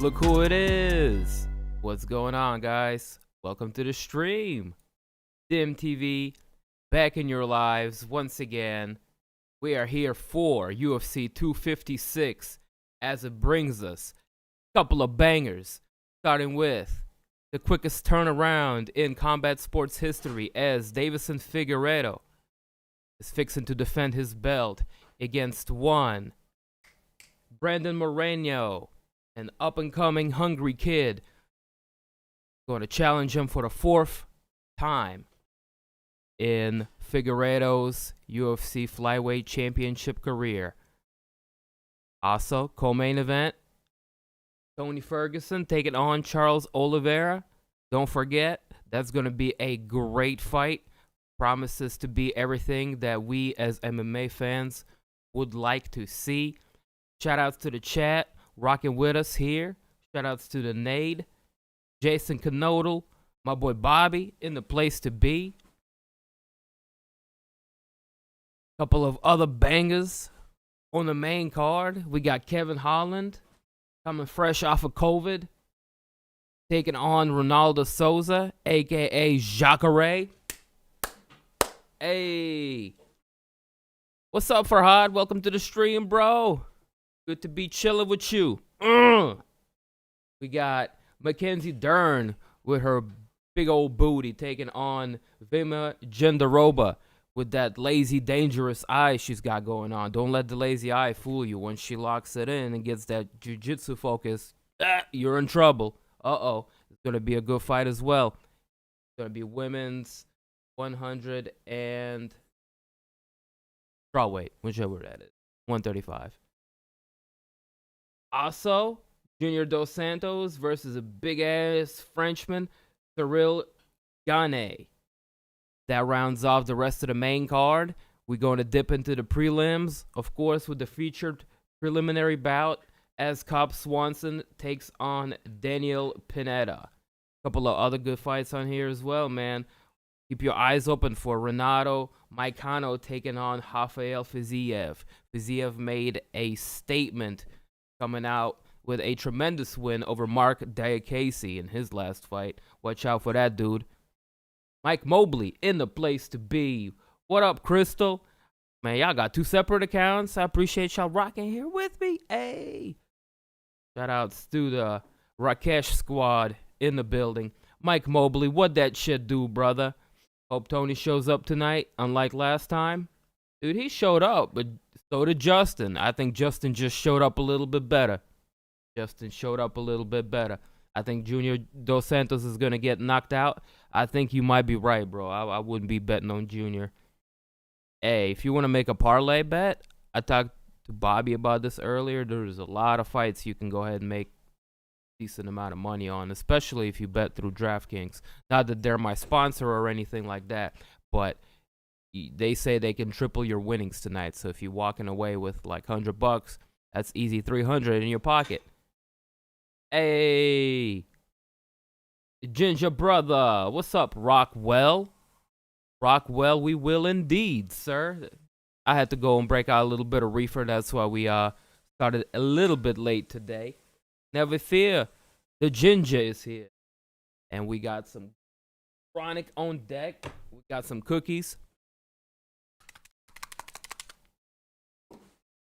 Look who it is. What's going on, guys? Welcome to the stream. Dim TV, back in your lives once again. We are here for UFC 256 as it brings us a couple of bangers, starting with the quickest turnaround in combat sports history as Deiveson Figueiredo is fixing to defend his belt against one Brandon Moreno, an up-and-coming hungry kid, going to challenge him for the fourth time in Figueiredo's UFC flyweight championship career. Also, co-main event, Tony Ferguson taking on Charles Oliveira. Don't forget, that's going to be a great fight. Promises to be everything that we as MMA fans would like to see. Shout outs to the chat, rocking with us here. Shout outs to the Nade, Jason Canodal, my boy Bobby in the place to be. Couple of other bangers on the main card. We got Kevin Holland coming fresh off of COVID, taking on Ronaldo Souza, aka Jacare. Hey, what's up, Farhad? Welcome to the stream, bro. Good to be chilling with you. We got Mackenzie Dern with her big old booty taking on Virna Jandiroba with that lazy, dangerous eye she's got going on. Don't let the lazy eye fool you. When she locks it in and gets that jiu-jitsu focus, you're in trouble. Uh-oh. It's going to be a good fight as well. It's going to be women's 100 and strawweight, whichever that is. 135. Also, Junior Dos Santos versus a big-ass Frenchman, Ciryl Gane. That rounds off the rest of the main card. We're going to dip into the prelims, of course, with the featured preliminary bout as Swanson takes on Daniel Pineda. A couple of other good fights on here as well, man. Keep your eyes open for Renato, Moicano taking on Rafael Fiziev. Fiziev made a statement coming out with a tremendous win over Mark Diakese in his last fight. Watch out for that, dude. Mike Mobley in the place to be. What up, Crystal? Man, y'all got two separate accounts. I appreciate y'all rocking here with me. Hey. Shout outs to the Rakesh squad in the building. Mike Mobley, what that shit do, brother? Hope Tony shows up tonight, unlike last time. Dude, he showed up, but so did Justin. I think Justin just showed up a little bit better. I think Junior Dos Santos is going to get knocked out. I think you might be right, bro. I wouldn't be betting on Junior. Hey, if you want to make a parlay bet, I talked to Bobby about this earlier. There's a lot of fights you can go ahead and make a decent amount of money on, especially if you bet through DraftKings. Not that they're my sponsor or anything like that, but they say they can triple your winnings tonight. So if you're walking away with like $100, that's easy 300 in your pocket. Hey, Ginger brother, what's up, Rockwell? Rockwell, we will indeed, sir. I had to go and break out a little bit of reefer. That's why we started a little bit late today. Never fear, the Ginger is here. And we got some chronic on deck. We got some cookies.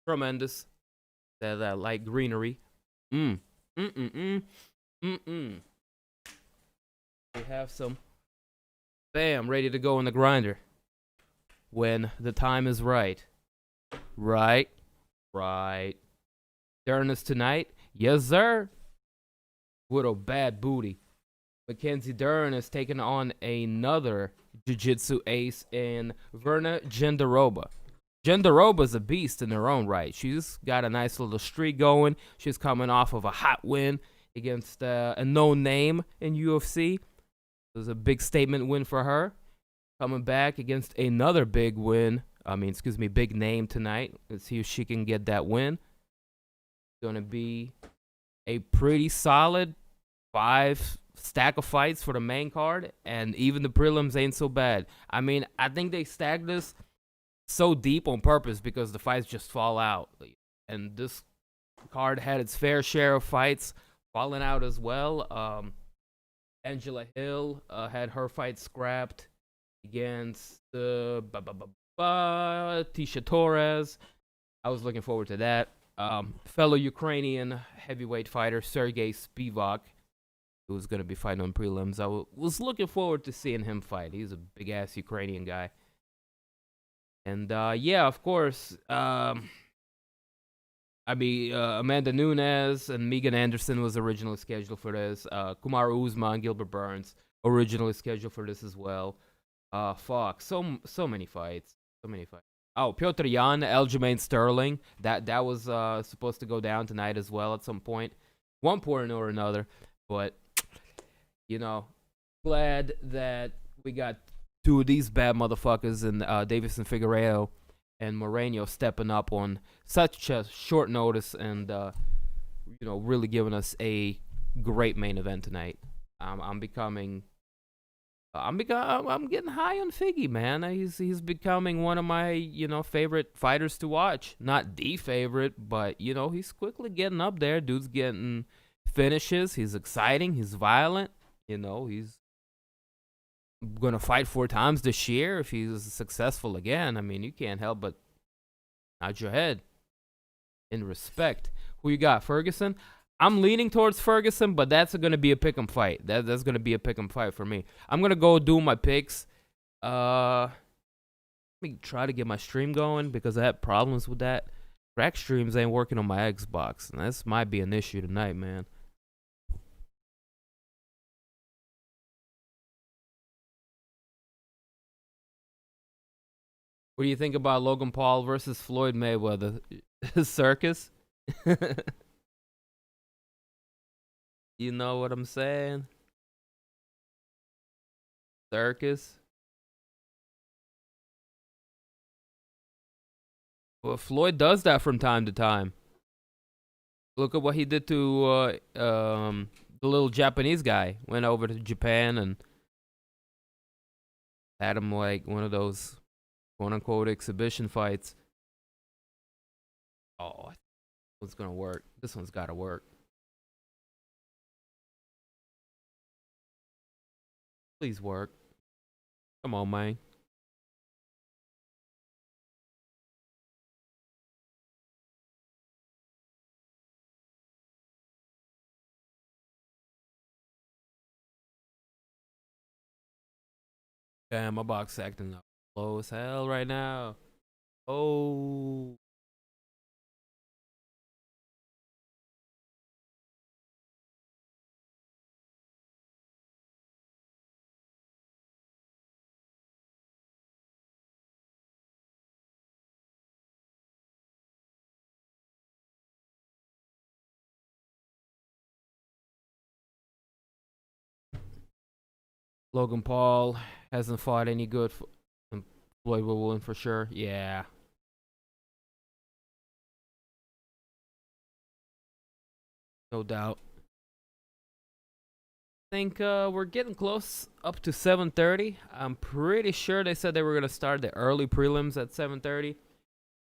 Tremendous. That light greenery. We have some. Bam, ready to go in the grinder. When the time is right. Right. Dern is tonight. Yes, sir. What a bad booty. Mackenzie Dern is taking on another jiu-jitsu ace in Virna Jandiroba. Jandiroba's a beast in her own right. She's got a nice little streak going. She's coming off of a hot win against a known name in UFC. It was a big statement win for her. Coming back against another big name tonight. Let's see if she can get that win. It's going to be a pretty solid 5 stack of fights for the main card, and even the prelims ain't so bad. I mean, I think they stacked this so deep on purpose because the fights just fall out. And this card had its fair share of fights falling out as well. Angela Hill had her fight scrapped against Tecia Torres. I was looking forward to that. Fellow Ukrainian heavyweight fighter Sergey Spivak, who was going to be fighting on prelims. I was looking forward to seeing him fight. He's a big ass Ukrainian guy. And yeah, of course, Amanda Nunes and Megan Anderson was originally scheduled for this. Kumar Usman, Gilbert Burns, originally scheduled for this as well. Fuck, so many fights, so many fights. Oh, Piotr Jan, Aljamain Sterling, that was supposed to go down tonight as well at some point, one point or another. But glad that we got two of these bad motherfuckers in Deiveson Figueiredo and Moreno stepping up on such a short notice and really giving us a great main event tonight. I'm getting high on Figgy, man. He's becoming one of my favorite fighters to watch. Not the favorite, but he's quickly getting up there. Dude's getting finishes. He's exciting. He's violent. He's gonna fight 4 times this year if he's successful again. I mean, you can't help but nod your head in respect. Who you got, Ferguson? I'm leaning towards Ferguson, but that's gonna be a pick'em fight. That's gonna be a pick'em fight for me. I'm gonna go do my picks. Let me try to get my stream going because I had problems with that. Rack streams ain't working on my Xbox, and this might be an issue tonight, man. What do you think about Logan Paul versus Floyd Mayweather? Circus? You know what I'm saying? Circus? Well, Floyd does that from time to time. Look at what he did to the little Japanese guy. Went over to Japan and had him like one of those quote-unquote exhibition fights. Oh, it's gonna work. This one's gotta work. Please work. Come on, man. Damn, my box acting low as hell right now. Oh. Logan Paul hasn't fought any good. Floyd will win for sure. Yeah. No doubt. I think we're getting close up to 7:30. I'm pretty sure they said they were going to start the early prelims at 7:30,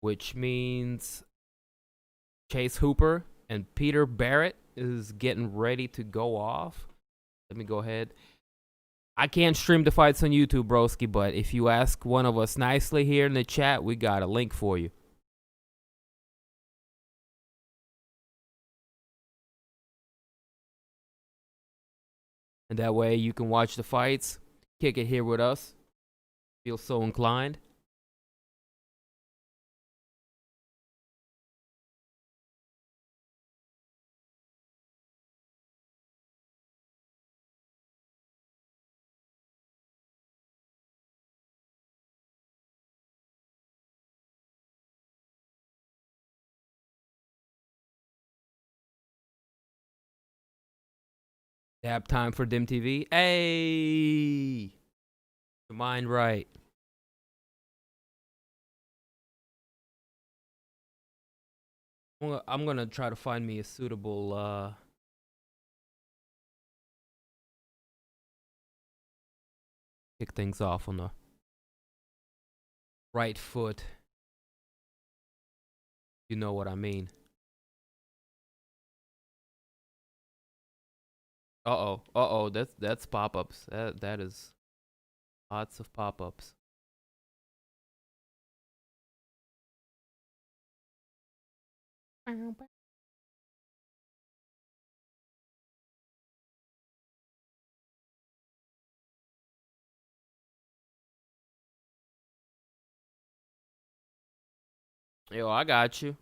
which means Chase Hooper and Peter Barrett is getting ready to go off. Let me go ahead. I can't stream the fights on YouTube, broski, but if you ask one of us nicely here in the chat, we got a link for you. And that way you can watch the fights, kick it here with us. Feel so inclined. Dab time for Dim TV. Hey! Your mind right. I'm gonna try to find me a suitable kick things off on the right foot. You know what I mean. Uh-oh. Uh-oh. That's pop-ups. That is lots of pop-ups. Yo, I got you.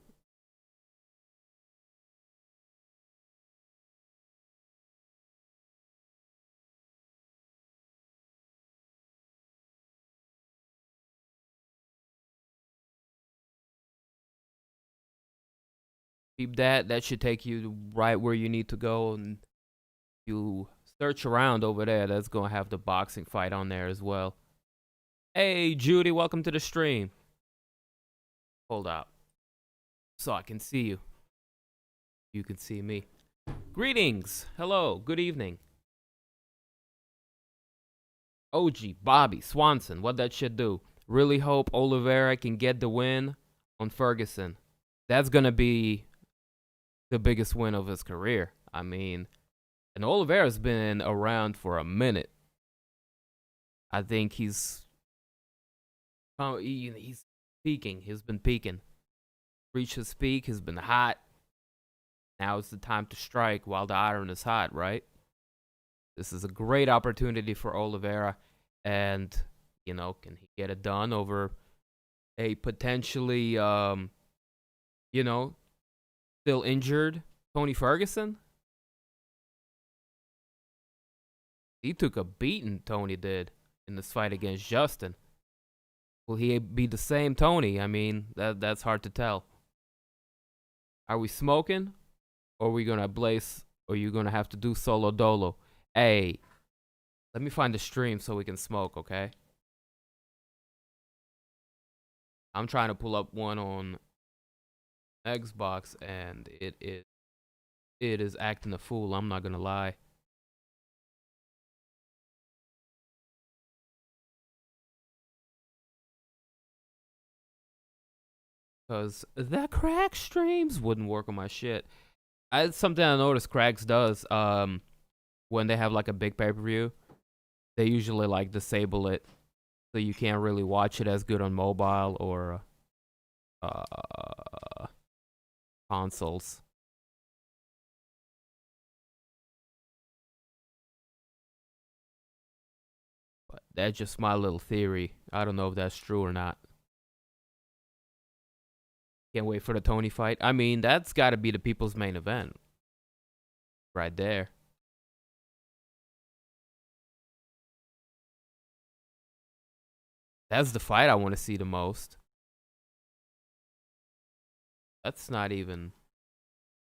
Keep that. That should take you right where you need to go, and you search around over there. That's gonna have the boxing fight on there as well. Hey, Judy, welcome to the stream. Hold up, so I can see you. You can see me. Greetings. Hello. Good evening. OG, Bobby, Swanson. What that shit do? Really hope Oliveira can get the win on Ferguson. That's gonna be the biggest win of his career. I mean, and Oliveira's been around for a minute. I think he's peaking. He's been peaking. Reached his peak. He's been hot. Now is the time to strike while the iron is hot, right? This is a great opportunity for Oliveira, and can he get it done over a potentially, still injured Tony Ferguson? He took a beating, Tony did, in this fight against Justin. Will he be the same Tony? I mean, that's hard to tell. Are we smoking? Or are we gonna blaze? Or are you gonna have to do solo dolo? Hey, let me find the stream so we can smoke, okay? I'm trying to pull up one on Xbox, and it is acting a fool. I'm not gonna lie. Because the crack streams wouldn't work on my shit. It's something I noticed Cracks does. When they have like a big pay-per-view, they usually like disable it, so you can't really watch it as good on mobile or consoles. But that's just my little theory. I don't know if that's true or not. Can't wait for the Tony fight. I mean, that's got to be the people's main event right there. That's the fight I want to see the most. That's not even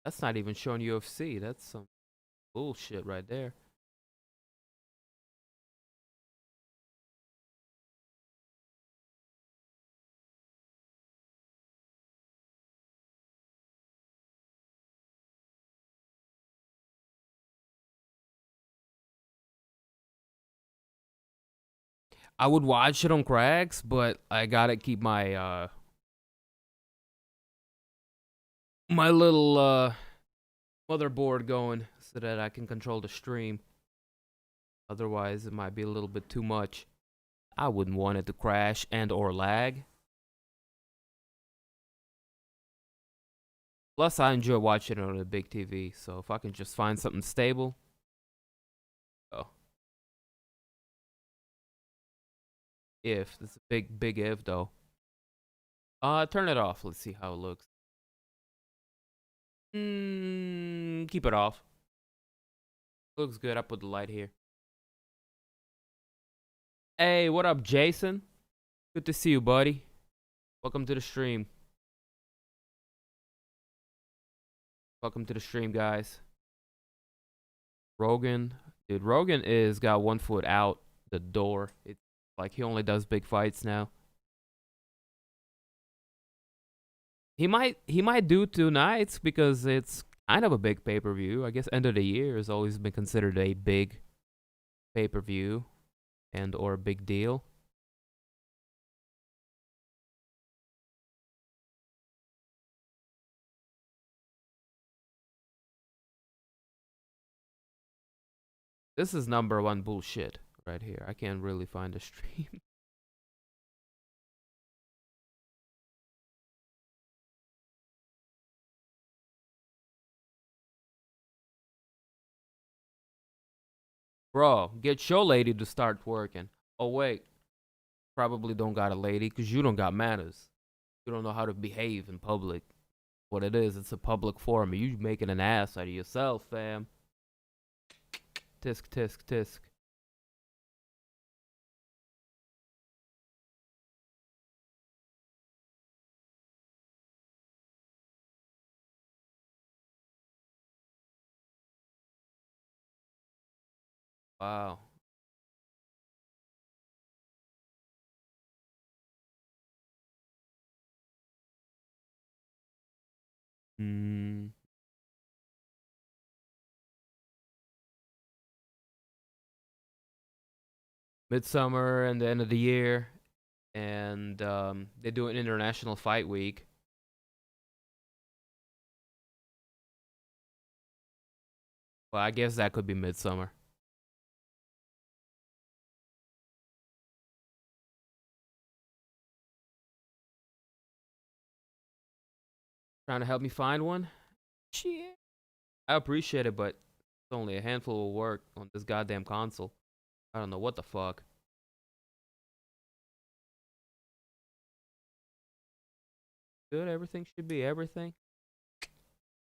showing UFC. That's some bullshit right there. I would watch it on Crags, but I gotta keep my my little motherboard going so that I can control the stream. Otherwise, it might be a little bit too much. I wouldn't want it to crash and or lag. Plus, I enjoy watching it on a big TV, so if I can just find something stable. Oh, if. It's a big if, though. Turn it off. Let's see how it looks. Keep it off. Looks good. I put the light here. Hey, what up, Jason? Good to see you, buddy. Welcome to the stream. Welcome to the stream, guys. Rogan. Dude, Rogan is got one foot out the door. It's like he only does big fights now. He might do 2 nights because it's kind of a big pay-per-view. I guess end of the year has always been considered a big pay-per-view and or a big deal. This is #1 bullshit right here. I can't really find a stream. Bro, get your lady to start working. Oh, wait. Probably don't got a lady because you don't got manners. You don't know how to behave in public. What it is, it's a public forum. You making an ass out of yourself, fam. Tisk, tisk, tisk. Wow. Hmm. Midsummer and the end of the year. And they do an international fight week. Well, I guess that could be midsummer. Trying to help me find one? Shit. I appreciate it, but it's only a handful of work on this goddamn console. I don't know what the fuck. Good, everything should be everything.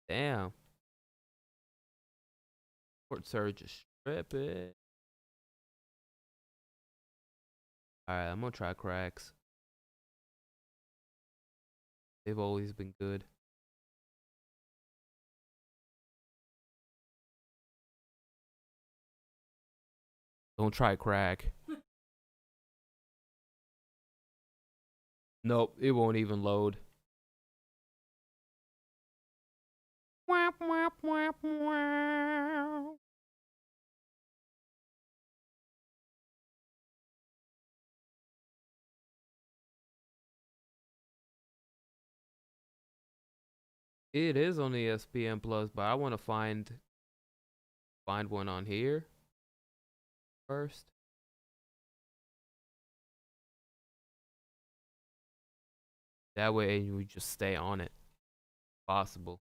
Damn. Court surge is stripping. Alright, I'm gonna try cracks. They've always been good. Don't try crack. Nope, it won't even load. Wap, wap, wap, wow. It is on ESPN Plus, but I want to find one on here first. That way we just stay on it. Possible.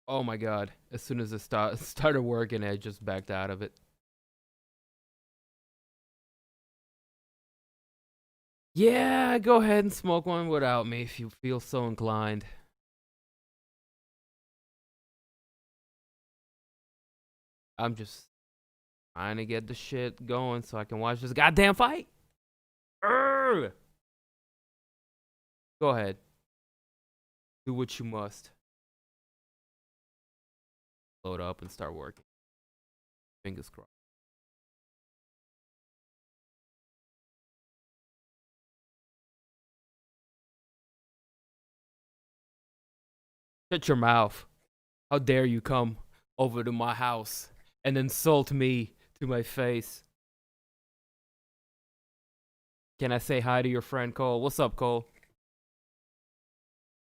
Oh my god. As soon as it started working, I just backed out of it. Yeah, go ahead and smoke one without me if you feel so inclined. I'm just trying to get the shit going so I can watch this goddamn fight. Urgh! Go ahead. Do what you must. Load up and start working. Fingers crossed. Shut your mouth. How dare you come over to my house and insult me to my face? Can I say hi to your friend Cole? What's up, Cole?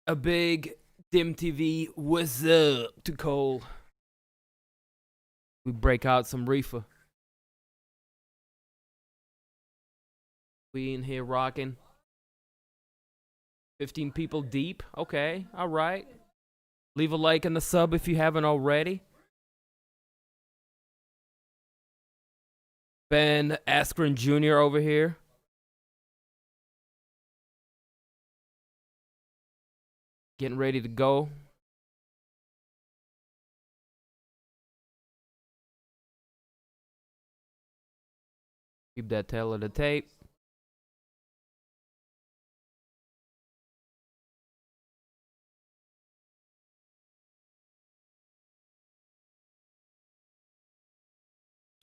A big Dim TV what's up to Cole. We break out some reefer. We in here rocking. 15 people deep. Okay, alright. Leave a like and the sub if you haven't already. Ben Askren Jr. over here. Getting ready to go. Keep that tail of the tape.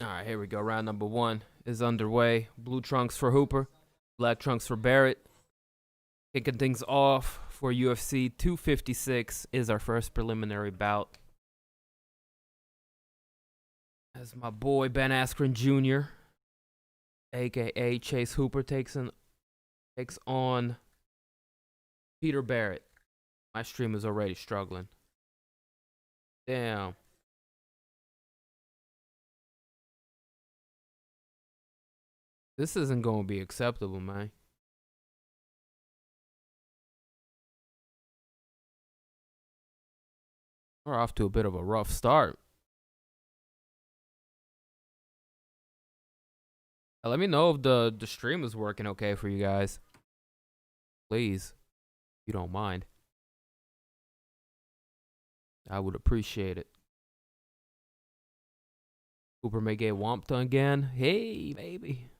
Alright, here we go. Round number 1. is underway. Blue trunks for Hooper, black trunks for Barrett. Kicking things off for UFC 256 is our first preliminary bout. As my boy Ben Askren Jr., aka Chase Hooper, takes on Peter Barrett. My stream is already struggling. Damn. This isn't going to be acceptable, man. We're off to a bit of a rough start. Let me know if the stream is working okay for you guys. Please, if you don't mind. I would appreciate it. Hooper may get whomped again. Hey, baby.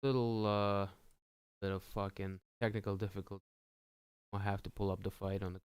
Little bit of fucking technical difficulty. I'll have to pull up the fight on the.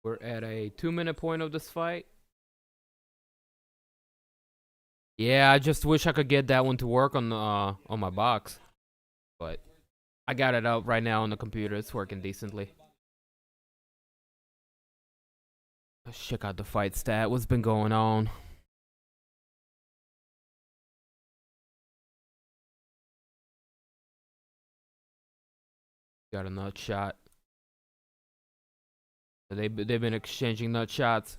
We're at a 2-minute point of this fight. Yeah, I just wish I could get that one to work on my box, but I got it up right now on the computer. It's working decently. Let's check out the fight stat. What's been going on? Got a nut shot. They've been exchanging nut shots.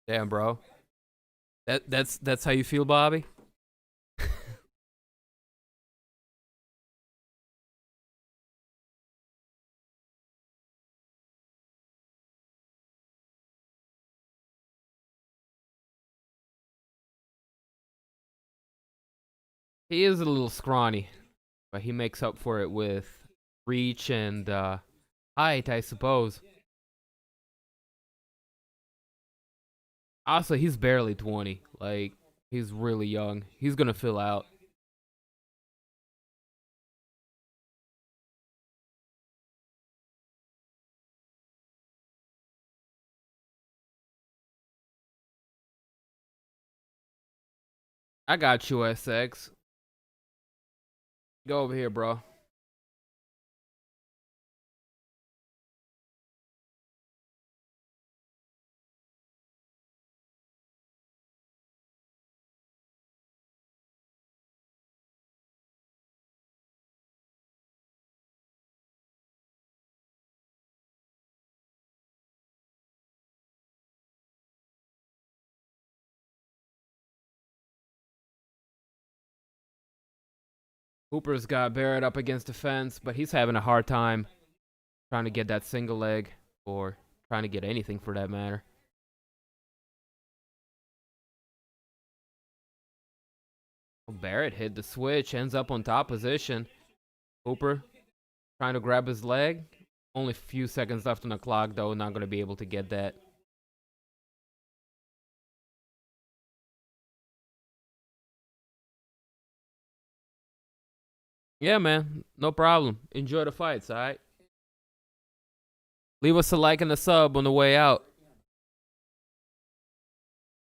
Damn, bro. That's how you feel, Bobby? He is a little scrawny, but he makes up for it with reach and height, I suppose. Also, he's barely 20. Like, he's really young. He's gonna fill out. I got you, SX. Go over here, bro. Hooper's got Barrett up against the fence, but he's having a hard time trying to get that single leg, or trying to get anything for that matter. Barrett hit the switch, ends up on top position. Hooper Trying to grab his leg. Only a few seconds left on the clock, though. Not going to be able to get that. Yeah, man. No problem. Enjoy the fights, alright? Leave us a like and a sub on the way out.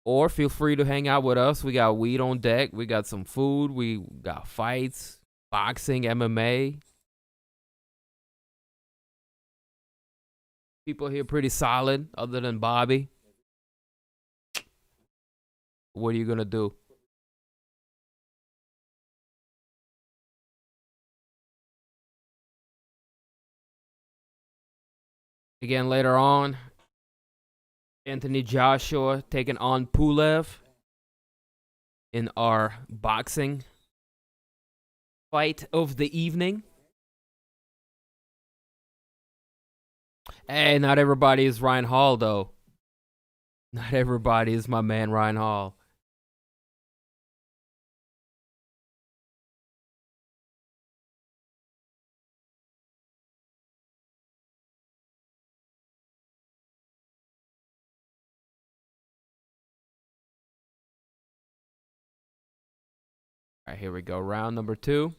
Or feel free to hang out with us. We got weed on deck. We got some food. We got fights, boxing, MMA. People here pretty solid, other than Bobby. What are you going to do? Again, later on, Anthony Joshua taking on Pulev in our boxing fight of the evening. Hey, not everybody is Ryan Hall, though. Not everybody is my man Ryan Hall. All right, here we go. Round number 2.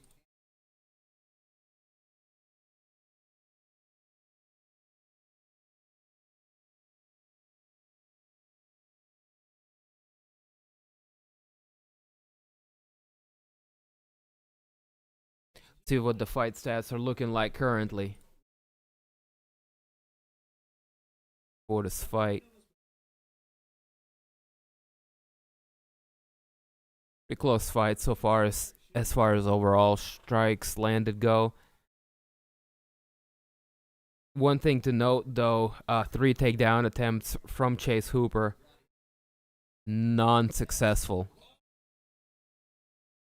See what the fight stats are looking like currently for this fight. Pretty close fight so far as far as overall strikes landed go. One thing to note, though, 3 takedown attempts from Chase Hooper. Non-successful.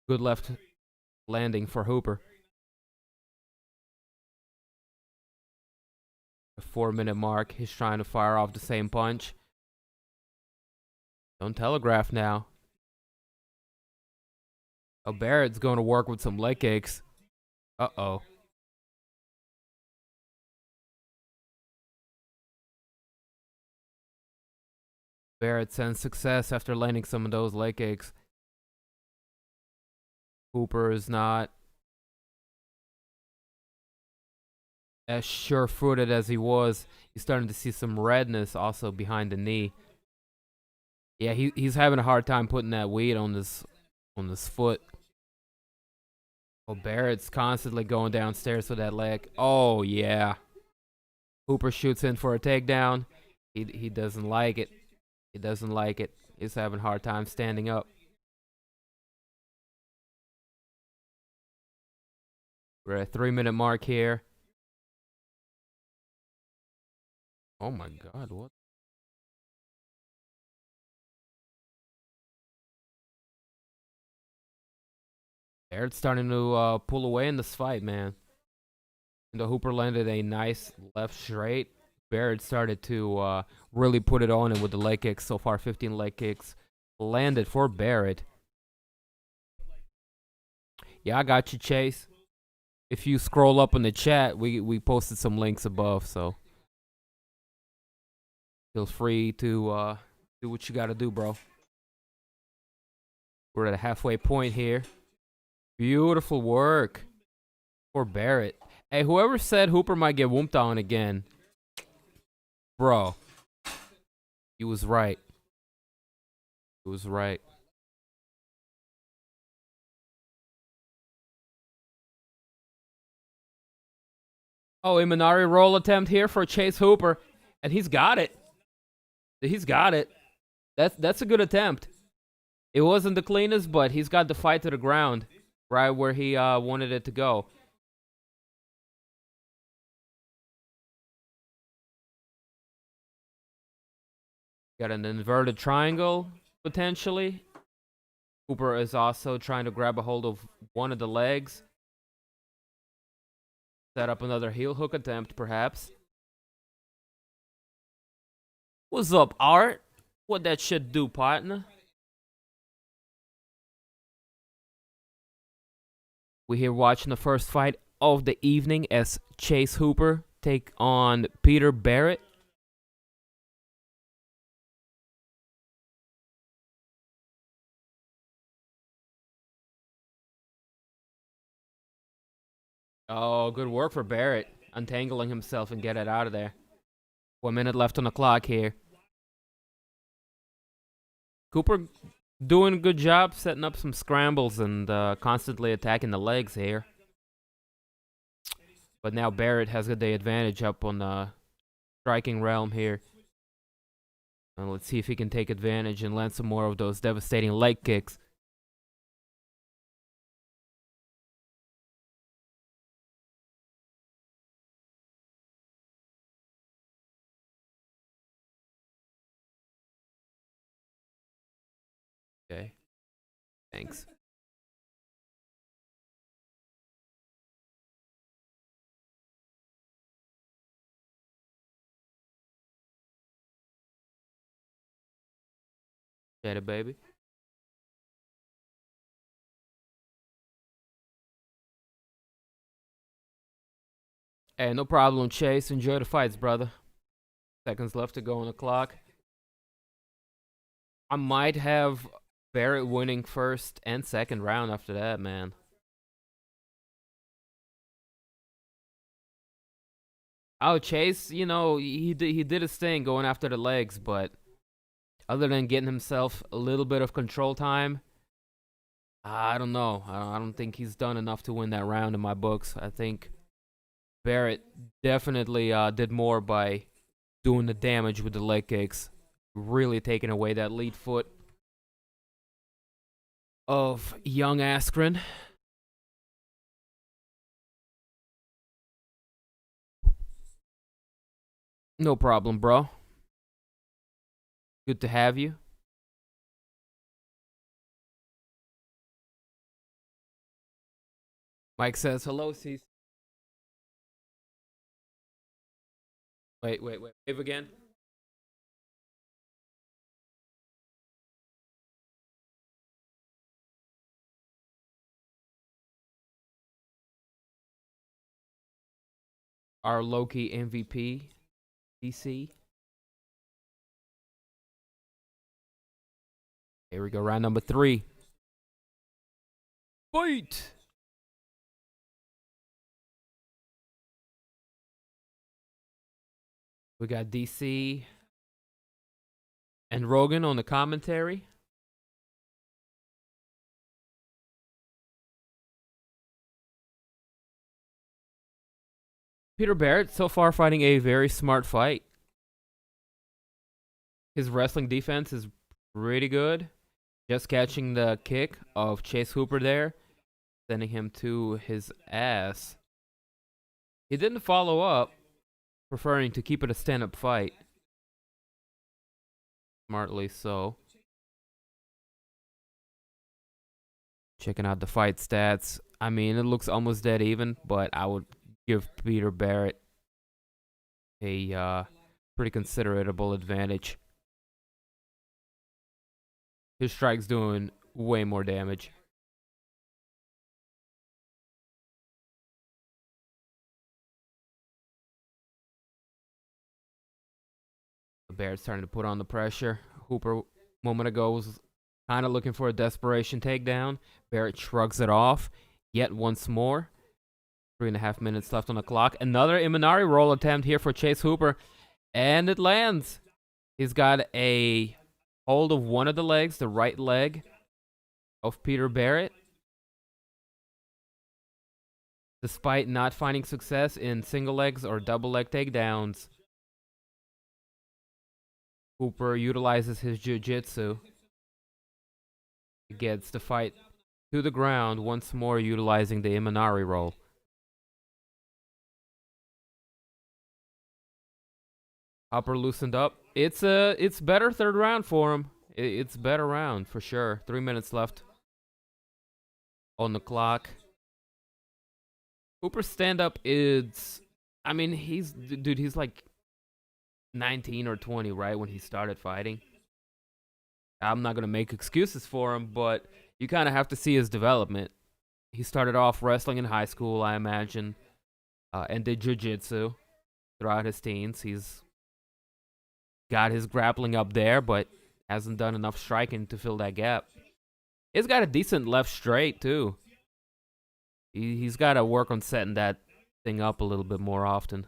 Good left landing for Hooper. The 4-minute mark. He's trying to fire off the same punch. Don't telegraph now. Oh, Barrett's going to work with some leg kicks. Uh-oh. Barrett sends success after landing some of those leg kicks. Hooper is not as sure-footed as he was. He's starting to see some redness also behind the knee. Yeah, he's having a hard time putting that weight on this foot. Oh, Barrett's constantly going downstairs with that leg. Oh, yeah. Hooper shoots in for a takedown. He doesn't like it. He doesn't like it. He's having a hard time standing up. We're at a 3-minute mark here. Oh my God, what? Barrett's starting to pull away in this fight, man. And the Hooper landed a nice left straight. Barrett started to really put it on him with the leg kicks. So far, 15 leg kicks landed for Barrett. Yeah, I got you, Chase. If you scroll up in the chat, we posted some links above, so feel free to do what you got to do, bro. We're at a halfway point here. Beautiful work for Barrett. Hey, whoever said Hooper might get whooped on again, bro, he was right. He was right. Oh, a Minari roll attempt here for Chase Hooper, and he's got it. He's got it. That's a good attempt. It wasn't the cleanest, but he's got the fight to the ground, right where he wanted it to go. Got an inverted triangle, potentially. Hooper is also trying to grab a hold of one of the legs. Set up another heel hook attempt, perhaps. What's up, Art? What that shit do, partner? We here watching the first fight of the evening as Chase Hooper take on Peter Barrett. Oh, good work for Barrett, untangling himself and get it out of there. 1 minute left on the clock here. Cooper doing a good job setting up some scrambles and constantly attacking the legs here. But now Barrett has got the advantage up on the striking realm here. And let's see if he can take advantage and land some more of those devastating leg kicks. Okay. Thanks. Get it, baby. Hey, no problem, Chase. Enjoy the fights, brother. Seconds left to go on the clock. I might have Barrett winning first and second round after that, man. Oh, Chase, you know, he did his thing going after the legs, but other than getting himself a little bit of control time, I don't know. I don't think he's done enough to win that round in my books. I think Barrett definitely did more by doing the damage with the leg kicks, really taking away that lead foot of young Askren. No problem, bro. Good to have you. Mike says hello, Cease. Wait. Wave again. Our Loki MVP, DC. Here we go, round number 3. Fight! We got DC and Rogan on the commentary. Peter Barrett so far fighting a very smart fight. His wrestling defense is pretty good. Just catching the kick of Chase Hooper there, sending him to his ass. He didn't follow up, preferring to keep it a stand-up fight. Smartly so. Checking out the fight stats. I mean, it looks almost dead even, but I would give Peter Barrett a pretty considerable advantage. His strike's doing way more damage. Barrett's starting to put on the pressure. Hooper, a moment ago, was kind of looking for a desperation takedown. Barrett shrugs it off yet once more. 3.5 minutes left on the clock. Another Imanari roll attempt here for Chase Hooper. And it lands. He's got a hold of one of the legs, the right leg of Peter Barrett. Despite not finding success in single legs or double leg takedowns, Hooper utilizes his jiu-jitsu. He gets the fight to the ground, once more utilizing the Imanari roll. Hopper loosened up. It's better third round for him. It's better round for sure. 3 minutes left on the clock. Hooper's stand-up is, I mean, he's like 19 or 20, right, when he started fighting. I'm not going to make excuses for him, but you kind of have to see his development. he started off wrestling in high school, I imagine, and did jiu-jitsu throughout his teens. He's got his grappling up there, but hasn't done enough striking to fill that gap. He's got a decent left straight, too. He's got to work on setting that thing up a little bit more often.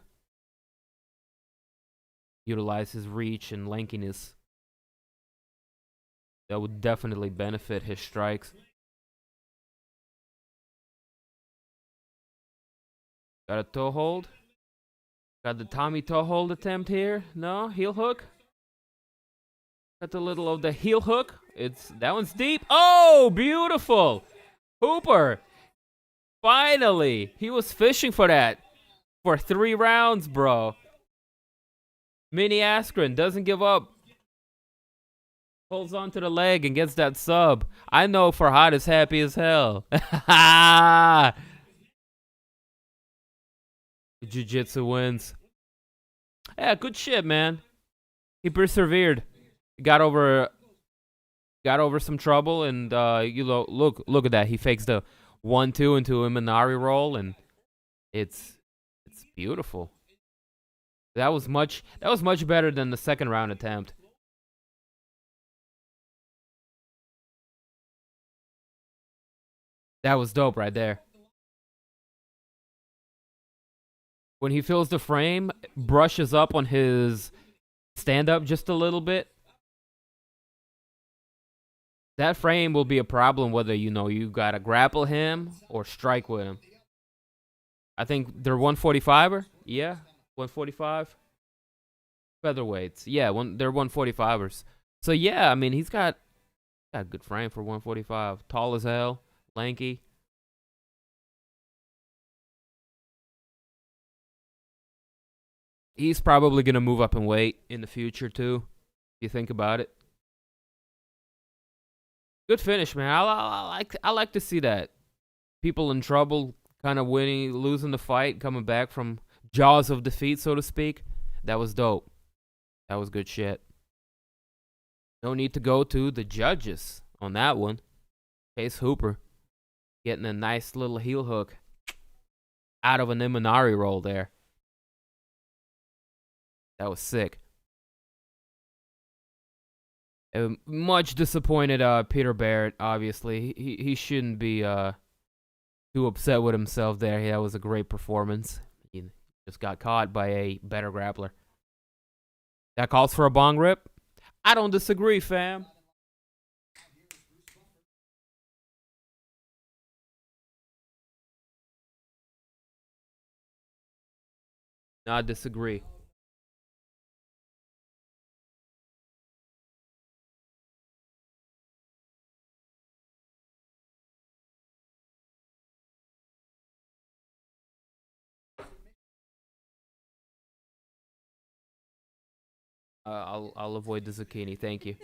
Utilize his reach and lankiness. That would definitely benefit his strikes. Got a toe hold. Got the Tommy toe hold attempt here. No, heel hook. Got a little of the heel hook. That one's deep. Oh, beautiful. Hooper. Finally. He was fishing for that for 3 rounds, bro. Mini Askren doesn't give up. Holds on to the leg and gets that sub. I know Farhad is happy as hell. Jiu-jitsu wins. Yeah, good shit, man. He persevered. Got over some trouble, and look at that. He fakes the 1-2 into a Minari roll, and it's beautiful. That was much better than the second round attempt. That was dope right there. When he fills the frame, brushes up on his stand-up just a little bit. That frame will be a problem whether, you got to grapple him or strike with him. I think they're 145er. Yeah, 145. Featherweights. Yeah, they're 145ers. So, yeah, I mean, he's got a good frame for 145. Tall as hell. Lanky. He's probably going to move up in weight in the future, too, if you think about it. Good finish, man. I like to see that. People in trouble, kind of losing the fight, coming back from jaws of defeat, so to speak. That was dope. That was good shit. No need to go to the judges on that one. Chase Hooper getting a nice little heel hook out of an Imanari roll there. That was sick. Much disappointed Peter Barrett, obviously. He shouldn't be too upset with himself there. That was a great performance. He just got caught by a better grappler. That calls for a bong rip? I don't disagree, fam. Not disagree. I'll avoid the zucchini. Thank you.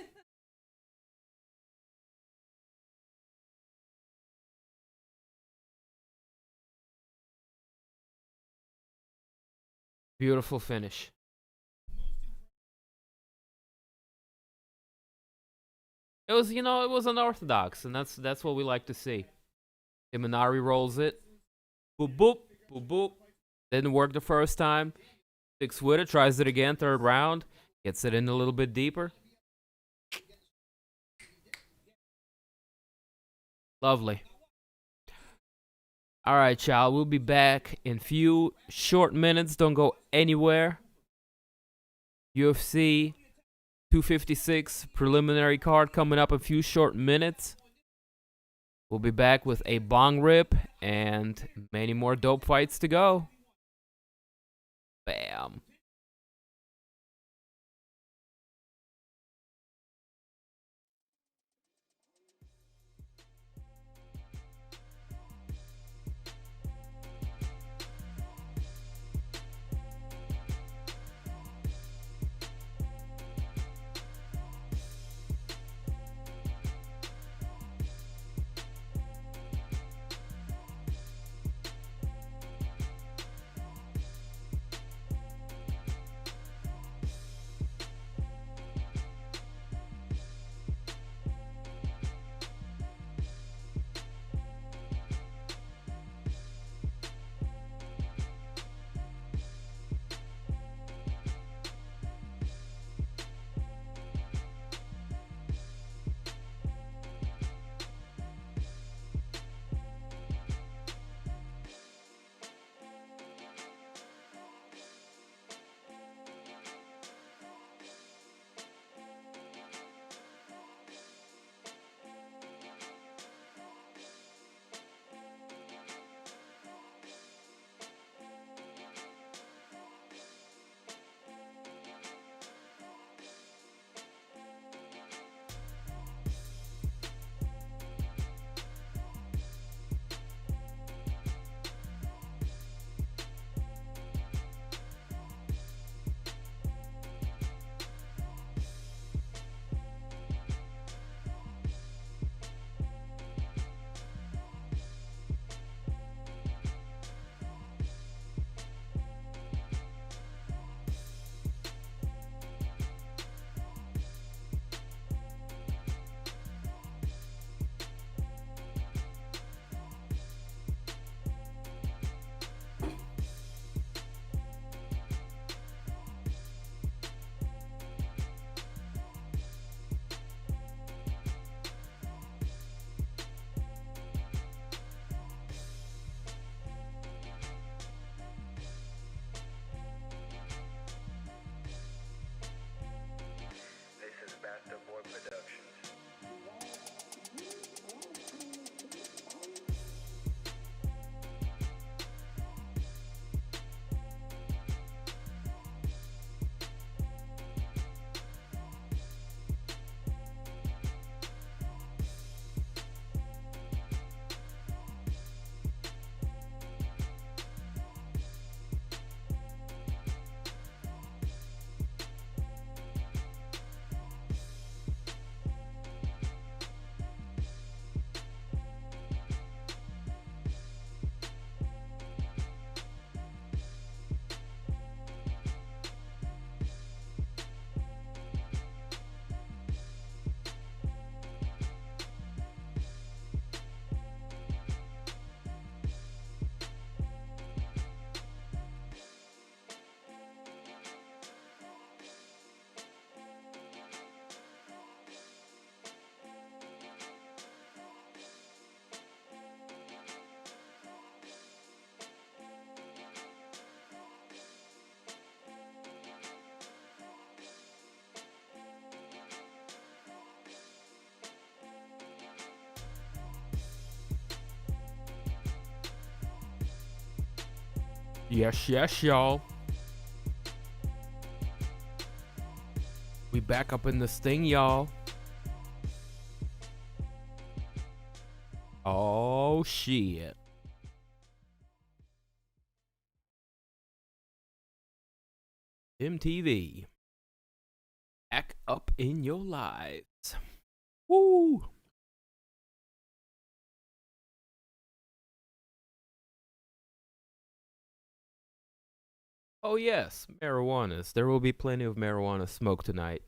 Beautiful finish. It was, it was unorthodox, and that's what we like to see. Imanari rolls it. Boop, boop, boop, boop. Didn't work the first time. Sticks with it, tries it again, third round. Gets it in a little bit deeper. Lovely. All right, y'all. We'll be back in few short minutes. Don't go anywhere. UFC 256 preliminary card coming up in a few short minutes. We'll be back with a bong rip and many more dope fights to go. Bam. Yes, yes, y'all. We back up in this thing, y'all. Oh, shit. MTV. Back up in your lives. Woo! Oh, yes, marijuanas. There will be plenty of marijuana smoke tonight.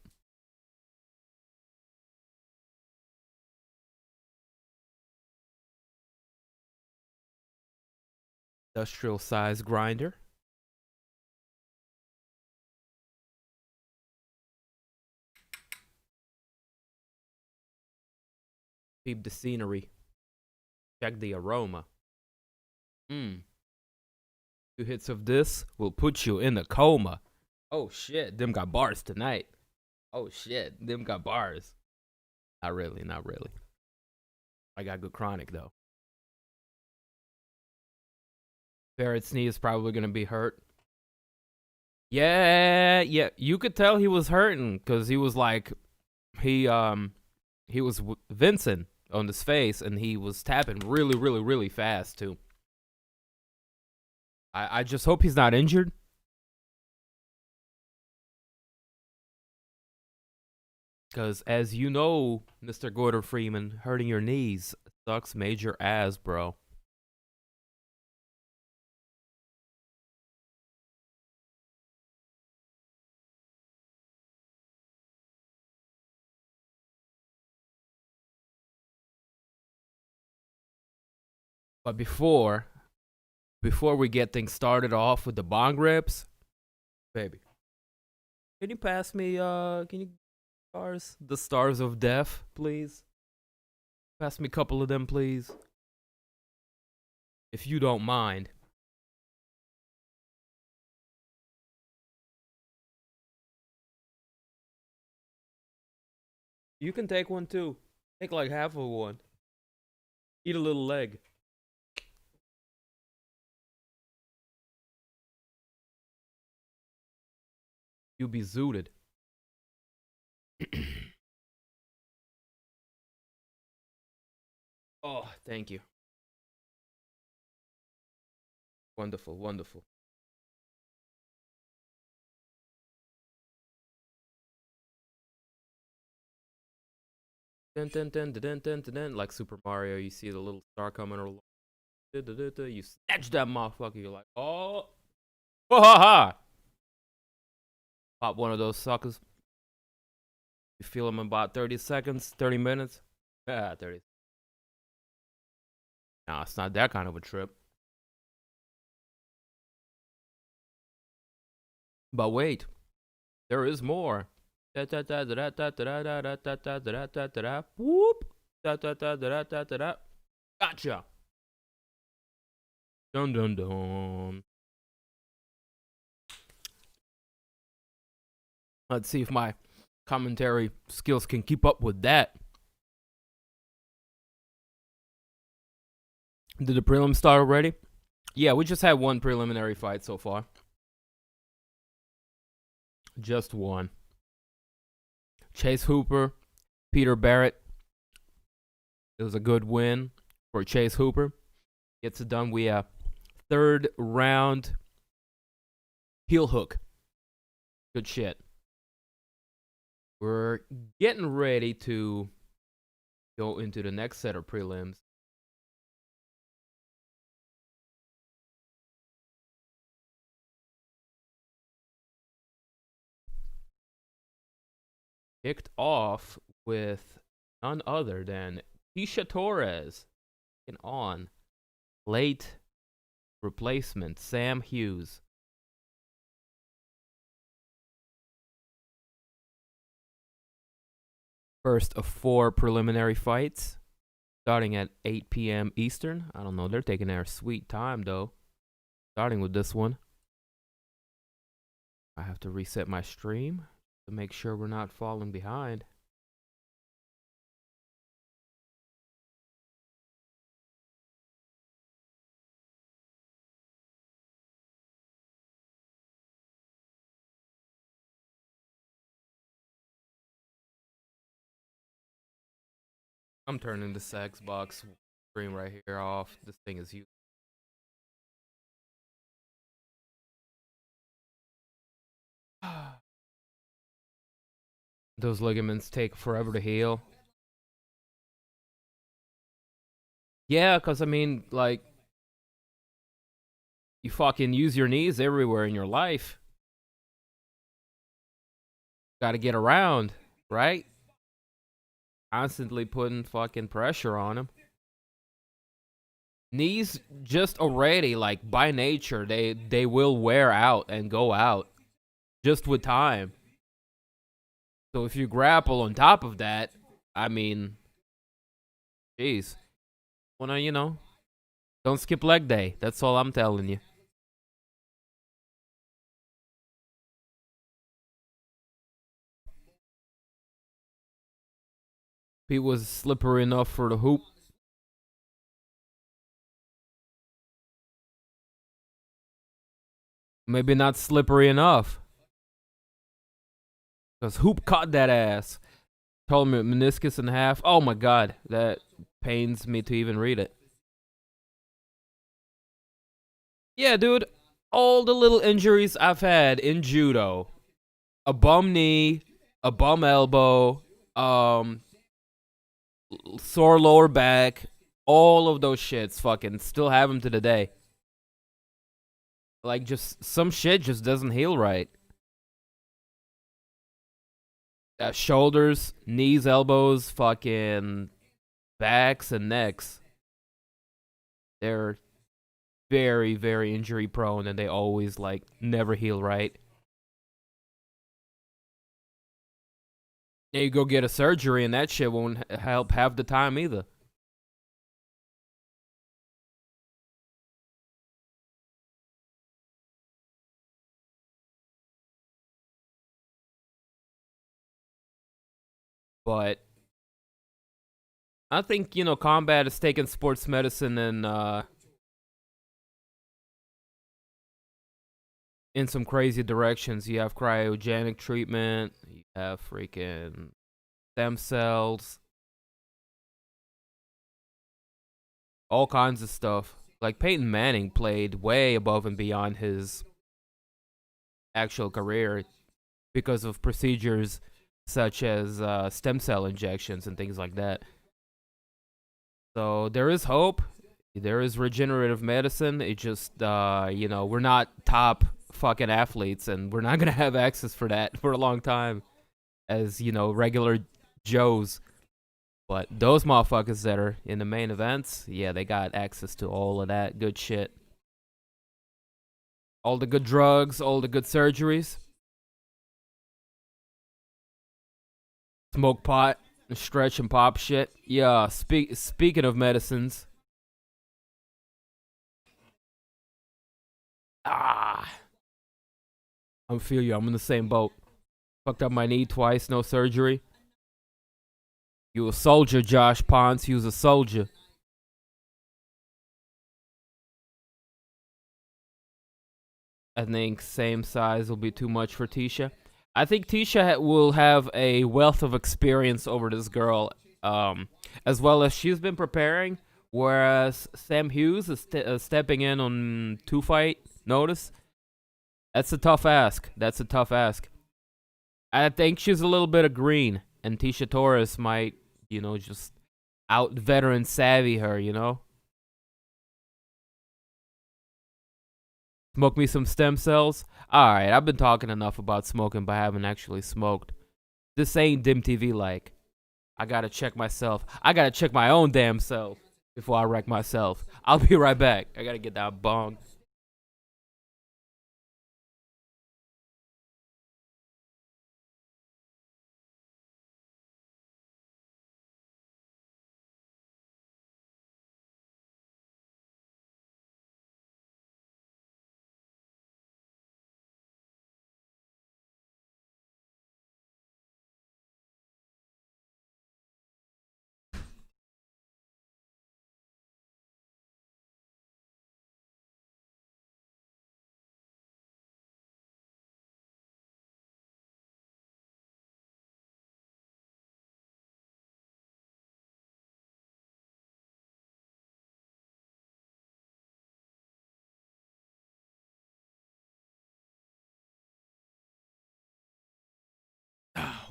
Industrial size grinder. Peep the scenery. Check the aroma. Mmm. 2 hits of this will put you in a coma. Oh shit, them got bars tonight. Oh shit, them got bars. Not really, not really. I got good chronic though. Barrett's knee is probably gonna be hurt. Yeah, you could tell he was hurting because he was like, he was Vincent on his face and he was tapping really, really, really fast too. I just hope he's not injured. Because as you know, Mr. Gordon Freeman, hurting your knees sucks major ass, bro. But before we get things started off with the bong rips, baby, can you pass me can you the stars of death, please? Pass me a couple of them, please. If you don't mind. You can take one too. Take like half of one. Eat a little leg. You be zooted. Oh, thank you. Wonderful, wonderful. Dun, dun, dun, dun, dun, dun, dun, dun. Like Super Mario, you see the little star coming along. You snatch that motherfucker. You're like, oh, ha ha ha. Pop one of those suckers. You feel them in about 30 seconds, 30 minutes. Yeah, 30. Nah, it's not that kind of a trip. But wait, there is more. Whoop. Gotcha. Dun dun dun. Let's see if my commentary skills can keep up with that. Did the prelim start already? Yeah, we just had one preliminary fight so far. Just one. Chase Hooper, Peter Barrett. It was a good win for Chase Hooper. Gets it done. We have third round heel hook. Good shit. We're getting ready to go into the next set of prelims. Kicked off with none other than Tecia Torres and on late replacement Sam Hughes. First of 4 preliminary fights, starting at 8 p.m. Eastern. I don't know, they're taking their sweet time though. Starting with this one. I have to reset my stream to make sure we're not falling behind. I'm turning this Xbox screen right here off. This thing is huge. Those ligaments take forever to heal. Yeah, because I mean, like, you fucking use your knees everywhere in your life. Gotta get around, right? Constantly putting fucking pressure on them. Knees just already, like, by nature, they will wear out and go out just with time. So if you grapple on top of that, I mean, jeez. Wanna, don't skip leg day. That's all I'm telling you. He was slippery enough for the hoop. Maybe not slippery enough. Because Hoop caught that ass. Told me meniscus in half. Oh my god. That pains me to even read it. Yeah, dude. All the little injuries I've had in judo. A bum knee. A bum elbow. Sore lower back. All of those shits fucking still have them to the day. Like, just some shit just doesn't heal right. Shoulders, knees, elbows, fucking backs, and necks. They're very, very injury prone, and they always, like, never heal right. Yeah, you go get a surgery, and that shit won't help half the time either. But I think, combat has taken sports medicine in some crazy directions. You have cryogenic treatment, you have freaking stem cells, all kinds of stuff. Like, Peyton Manning played way above and beyond his actual career because of procedures such as stem cell injections and things like that. So there is hope. There is regenerative medicine. It just, we're not top fucking athletes, and we're not gonna have access for that for a long time as, regular Joes. But those motherfuckers that are in the main events, yeah, they got access to all of that good shit. All the good drugs, all the good surgeries. Smoke pot, stretch and pop shit. Yeah, speaking of medicines. Ah, I feel you. I'm in the same boat. Fucked up my knee twice, no surgery. You a soldier, Josh Ponce. You was a soldier. I think same size will be too much for Tecia. I think Tecia will have a wealth of experience over this girl, as well as she's been preparing, whereas Sam Hughes is stepping in on 2-fight notice. That's a tough ask. That's a tough ask. I think she's a little bit of green, and Tecia Torres might, just out veteran savvy her. Smoke me some stem cells. Alright, I've been talking enough about smoking, but I haven't actually smoked. This ain't Dim TV like. I gotta check myself. I gotta check my own damn self before I wreck myself. I'll be right back. I gotta get that bong.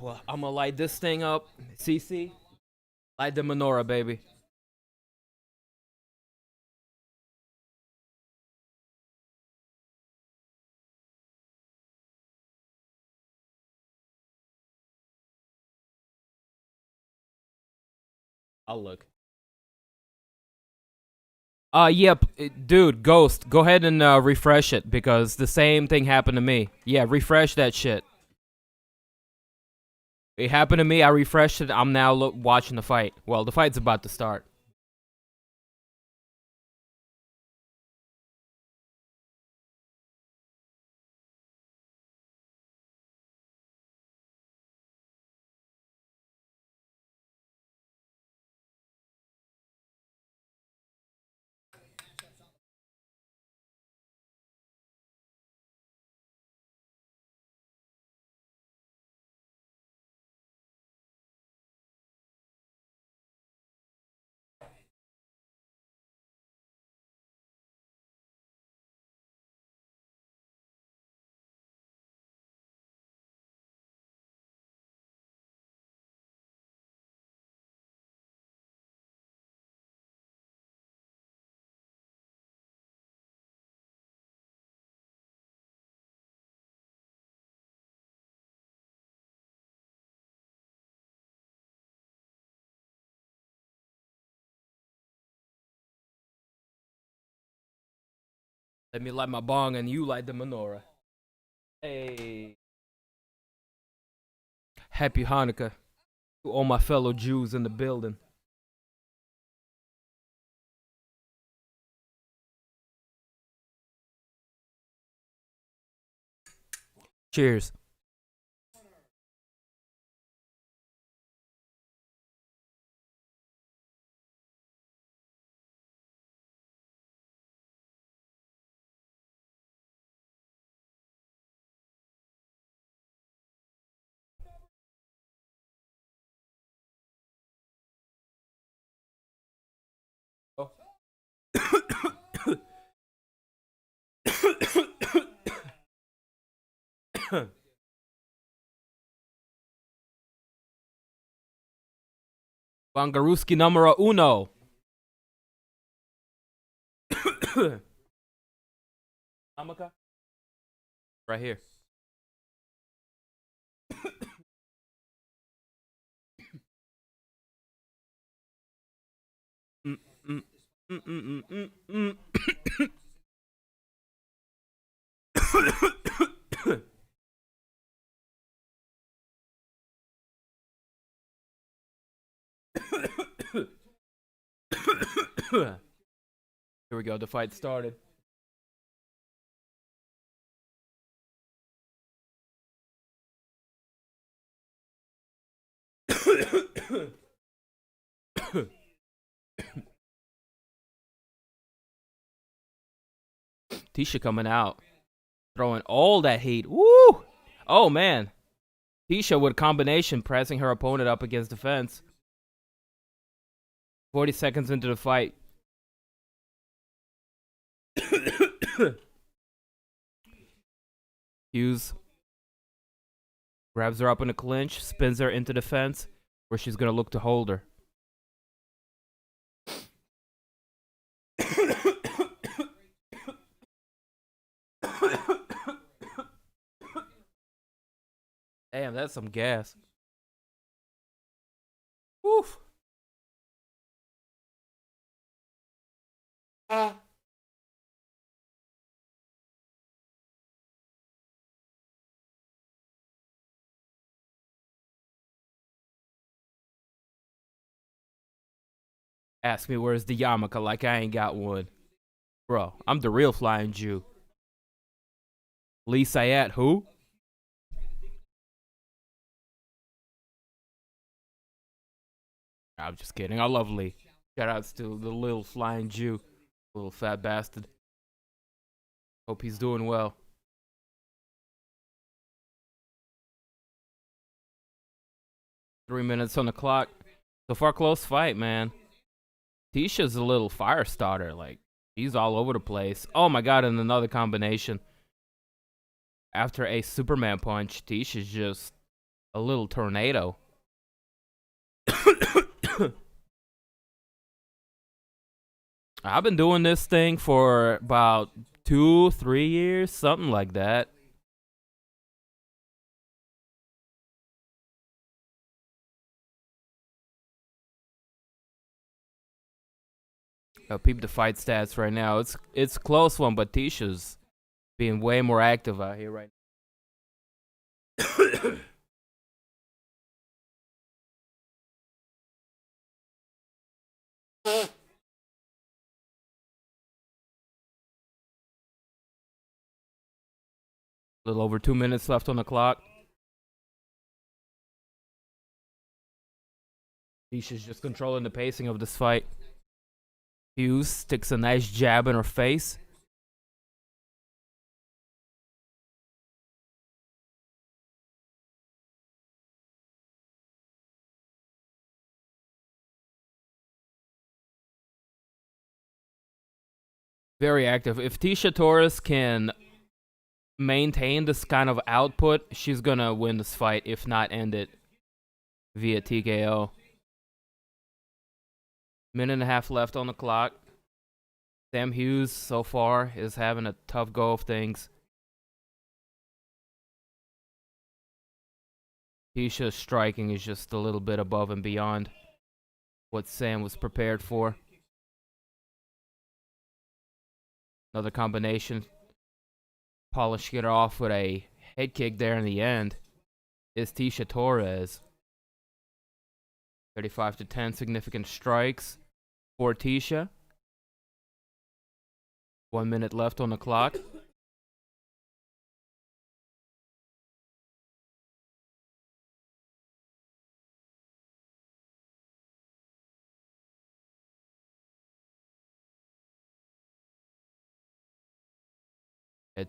Well, I'm gonna light this thing up. CC, light the menorah, baby. I'll look. Yep, dude, Ghost, go ahead and refresh it because the same thing happened to me. Yeah, refresh that shit. It happened to me. I refreshed it. I'm now watching the fight. Well, the fight's about to start. Let me light my bong and you light the menorah. Hey. Happy Hanukkah to all my fellow Jews in the building. Cheers. Oh. Wangaruski numero uno. Amaka? Right here. Here we go, the fight started. Tecia coming out, throwing all that heat. Woo! Oh man, Tecia with combination pressing her opponent up against the fence. 40 seconds into the fight. Hughes grabs her up in a clinch, spins her into the fence, where she's gonna look to hold her. Damn, that's some gas. Woof. Ask me where's the yarmulke like I ain't got one. Bro, I'm the real flying Jew. Lee Sayat, who? I'm just kidding. I love Lee. Shout outs to the little flying Jew. Little fat bastard. Hope he's doing well. Three minutes on the clock. So far, close fight, man. Tecia's a little fire starter. Like, he's all over the place. Oh my god, and another combination. After a Superman punch, Tecia's just A little tornado. I've been doing this thing for about 2-3 years, something like that. Peep the fight stats right now. It's a close one, but Tecia's being way more active out here right now. A little over 2 minutes left on the clock. Tecia's just controlling the pacing of this fight. Hughes sticks a nice jab in her face. Very active. If Tecia Torres can maintain this kind of output, she's gonna win this fight, if not end it via TKO. Minute and a half left on the clock. Sam Hughes so far is having a tough go of things. Tecia's striking is just a little bit above and beyond what Sam was prepared for. Another combination. Polishing it off with a head kick there in the end is Tecia Torres. 35-10 significant strikes for Tecia. 1 minute left on the clock.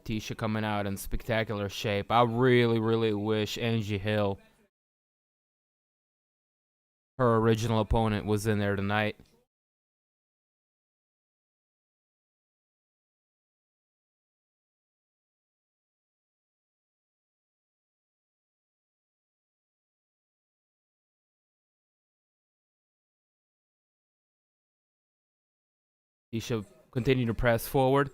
Tecia coming out in spectacular shape. I really wish Angie Hill, her original opponent, was in there tonight. Tecia continue to press forward.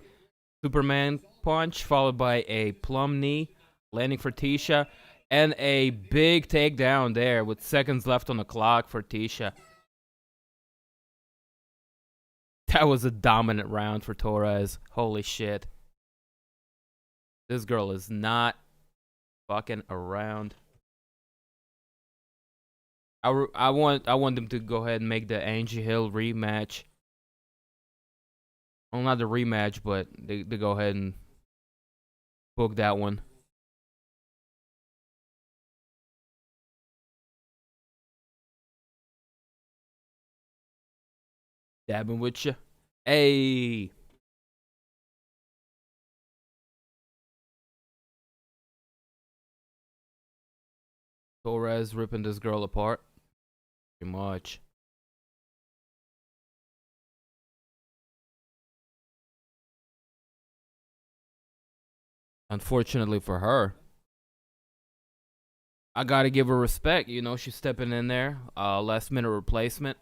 Superman punch followed by a plum knee, landing for Tecia, and a big takedown there with seconds left on the clock for Tecia. That was a dominant round for Torres. Holy shit. This girl is not fucking around. I want them to go ahead and make the Angie Hill rematch. Well, not the rematch, but they go ahead and book that one. Dabbing with you. Hey. Torres ripping this girl apart. Pretty much. Unfortunately for her, I gotta give her respect. You know, she's stepping in there. Last minute replacement.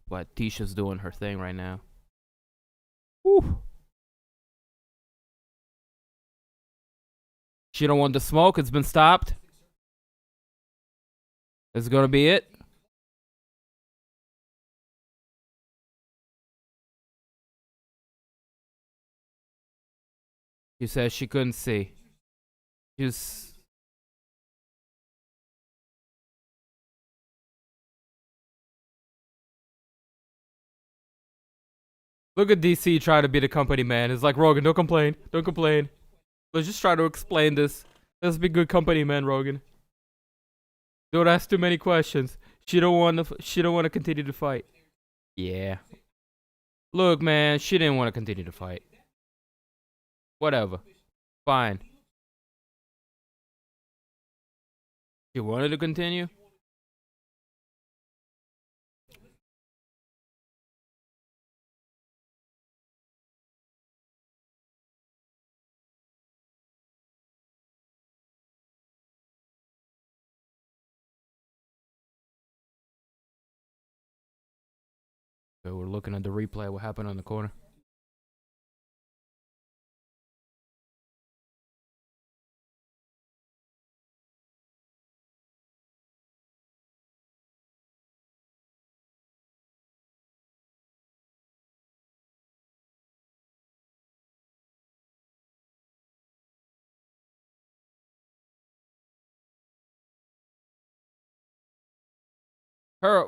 But Tecia's doing her thing right now. Whew. She don't want the smoke. It's been stopped. This is gonna be it. She says she couldn't see. She's... Look at DC try to be the company man. It's like, Rogan, don't complain. Don't complain. Let's just try to explain this. Let's be good company man, Rogan. Don't ask too many questions. She don't want to continue to fight. Yeah. Look, man, she didn't want to continue to fight. Whatever. Fine. She wanted to continue? So we're looking at the replay. What happened on the corner?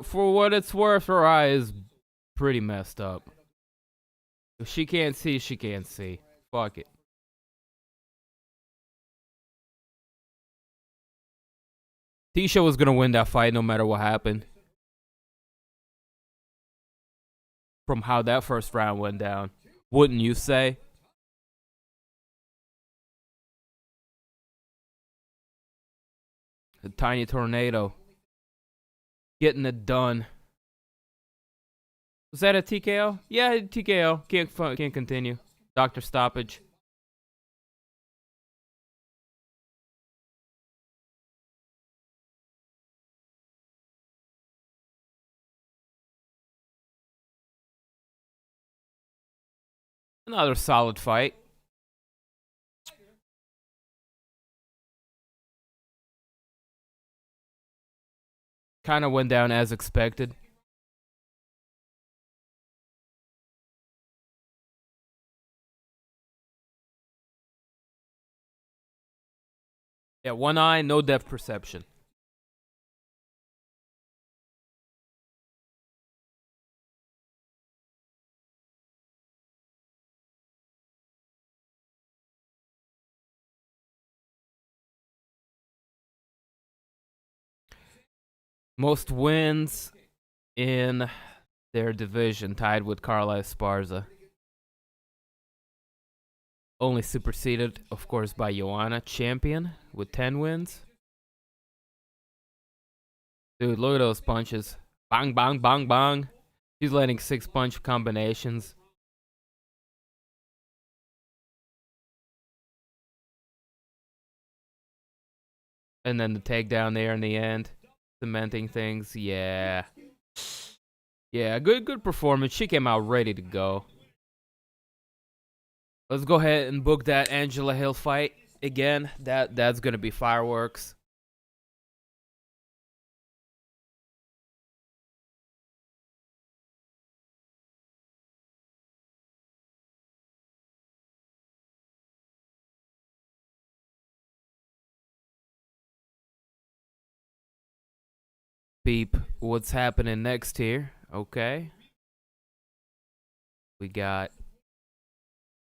For what it's worth, her eye is pretty messed up. If she can't see, she can't see. Fuck it. Tecia was gonna win that fight no matter what happened. From how that first round went down. Wouldn't you say? A tiny tornado. Getting it done. Was that a TKO? Yeah, TKO. Can't continue. Doctor stoppage. Another solid fight. Kind of went down as expected. Yeah, one eye, no depth perception. Most wins in their division, tied with Carla Esparza. Only superseded, of course, by Joanna, champion, with 10 wins. Dude, look at those punches. Bang, bang, bang, bang. She's letting 6-punch combinations. And then the takedown there in the end. Cementing things. Yeah. Yeah, good performance. She came out ready to go. Let's go ahead and book that Angela Hill fight again. That's gonna be fireworks. Peep what's happening next here. Okay. We got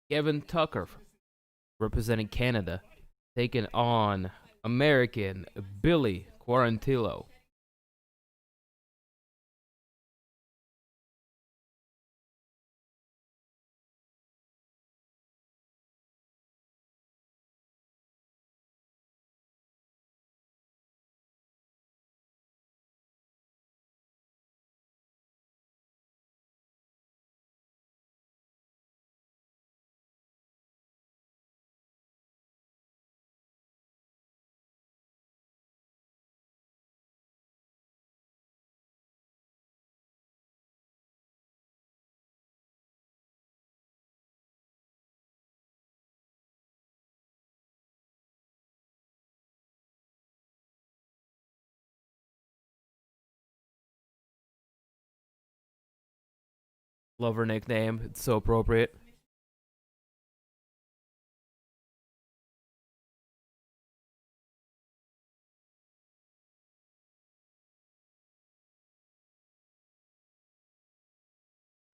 Gavin Tucker representing Canada, taking on American Billy Quarantillo. Love her nickname. It's so appropriate.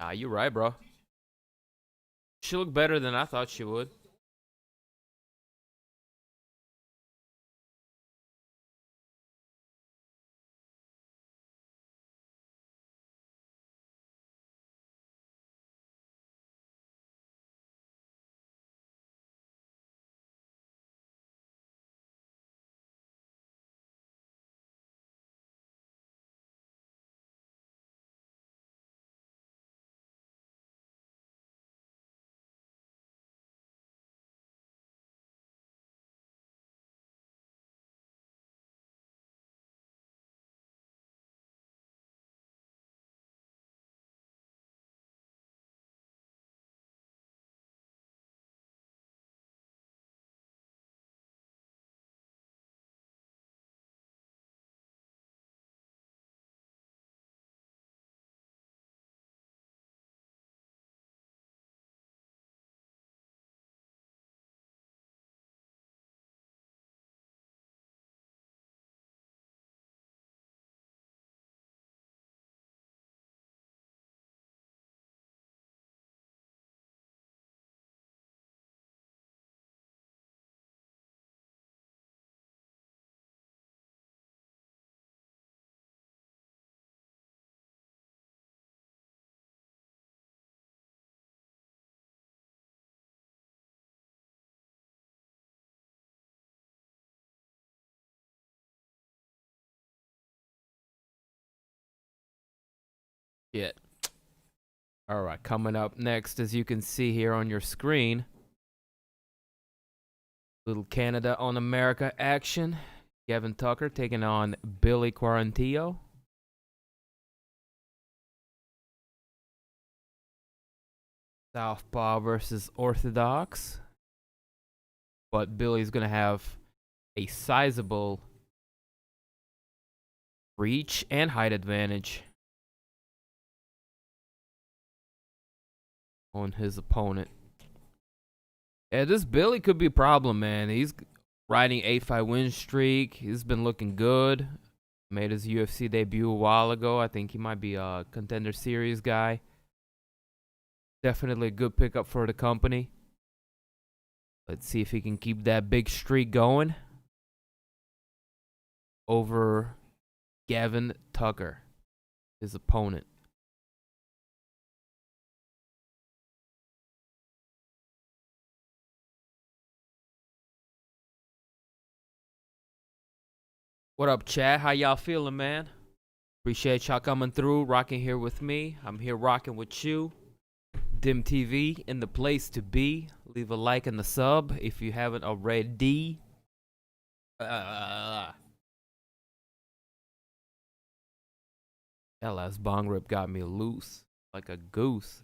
Ah, you're right, bro. She looked better than I thought she would. Shit. All right, coming up next, as you can see here on your screen, little Canada on America action. Gavin Tucker taking on Billy Quarantillo. Southpaw versus Orthodox. But Billy's going to have a sizable reach and height advantage on his opponent. Yeah, this Billy could be a problem, man. He's riding 8-5 win streak. He's been looking good. Made his UFC debut a while ago. I think he might be a contender series guy. Definitely a good pickup for the company. Let's see if he can keep that big streak going over Gavin Tucker, his opponent. What up, chat? How y'all feeling, man? Appreciate y'all coming through, rocking here with me. I'm here rocking with you. Dim TV in the place to be. Leave a like and a sub if you haven't already. That last bong rip got me loose like a goose.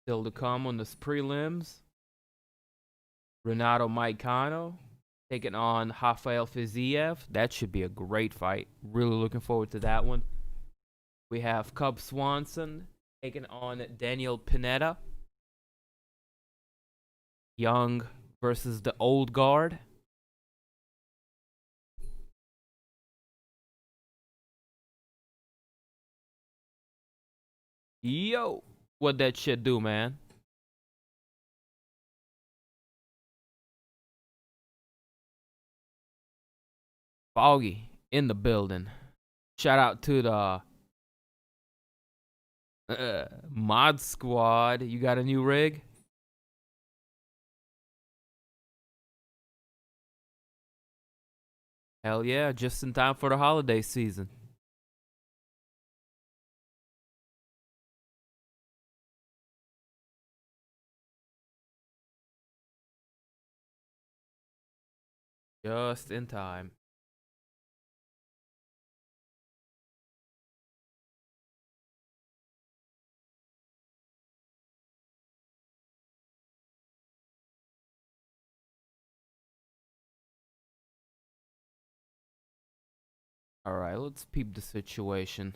Still to come on this prelims. Renato Moicano taking on Rafael Fiziev. That should be a great fight. Really looking forward to that one. We have Cub Swanson taking on Daniel Pineda. Young versus the old guard. Yo, what that shit do, man? Foggy in the building. Shout out to the mod squad. You got a new rig? Hell yeah, just in time for the holiday season. Just in time. Alright, let's peep the situation.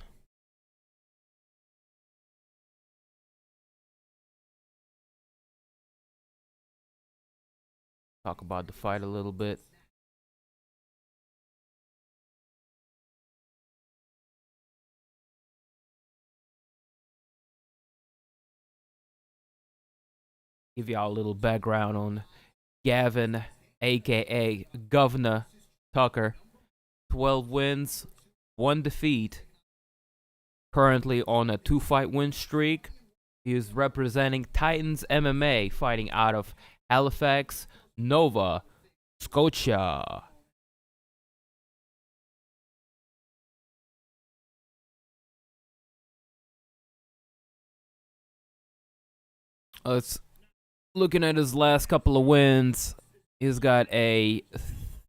Talk about the fight a little bit. Give y'all a little background on Gavin, aka Governor Tucker. 12 wins, 1 defeat. Currently on a 2-fight win streak. He is representing Titans MMA, fighting out of Halifax, Nova Scotia. Let's looking at his last couple of wins. He's got a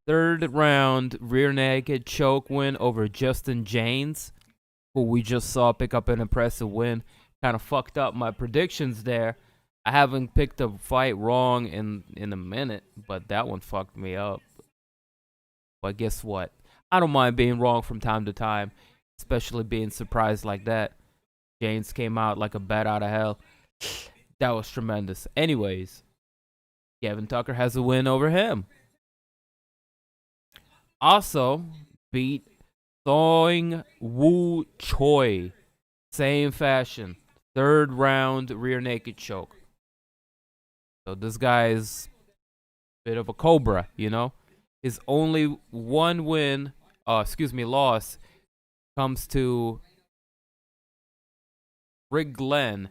third round rear naked choke win over Justin James, who we just saw pick up an impressive win. Kind of fucked up my predictions there. I haven't picked a fight wrong in a minute, but that one fucked me up. But guess what? I don't mind being wrong from time to time, especially being surprised like that. James came out like a bat out of hell. That was tremendous. Anyways, Gavin Tucker has a win over him. Also beat Thong Woo Choi. Same fashion. Third round rear naked choke. So this guy is a bit of a cobra, you know? His only one win, loss, comes to Rick Glenn,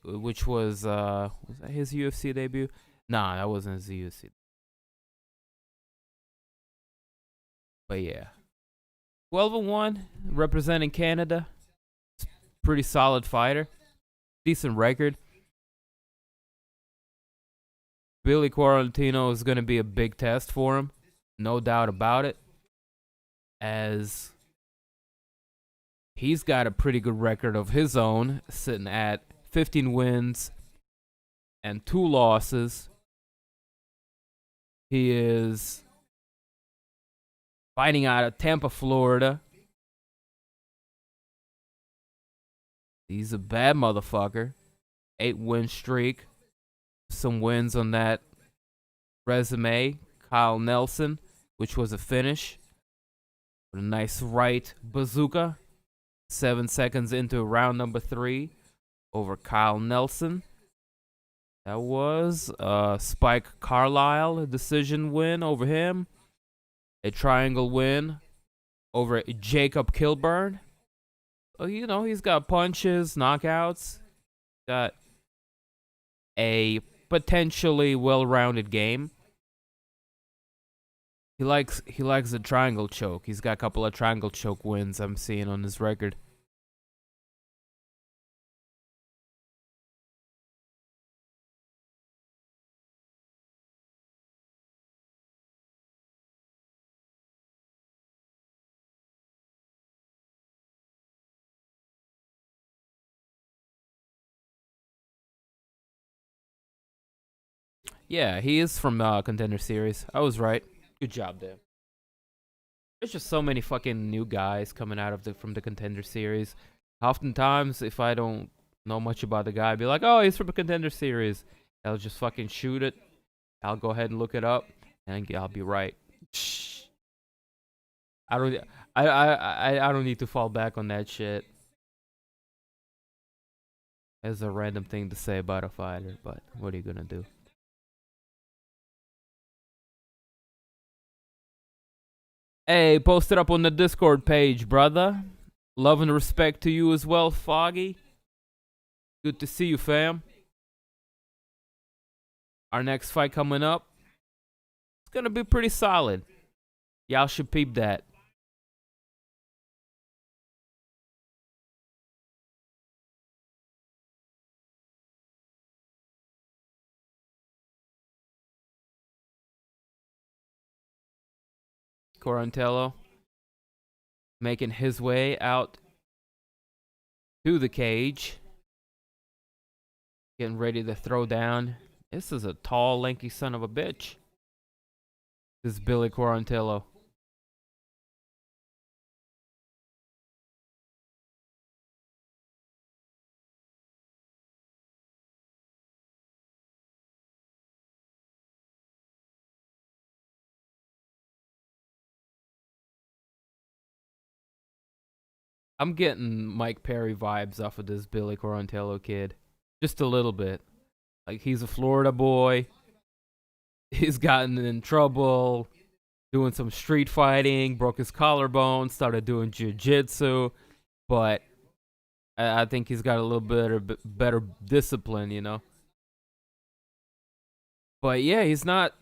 which was that his UFC debut? Nah, that wasn't his UFC. But yeah, 12-1, representing Canada. Pretty solid fighter, decent record. Billy Quarantillo is going to be a big test for him, no doubt about it, as he's got a pretty good record of his own, sitting at 15 wins and 2 losses. He is fighting out of Tampa, Florida. He's a bad motherfucker. 8-win streak. Some wins on that resume. Kyle Nelson, which was a finish. With a nice right bazooka. 7 seconds into round number 3 over Kyle Nelson. That was Spike Carlisle, a decision win over him. A triangle win over Jacob Kilburn. You know, he's got punches, knockouts. Got a potentially well-rounded game. He likes a triangle choke. He's got a couple of triangle choke wins I'm seeing on his record. Yeah, he is from Contender Series. I was right. Good job there. There's just so many fucking new guys coming out of from the Contender Series. Oftentimes, if I don't know much about the guy, I'd be like, oh, he's from a Contender Series. I'll just fucking shoot it. I'll go ahead and look it up, and I'll be right. I don't need to fall back on that shit. It's a random thing to say about a fighter, but what are you gonna do? Hey, post it up on the Discord page, brother. Love and respect to you as well, Foggy. Good to see you, fam. Our next fight coming up, it's gonna be pretty solid. Y'all should peep that. Quarantillo making his way out to the cage. Getting ready to throw down. This is a tall, lanky son of a bitch. This is Billy Quarantillo. I'm getting Mike Perry vibes off of this Billy Quarantillo kid. Just a little bit. Like, he's a Florida boy. He's gotten in trouble doing some street fighting, broke his collarbone, started doing jiu-jitsu, but I think he's got a little bit better discipline, you know. But yeah, he's not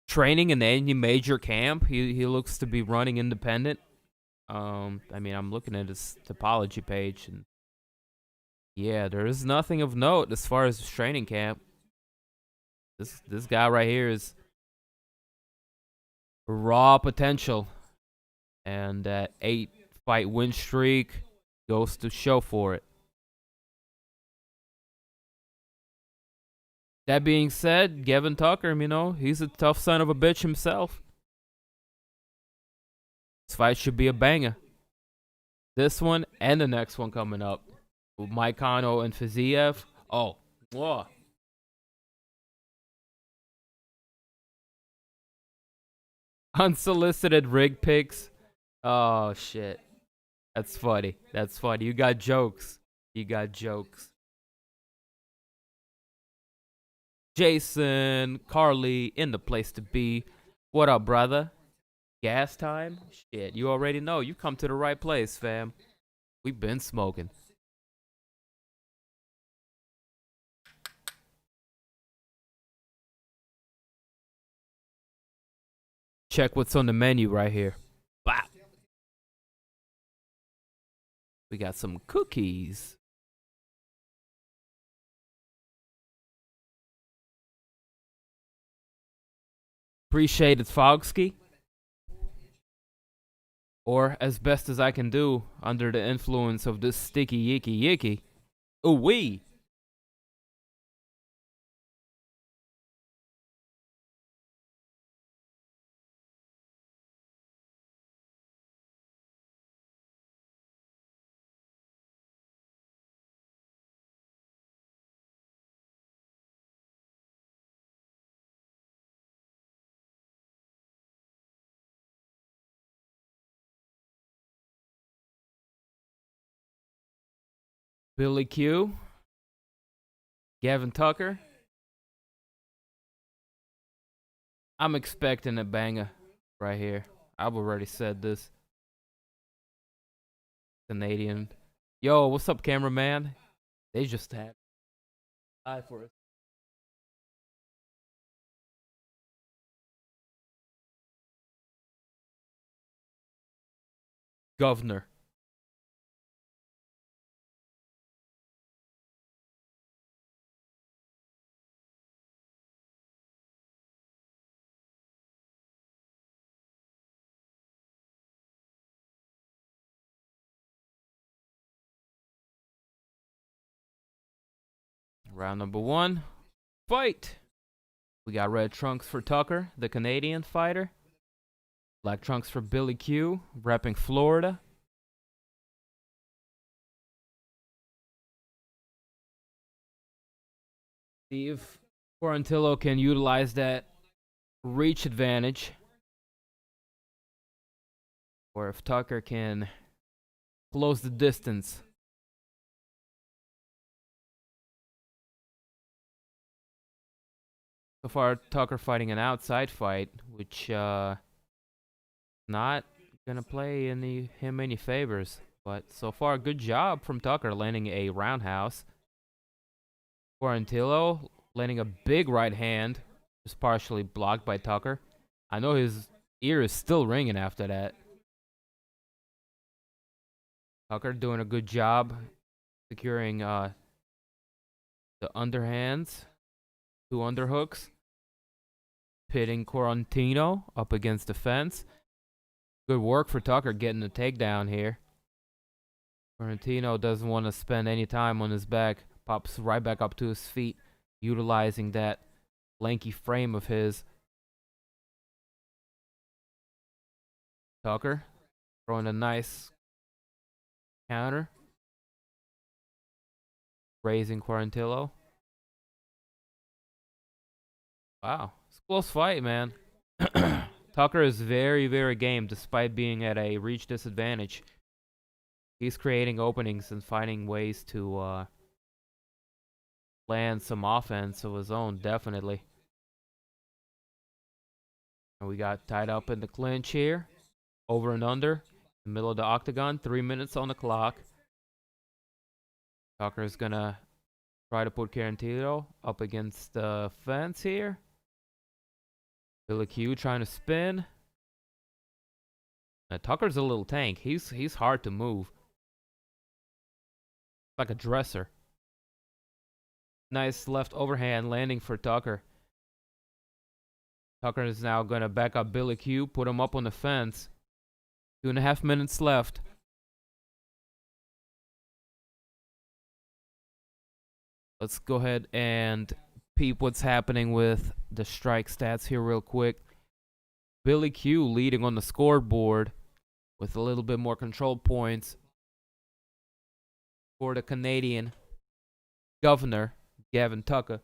training in any major camp. He looks to be running independent. I mean, I'm looking at his topology page, and yeah, there is nothing of note as far as his training camp. This guy right here is raw potential, and that 8-fight win streak goes to show for it. That being said, Gavin Tucker, you know, he's a tough son of a bitch himself. This fight should be a banger. This one and the next one coming up. Moicano and Fiziev. Oh, whoa. Unsolicited rig picks. Oh, shit. That's funny. That's funny. You got jokes. You got jokes. Jason, Carly, in the place to be. What up, brother? Gas time? Shit, you already know. You come to the right place, fam. We've been smoking. Check what's on the menu right here. We got some cookies. Appreciate it, Fogski. Or as best as I can do under the influence of this sticky yicky yicky. Ooh wee. Billy Q. Gavin Tucker. I'm expecting a banger right here. I've already said this. Canadian. Yo, what's up, cameraman? They just had eye for us. Governor. Round number 1. Fight! We got red trunks for Tucker, the Canadian fighter. Black trunks for Billy Q, repping Florida. See if Quarantillo can utilize that reach advantage. Or if Tucker can close the distance. So far, Tucker fighting an outside fight, which not gonna play him any favors. But so far, good job from Tucker landing a roundhouse. Quarantillo landing a big right hand, just partially blocked by Tucker. I know his ear is still ringing after that. Tucker doing a good job securing the underhands, 2 underhooks. Pitting Quarantillo up against the fence. Good work for Tucker getting the takedown here. Quarantillo doesn't want to spend any time on his back. Pops right back up to his feet, utilizing that lanky frame of his. Tucker throwing a nice counter. Raising Quarantillo. Wow. It's a close fight, man. Tucker is very, very game despite being at a reach disadvantage. He's creating openings and finding ways to land some offense of his own, definitely. And we got tied up in the clinch here. Over and under. The middle of the octagon. 3 minutes on the clock. Tucker is going to try to put Quarantillo up against the fence here. Billy Q trying to spin. Now, Tucker's a little tank. He's hard to move. Like a dresser. Nice left overhand landing for Tucker. Tucker is now going to back up Billy Q, put him up on the fence. 2.5 minutes left. Let's go ahead and peep what's happening with the strike stats here real quick. Billy Q leading on the scoreboard with a little bit more control points for the Canadian governor, Gavin Tucker.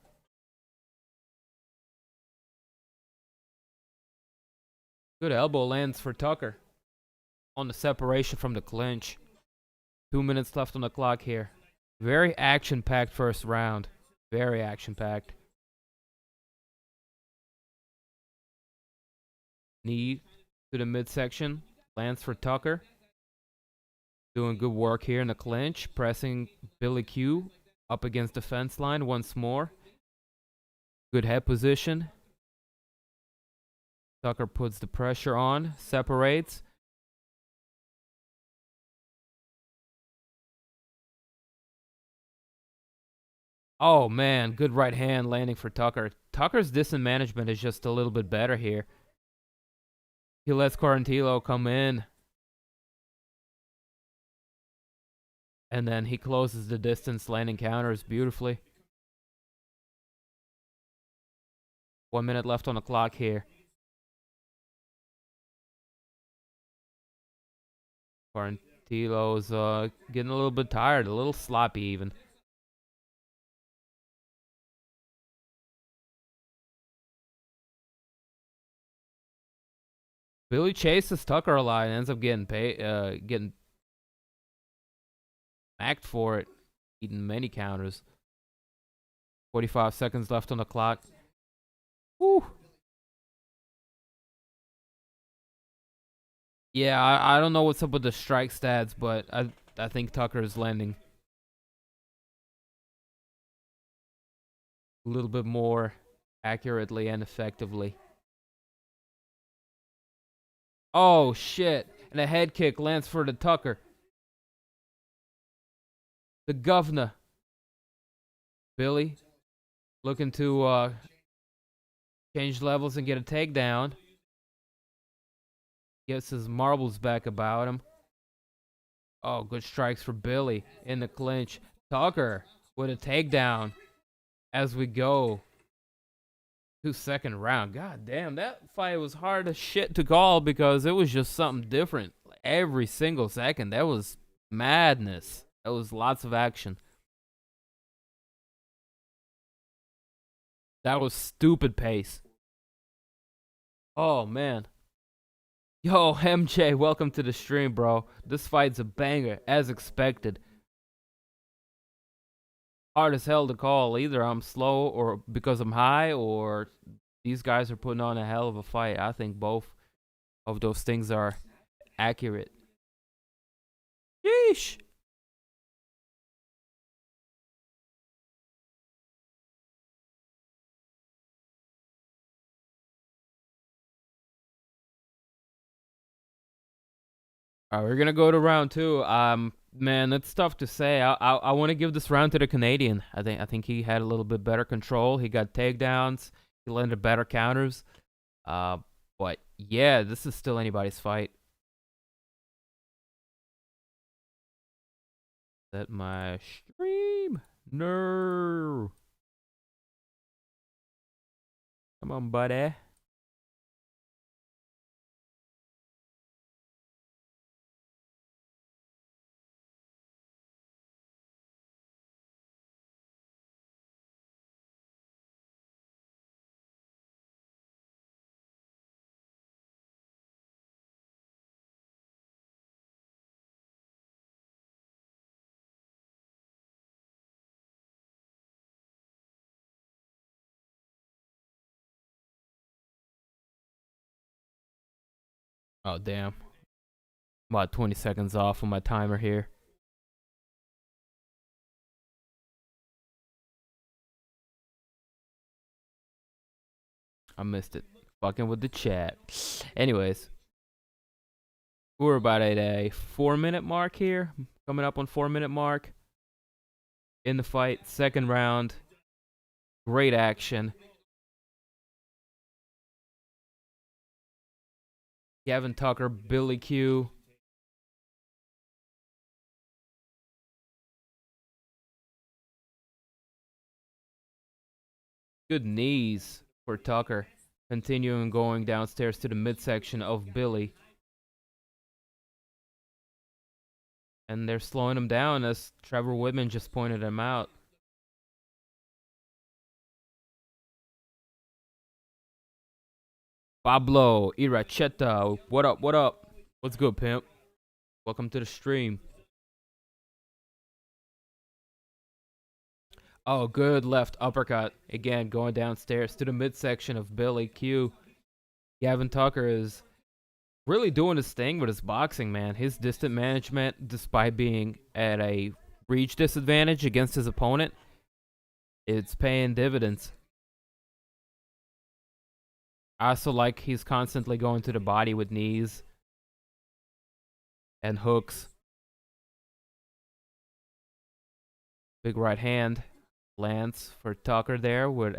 Good elbow lands for Tucker on the separation from the clinch. 2 minutes left on the clock here. Very action-packed first round. Very action-packed. Knee to the midsection. Lands for Tucker. Doing good work here in the clinch. Pressing Billy Q up against the fence line once more. Good head position. Tucker puts the pressure on. Separates. Oh, man. Good right hand landing for Tucker. Tucker's distance management is just a little bit better here. He lets Quarantillo come in. And then he closes the distance, landing counters beautifully. 1 minute left on the clock here. Quarantillo's getting a little bit tired, a little sloppy even. Billy chases Tucker a lot and ends up getting getting smacked for it, eating many counters. 45 seconds left on the clock. Woo. Yeah, I don't know what's up with the strike stats, but I think Tucker is landing a little bit more accurately and effectively. Oh, shit. And a head kick lands for the Tucker. The governor. Billy looking to change levels and get a takedown. Gets his marbles back about him. Oh, good strikes for Billy in the clinch. Tucker with a takedown as we go to second round. God damn, that fight was hard as shit to call because it was just something different every single second. That was madness. That was lots of action. That was stupid pace. Oh, man. Yo, MJ, welcome to the stream, bro. This fight's a banger, as expected. Hard as hell to call. Either I'm slow or because I'm high, or these guys are putting on a hell of a fight. I think both of those things are accurate. Yeesh. All right, we're gonna go to round two. Man, it's tough to say. I want to give this round to the Canadian. I think he had a little bit better control. He got takedowns. He landed better counters. But yeah, this is still anybody's fight. Set my stream. No. Come on, buddy. Oh, damn. About 20 seconds off on my timer here. I missed it. Fucking with the chat. Anyways. We're about at a 4-minute mark here. Coming up on 4-minute mark. In the fight. Second round. Great action. Gavin Tucker, Billy Q. Good knees for Tucker. Continuing going downstairs to the midsection of Billy. And they're slowing him down as Trevor Whitman just pointed him out. Pablo Iracheta, what up, what up? What's good, pimp? Welcome to the stream. Oh, good left uppercut. Again, going downstairs to the midsection of Billy Q. Gavin Tucker is really doing his thing with his boxing, man. His distance management, despite being at a reach disadvantage against his opponent, it's paying dividends. I also like he's constantly going to the body with knees and hooks. Big right hand. Lands for Tucker there with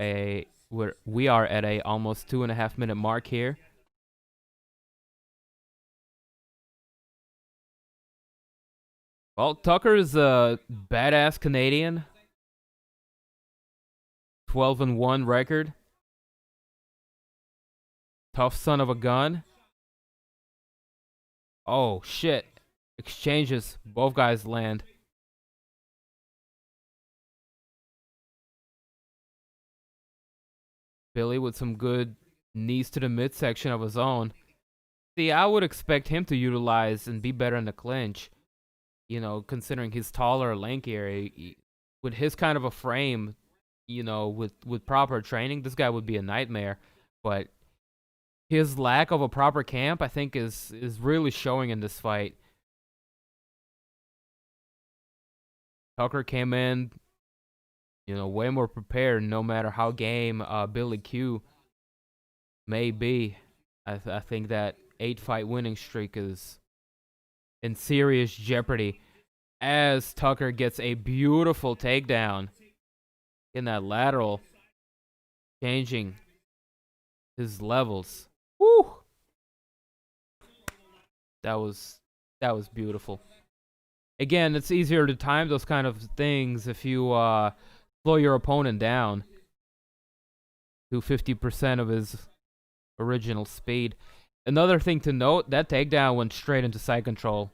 we are at a almost 2.5 minute mark here. Well, Tucker's a badass Canadian. 12-1 record. Tough son of a gun. Oh, shit. Exchanges. Both guys land. Billy with some good knees to the midsection of his own. See, I would expect him to utilize and be better in the clinch. You know, considering he's taller, lankier. With his kind of a frame, you know, with proper training, this guy would be a nightmare. But his lack of a proper camp, I think, is really showing in this fight. Tucker came in, you know, way more prepared, no matter how game Billy Q may be. I think that 8-fight winning streak is in serious jeopardy as Tucker gets a beautiful takedown in that lateral, changing his levels. Woo! That was beautiful. Again, it's easier to time those kind of things if you slow your opponent down to 50% of his original speed. Another thing to note, that takedown went straight into side control.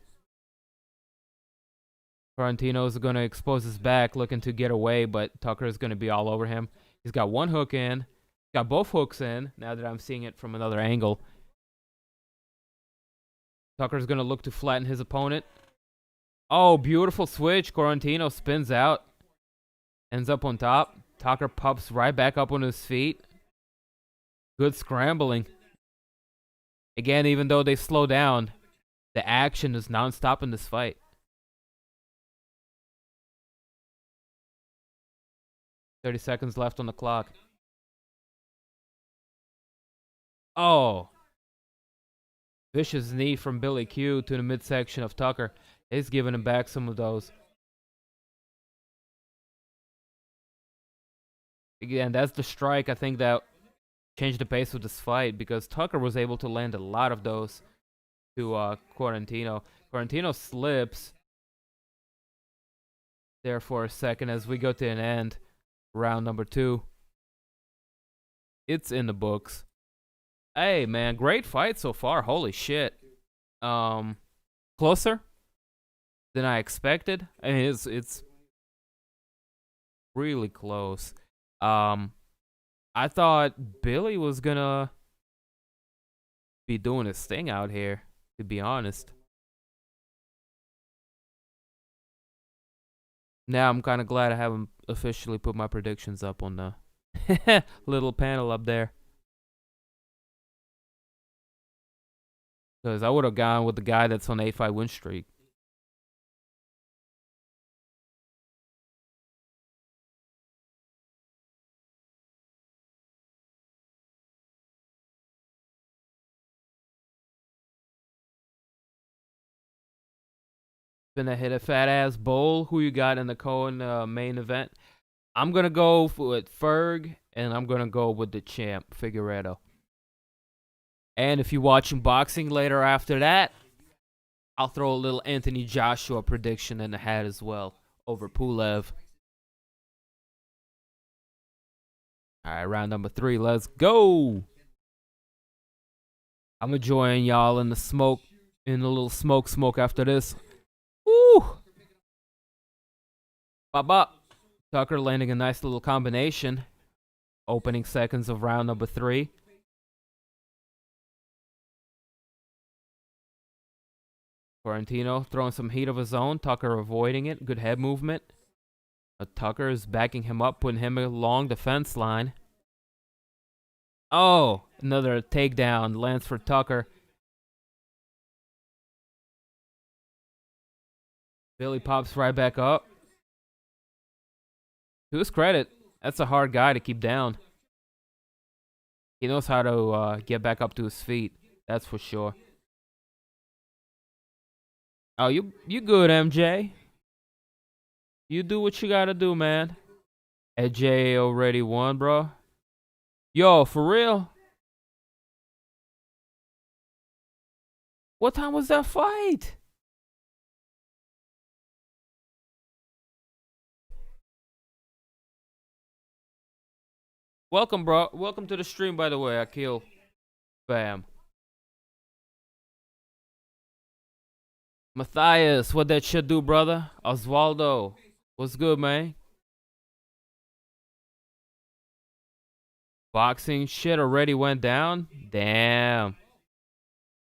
Quarantillo is going to expose his back, looking to get away, but Tucker is going to be all over him. He's got one hook in. Got both hooks in, now that I'm seeing it from another angle. Tucker's going to look to flatten his opponent. Oh, beautiful switch. Quarantillo spins out. Ends up on top. Tucker pops right back up on his feet. Good scrambling. Again, even though they slow down, the action is non-stop in this fight. $30 left on the clock. Oh. Vicious knee from Billy Q to the midsection of Tucker. He's giving him back some of those. Again, that's the strike, I think, that changed the pace of this fight, because Tucker was able to land a lot of those to Quarantillo. Quarantillo slips there for a second as we go to an end. Round number 2. It's in the books. Hey, man, great fight so far. Holy shit. Closer than I expected. I mean, it's really close. I thought Billy was gonna be doing his thing out here, to be honest. Now I'm kind of glad I haven't officially put my predictions up on the little panel up there. Because I would have gone with the guy that's on an 8-fight win streak. Gonna hit a fat ass bowl. Who you got in the Cohen main event? I'm gonna go with Ferg, and I'm gonna go with the champ, Figueiredo. And if you're watching boxing later after that, I'll throw a little Anthony Joshua prediction in the hat as well over Pulev. All right, round number 3. Let's go. I'm gonna join y'all in the smoke, in the little smoke after this. Woo! Bop. Tucker landing a nice little combination. Opening seconds of round number 3. Quarantillo throwing some heat of his own. Tucker avoiding it. Good head movement. Tucker is backing him up, putting him along the fence line. Oh, another takedown lands for Tucker. Billy pops right back up. To his credit, that's a hard guy to keep down. He knows how to get back up to his feet. That's for sure. Oh, you good, MJ. You do what you gotta do, man. AJ already won, bro. Yo, for real? What time was that fight? Welcome, bro. Welcome to the stream, by the way, Akil. Bam. Matthias, what that shit do, brother? Osvaldo, what's good, man? Boxing shit already went down? Damn.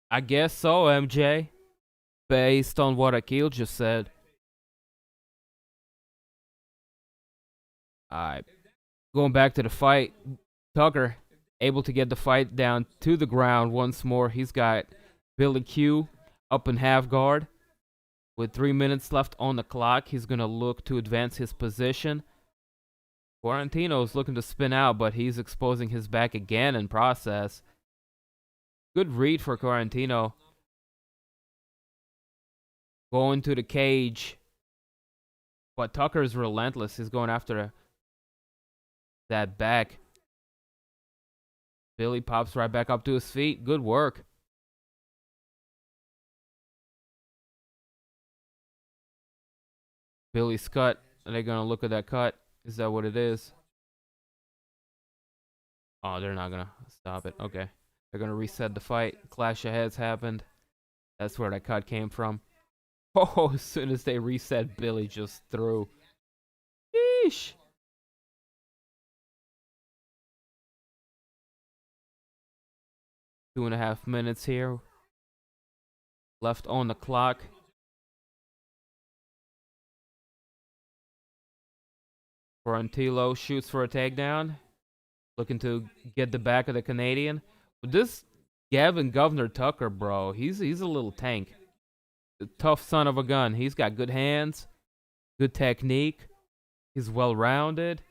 I guess so, MJ. Based on what Akil just said. Alright. Going back to the fight. Tucker able to get the fight down to the ground once more. He's got Billy Q up in half guard. With 3 minutes left on the clock, he's going to look to advance his position. Quarantillo is looking to spin out, but he's exposing his back again in process. Good read for Quarantillo. Going to the cage. But Tucker is relentless. He's going after that back. Billy pops right back up to his feet. Good work. Billy's cut. Are they going to look at that cut? Is that what it is? Oh, they're not going to stop it. Okay. They're going to reset the fight. Clash of heads happened. That's where that cut came from. Oh, as soon as they reset, Billy just threw. Sheesh. Two and a half minutes here. Left on the clock. Quarantillo shoots for a takedown. Looking to get the back of the Canadian. But this Gavin Governor Tucker, bro, he's a little tank. A tough son of a gun. He's got good hands, good technique. He's well-rounded.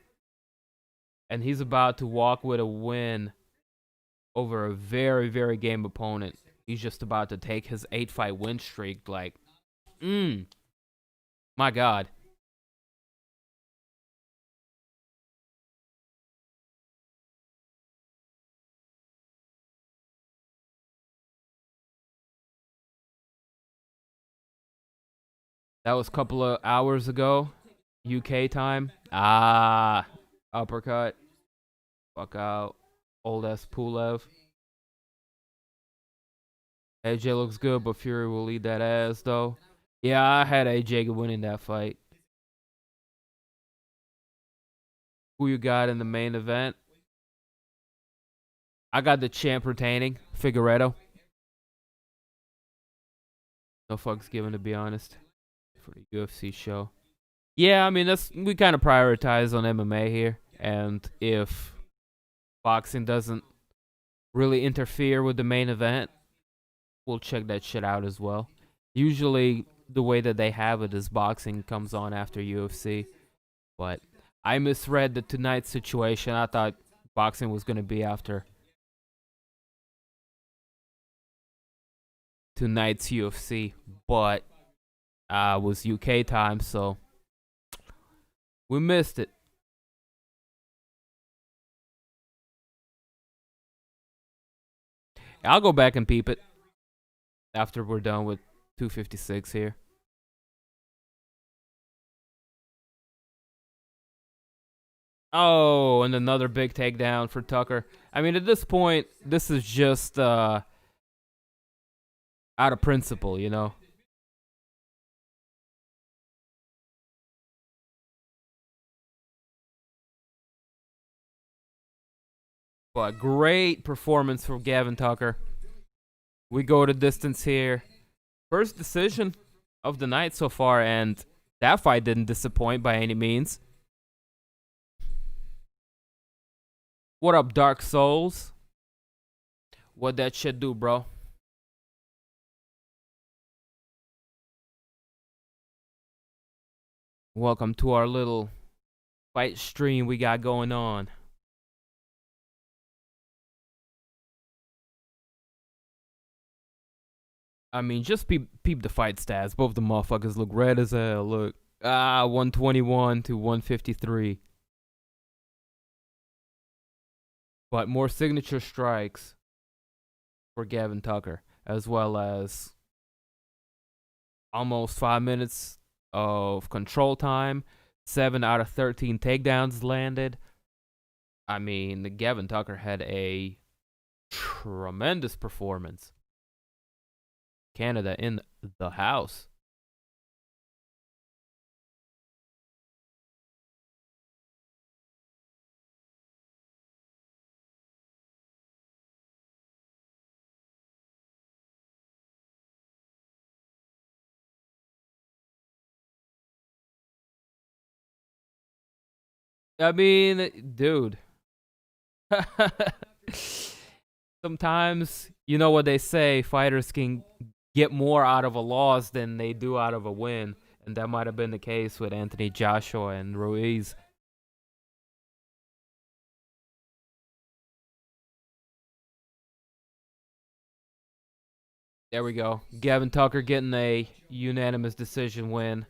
And he's about to walk with a win over a very, very game opponent. He's just about to take his 8-fight win streak. Like, my God. That was a couple of hours ago. UK time. Uppercut. Fuck out. Old ass Pulev. AJ looks good, but Fury will lead that ass, though. Yeah, I had AJ winning that fight. Who you got in the main event? I got the champ retaining, Figueiredo. No fucks given, to be honest, for the UFC show. Yeah, I mean, we kind of prioritize on MMA here. And if boxing doesn't really interfere with the main event, we'll check that shit out as well. Usually, the way that they have it is boxing comes on after UFC. But I misread the tonight's situation. I thought boxing was going to be after tonight's UFC. But it was UK time, so we missed it. I'll go back and peep it after we're done with 256 here. Oh, and another big takedown for Tucker. I mean, at this point, this is just out of principle, you know? But great performance from Gavin Tucker. We go to distance here. First decision of the night so far, and that fight didn't disappoint by any means. What up, Dark Souls? What that shit do, bro? Welcome to our little fight stream we got going on. I mean, just peep the fight stats. Both the motherfuckers look red as hell. Look. 121 to 153. but more signature strikes for Gavin Tucker, as well as almost 5 minutes of control time, 7 out of 13 takedowns landed. I mean, Gavin Tucker had a tremendous performance. Canada in the house. I mean, dude. Sometimes, you know what they say, fighters can get more out of a loss than they do out of a win. And that might have been the case with Anthony Joshua and Ruiz. There we go. Gavin Tucker getting a unanimous decision win,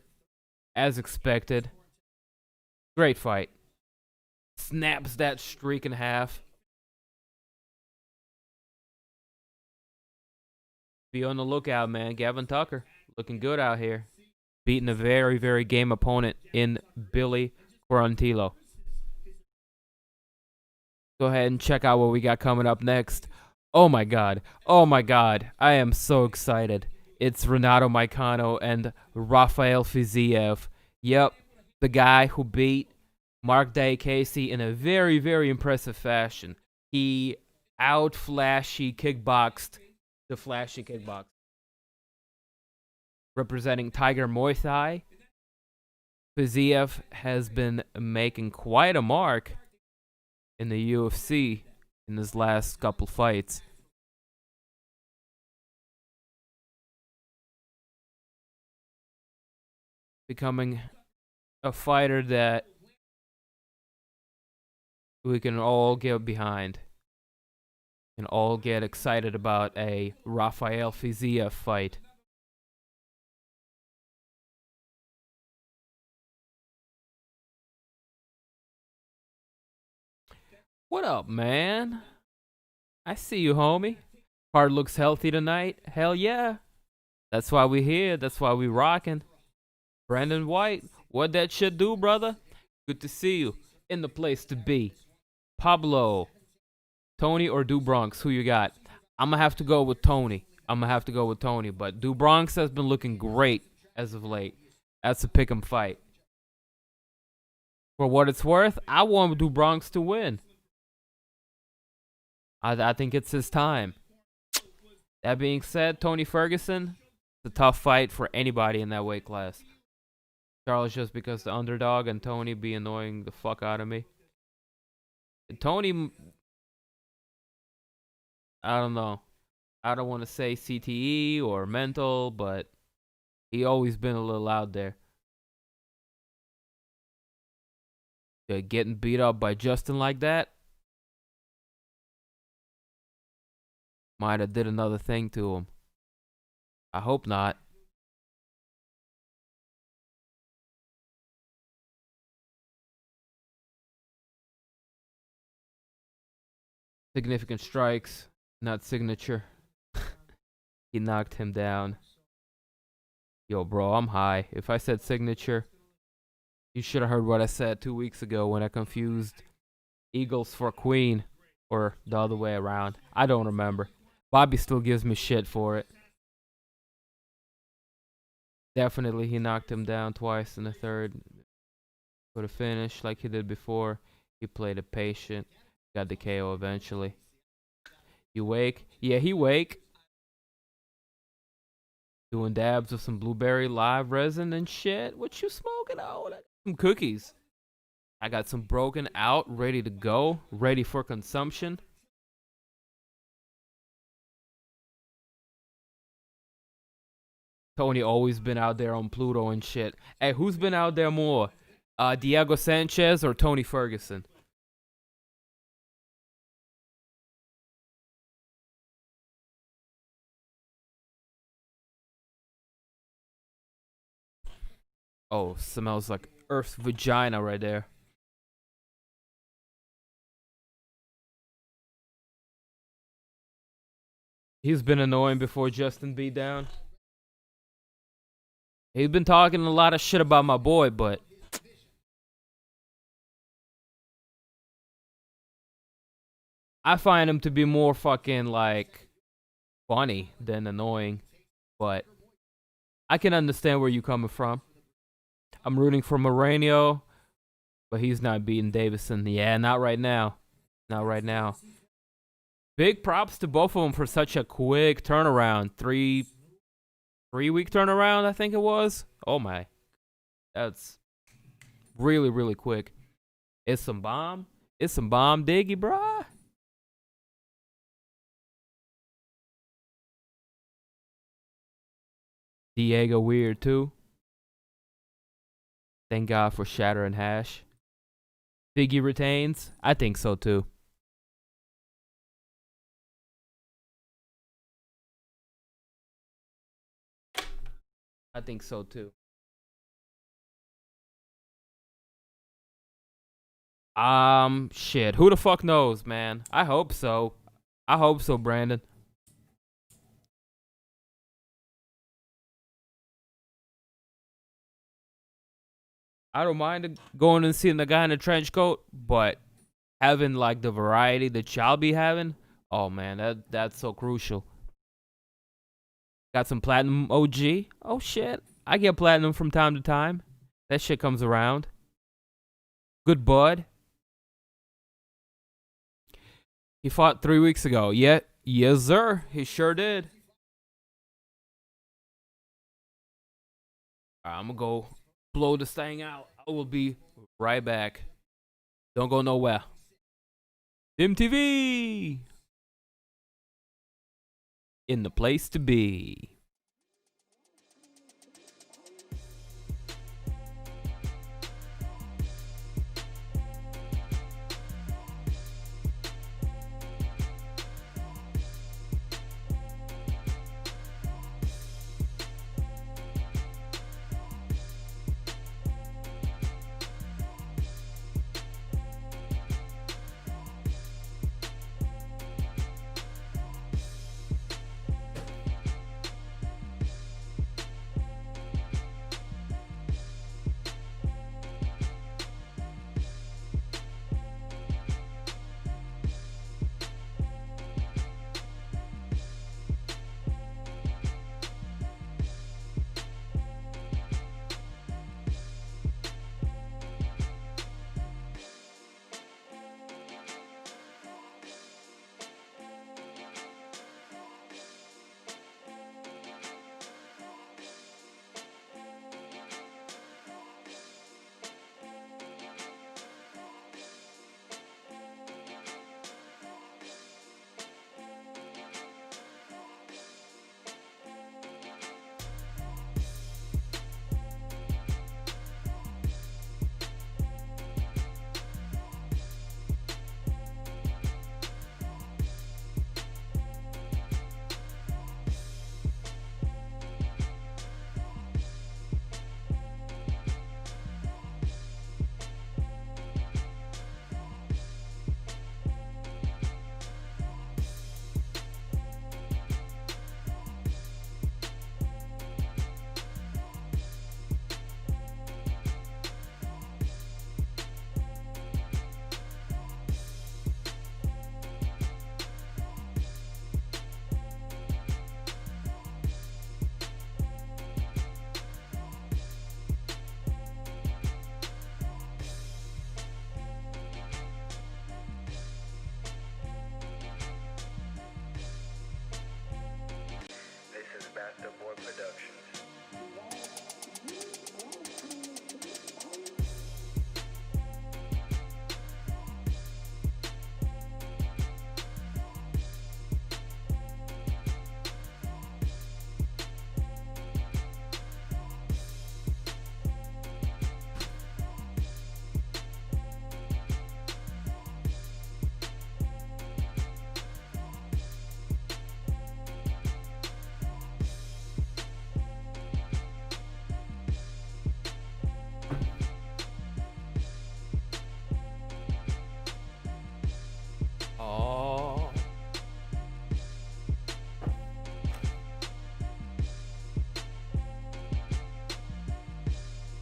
as expected. Great fight. Snaps that streak in half. Be on the lookout, man. Gavin Tucker looking good out here. Beating a very, very game opponent in Billy Quarantillo. Go ahead and check out what we got coming up next. Oh my god. Oh my god. I am so excited. It's Renato Moicano and Rafael Fiziev. Yep, the guy who beat Mark Day Casey in a very, very impressive fashion. He out-flashy kickboxed the flashy kickbox. Representing Tiger Muay Thai, Fiziev has been making quite a mark in the UFC in his last couple fights. Becoming a fighter that we can all get behind and all get excited about a Rafael Fiziev fight. What up, man? I see you, homie. Heart looks healthy tonight. Hell yeah. That's why we here. That's why we rocking. Brandon White, what that shit do, brother? Good to see you. In the place to be. Pablo, Tony or Do Bronx? Who you got? I'm gonna have to go with Tony. But Do Bronx has been looking great as of late. That's a pick'em fight. For what it's worth, I want Do Bronx to win. I think it's his time. That being said, Tony Ferguson, it's a tough fight for anybody in that weight class. Charles just because the underdog and Tony be annoying the fuck out of me. Tony, I don't know. I don't want to say CTE or mental, but he always been a little out there. Getting beat up by Justin like that might have did another thing to him. I hope not. Significant strikes, not signature. He knocked him down. Yo, bro, I'm high. If I said signature, you should have heard what I said 2 weeks ago when I confused Eagles for Queen, or the other way around. I don't remember. Bobby still gives me shit for it. Definitely, he knocked him down twice in the third. For the finish, like he did before. He played it patient. Got the KO eventually. You wake? Yeah, he wake. Doing dabs with some blueberry live resin and shit. What you smoking on? Some cookies. I got some broken out, ready to go, ready for consumption. Tony always been out there on Pluto and shit. Hey, who's been out there more? Diego Sanchez or Tony Ferguson? Oh, smells like Earth's vagina right there. He's been annoying before Justin beat down. He's been talking a lot of shit about my boy, but I find him to be more fucking like funny than annoying. But I can understand where you're coming from. I'm rooting for Moreno, but he's not beating Deiveson. Yeah, not right now. Not right now. Big props to both of them for such a quick turnaround. Three-week turnaround, I think it was. Oh my. That's really, really quick. It's some bomb. It's some bomb diggy, bruh. Diego weird too. Thank God for Shatter and Hash. Figgy retains? I think so too. I think so too. Shit. Who the fuck knows, man? I hope so. I hope so, Brandon. I don't mind going and seeing the guy in the trench coat, but having like the variety that y'all be having, oh man, that's so crucial. Got some platinum OG. Oh shit, I get platinum from time to time. That shit comes around. Good bud. He fought 3 weeks ago. Yeah, yes sir, he sure did. All right, I'm gonna go blow this thing out. I will be right back. Don't go nowhere. MTV in the place to be.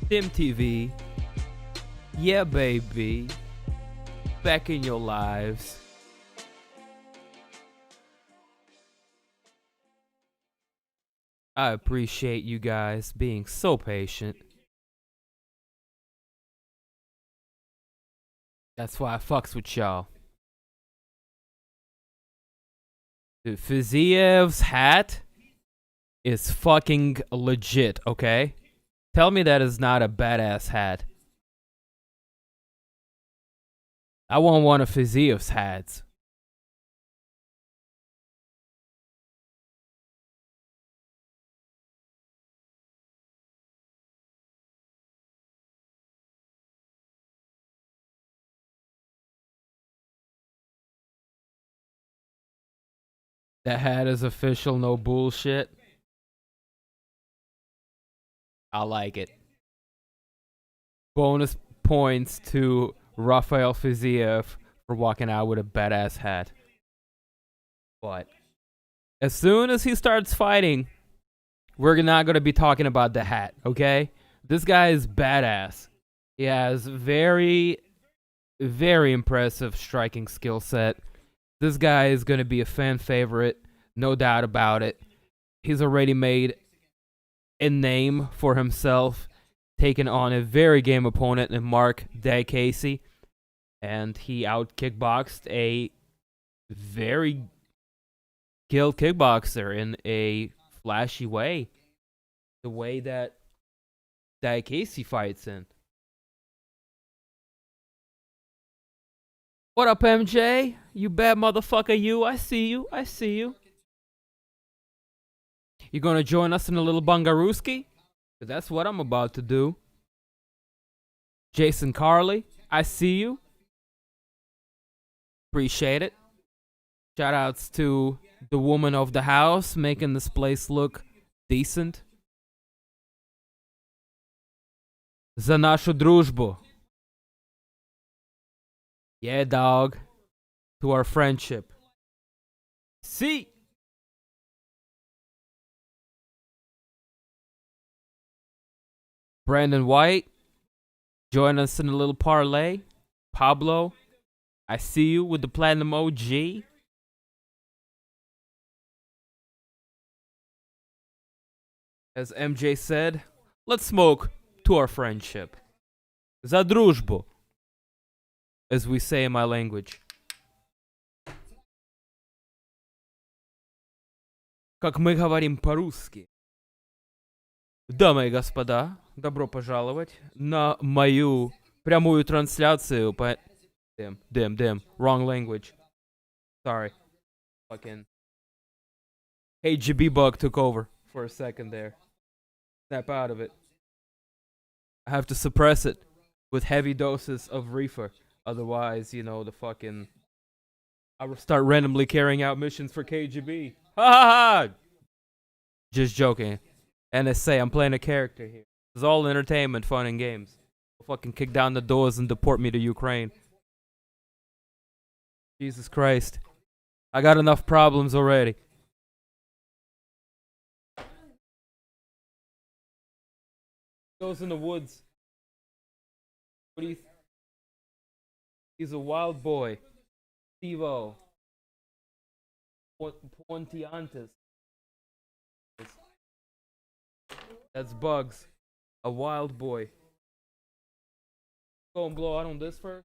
Dim TV. Yeah, baby. Back in your lives. I appreciate you guys being so patient. That's why I fucks with y'all. Dude, Fiziev's hat is fucking legit, okay? Tell me that is not a badass hat. I want one of Fiziev's hats. That hat is official, no bullshit. I like it. Bonus points to Rafael Fiziev for walking out with a badass hat. But as soon as he starts fighting, we're not going to be talking about the hat, okay? This guy is badass. He has very, very impressive striking skill set. This guy is going to be a fan favorite, no doubt about it. He's already made a name for himself, taking on a very game opponent in Mark Deiveson, and he out kickboxed a very skilled kickboxer in a flashy way, the way that Deiveson fights in. What up, MJ? You bad motherfucker, you. I see you. I see you. You gonna join us in a little bungaruski? That's what I'm about to do. Jason Carley, I see you. Appreciate it. Shout outs to the woman of the house, making this place look decent. За нашу дружбу. Yeah, dog. To our friendship. See. Brandon White, join us in a little parlay. Pablo, I see you with the platinum OG. As MJ said, let's smoke to our friendship. За дружбу, as we say in my language. Как мы говорим по-русски. Дамы и господа, добро пожаловать на мою прямую трансляцию по... Damn, wrong language. Sorry. Fucking... KGB bug took over for a second there. Snap out of it. I have to suppress it with heavy doses of reefer. Otherwise, you know, the fucking... I will start randomly carrying out missions for KGB. Ha ha ha! Just joking. NSA, I'm playing a character here. It's all entertainment, fun, and games. They'll fucking kick down the doors and deport me to Ukraine. Jesus Christ. I got enough problems already. Goes in the woods. What do you... He's a wild boy. Steve-O. Pontiantes. That's Bugs. A wild boy. Go and blow out on this first.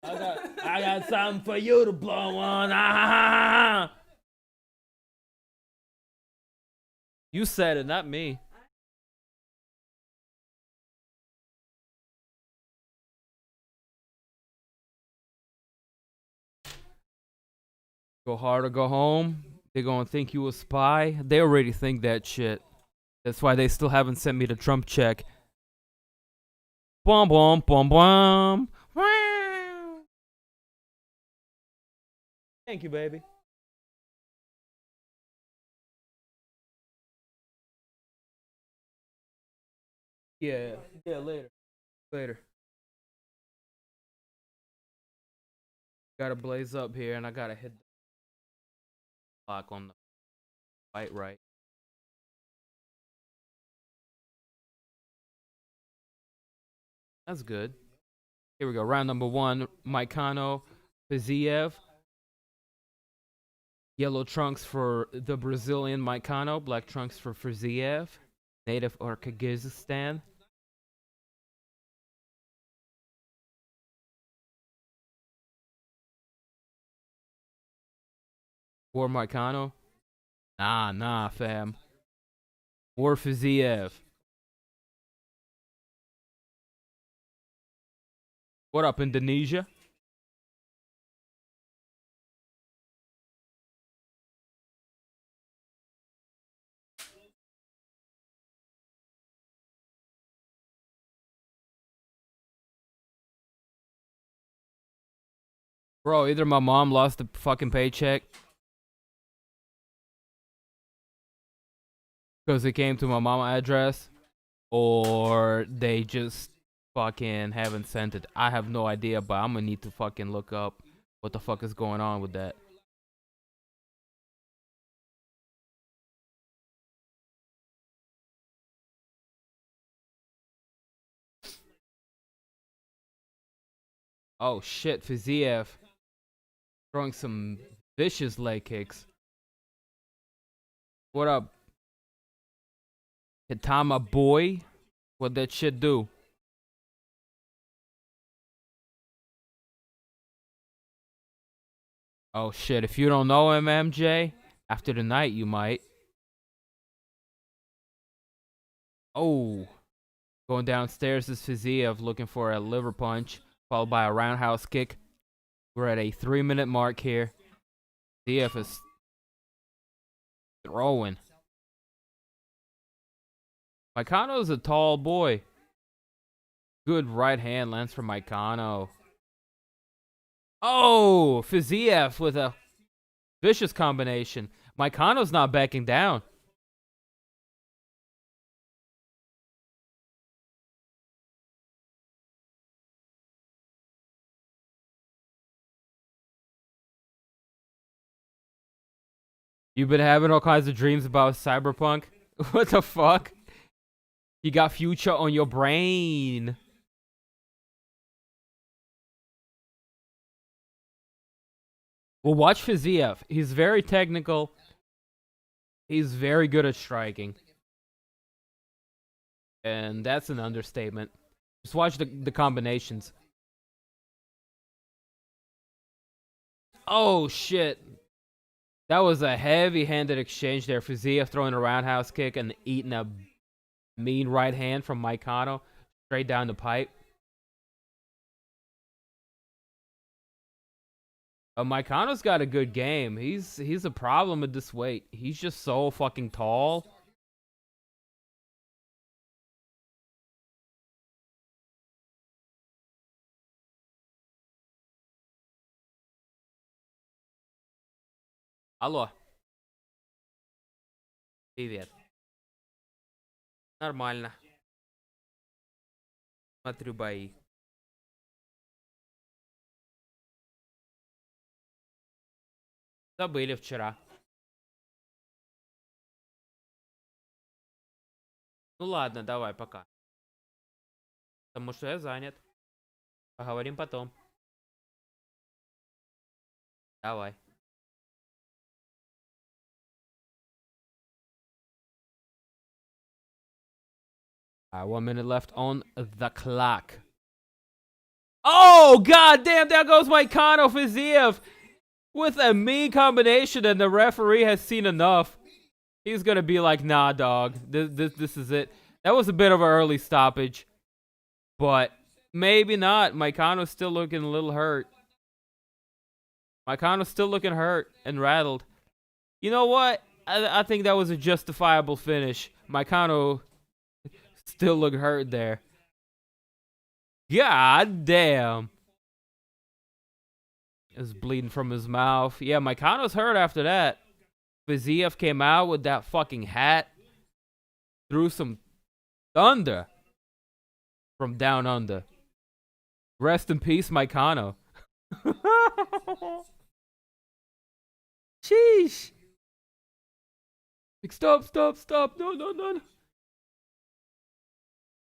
I got something for you to blow on. Ah! You said it, not me. Go hard or go home. They're gonna think you a spy. They already think that shit. That's why they still haven't sent me the Trump check. Bom bom bom bom. Thank you, baby. Yeah, later. Gotta blaze up here, and I gotta hit the clock on the fight right. That's good. Here we go. Round number 1. Moicano, Fiziev. Yellow trunks for the Brazilian Moicano. Black trunks for Fiziev. Native or Kyrgyzstan. For Moicano. Nah, fam. For Fiziev. What up, Indonesia? Bro, either my mom lost the fucking paycheck because it came to my mama address, or they just fucking haven't sent it. I have no idea, but I'm gonna need to fucking look up what the fuck is going on with that. Oh shit, Fiziev throwing some vicious leg kicks. What up, Hitama boy? What that shit do? Oh shit, if you don't know him, MJ, after the night you might. Oh, going downstairs is Fiziev looking for a liver punch, followed by a roundhouse kick. We're at a 3-minute mark here. Fiziev is throwing. Moicano's a tall boy. Good right hand lands for Moicano. Oh, Fiziev with a vicious combination. Moicano's not backing down. You've been having all kinds of dreams about Cyberpunk? What the fuck? You got future on your brain. Well, watch Fiziev. He's very technical. He's very good at striking. And that's an understatement. Just watch the combinations. Oh, shit. That was a heavy-handed exchange there. Fiziev throwing a roundhouse kick and eating a mean right hand from Moicano straight down the pipe. Moicano's got a good game. He's a problem at this weight. He's just so fucking tall. Алло. Привет. Нормально. Смотрю бои. Забыли вчера. Ну ладно, давай, пока. Потому что я занят. Поговорим потом. Давай. Alright, 1 minute left on the clock. Oh, god damn, there goes Moicano Fiziev with a mean combination, and the referee has seen enough. He's gonna be like, nah, dog. This is it. That was a bit of an early stoppage. But maybe not. Moicano's still looking a little hurt. Moicano's still looking hurt and rattled. You know what? I think that was a justifiable finish. Moicano still looked hurt there. God damn. Is bleeding from his mouth. Yeah, Moicano's hurt after that. Fiziev came out with that fucking hat. Threw some thunder from down under. Rest in peace, Moicano. Sheesh. Like, stop. No.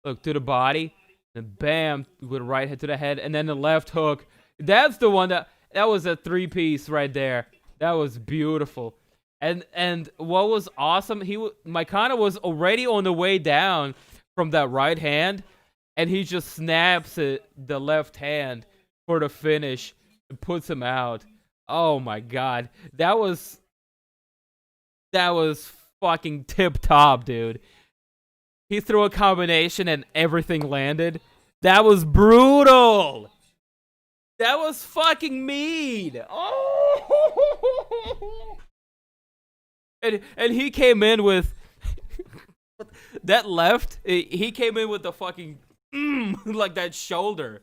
Look, to the body. And bam, with right hit to the head, and then the left hook. That's the one that was a 3-piece right there. That was beautiful. And what was awesome, Moicano was already on the way down from that right hand, and he just snaps the left hand for the finish and puts him out. Oh my god. That was fucking tip top, dude. He threw a combination and everything landed. That was brutal. That was fucking mean. Oh. And he came in with that left. He came in with the fucking like that shoulder.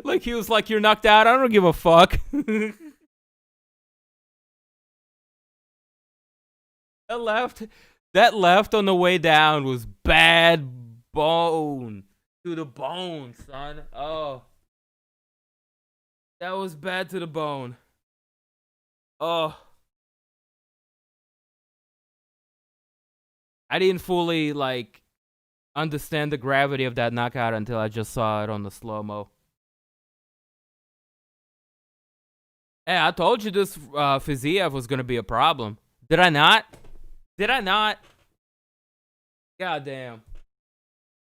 Like he was like, "You're knocked out. I don't give a fuck." That left on the way down was bad bone to the bone, son. Oh, that was bad to the bone. Oh, I didn't fully like understand the gravity of that knockout until I just saw it on the slow-mo. Hey, I told you this Fiziev was gonna be a problem. Did I not? Did I not? God damn.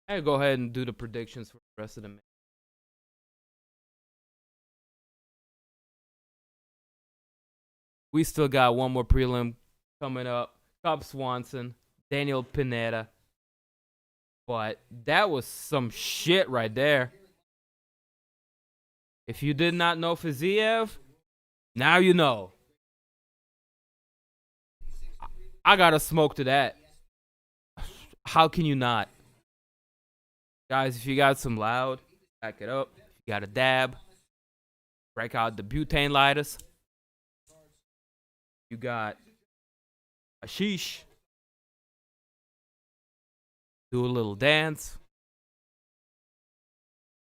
I gotta go ahead and do the predictions for the rest of the match. We still got one more prelim coming up. Cub Swanson, Daniel Pineda. But that was some shit right there. If you did not know Fiziev, now you know. I gotta smoke to that. How can you not? Guys, if you got some loud, back it up. If you got a dab, break out the butane lighters. You got a sheesh. Do a little dance.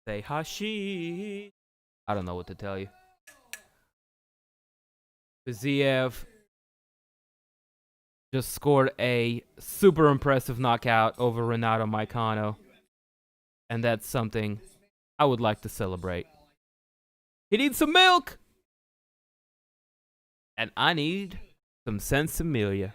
Say hashish. I don't know what to tell you. Fiziev just scored a super impressive knockout over Renato Moicano. And that's something I would like to celebrate. He needs some milk! And I need some Sensimilia.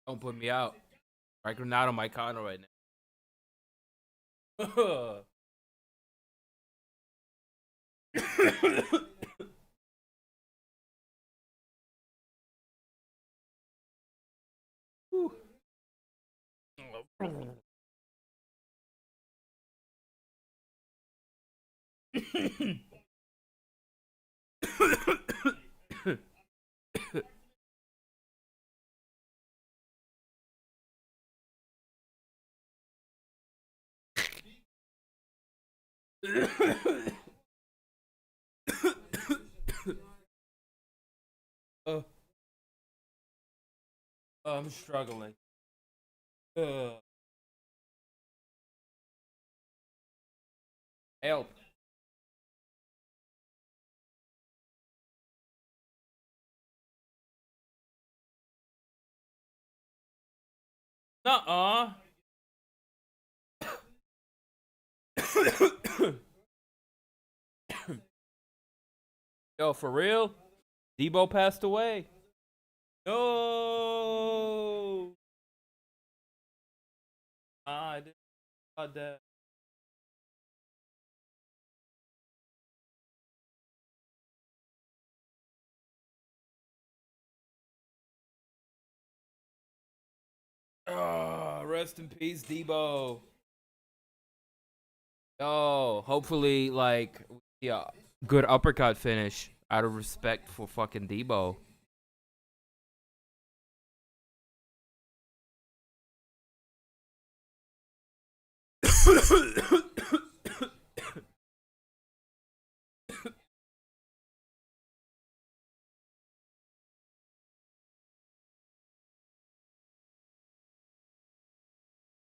Don't put me out. Like Renato Moicano right now. I'm struggling. Help. Nuh-uh. Yo, for real? Debo passed away. No. I didn't know that. Oh, rest in peace, Debo. Oh, hopefully, like, yeah, good uppercut finish out of respect for fucking Debo.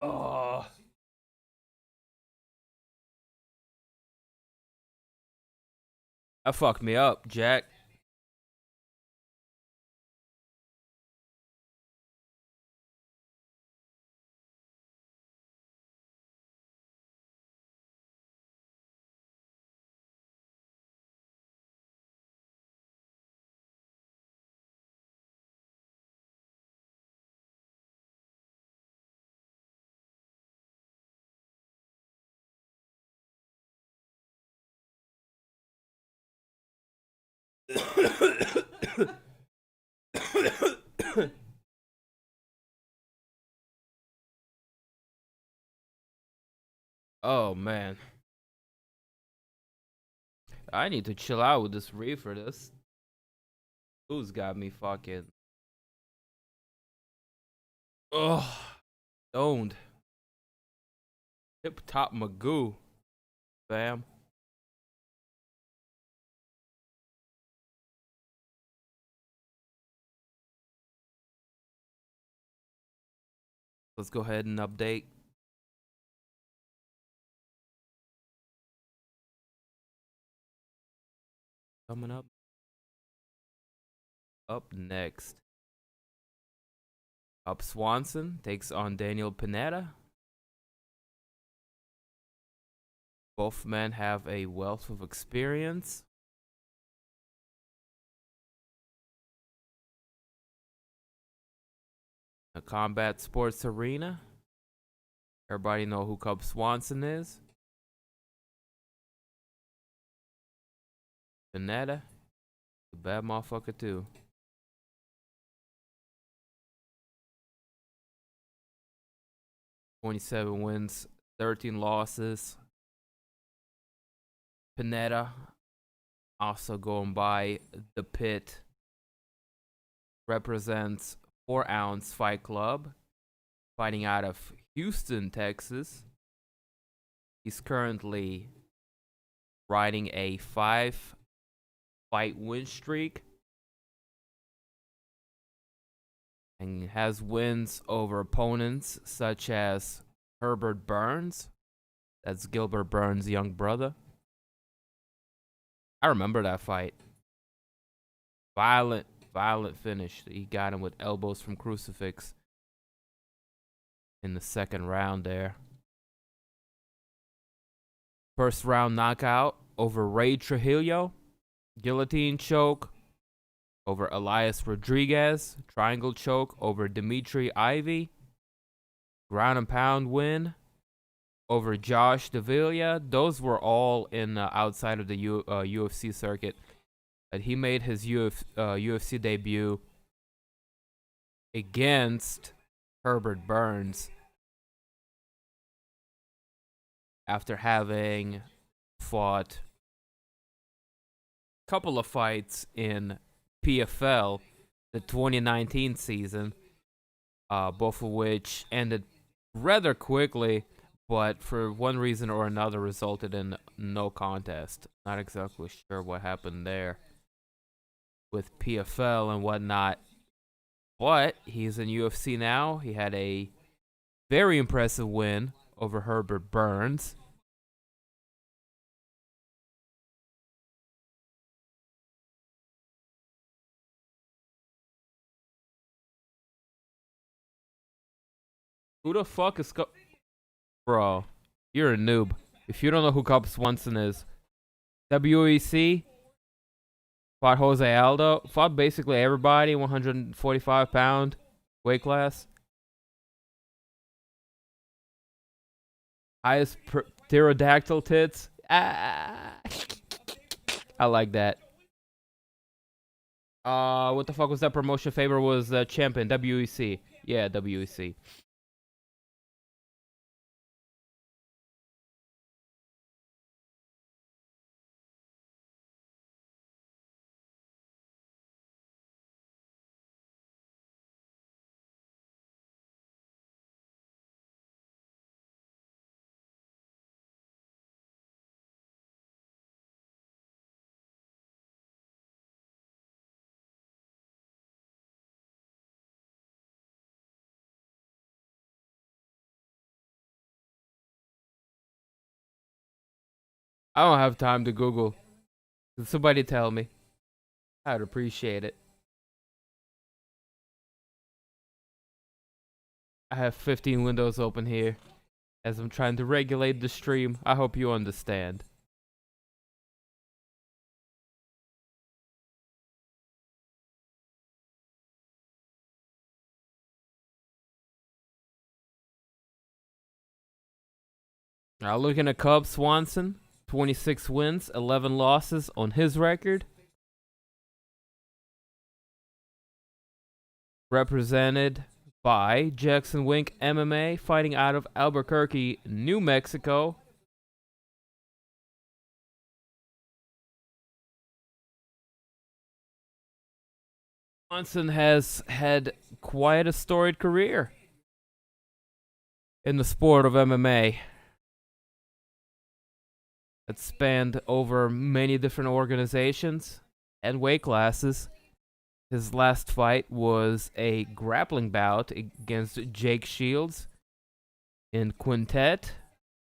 Oh, that fucked me up, Jack. Oh man, I need to chill out with this reefer. This who's got me fucking. Oh, stoned. Hip top Magoo, fam. Let's go ahead and update. Coming up. Up next. Up Swanson takes on Daniel Pineda. Both men have a wealth of experience. A combat sports arena. Everybody know who Cub Swanson is. Pineda, a bad motherfucker too. "27 wins, 13 losses. Pineda, also going by the Pit, represents 4-ounce Fight Club, fighting out of Houston, Texas. He's currently riding a 5-fight win streak and has wins over opponents such as Herbert Burns. That's Gilbert Burns' young brother. I remember that fight. Violent finish. He got him with elbows from crucifix in the second round there. First round knockout over Ray Trujillo. Guillotine choke over Elias Rodriguez. Triangle choke over Dimitri Ivy. Ground and pound win over Josh Davila. Those were all in outside of the UFC circuit. He made his UFC debut against Herbert Burns after having fought a couple of fights in PFL, the 2019 season, both of which ended rather quickly, but for one reason or another resulted in no contest. Not exactly sure what happened there with PFL and whatnot, but he's in UFC now. He had a very impressive win over Herbert Burns. Who the fuck is Bro, you're a noob. If you don't know who Cub Swanson is, WEC fought Jose Aldo, fought basically everybody, 145-pound weight class. Highest pterodactyl tits. Ah, I like that. What the fuck was that promotion? Faber was champion. WEC. Yeah, WEC. I don't have time to Google. Can somebody tell me? I'd appreciate it. I have 15 windows open here as I'm trying to regulate the stream. I hope you understand. Now looking at Cub Swanson, 26 wins, 11 losses on his record. Represented by Jackson Wink MMA, fighting out of Albuquerque, New Mexico. Swanson has had quite a storied career in the sport of MMA. It spanned over many different organizations and weight classes. His last fight was a grappling bout against Jake Shields in Quintet,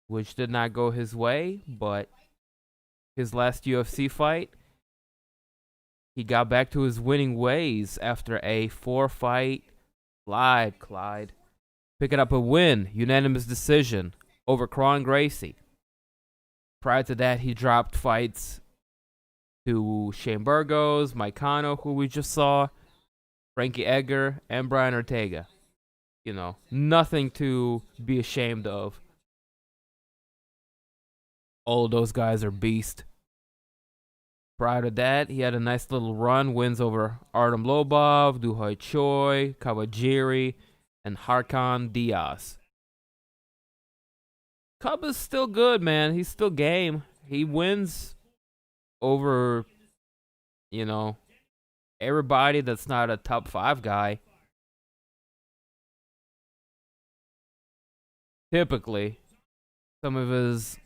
which did not go his way, but his last UFC fight, he got back to his winning ways after a 4-fight Clyde. Picking up a win, unanimous decision over Kron Gracie. Prior to that, he dropped fights to Shane Burgos, Moicano, who we just saw, Frankie Edgar, and Brian Ortega. You know, nothing to be ashamed of. All of those guys are beasts. Prior to that, he had a nice little run, wins over Artem Lobov, Duhoi Choi, Kawajiri, and Harkan Diaz. Cub is still good, man. He's still game. He wins over, you know, everybody that's not a top 5 guy. Typically, some of his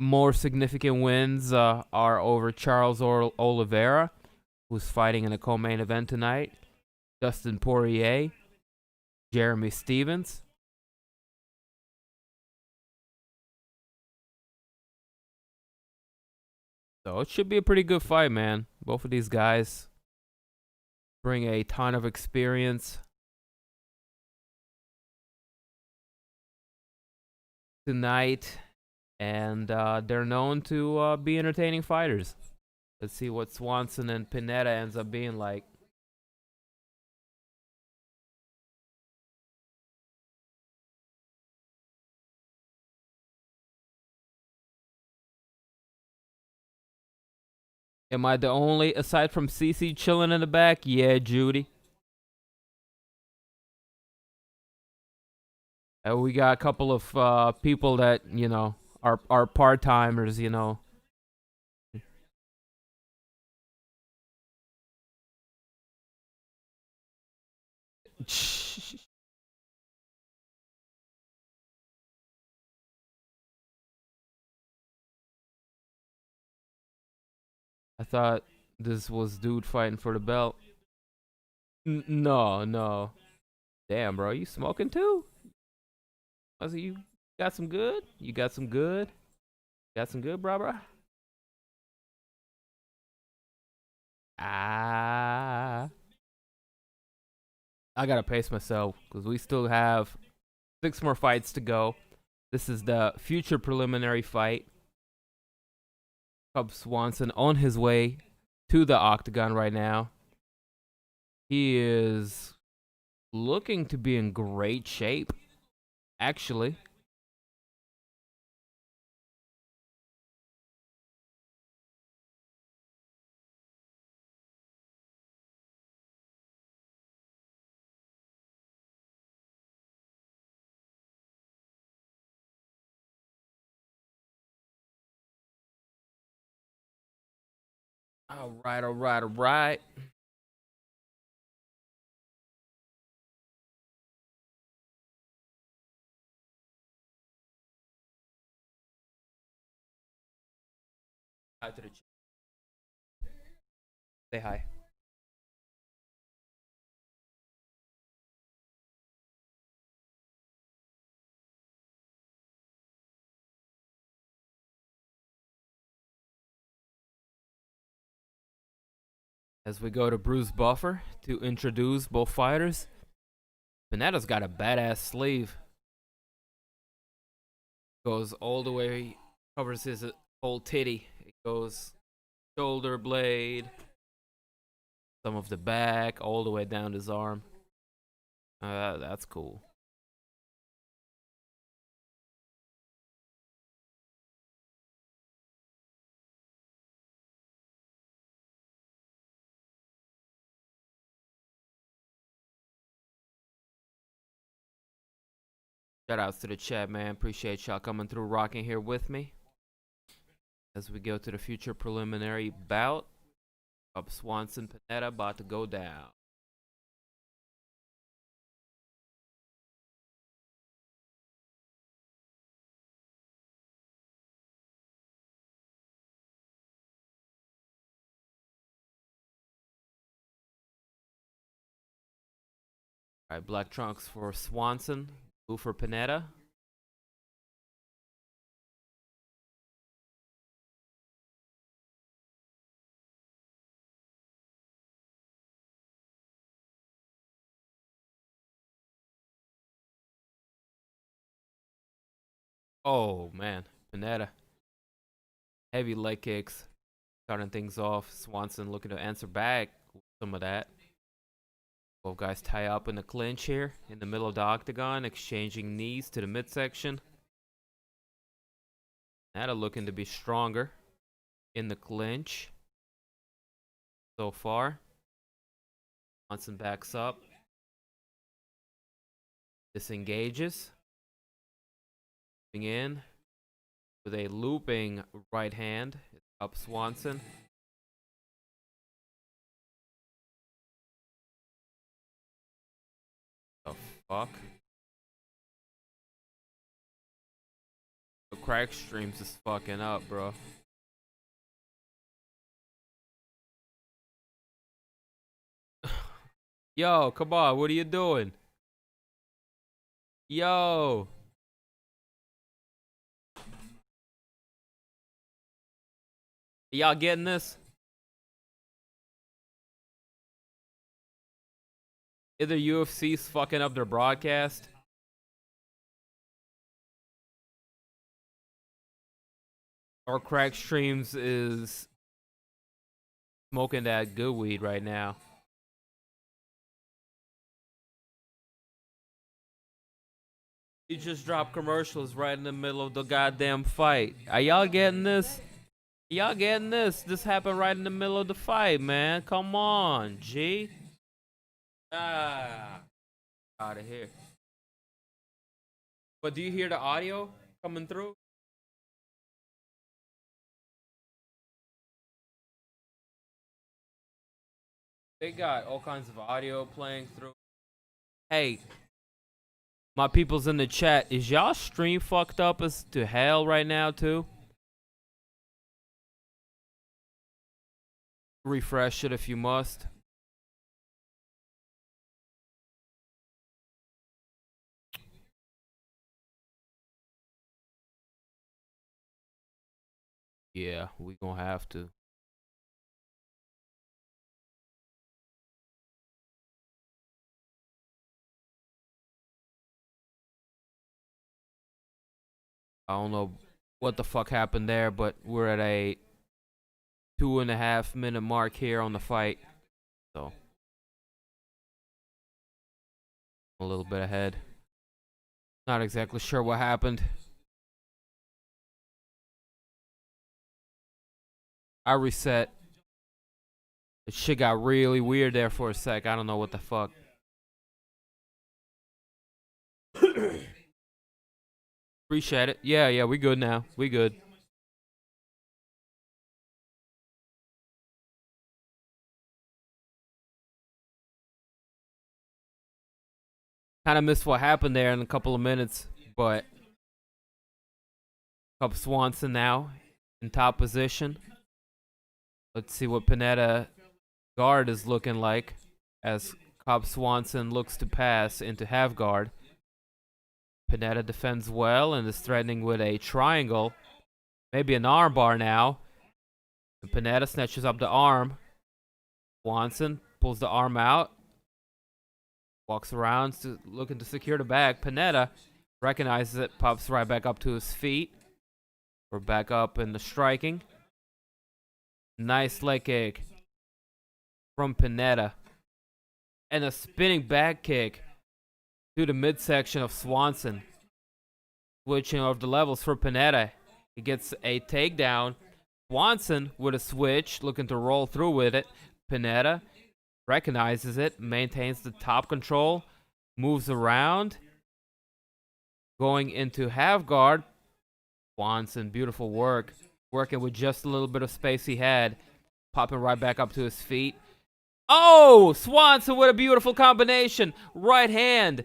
more significant wins are over Charles Oliveira, who's fighting in a co-main event tonight, Dustin Poirier, Jeremy Stevens. So it should be a pretty good fight, man. Both of these guys bring a ton of experience tonight, and they're known to be entertaining fighters. Let's see what Swanson and Pineda ends up being like. Am I the only, aside from CC chilling in the back? Yeah, Judy. We got a couple of people that, you know, are part-timers, you know. I thought this was dude fighting for the belt. No. Damn, bro, you smoking too? You got some good? You got some good? Got some good, bro? Ah. I gotta pace myself because we still have 6 more fights to go. This is the future preliminary fight. Cub Swanson on his way to the octagon right now. He is looking to be in great shape, actually. All right, all right, all right. Hi to the chat. Say hi. As we go to Bruce Buffer to introduce both fighters. Pineda's got a badass sleeve. Goes all the way, covers his whole titty. It goes shoulder blade, some of the back, all the way down his arm. That's cool. Shout outs to the chat, man. Appreciate y'all coming through, rocking here with me. As we go to the future preliminary bout of Swanson Pineda about to go down. All right, black trunks for Swanson, blue for Pineda. Oh man, Pineda. Heavy leg kicks, starting things off. Swanson looking to answer back with some of that. Both guys tie up in the clinch here in the middle of the octagon, exchanging knees to the midsection. Pineda looking to be stronger in the clinch so far. Swanson backs up, disengages, in with a looping right hand up Swanson. The fuck? The crack streams is fucking up, bro. Yo, come on, what are you doing? Yo. Y'all getting this? Either UFC's fucking up their broadcast, or Crack Streams is smoking that good weed right now. He just dropped commercials right in the middle of the goddamn fight. Are y'all getting this? Y'all getting this? This happened right in the middle of the fight, man. Come on, G. Out of here. But do you hear the audio coming through? They got all kinds of audio playing through. Hey, my people's in the chat, is y'all stream fucked up as to hell right now too? Refresh it if you must. Yeah, we gonna have to. I don't know what the fuck happened there, but we're at a 2.5 minute mark here on the fight. So, a little bit ahead. Not exactly sure what happened. I reset. The shit got really weird there for a sec. I don't know what the fuck. Appreciate it. Yeah, we good now. We good. Kind of missed what happened there in a couple of minutes, but Cub Swanson now in top position. Let's see what Pineda guard is looking like as Cub Swanson looks to pass into half guard. Pineda defends well and is threatening with a triangle. Maybe an arm bar now. And Pineda snatches up the arm. Swanson pulls the arm out. Walks around looking to secure the bag. Pineda recognizes it, pops right back up to his feet. We're back up in the striking. Nice leg kick from Pineda. And a spinning back kick to the midsection of Swanson. Switching over the levels for Pineda. He gets a takedown. Swanson with a switch, looking to roll through with it. Pineda recognizes it, maintains the top control, moves around, going into half guard. Swanson, beautiful work, working with just a little bit of space he had, popping right back up to his feet. Oh, Swanson with a beautiful combination, right hand.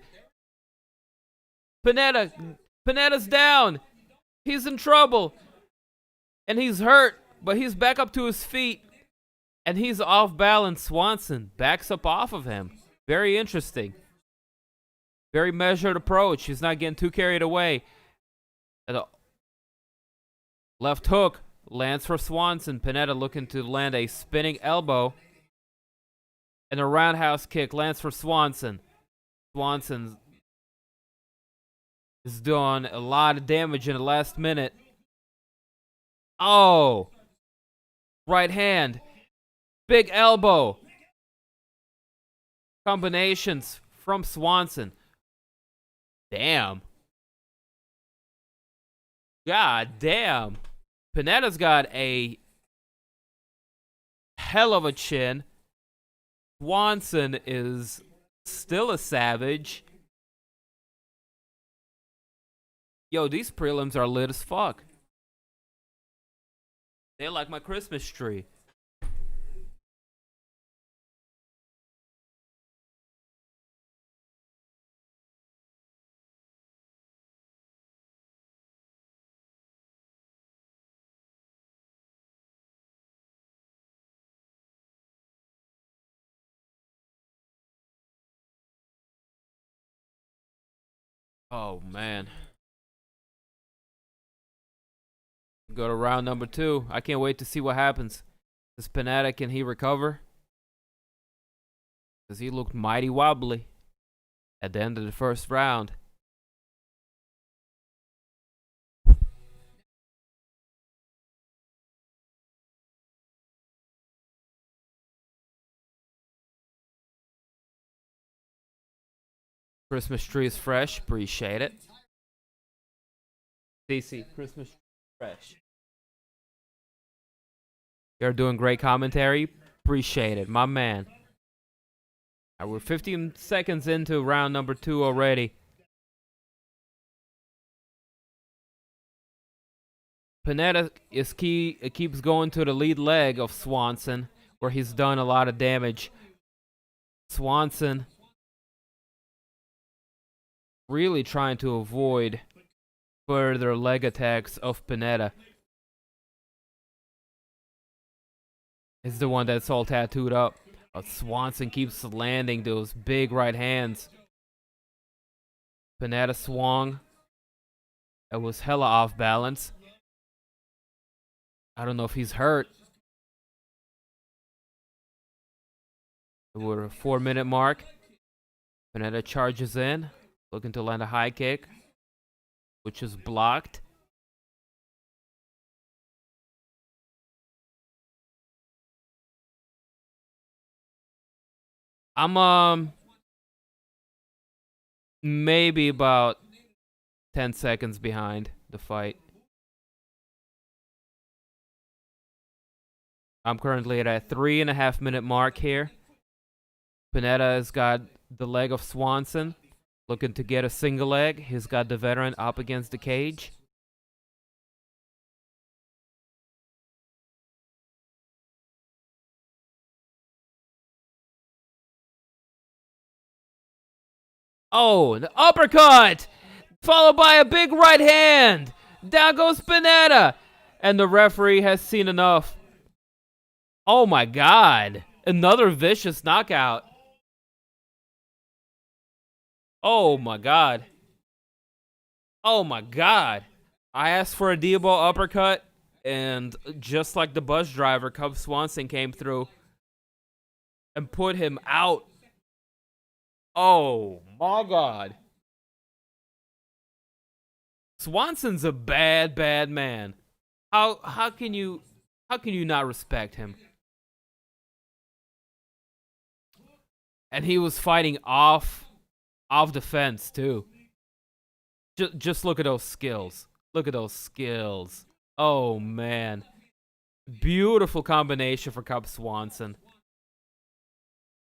Pineda's down. He's in trouble, and he's hurt, but he's back up to his feet. And he's off balance. Swanson backs up off of him. Very interesting. Very measured approach. He's not getting too carried away. And the left hook lands for Swanson. Pineda looking to land a spinning elbow. And a roundhouse kick lands for Swanson. Swanson is doing a lot of damage in the last minute. Oh! Right hand. Big elbow. Combinations from Swanson. Damn. God damn. Pineda's got a hell of a chin. Swanson is still a savage. Yo, these prelims are lit as fuck. They're like my Christmas tree. Oh, man. Go to round number 2. I can't wait to see what happens. Is Pineda, can he recover? Because he looked mighty wobbly at the end of the first round. Christmas tree is fresh. Appreciate it. DC, Christmas tree fresh. You're doing great commentary. Appreciate it, my man. Right, we're 15 seconds into round number 2 already. Pineda is key. It keeps going to the lead leg of Swanson, where he's done a lot of damage. Swanson really trying to avoid further leg attacks of Pineda. Is the one that's all tattooed up. Swanson keeps landing those big right hands. Pineda swung. It was hella off balance. I don't know if he's hurt. We're at a 4-minute mark. Pineda charges in, looking to land a high kick, which is blocked. I'm maybe about 10 seconds behind the fight. I'm currently at a 3.5-minute mark here. Pineda has got the leg of Swanson, looking to get a single leg. He's got the veteran up against the cage. Oh, the uppercut! Followed by a big right hand! Down goes Pineda! And the referee has seen enough. Oh my god. Another vicious knockout. Oh my god. Oh my god. I asked for a D-ball uppercut, and just like the bus driver, Cub Swanson came through and put him out. Oh my god. Swanson's a bad, bad man. How can you not respect him? And he was fighting off the fence too. Just look at those skills. Look at those skills. Oh man. Beautiful combination for Cub Swanson.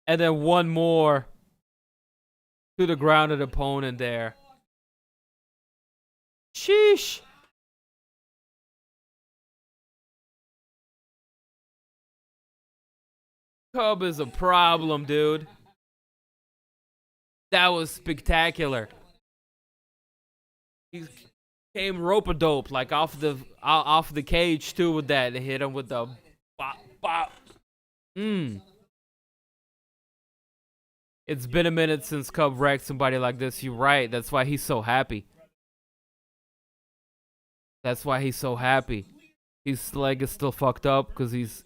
And then one more to the grounded opponent there. Sheesh. Cub is a problem, dude. That was spectacular. He came rope-a-dope, like off the cage too with that. They hit him with the bop bop. It's been a minute since Cub wrecked somebody like this. You're right. That's why he's so happy. That's why he's so happy. His leg is still fucked up because he's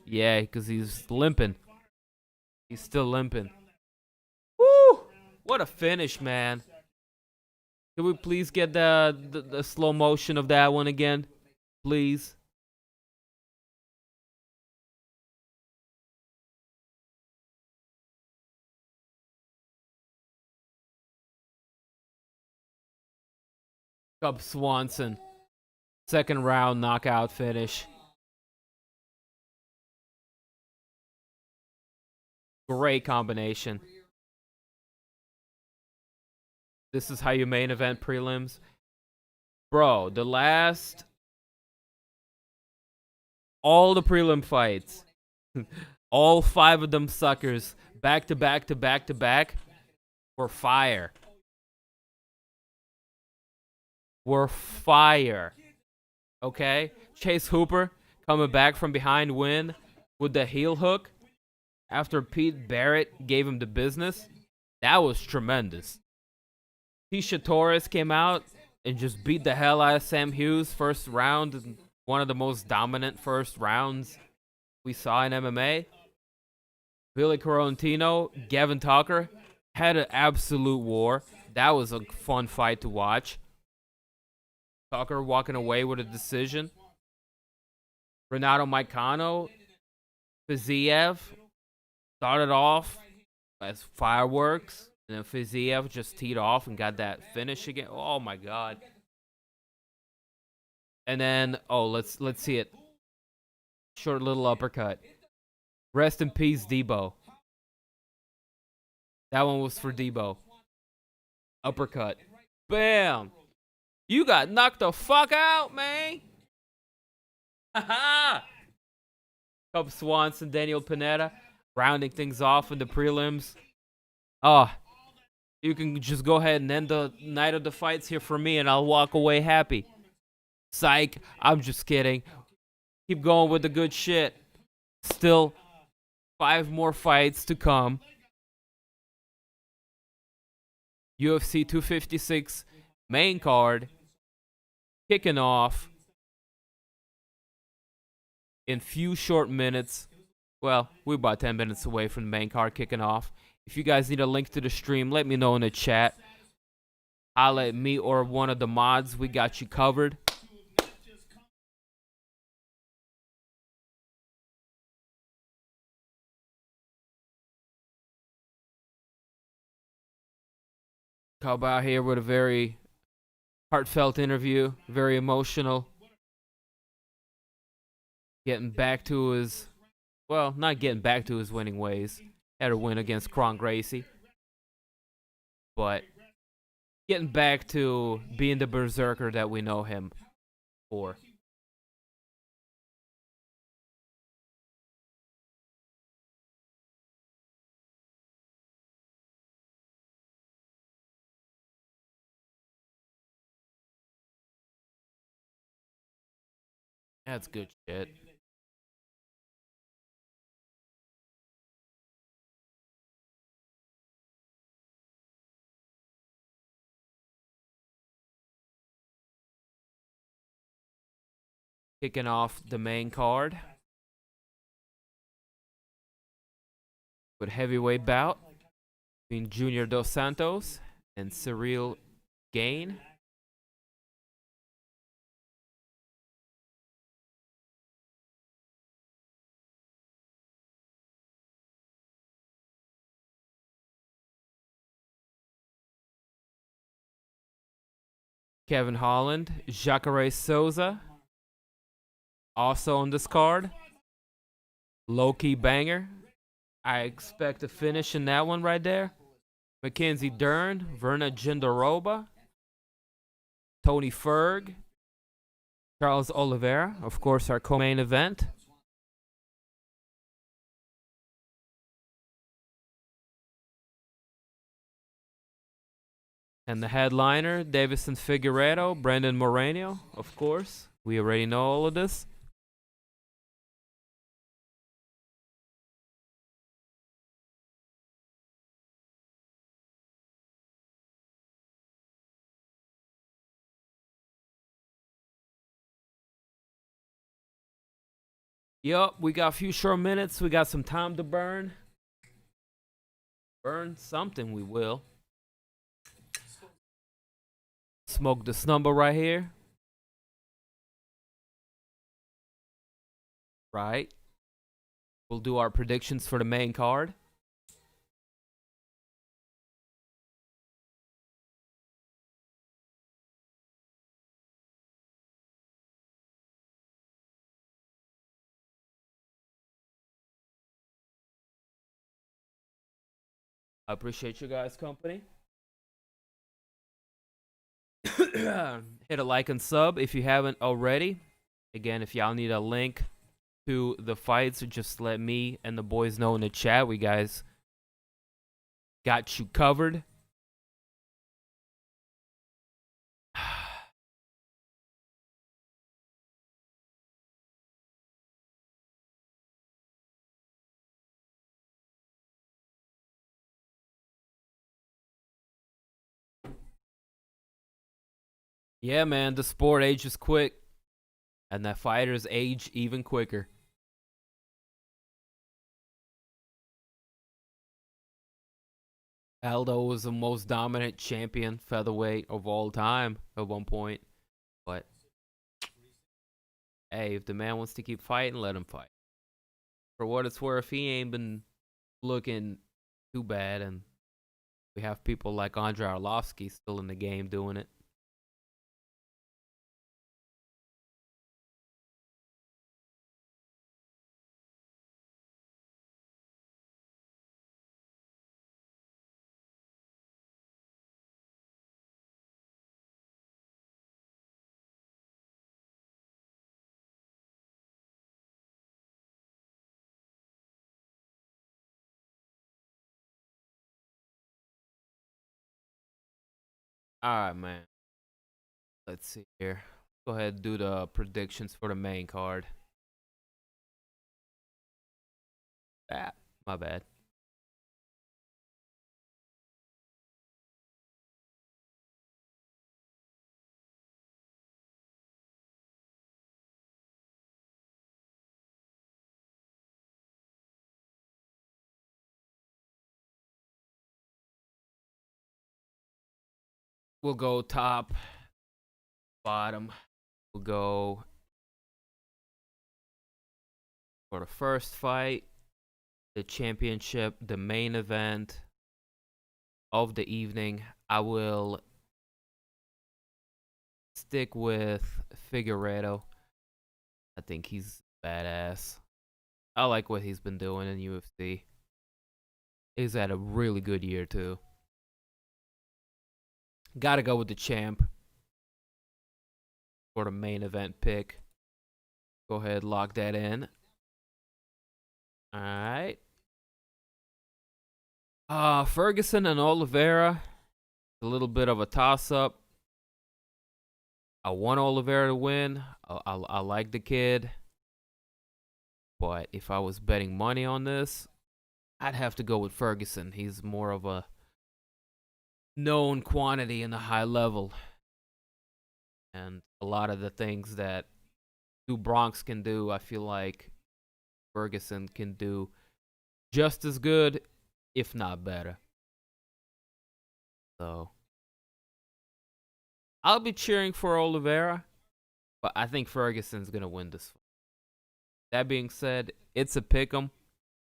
limping. He's still limping. Woo! What a finish, man. Can we please get the slow motion of that one again? Please. Cub Swanson. Second round knockout finish. Great combination. This is how you main event prelims. Bro, all the prelim fights, all 5 of them suckers, back to back to back to back, were fire. Were fire. Okay? Chase Hooper coming back from behind win with the heel hook after Pete Barrett gave him the business. That was tremendous. Tecia Torres came out and just beat the hell out of Sam Hughes first round. One of the most dominant first rounds we saw in MMA. Billy Quarantillo, Gavin Tucker had an absolute war. That was a fun fight to watch. Tucker walking away with a decision. Renato Moicano, Fiziev started off as fireworks. And then Fiziev just teed off and got that finish again. Oh my god. And then, let's see it. Short little uppercut. Rest in peace, Debo. That one was for Debo. Uppercut. Bam! You got knocked the fuck out, man! Haha! Cub Swanson, Daniel Pineda, rounding things off in the prelims. You can just go ahead and end the night of the fights here for me, and I'll walk away happy. Psych. I'm just kidding. Keep going with the good shit. Still 5 more fights to come. UFC 256 main card kicking off in few short minutes. Well, we're about 10 minutes away from the main card kicking off. If you guys need a link to the stream, let me know in the chat. Holla at me or one of the mods. We got you covered. Cub out here with a very heartfelt interview. Very emotional. Getting back to his... Well, not getting back to his winning ways. Had a win against Kron Gracie. But getting back to being the berserker that we know him for. That's good shit. Kicking off the main card with heavyweight bout between Junior Dos Santos and Ciryl Gane. Kevin Holland, Jacare Souza, also on this card. Low-key banger. I expect a finish in that one right there. Mackenzie Dern, Virna Jandiroba, Tony Ferg, Charles Oliveira, of course, our co-main event. And the headliner, Deiveson Figueiredo, Brandon Moreno, of course. We already know all of this. Yup, we got a few short minutes. We got some time to burn. Burn something, we will. Smoke this number right here. Right. We'll do our predictions for the main card. I appreciate you guys' company. Hit a like and sub if you haven't already. Again, if y'all need a link to the fights, just let me and the boys know in the chat. We guys got you covered. Yeah, man, the sport ages quick, and the fighters age even quicker. Aldo was the most dominant champion featherweight of all time at one point. But, hey, if the man wants to keep fighting, let him fight. For what it's worth, he ain't been looking too bad, and we have people like Andrei Arlovsky still in the game doing it. Alright, man. Let's see here. Go ahead and do the predictions for the main card. Ah, my bad. We'll go top, bottom. We'll go for the first fight, the championship, the main event of the evening. I will stick with Figueiredo. I think he's badass. I like what he's been doing in UFC. He's had a really good year, too. Gotta go with the champ for the main event pick. Go ahead, lock that in. Alright. Ferguson and Oliveira. A little bit of a toss-up. I want Oliveira to win. I like the kid. But if I was betting money on this, I'd have to go with Ferguson. He's more of a known quantity in the high level. And a lot of the things that Stu Bronx can do, I feel like Ferguson can do just as good, if not better. So I'll be cheering for Oliveira, but I think Ferguson's going to win this. That being said, it's a pick 'em.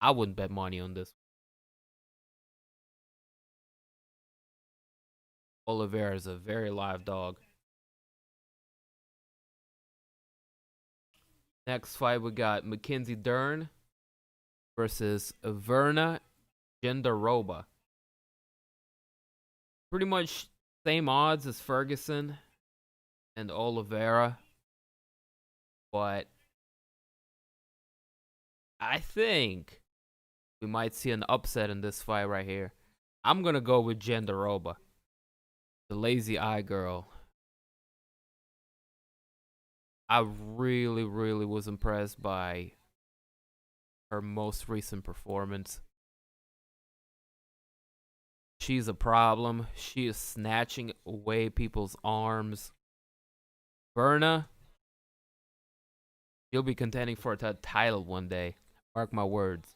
I wouldn't bet money on this. Oliveira is a very live dog. Next fight, we got Mackenzie Dern versus Virna Jandiroba. Pretty much same odds as Ferguson and Oliveira, but I think we might see an upset in this fight right here. I'm going to go with Jandiroba, the lazy eye girl. I really, really was impressed by her most recent performance. She's a problem. She is snatching away people's arms. Virna, she'll be contending for a title one day. Mark my words.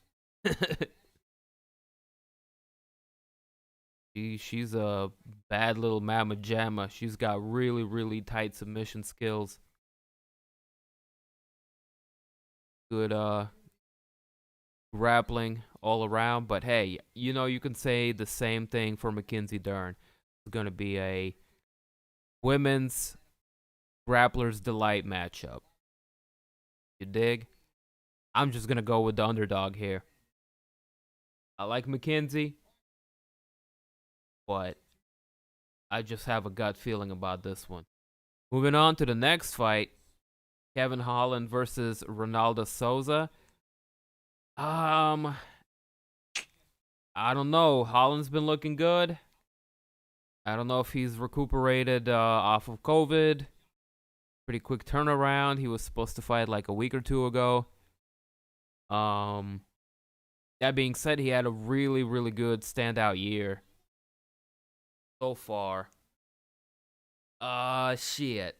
She's a bad little mama jamma. She's got really, really tight submission skills. Good grappling all around. But hey, you know, you can say the same thing for Mackenzie Dern. It's going to be a women's grappler's delight matchup. You dig? I'm just going to go with the underdog here. I like Mackenzie, but I just have a gut feeling about this one. Moving on to the next fight, Kevin Holland versus Ronaldo Souza. I don't know. Holland's been looking good. I don't know if he's recuperated off of COVID. Pretty quick turnaround. He was supposed to fight like a week or two ago. That being said, he had a really, really good standout year so far. Shit.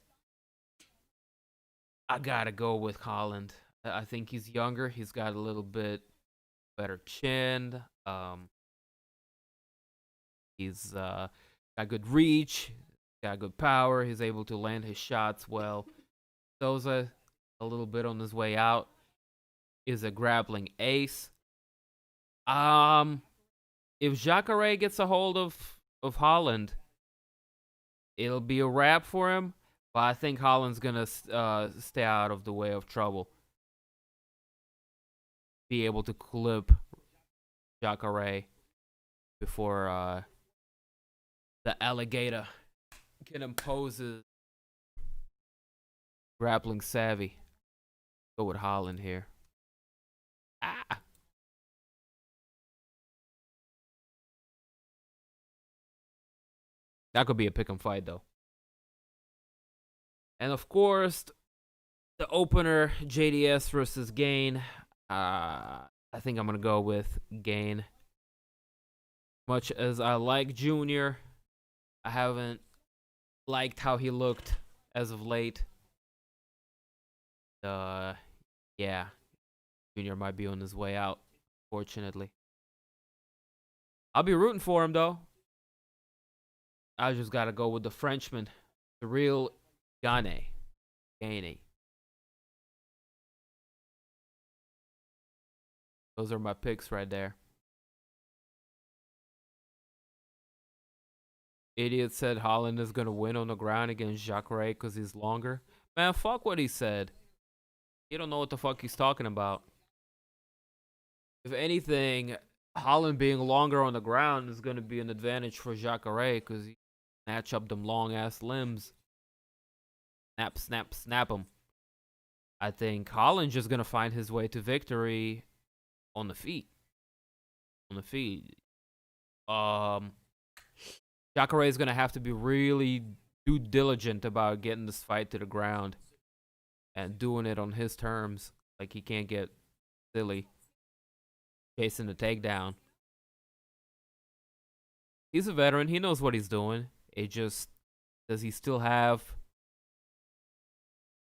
I gotta go with Holland. I think he's younger. He's got a little bit better chin. He's got good reach. Got good power. He's able to land his shots well. Souza, a little bit on his way out, is a grappling ace. If Jacare gets a hold of Holland, it'll be a wrap for him. But I think Holland's gonna stay out of the way of trouble. Be able to clip Jacare before the alligator can impose his grappling savvy. Go with Holland here. Ah. That could be a pick 'em fight though. And of course, the opener, JDS versus Gane. I think I'm gonna go with Gane. Much as I like Junior, I haven't liked how he looked as of late. Yeah, Junior might be on his way out, fortunately. I'll be rooting for him though. I just gotta go with the Frenchman, Ciryl Gane. Those are my picks right there. Idiot said Holland is gonna win on the ground against Jacare because he's longer. Man, fuck what he said. He don't know what the fuck he's talking about. If anything, Holland being longer on the ground is gonna be an advantage for Jacare because he snatch up them long ass limbs. Snap, snap, snap them. I think Holland's just gonna find his way to victory on the feet. Jacare is gonna have to be really too diligent about getting this fight to the ground and doing it on his terms. Like, he can't get silly chasing the takedown. He's a veteran. He knows what he's doing. It just, does he still have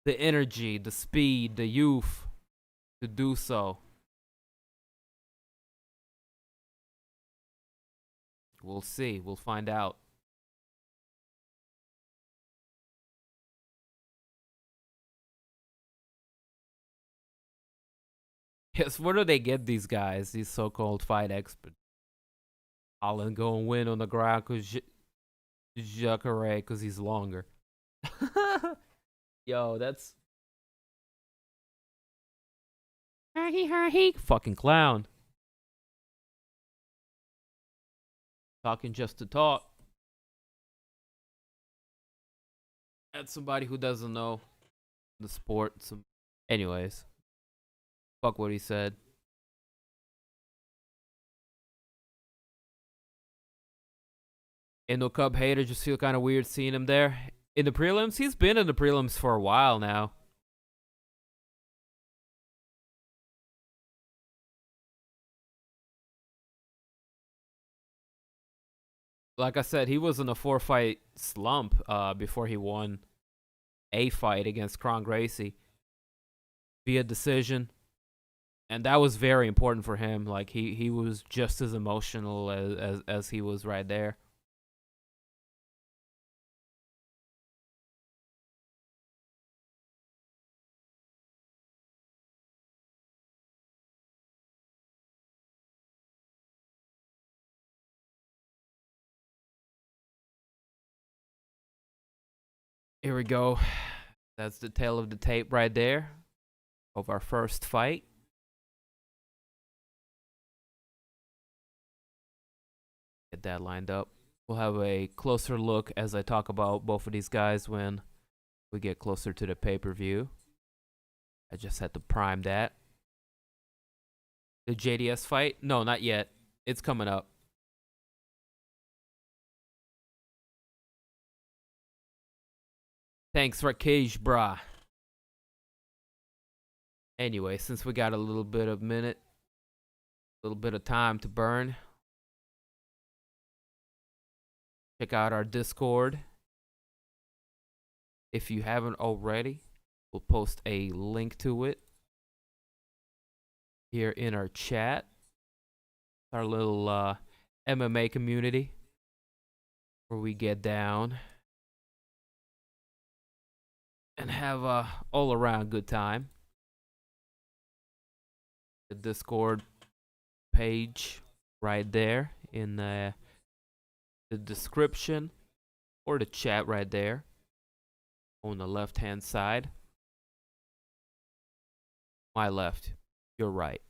the energy, the speed, the youth to do so? We'll see. We'll find out. Yes, where do they get these guys, these so-called fight experts? Holland go and win on the ground because Jacare, because he's longer. Yo, that's... Fucking clown. Talking just to talk. That's somebody who doesn't know the sport. Anyways. Fuck what he said. No Cub hater, just feel kind of weird seeing him there. In the prelims? He's been in the prelims for a while now. Like I said, he was in a 4-fight slump before he won a fight against Kron Gracie via decision. And that was very important for him. Like, he was just as emotional as he was right there. Here we go. That's the tail of the tape right there of our first fight. Get that lined up. We'll have a closer look as I talk about both of these guys when we get closer to the pay-per-view. I just had to prime that. The JDS fight? No, not yet. It's coming up. Thanks, Rakesh, brah. Anyway, since we got a little bit of time to burn, check out our Discord. If you haven't already, we'll post a link to it here in our chat. Our little MMA community where we get down and have a all-around good time. The Discord page right there in the description or the chat right there on the left-hand side. My left, your right.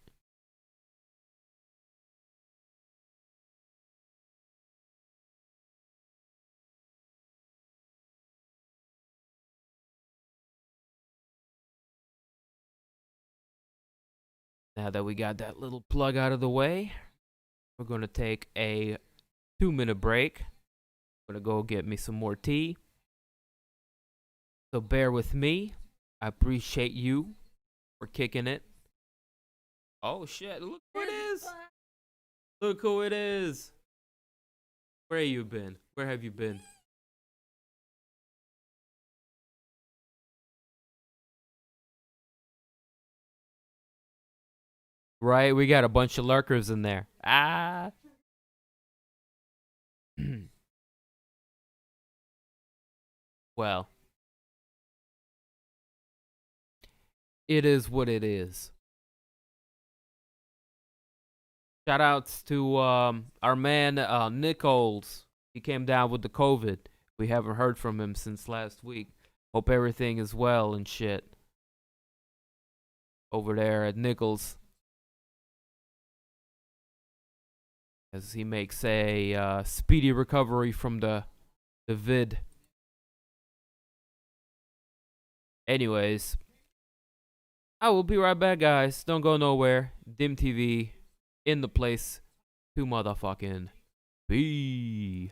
Now that we got that little plug out of the way, we're going to take a 2-minute break. I'm going to go get me some more tea. So bear with me. I appreciate you for kicking it. Oh shit, look who it is. Look who it is. Where have you been? Where have you been? Right, we got a bunch of lurkers in there. Ah. Well, it is what it is. Shout outs to our man Nichols. He came down with the COVID. We haven't heard from him since last week. Hope everything is well and shit over there at Nichols, as he makes a speedy recovery from the vid. Anyways, I will be right back, guys. Don't go nowhere. Dim TV in the place to motherfucking be.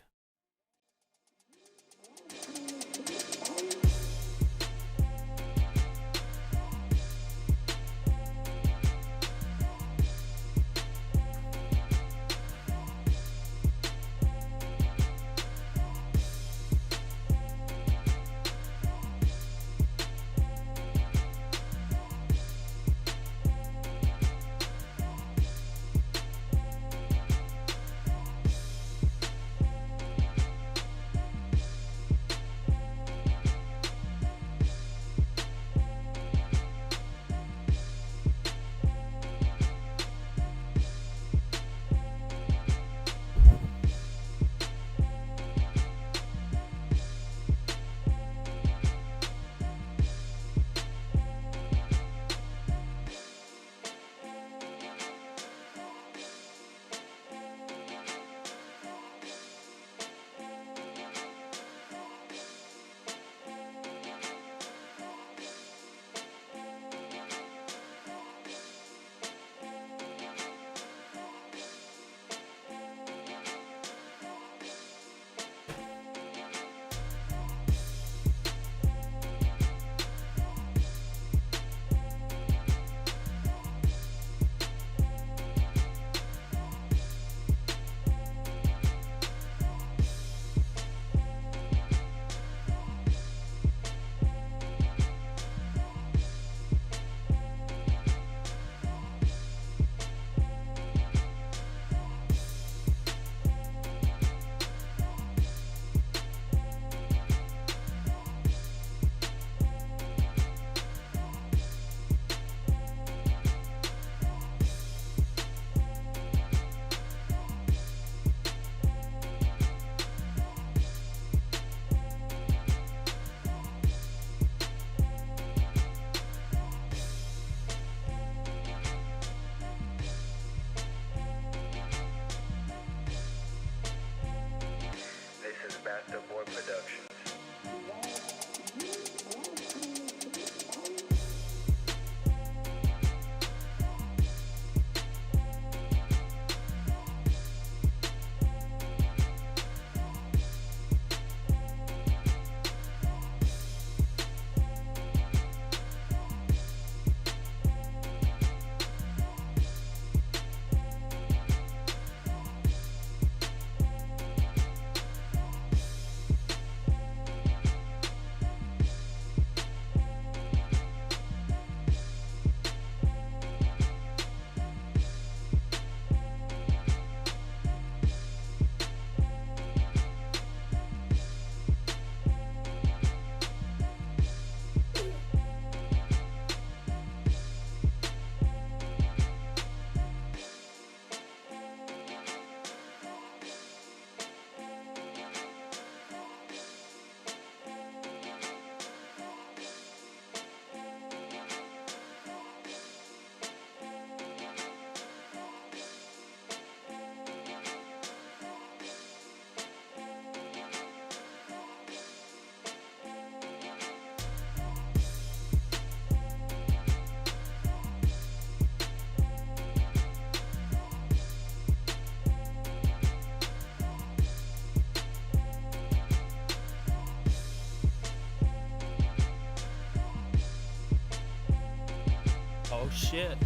shit.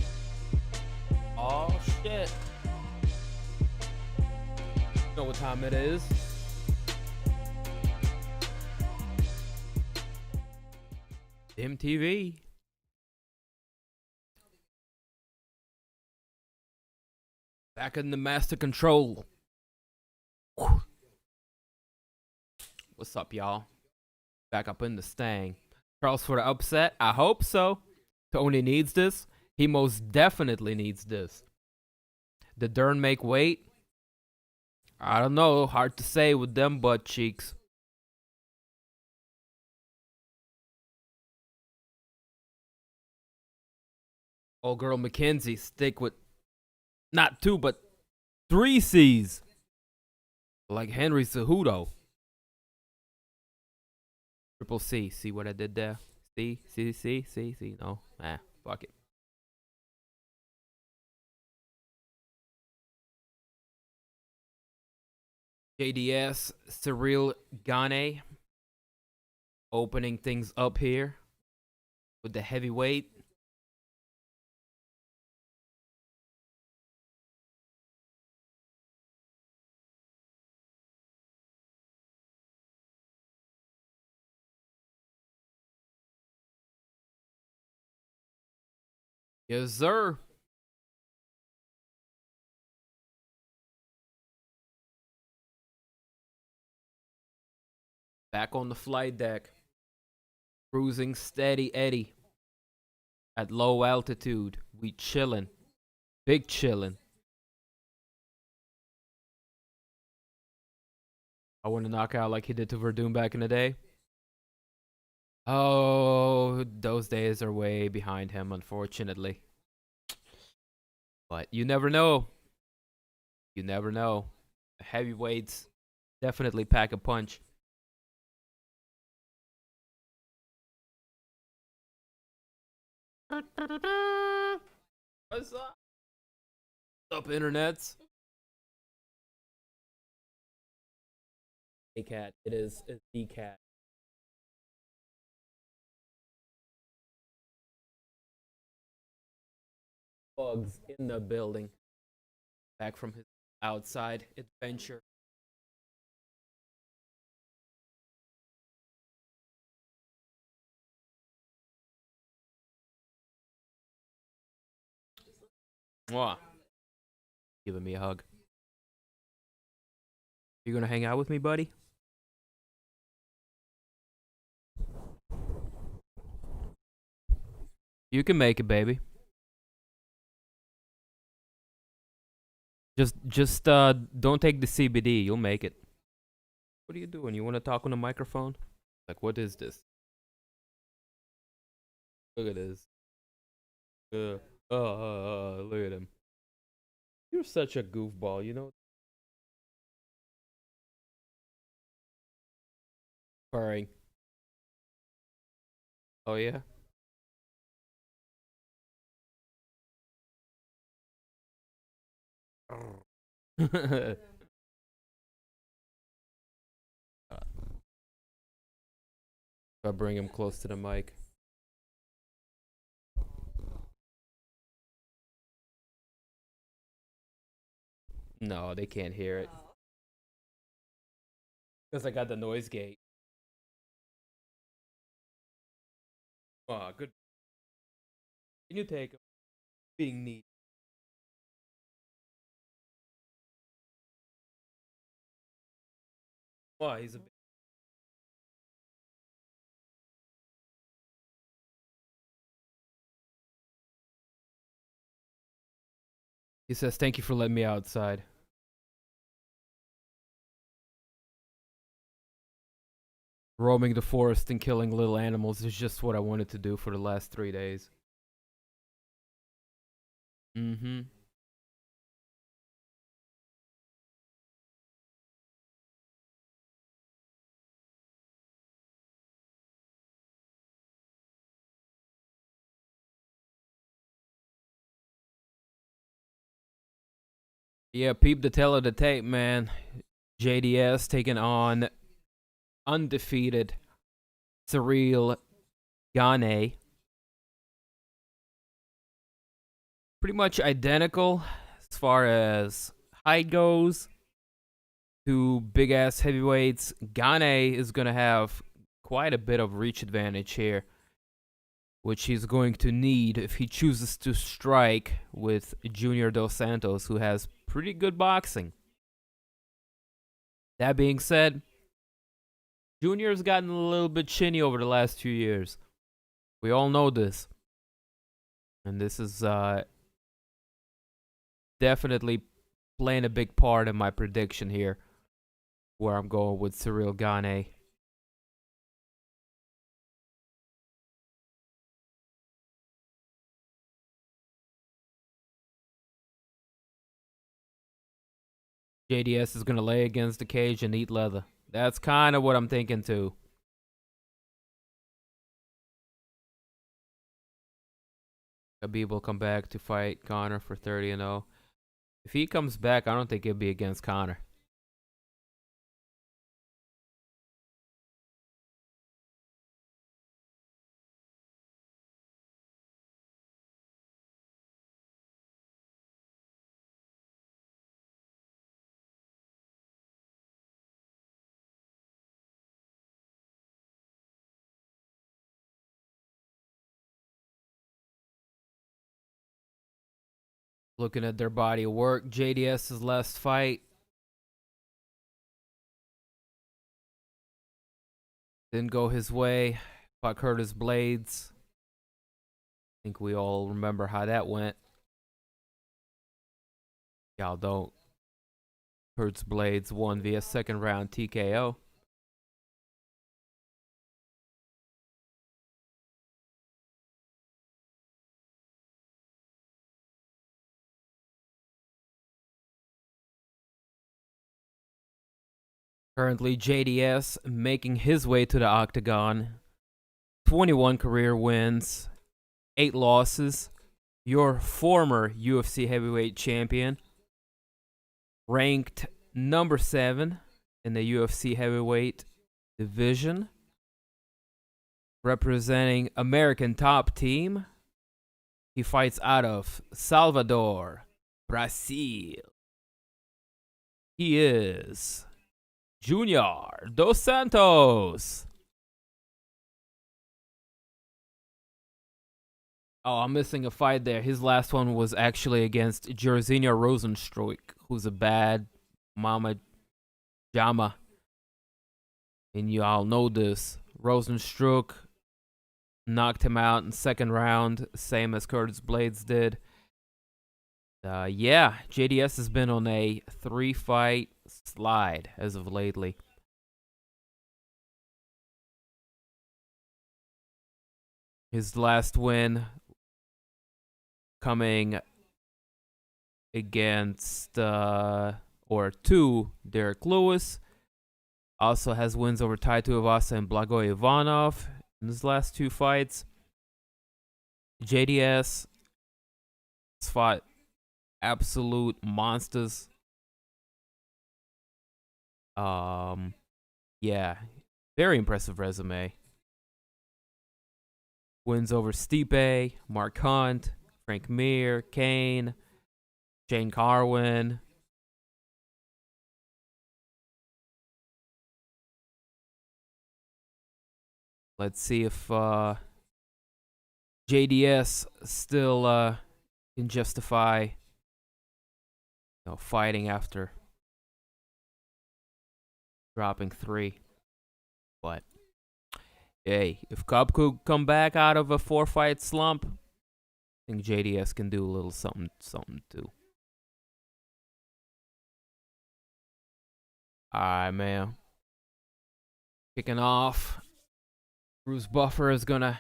Oh shit. You know what time it is? MTV. Back in the master control. What's up, y'all? Back up in the stang. Charles for the upset? I hope so. Tony needs this. He most definitely needs this. Did Dern make weight? I don't know. Hard to say with them butt cheeks. Old girl Mackenzie stick with not 2 but 3 C's. Like Henry Cejudo. Triple C. See what I did there? C. No. Fuck it. JDS, Ciryl, Gane. Opening things up here with the heavyweight. Yes, sir. Back on the flight deck. Cruising steady Eddie. At low altitude. We chillin'. Big chillin'. I want to knock out like he did to Verdun back in the day. Oh, those days are way behind him, unfortunately. But you never know. You never know. Heavyweights definitely pack a punch. What's up? What's up, internets? A cat. It is. It's the cat. Bugs in the building. Back from his outside adventure. Mwah. Giving me a hug. You gonna hang out with me, buddy? You can make it, baby. Just don't take the CBD. You'll make it. What are you doing? You want to talk on the microphone? Like, what is this? Look at this. Look at him. You're such a goofball, you know? Purring. Oh, yeah? If I bring him close to the mic. No, they can't hear it. Because I got the noise gate. Oh, good. Can you take him? Being neat. Oh, he's a bit. He says, thank you for letting me outside. Roaming the forest and killing little animals is just what I wanted to do for the last 3 days. Mm-hmm. Yeah, peep the tail of the tape, man. JDS taking on undefeated Ciryl, Gane. pretty much identical as far as height goes. Two big ass heavyweights. Gane is going to have quite a bit of reach advantage here, which he's going to need if he chooses to strike with Junior Dos Santos, who has pretty good boxing. That being said, Junior's gotten a little bit chinny over the last 2 years. We all know this. And this is definitely playing a big part in my prediction here, where I'm going with Ciryl Gane. JDS is going to lay against the cage and eat leather. That's kind of what I'm thinking too. Khabib will come back to fight Conor for 30-0. If he comes back, I don't think it'll be against Conor. Looking at their body of work, JDS's last fight didn't go his way. Fought Curtis Blades. I think we all remember how that went. Y'all don't. Curtis Blades won via second round TKO. Currently, JDS making his way to the octagon. 21 career wins, 8 losses. Your former UFC heavyweight champion. Ranked number 7 in the UFC heavyweight division. Representing American top team. He fights out of Salvador, Brazil. He is Junior Dos Santos. Oh, I'm missing a fight there. His last one was actually against Jairzinho Rosenstruik, who's a bad mama jama. And you all know this. Rosenstruik knocked him out in second round, same as Curtis Blades did. Yeah, JDS has been on a 3-fight slide as of lately. His last win coming against, or to Derek Lewis. Also has wins over Tai Tuivasa and Blagoy Ivanov in his last 2 fights. JDS has fought absolute monsters. Yeah, very impressive resume. Wins over Stipe, Mark Hunt, Frank Mir, Kane, Shane Carwin. Let's see if JDS still can justify fighting after dropping 3. But hey, if Cobb could come back out of a 4-fight slump, I think JDS can do a little something too. Alright, man. Kicking off. Bruce Buffer is gonna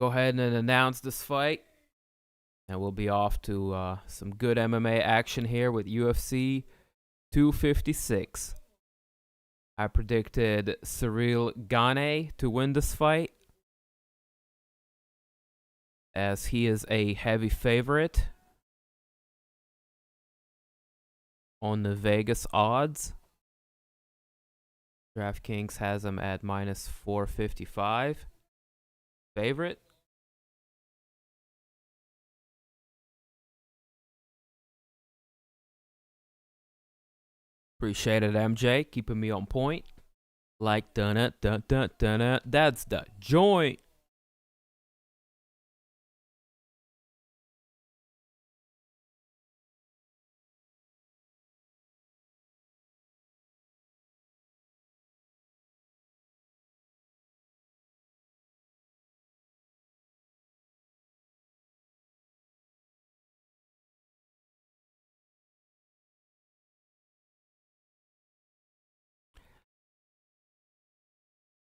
go ahead and announce this fight. And we'll be off to some good MMA action here with UFC 256. I predicted Ciryl Gane to win this fight, as he is a heavy favorite on the Vegas odds. DraftKings has him at minus 455. Favorite. Appreciate it, MJ. Keeping me on point. Like dun it, dun dun dun dun. That's the joint.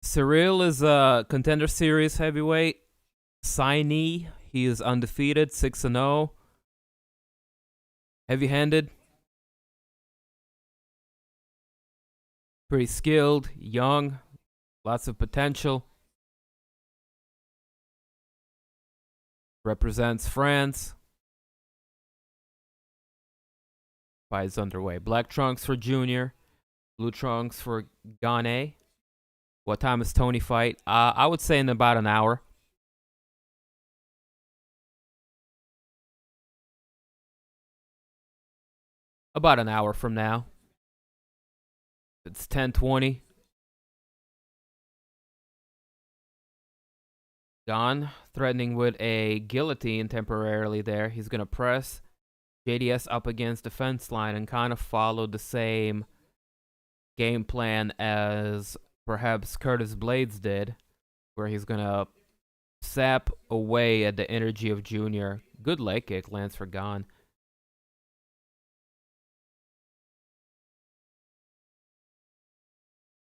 Ciryl is a contender series heavyweight signee. He is undefeated, 6-0. Heavy-handed. Pretty skilled, young, lots of potential. Represents France. Fight is underway. Black trunks for Junior. Blue trunks for Gane. What time is Tony fight? I would say in about an hour. About an hour from now. It's 10:20. Gane threatening with a guillotine temporarily there. He's going to press JDS up against the fence line and kind of follow the same game plan as perhaps Curtis Blades did, where he's going to sap away at the energy of Junior. Good leg kick lands for Gane.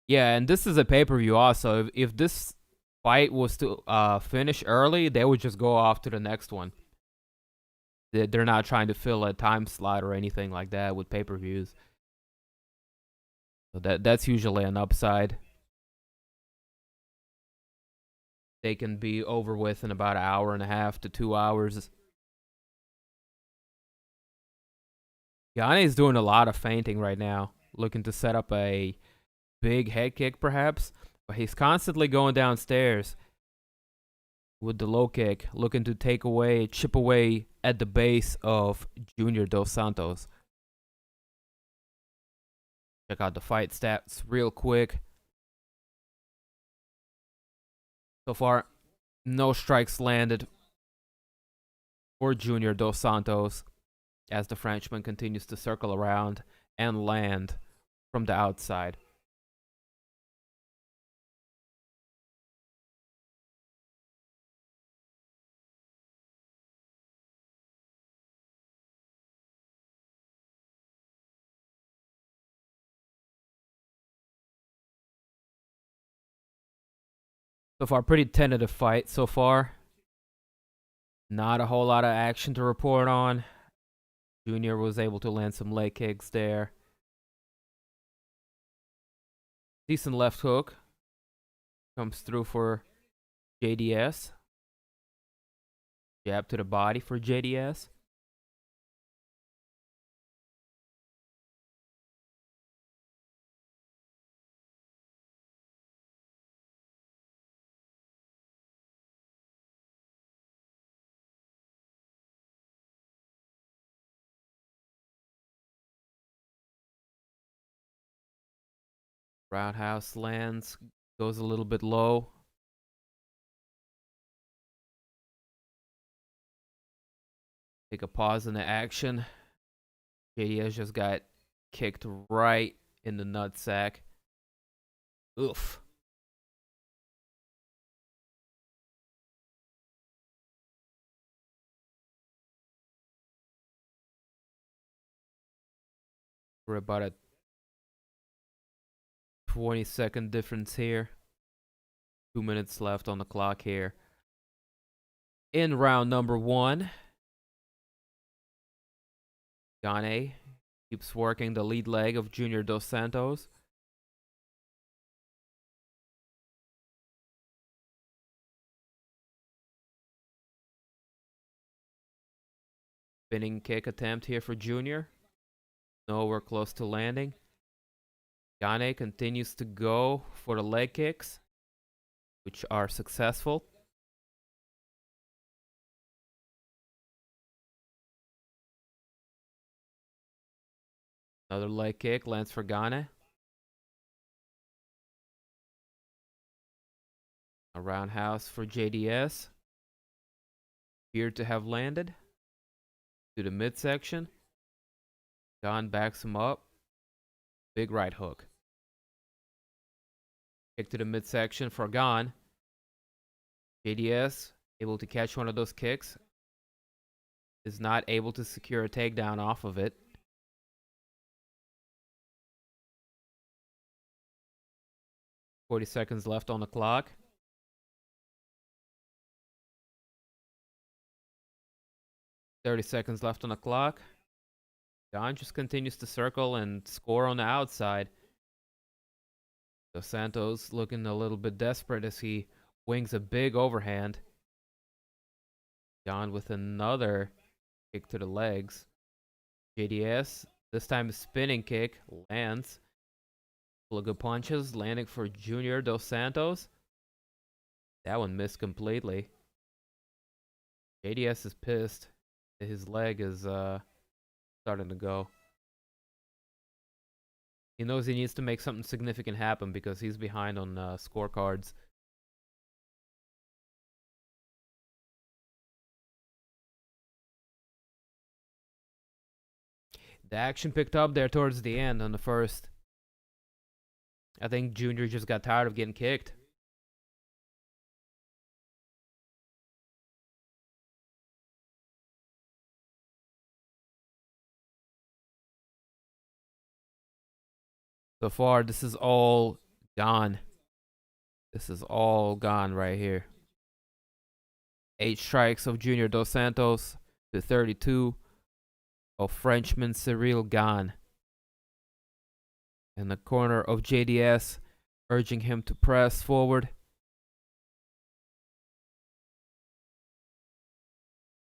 Yeah, and this is a pay-per-view also. If this fight was to finish early, they would just go off to the next one. They're not trying to fill a time slot or anything like that with pay-per-views. So that's usually an upside. They can be over with in about an hour and a half to 2 hours. Gane is doing a lot of feinting right now, looking to set up a big head kick perhaps, but he's constantly going downstairs with the low kick, looking to chip away at the base of Junior Dos Santos. Check out the fight stats real quick. So far, no strikes landed for Junior Dos Santos as the Frenchman continues to circle around and land from the outside. So far, pretty tentative fight so far. Not a whole lot of action to report on. Junior was able to land some leg kicks there. Decent left hook. Comes through for JDS. Jab to the body for JDS. Roundhouse lands, goes a little bit low. Take a pause in the action. JDS just got kicked right in the nutsack. Oof. We're about a 20-second difference here. 2 minutes left on the clock here. In round number 1, Gane keeps working the lead leg of Junior Dos Santos. Spinning kick attempt here for Junior. Nowhere close to landing. Gane continues to go for the leg kicks, which are successful. Another leg kick lands for Gane. A roundhouse for JDS. Appeared to have landed. To the midsection. Gane backs him up. Big right hook. Kick to the midsection for Gane. JDS able to catch one of those kicks. Is not able to secure a takedown off of it. .40 seconds left on the clock. .30 seconds left on the clock. Gane just continues to circle and score on the outside. Dos Santos looking a little bit desperate as he wings a big overhand. Gane with another kick to the legs. JDS, this time a spinning kick, lands. Couple of good punches, landing for Junior Dos Santos. That one missed completely. JDS is pissed. His leg is starting to go. He knows he needs to make something significant happen because he's behind on scorecards. The action picked up there towards the end on the first. I think Junior just got tired of getting kicked. So far, this is all Gane. This is all Gane right here. 8 strikes of Junior Dos Santos to 32 of Frenchman Ciryl Gane. In the corner of JDS, urging him to press forward.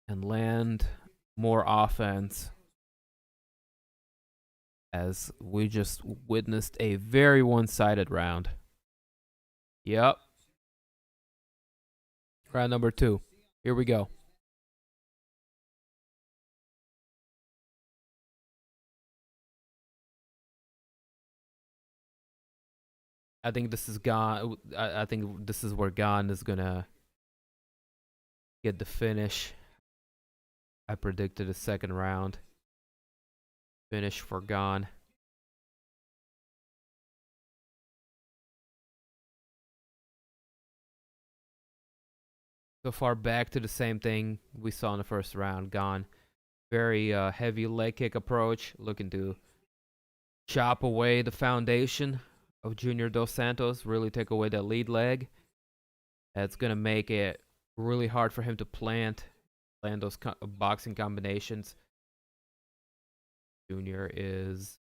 And land more offense. As we just witnessed a very one-sided round. Yep. Round number 2. Here we go. I think this is Gane. I think this is where Gane is gonna get the finish. I predicted a second round finish for Gane. So far back to the same thing we saw in the first round. Gane, very heavy leg kick approach, looking to chop away the foundation of Junior Dos Santos, really take away that lead leg. That's going to make it really hard for him to land those boxing combinations. Junior is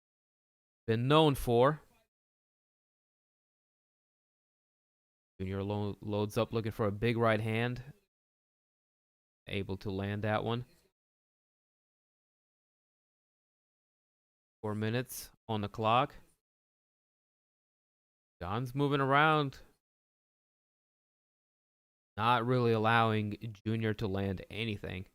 been known for. Junior loads up looking for a big right hand. Able to land that one. 4 minutes on the clock. Gane's moving around. Not really allowing Junior to land anything.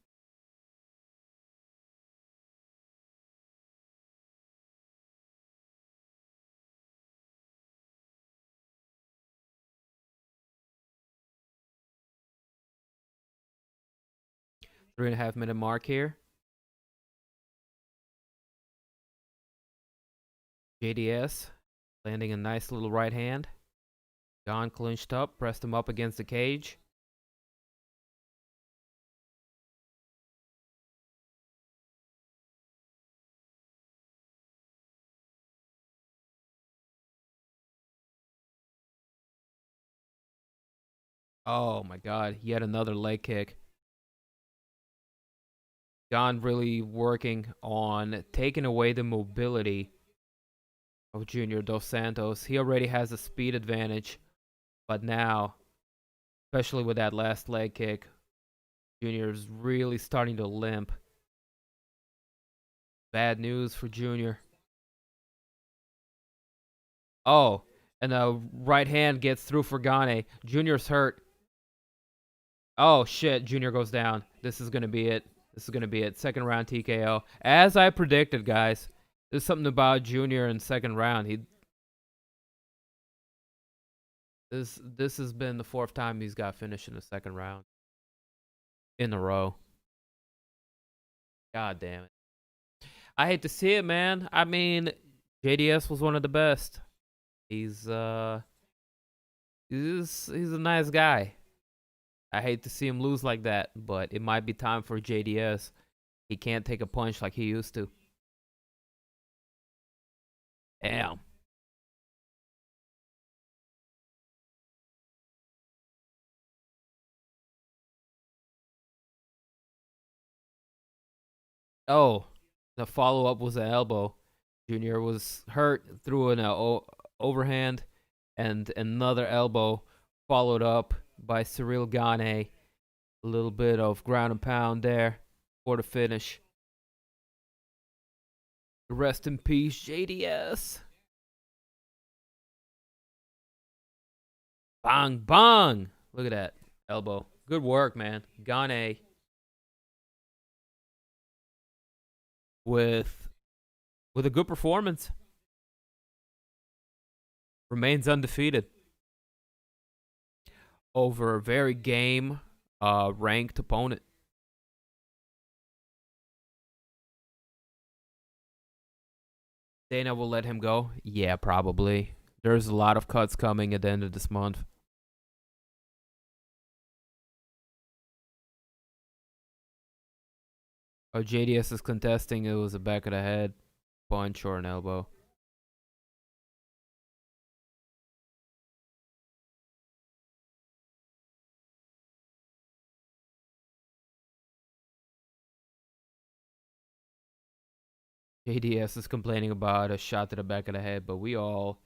.5 minute mark here. JDS landing a nice little right hand. Gane clinched up, pressed him up against the cage. Oh my god, yet another leg kick. Gane really working on taking away the mobility of Junior Dos Santos. He already has a speed advantage, but now, especially with that last leg kick, Junior's really starting to limp. Bad news for Junior. Oh, and the right hand gets through for Gane. Junior's hurt. Oh shit, Junior goes down. This is going to be it. This is going to be it. Second round TKO. As I predicted, guys. There's something about Junior in second round. This has been the 4th time he's got finished in the second round in a row. God damn it. I hate to see it, man. I mean, JDS was one of the best. He's a nice guy. I hate to see him lose like that, but it might be time for JDS. He can't take a punch like he used to. Damn. Oh, the follow-up was an elbow. Junior was hurt, threw an overhand, and another elbow followed up by Ciryl Gane. A little bit of ground and pound there for the finish. Rest in peace, JDS. Bang, bang. Look at that elbow. Good work, man. Gane with a good performance. Remains undefeated over a very game ranked opponent. Dana will let him go? Yeah, probably. There's a lot of cuts coming at the end of this month. Oh, JDS is contesting. It was a back of the head punch or an elbow. JDS is complaining about a shot to the back of the head, but we all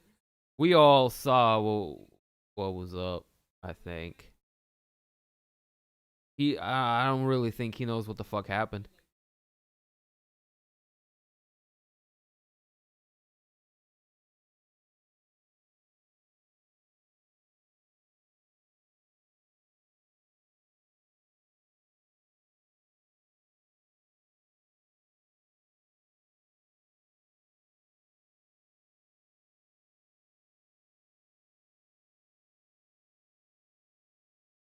saw what was up. I think I don't really think he knows what the fuck happened.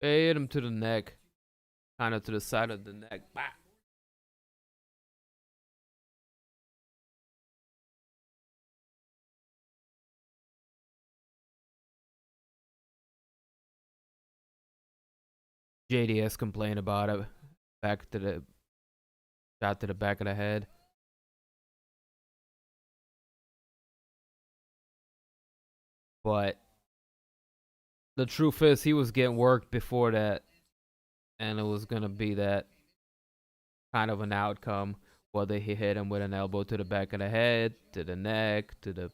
They hit him to the neck, kind of to the side of the neck. Bah! JDS complained about it. Back to the shot to the back of the head. But the truth is, he was getting worked before that, and it was gonna be that kind of an outcome. Whether he hit him with an elbow to the back of the head, to the neck, to the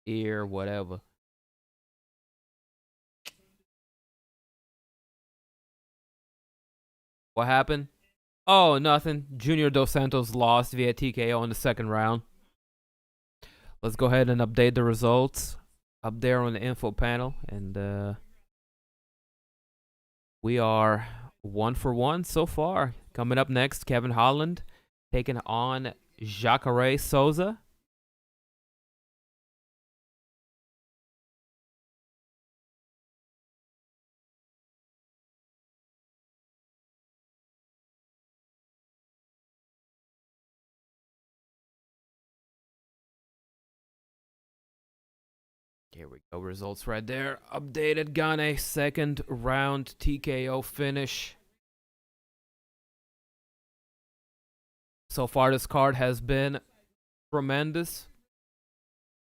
ear, whatever. What happened? Oh, nothing. Junior Dos Santos lost via TKO in the second round. Let's go ahead and update the results up there on the info panel. And we are 1-for-1 so far. Coming up next, Kevin Holland taking on Jacare Souza. Here we go. Results right there. Updated Gane second round TKO finish. So far, this card has been tremendous.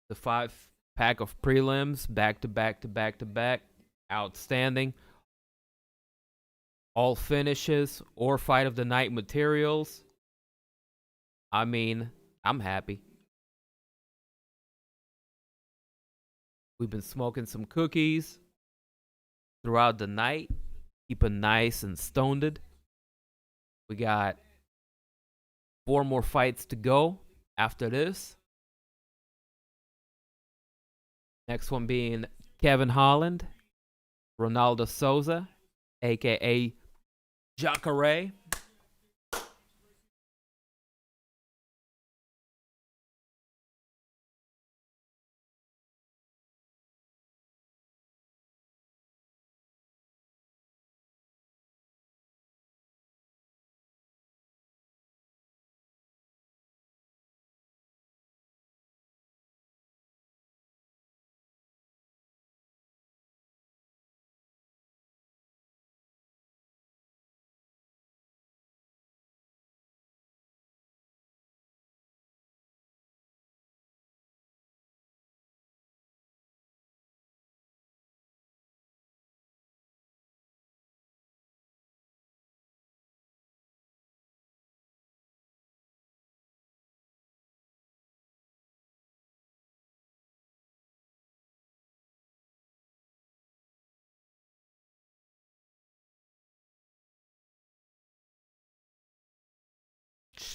The 5-pack of prelims, back to back to back to back. Outstanding. All finishes or fight of the night materials. I mean, I'm happy. We've been smoking some cookies throughout the night, keeping nice and stoned. We got 4 more fights to go after this. Next one being Kevin Holland, Ronaldo Souza, a.k.a. Jacare.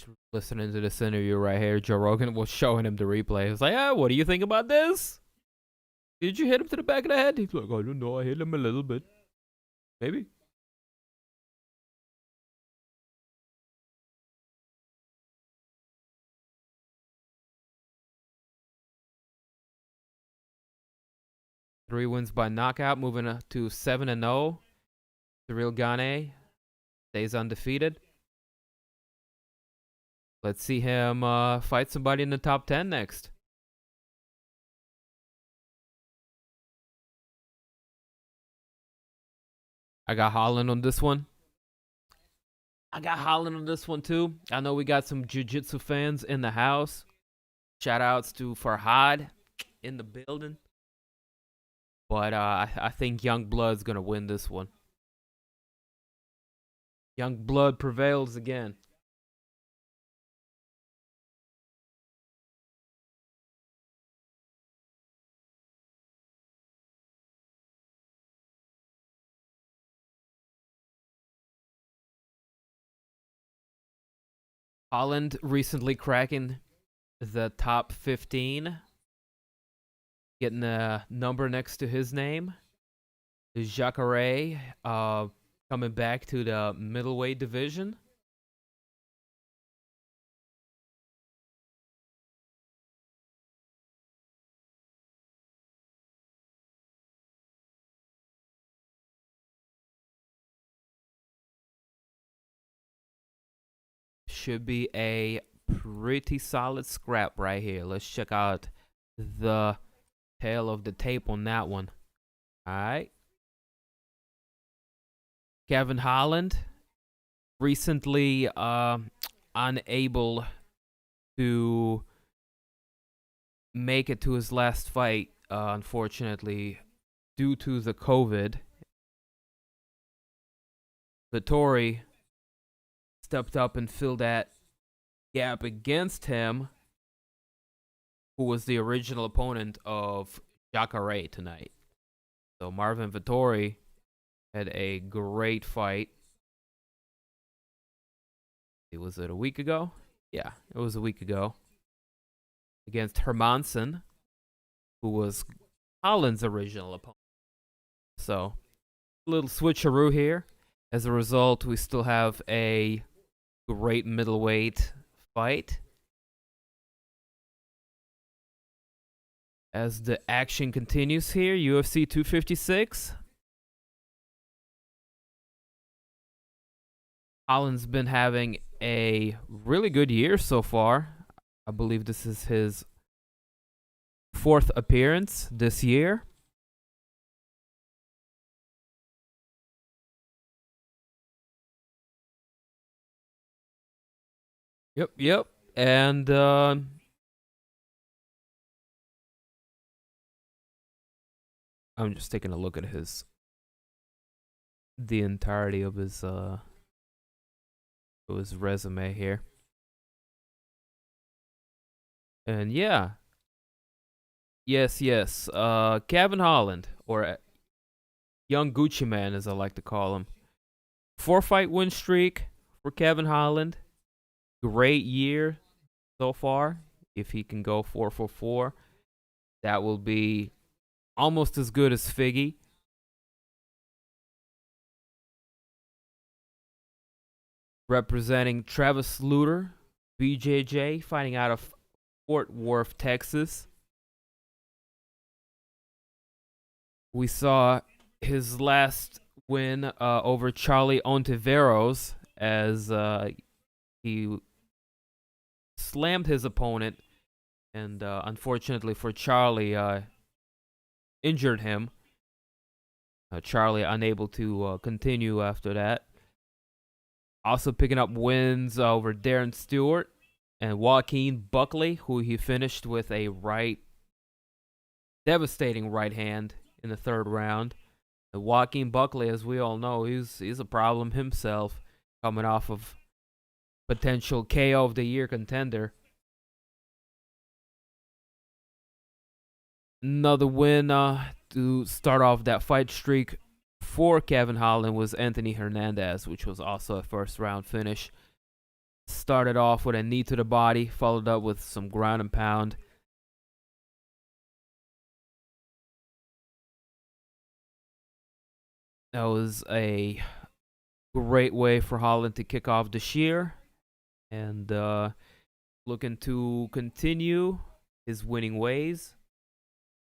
just listening to this interview right here. Joe Rogan was showing him the replay. He was like, what do you think about this? Did you hit him to the back of the head? He's like, I don't know. I hit him a little bit. Maybe. Three wins by knockout, moving to 7-0. Ciryl Gane stays undefeated. Let's see him fight somebody in the top 10 next. I got Holland on this one. I got Holland on this one too. I know we got some jiu-jitsu fans in the house. Shout outs to Farhad in the building. But I think Young Blood's going to win this one. Young Blood prevails again. Holland recently cracking the top 15. Getting a number next to his name. Jacare coming back to the middleweight division. Should be a pretty solid scrap right here. Let's check out the tail of the tape on that one. All right. Gavin Holland recently unable to make it to his last fight, unfortunately, due to the COVID. Vettori stepped up and filled that gap against him, who was the original opponent of Jacare tonight. So Marvin Vettori had a great fight. Was it a week ago? Yeah, it was a week ago. Against Hermansen, who was Holland's original opponent. So, a little switcheroo here. As a result, we still have a great middleweight fight. As the action continues here, UFC 256. Holland's been having a really good year so far. I believe this is his 4th appearance this year. Yep. And I'm just taking a look at the entirety of his resume here. And yeah. Yes. Gavin Holland, or Young Gucci Man as I like to call him. 4-fight win streak for Gavin Holland. Great year so far. If he can go 4 for 4, that will be almost as good as Figgy. Representing Travis Luter, BJJ, fighting out of Fort Worth, Texas. We saw his last win over Charlie Ontiveros as he slammed his opponent, and unfortunately for Charlie, injured him. Charlie unable to continue after that. Also picking up wins over Darren Stewart and Joaquin Buckley, who he finished with a devastating right hand in the 3rd round. And Joaquin Buckley, as we all know, he's a problem himself, coming off of potential KO of the year contender. Another win to start off that fight streak for Gavin Holland was Anthony Hernandez, which was also a 1st round finish. Started off with a knee to the body, followed up with some ground and pound. That was a great way for Holland to kick off this year, and looking to continue his winning ways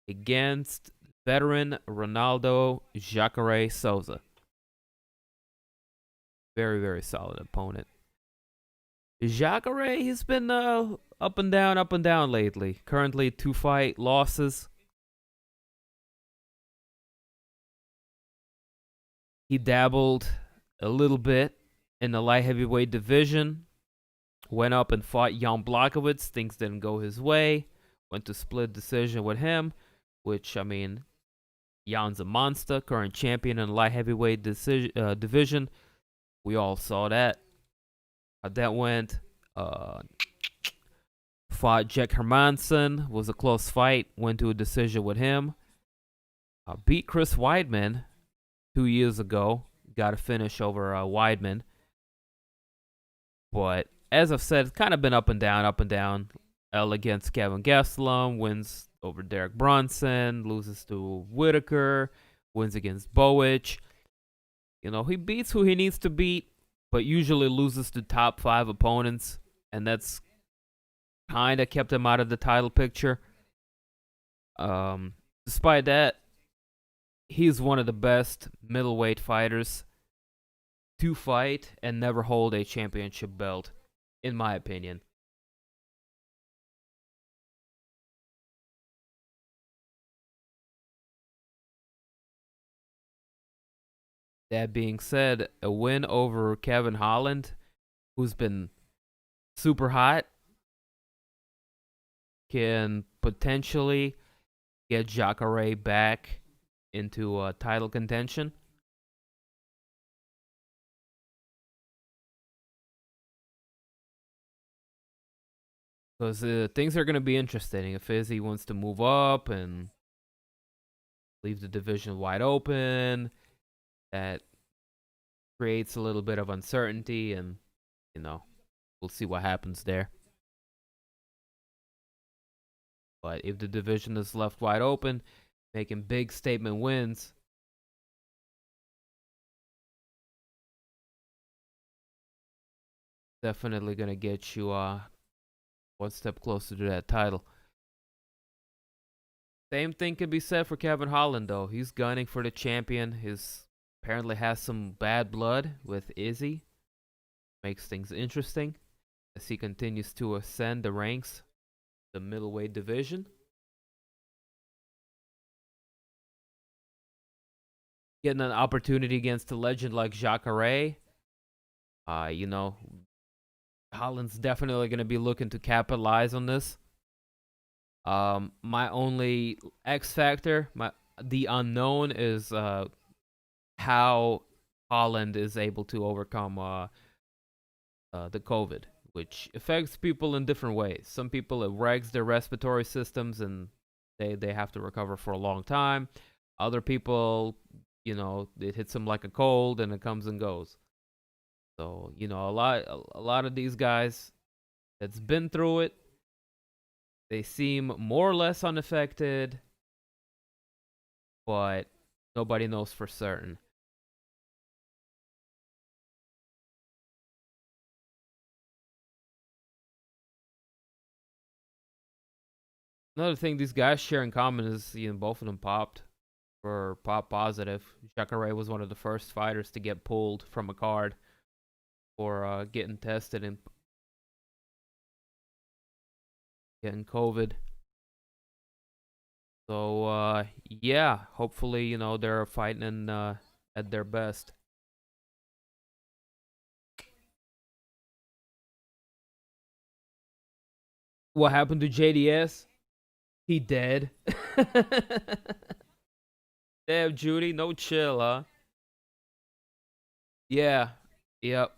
against veteran Ronaldo Jacare Souza. Very, very solid opponent. Jacare, he's been up and down lately. Currently 2 fight losses. He dabbled a little bit in the light heavyweight division. Went up and fought Jan Blachowicz. Things didn't go his way. Went to split decision with him, which, I mean, Jan's a monster, current champion in the light heavyweight division. We all saw that. How that went. Fought Jack Hermanson. Was a close fight. Went to a decision with him. Beat Chris Weidman 2 years ago. Got a finish over Weidman. But as I've said, it's kind of been up and down. L against Kevin Gastelum. Wins over Derek Brunson. Loses to Whitaker. Wins against Bowych. You know, he beats who he needs to beat, but usually loses to top 5 opponents, and that's kind of kept him out of the title picture. Despite that, he's one of the best middleweight fighters to fight and never hold a championship belt, in my opinion. That being said, a win over Kevin Holland, who's been super hot, can potentially get Jacare back into title contention. Because things are going to be interesting. If Izzy wants to move up and leave the division wide open, that creates a little bit of uncertainty, and, you know, we'll see what happens there. But if the division is left wide open, making big statement wins, definitely going to get you one step closer to that title. Same thing can be said for Kevin Holland, though. He's gunning for the champion. His apparently has some bad blood with Izzy. Makes things interesting as he continues to ascend the ranks, the middleweight division. Getting an opportunity against a legend like Jacare. You know, Holland's definitely going to be looking to capitalize on this. My only X factor, the unknown, is how Holland is able to overcome the COVID, which affects people in different ways. Some people, it wrecks their respiratory systems and they have to recover for a long time. Other people, you know, it hits them like a cold and it comes and goes. So, you know, a lot of these guys that's been through it, they seem more or less unaffected, but nobody knows for certain. Another thing these guys share in common is, you know, both of them popped or pop positive. Jacare was one of the first fighters to get pulled from a card for getting tested and getting COVID. So yeah, hopefully, you know, they're fighting at their best. What happened to JDS? He dead. Damn, Judy, no chill, huh? Yeah. Yep.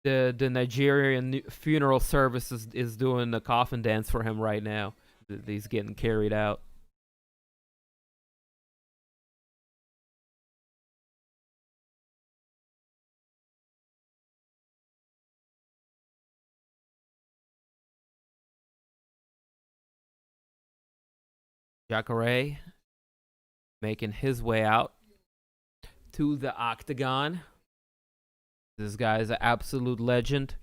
The Nigerian funeral service is doing the coffin dance for him right now. He's getting carried out. Jacare making his way out to the octagon. This guy is an absolute legend.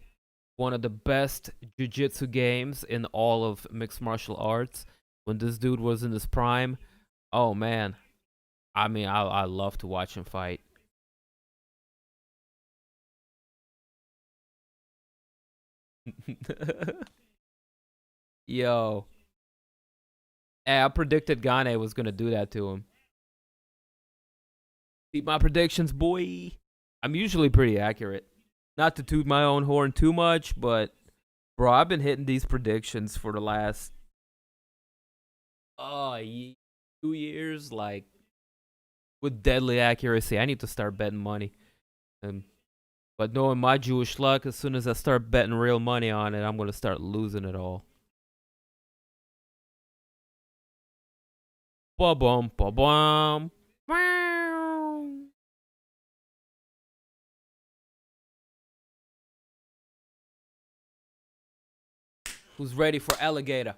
One of the best jiu-jitsu games in all of mixed martial arts. When this dude was in his prime, oh man. I mean, I love to watch him fight. Yo. Hey, I predicted Gane was going to do that to him. Beat my predictions, boy. I'm usually pretty accurate. Not to toot my own horn too much, but bro, I've been hitting these predictions for the last 2 years, like with deadly accuracy. I need to start betting money. But knowing my Jewish luck, as soon as I start betting real money on it, I'm gonna start losing it all. Ba-bum, ba-bum. Who's ready for alligator?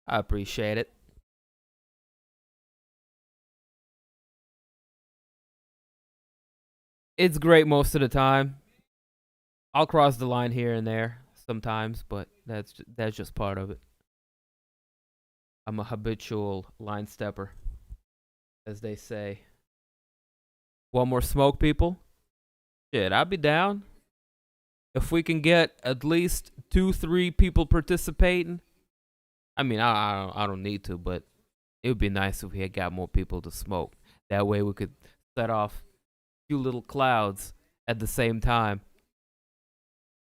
I appreciate it. It's great most of the time. I'll cross the line here and there sometimes, but that's just part of it. I'm a habitual line stepper, as they say. One more smoke, people? Shit, I'd be down. If we can get at least 2-3 people participating. I mean, I don't need to, but it would be nice if we had got more people to smoke. That way we could set off a few little clouds at the same time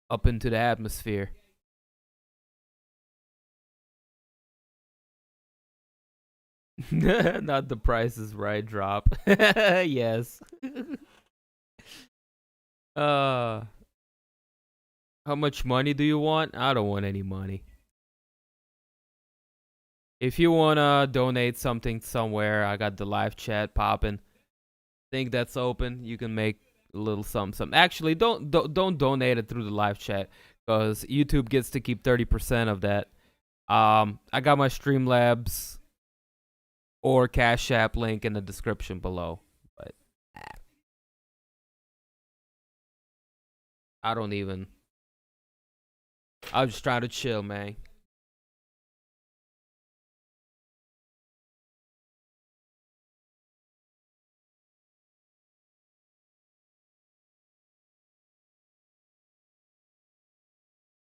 up into the atmosphere. Not the Price is Right drop. Yes. How much money do you want? I don't want any money. If you wanna donate something somewhere, I got the live chat popping. Think that's open. You can make a little something. Actually, don't donate it through the live chat, because YouTube gets to keep 30% of that. I got my Streamlabs or Cash App link in the description below. But I don't even. I'm just trying to chill, man.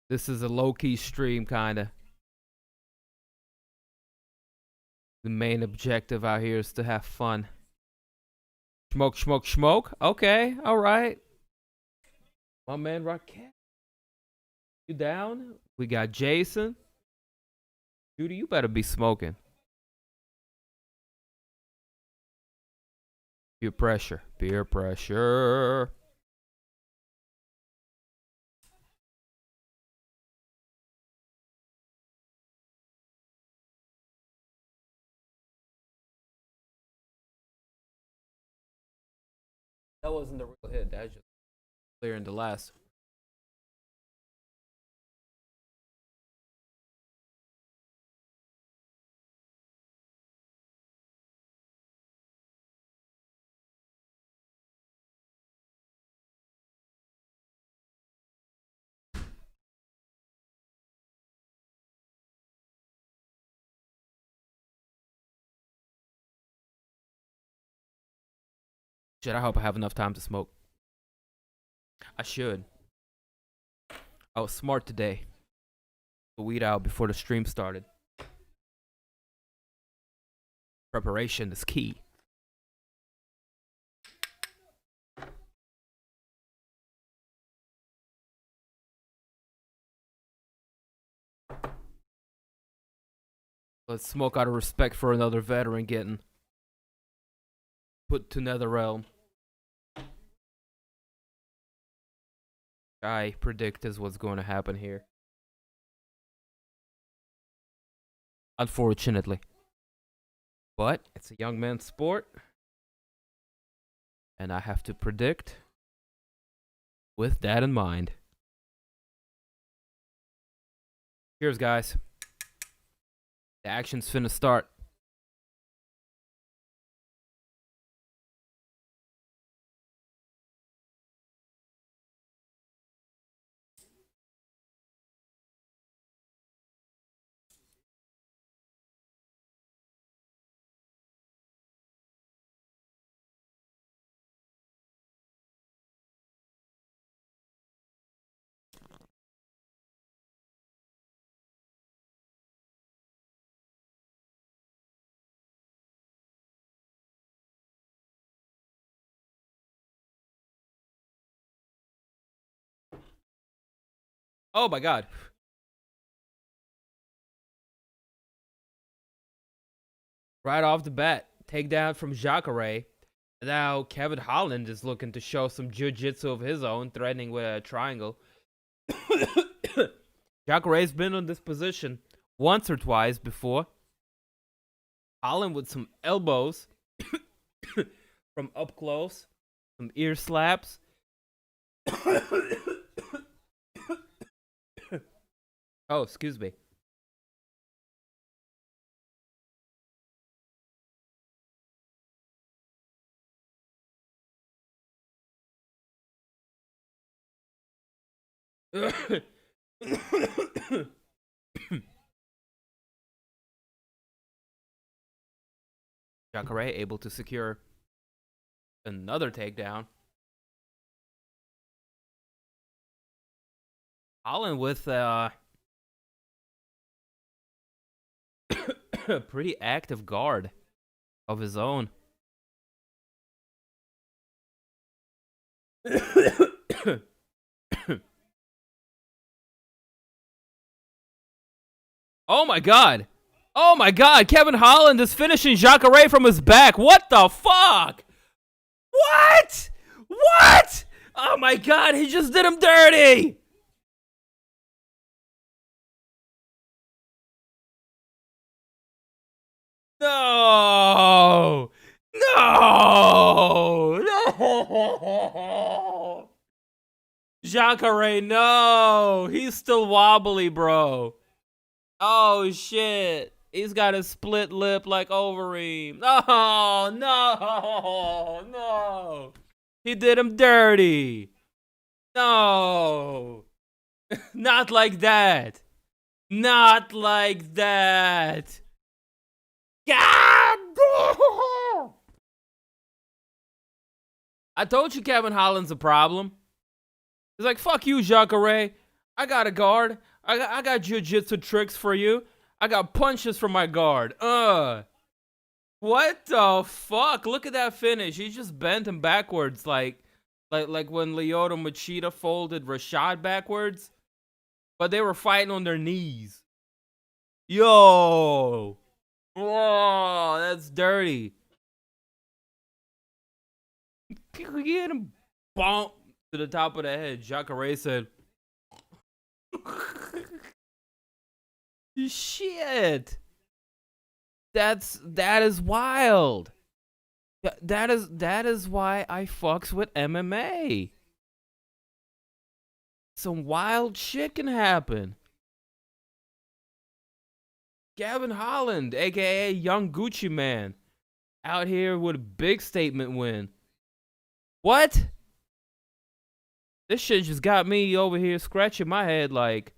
This is a low-key stream, kinda. The main objective out here is to have fun. Smoke, smoke, smoke. Okay, all right. My man Raquel, you down? We got Jason. Judy, you better be smoking. Peer pressure. Peer pressure. That wasn't the real hit. That's just clearing the last. Shit, I hope I have enough time to smoke. I should. I was smart today. The weed out before the stream started. Preparation is key. Let's smoke out of respect for another veteran getting put to nether realm. I predict is what's going to happen here. Unfortunately. But it's a young man's sport. And I have to predict with that in mind. Cheers, guys. The action's finna start. Oh my god. Right off the bat, takedown from Jacare. Now Kevin Holland is looking to show some jiu-jitsu of his own, threatening with a triangle. Jacare's been in this position once or twice before. Holland with some elbows from up close, some ear slaps. Oh, excuse me. Jacare able to secure another takedown. Holland with a pretty active guard of his own. Oh my god! Oh my god! Kevin Holland is finishing Jacare from his back. What the fuck? What? What? Oh my god! He just did him dirty. No! No! No! Jacare, no! He's still wobbly, bro. Oh shit! He's got a split lip like Overeem. No! No! No! He did him dirty. No! Not like that. Not like that. God! I told you Kevin Holland's a problem. He's like, fuck you, Jacare. I got a guard. I got jiu-jitsu tricks for you. I got punches from my guard. What the fuck? Look at that finish. He just bent him backwards like when Lyoto Machida folded Rashad backwards. But they were fighting on their knees. Yo! Whoa, that's dirty. Get him bump to the top of the head. Jacare said, shit. That is wild. That is why I fucks with MMA. Some wild shit can happen. Gavin Holland, aka Young Gucci Man, out here with a big statement win. What? This shit just got me over here scratching my head like,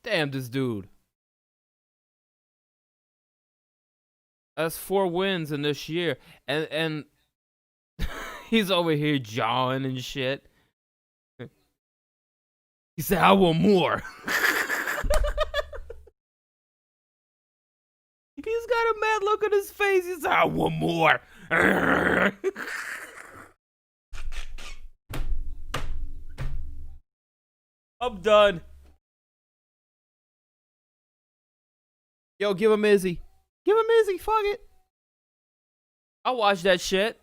damn this dude. That's 4 wins in this year. And he's over here jawing and shit. He said, I want more. He's got a mad look on his face. He said, I want more. I'm done. Yo, give him Izzy. Give him Izzy. Fuck it. I'll watch that shit.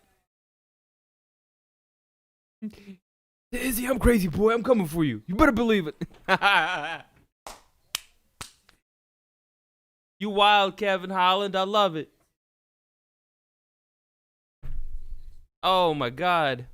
Izzy, I'm crazy, boy. I'm coming for you. You better believe it. You wild, Kevin Holland. I love it. Oh, my God.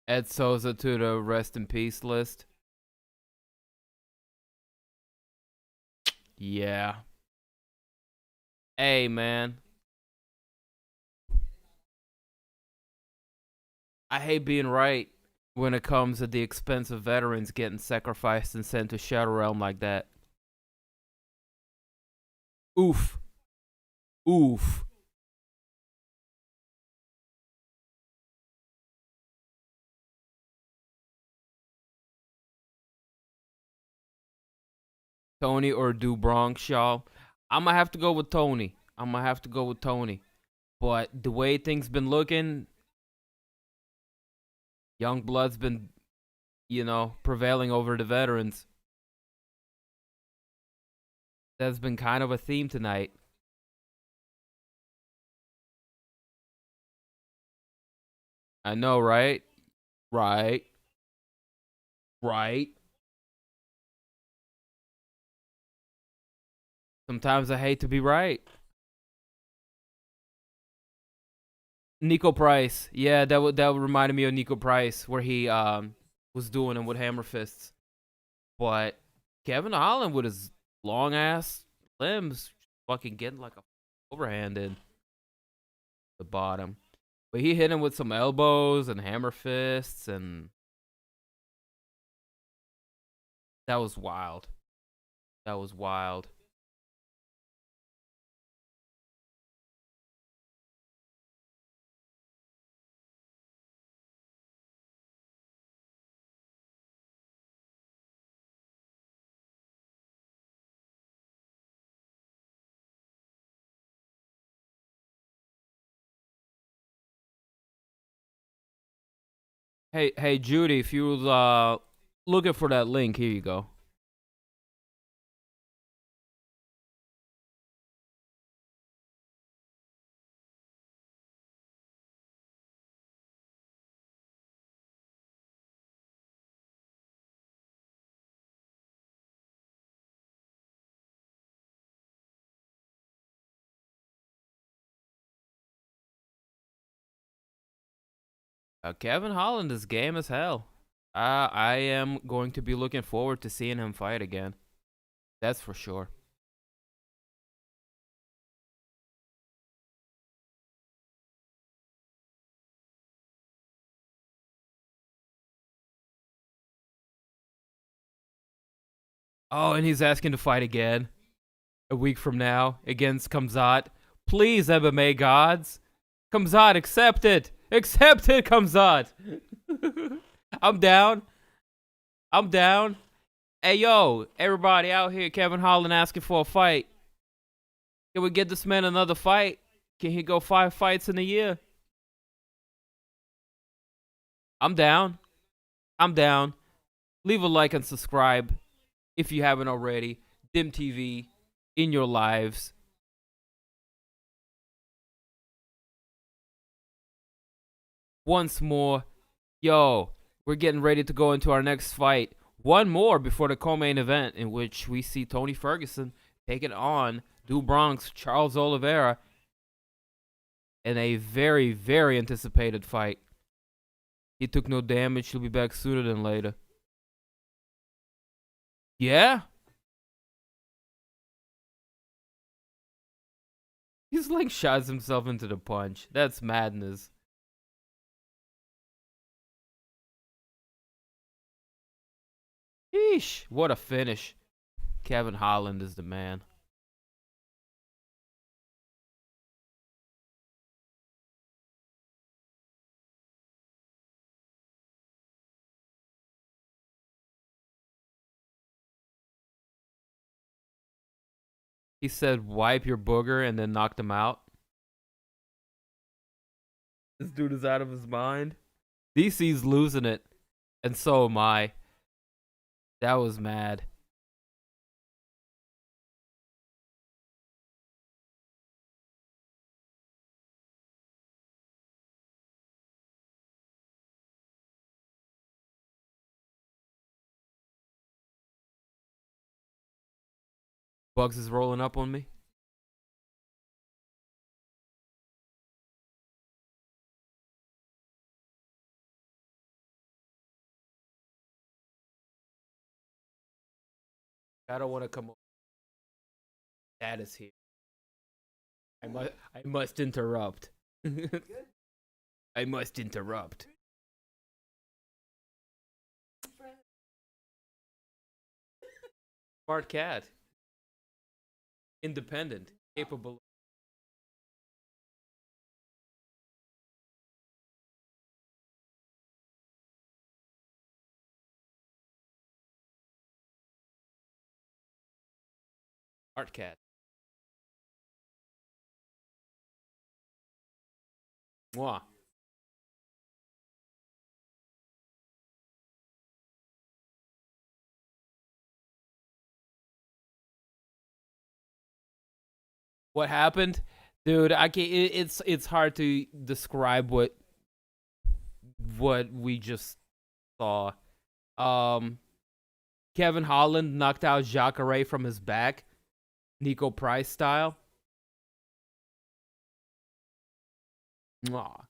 Add Souza to the rest in peace list. Yeah. Hey, man. I hate being right when it comes to the expense of veterans getting sacrificed and sent to Shadow Realm like that. Oof. Oof. Tony or Do Bronx, y'all. I'm gonna have to go with Tony. I'm gonna have to go with Tony. But the way things been looking, young blood's been, prevailing over the veterans. That's been kind of a theme tonight. I know, right? Right. Right. Sometimes I hate to be right. Nico Price. Yeah, that reminded me of Nico Price where he was doing him with hammer fists. But Kevin Holland with his long ass limbs fucking getting like a overhand in the bottom. But he hit him with some elbows and hammer fists, and that was wild. That was wild. Hey, Judy, if you was looking for that link, here you go. Kevin Holland is game as hell. I am going to be looking forward to seeing him fight again. That's for sure. Oh, and he's asking to fight again a week from now against Kamzat. Please, MMA gods. Kamzat, accept it. Accept it, Kamzat. I'm down. I'm down. Hey, yo, everybody out here, Kevin Holland asking for a fight. Can we get this man another fight? Can he go 5 fights in a year? I'm down. I'm down. Leave a like and subscribe if you haven't already. Dim TV in your lives. Once more, yo, we're getting ready to go into our next fight. One more before the co-main event, in which we see Tony Ferguson taking on Du Bronx Charles Oliveira in a very, very anticipated fight. He took no damage. He'll be back sooner than later. Yeah? He's like shots himself into the punch. That's madness. Sheesh. What a finish. Kevin Holland is the man. He said, wipe your booger, and then knocked him out. This dude is out of his mind. DC's losing it, and so am I. That was mad. Bugs is rolling up on me. I don't want to come over. Dad is here. I must interrupt. I must interrupt. Smart cat. Independent. Capable. Smart cat. Mwah. What happened? Dude, I can't, it's hard to describe what we just saw. Um Kevin Holland knocked out Jacare from his back, Nico Price style. Mwah.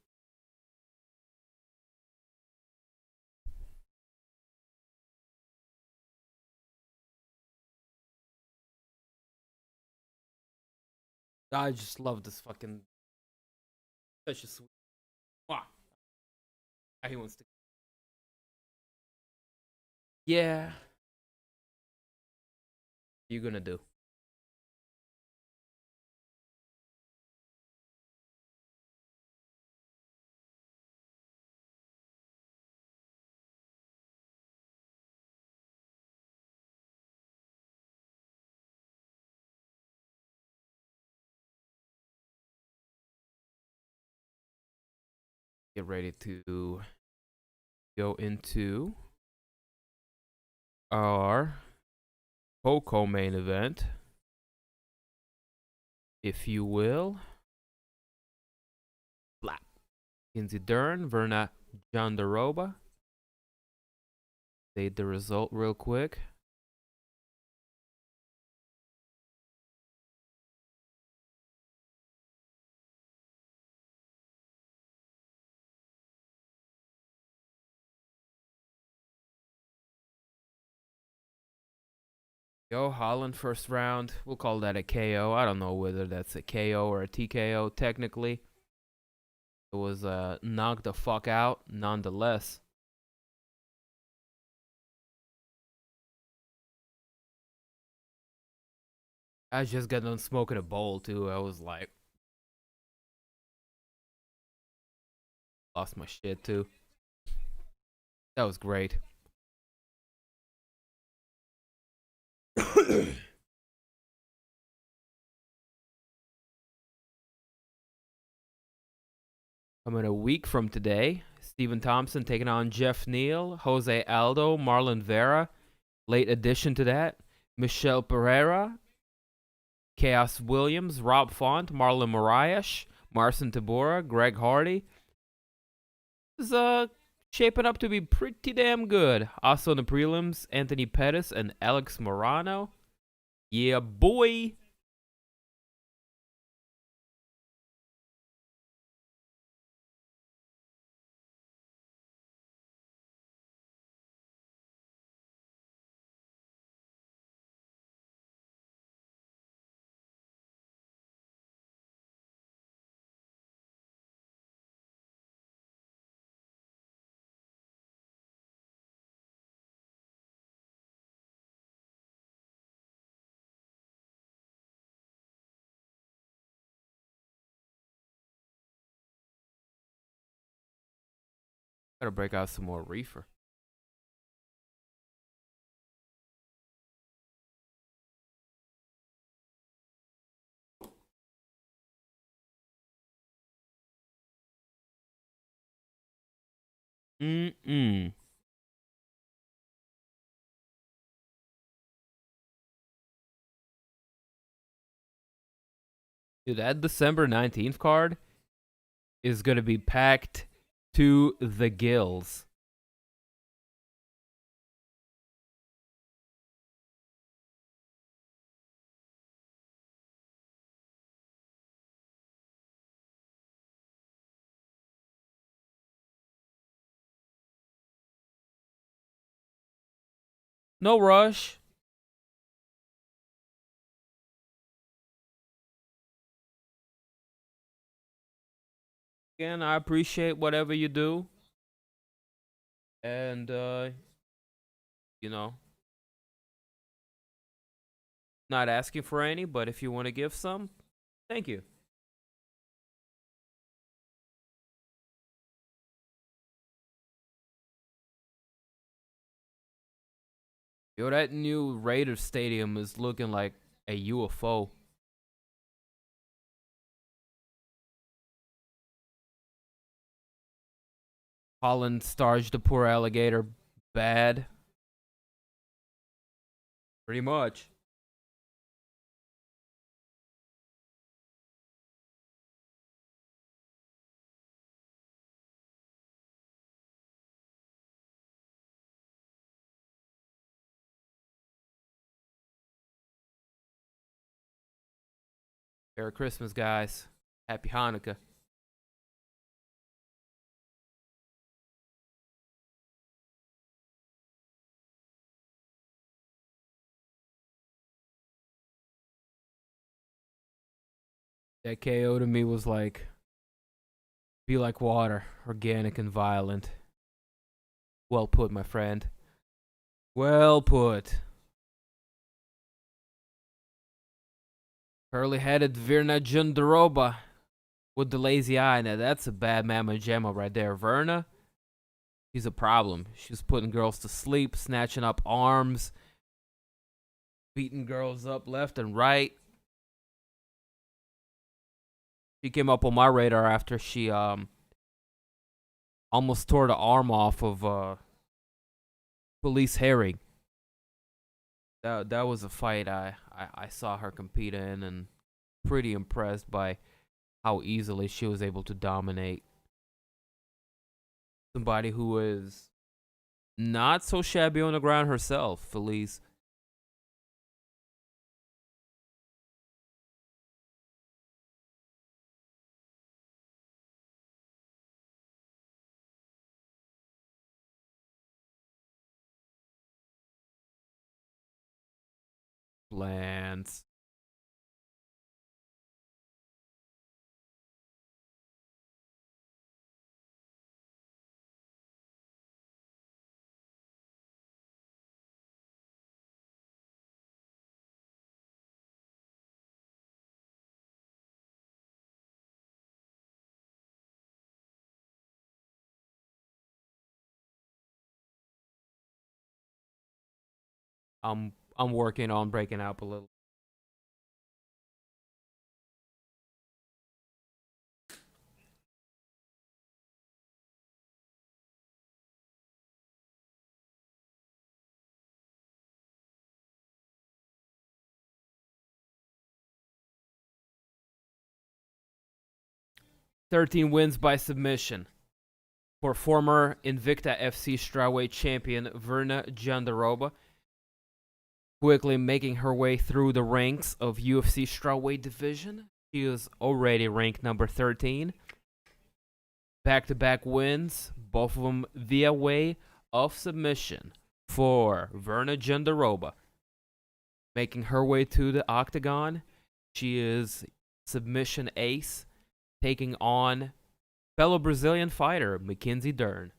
I just love this fucking such a sweet. Mwah. He wants to. Yeah. You gonna do? Get ready to go into our co-main event, if you will. Flap. Mackenzie Dern, Virna, Jandiroba. State the result real quick. Go Holland first round. We'll call that a KO. I don't know whether that's a KO or a TKO technically. It was knocked the fuck out nonetheless. I just got done smoking a bowl too. I was like, lost my shit too. That was great. Coming a week from today, Stephen Thompson taking on Jeff Neal, Jose Aldo, Marlon Vera. Late addition to that, Michelle Pereira, Chaos Williams, Rob Font, Marlon Moraes, Marcin Tabora, Greg Hardy. This is shaping up to be pretty damn good. Also in the prelims, Anthony Pettis and Alex Morano. Yeah, boy. Gotta break out some more reefer. Mm-mm. Dude, that December 19th card is gonna be packed to the gills. No rush. Again, I appreciate whatever you do. And, you know, not asking for any, but if you want to give some, thank you. Yo, that new Raiders stadium is looking like a UFO. Holland starged the poor alligator bad. Pretty much. Merry Christmas, guys. Happy Hanukkah. That KO to me was like, be like water, organic and violent. Well put, my friend. Well put. Curly-headed Virna Jandiroba with the lazy eye. Now that's a bad mamma jamma right there. Virna, she's a problem. She's putting girls to sleep, snatching up arms, beating girls up left and right. She came up on my radar after she almost tore the arm off of Police Harry. That was a fight I saw her compete in, and pretty impressed by how easily she was able to dominate somebody who is not so shabby on the ground herself, Felice. Lance. 'Am working on breaking up a little. "13 wins by submission for former Invicta FC strawweight champion Virna Jandiroba, quickly making her way through the ranks of UFC strawweight division. She is already ranked number 13. Back-to-back wins, both of them via way of submission for Virna Jandiroba. Making her way to the octagon, she is submission ace, taking on fellow Brazilian fighter Mackenzie Dern.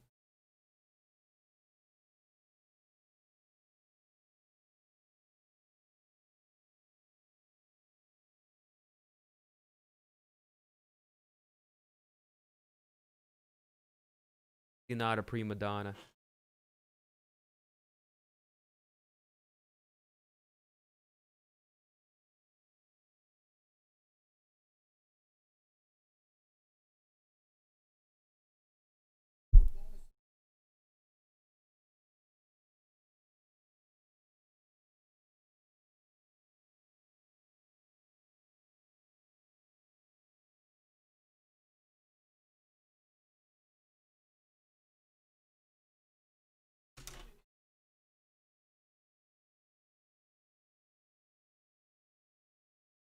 She's not a prima donna.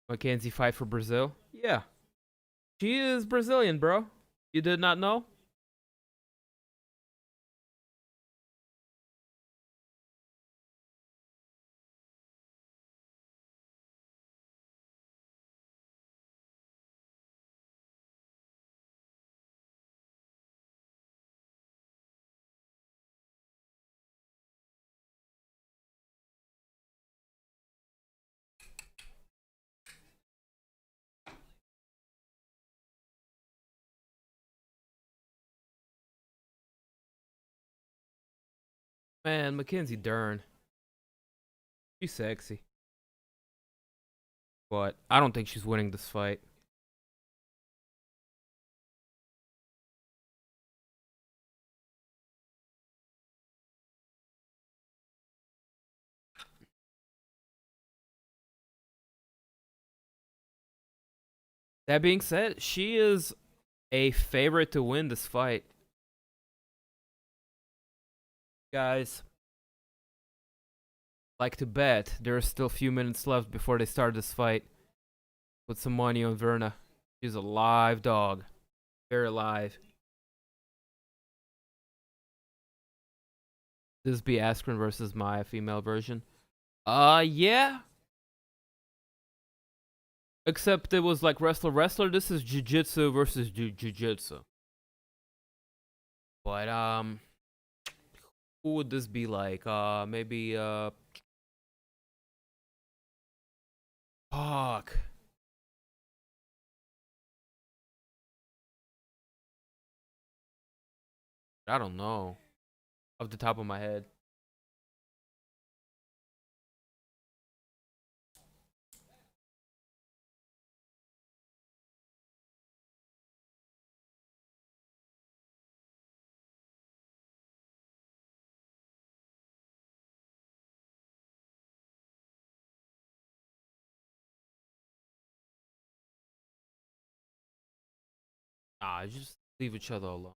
Mackenzie fight for Brazil? Yeah. She is Brazilian, bro. You did not know? Man, Mackenzie Dern. She's sexy. But I don't think she's winning this fight. That being said, she is a favorite to win this fight. Guys, like to bet, there are still a few minutes left before they start this fight. Put some money on Virna. She's a live dog. Very live. This be Askren versus my female version. Yeah. Except it was like wrestler. This is jiu-jitsu versus jiu-jitsu. But who would this be like? Maybe fuck. I don't know. Off the top of my head. Just leave each other alone.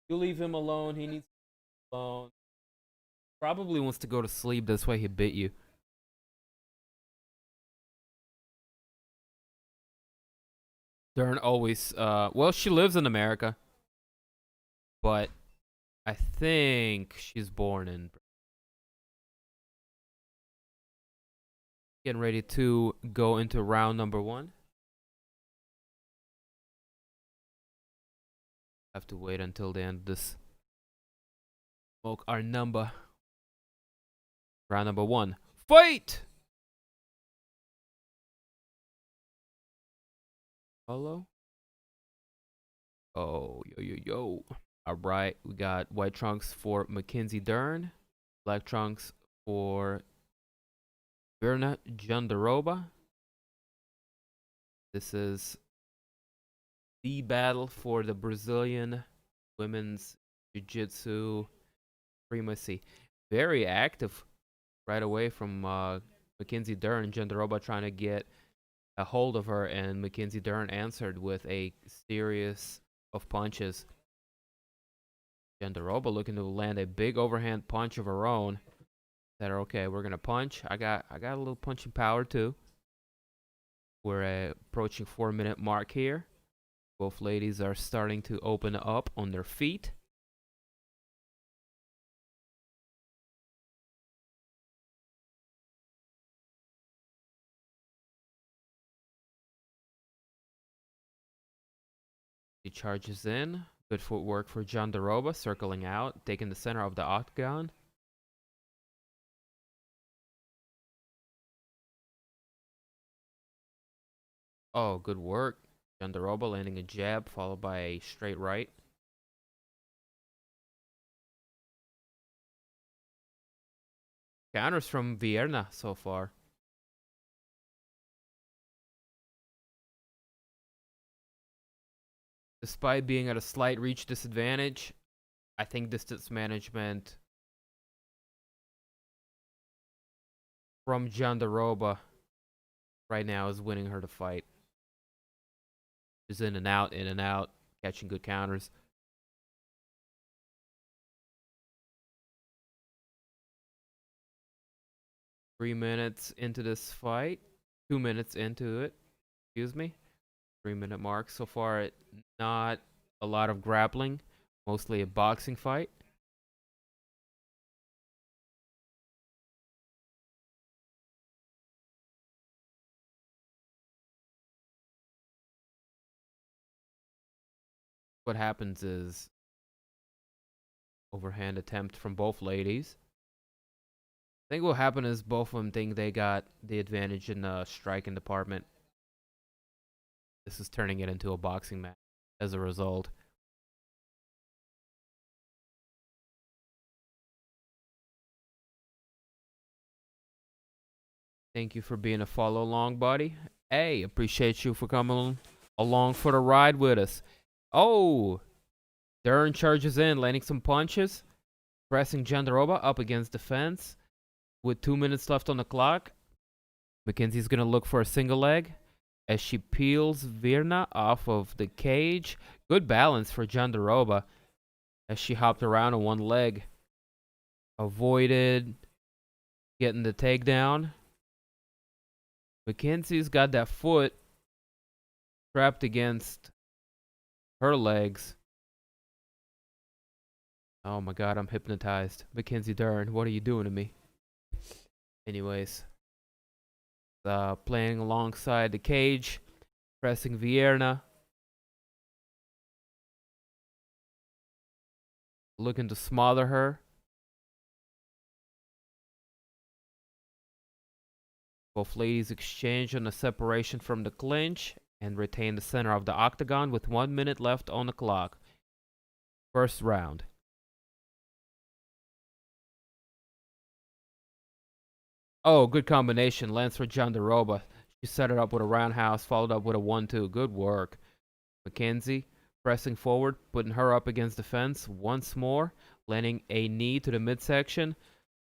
You leave him alone. He needs to be alone. Probably wants to go to sleep. That's why he bit you. Dern always. Well, she lives in America, but I think she's born in. Getting ready to go into round number 1. Have to wait until the end of this. Smoke our number. Round number 1. Fight! Hello? Oh, yo. Alright, we got white trunks for Mackenzie Dern. Black trunks for Virna Jandiroba. This is the battle for the Brazilian women's jiu-jitsu primacy. Very active right away from Mackenzie Dern. Jandiroba trying to get a hold of her, and Mackenzie Dern answered with a series of punches. Jandiroba looking to land a big overhand punch of her own. Said, okay, we're gonna punch. I got a little punching power too. We're approaching 4-minute mark here. Both ladies are starting to open up on their feet. He charges in. Good footwork for Jandiroba, circling out, taking the center of the octagon. Oh, good work. Jandiroba landing a jab, followed by a straight right. Counters from Virna so far. Despite being at a slight reach disadvantage, I think distance management from Jandiroba right now is winning her the fight. She's in and out, catching good counters. Three minutes into this fight. 2 minutes into it. Excuse me. 3-minute mark. So far, not a lot of grappling. Mostly a boxing fight. What happens is overhand attempt from both ladies. I think what happened is both of them think they got the advantage in the striking department. This is turning it into a boxing match as a result. Thank you for being a follow along, buddy. Hey, appreciate you for coming along for the ride with us. Oh, Dern charges in, landing some punches, pressing Jandiroba up against the fence with 2 minutes left on the clock. Mackenzie's going to look for a single leg as she peels Virna off of the cage. Good balance for Jandiroba as she hopped around on one leg. Avoided getting the takedown. Mackenzie's got that foot trapped against her legs. Oh my god, I'm hypnotized. Mackenzie Dern, what are you doing to me? Anyways, playing alongside the cage, pressing Virna. Looking to smother her. Both ladies exchange on a separation from the clinch and retain the center of the octagon with 1 minute left on the clock. First round. Oh, good combination. Lands for Jandiroba. She set it up with a roundhouse, followed up with a 1-2. Good work. Mackenzie pressing forward, putting her up against the fence once more, landing a knee to the midsection.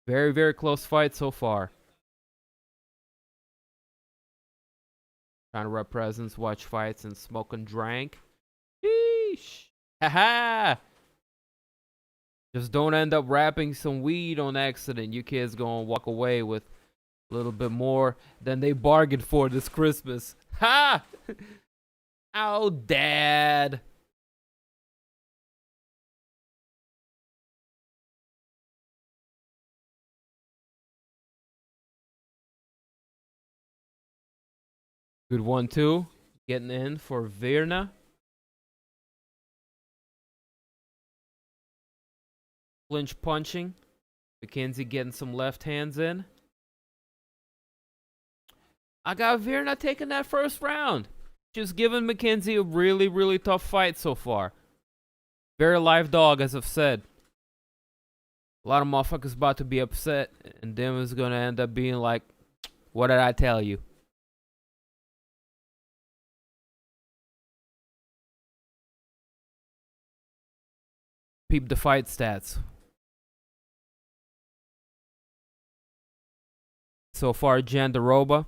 Very, very close fight so far. Trying to rep presence, watch fights, and smoke and drank. Sheesh. Haha. Just don't end up wrapping some weed on accident. You kids gonna walk away with a little bit more than they bargained for this Christmas. Ha! Oh, Dad. Good 1-2. Getting in for Virna. Clinch punching. Mackenzie getting some left hands in. I got Virna taking that first round. Just giving Mackenzie a really, really tough fight so far. Very live dog, as I've said. A lot of motherfuckers about to be upset, and them is gonna end up being like, what did I tell you? Peep the fight stats. So far, Jandiroba.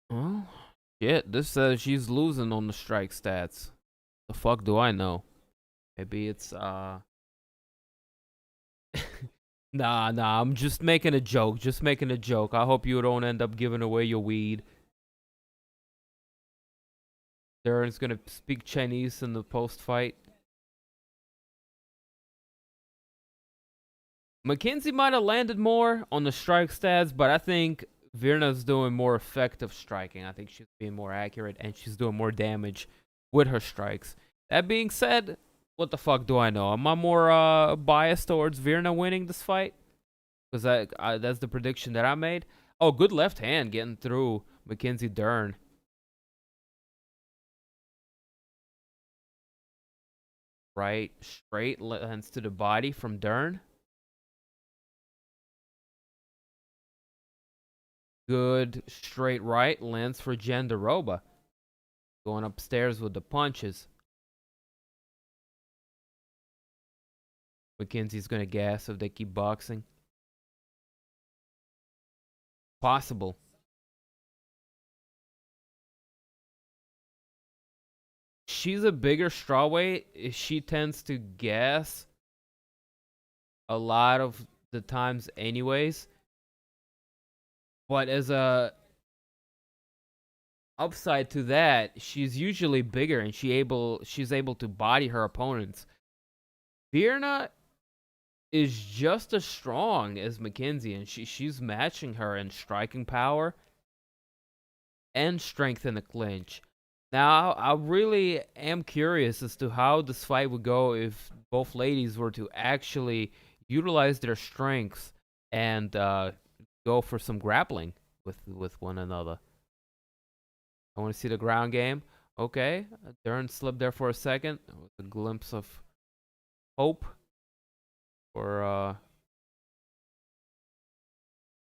Oh, shit. This says she's losing on the strike stats. The fuck do I know? Maybe it's, Nah, I'm just making a joke. Just making a joke. I hope you don't end up giving away your weed. Dern's gonna speak Chinese in the post-fight. Mackenzie might have landed more on the strike stats, but I think Virna's doing more effective striking. I think she's being more accurate, and she's doing more damage with her strikes. That being said, what the fuck do I know? Am I more biased towards Virna winning this fight? Because that's the prediction that I made. Oh, good left hand getting through Mackenzie Dern. Right, straight lands to the body from Dern. Good straight right lands for Jandiroba. Going upstairs with the punches. Mackenzie's going to gas if they keep boxing. Possible. She's a bigger strawweight. She tends to gas a lot of the times anyways. But as a upside to that, she's usually bigger and she's able to body her opponents. Virna is just as strong as Mackenzie, and she's matching her in striking power and strength in the clinch. Now, I really am curious as to how this fight would go if both ladies were to actually utilize their strengths and go for some grappling with one another. I want to see the ground game. Okay, Dern slipped there for a second. A glimpse of hope for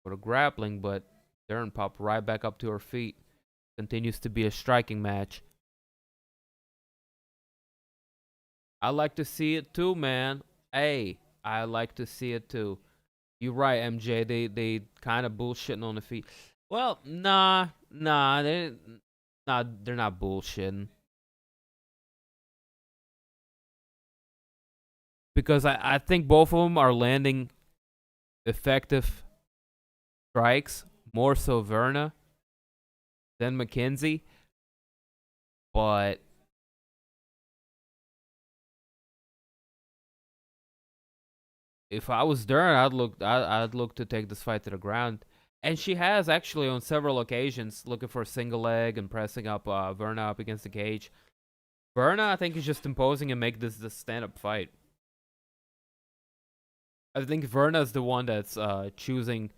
the grappling, but Dern popped right back up to her feet. Continues to be a striking match. I like to see it too, man. Hey, I like to see it too. You're right, MJ. They kind of bullshitting on the feet. Well, they're not bullshitting. Because I think both of them are landing effective strikes, more so Virna than Mackenzie. But if I was Dern, I'd look to take this fight to the ground. And she has actually on several occasions looking for a single leg and pressing up Virna up against the cage. Virna, I think, is just imposing and make this stand-up fight. I think Virna's the one that's choosing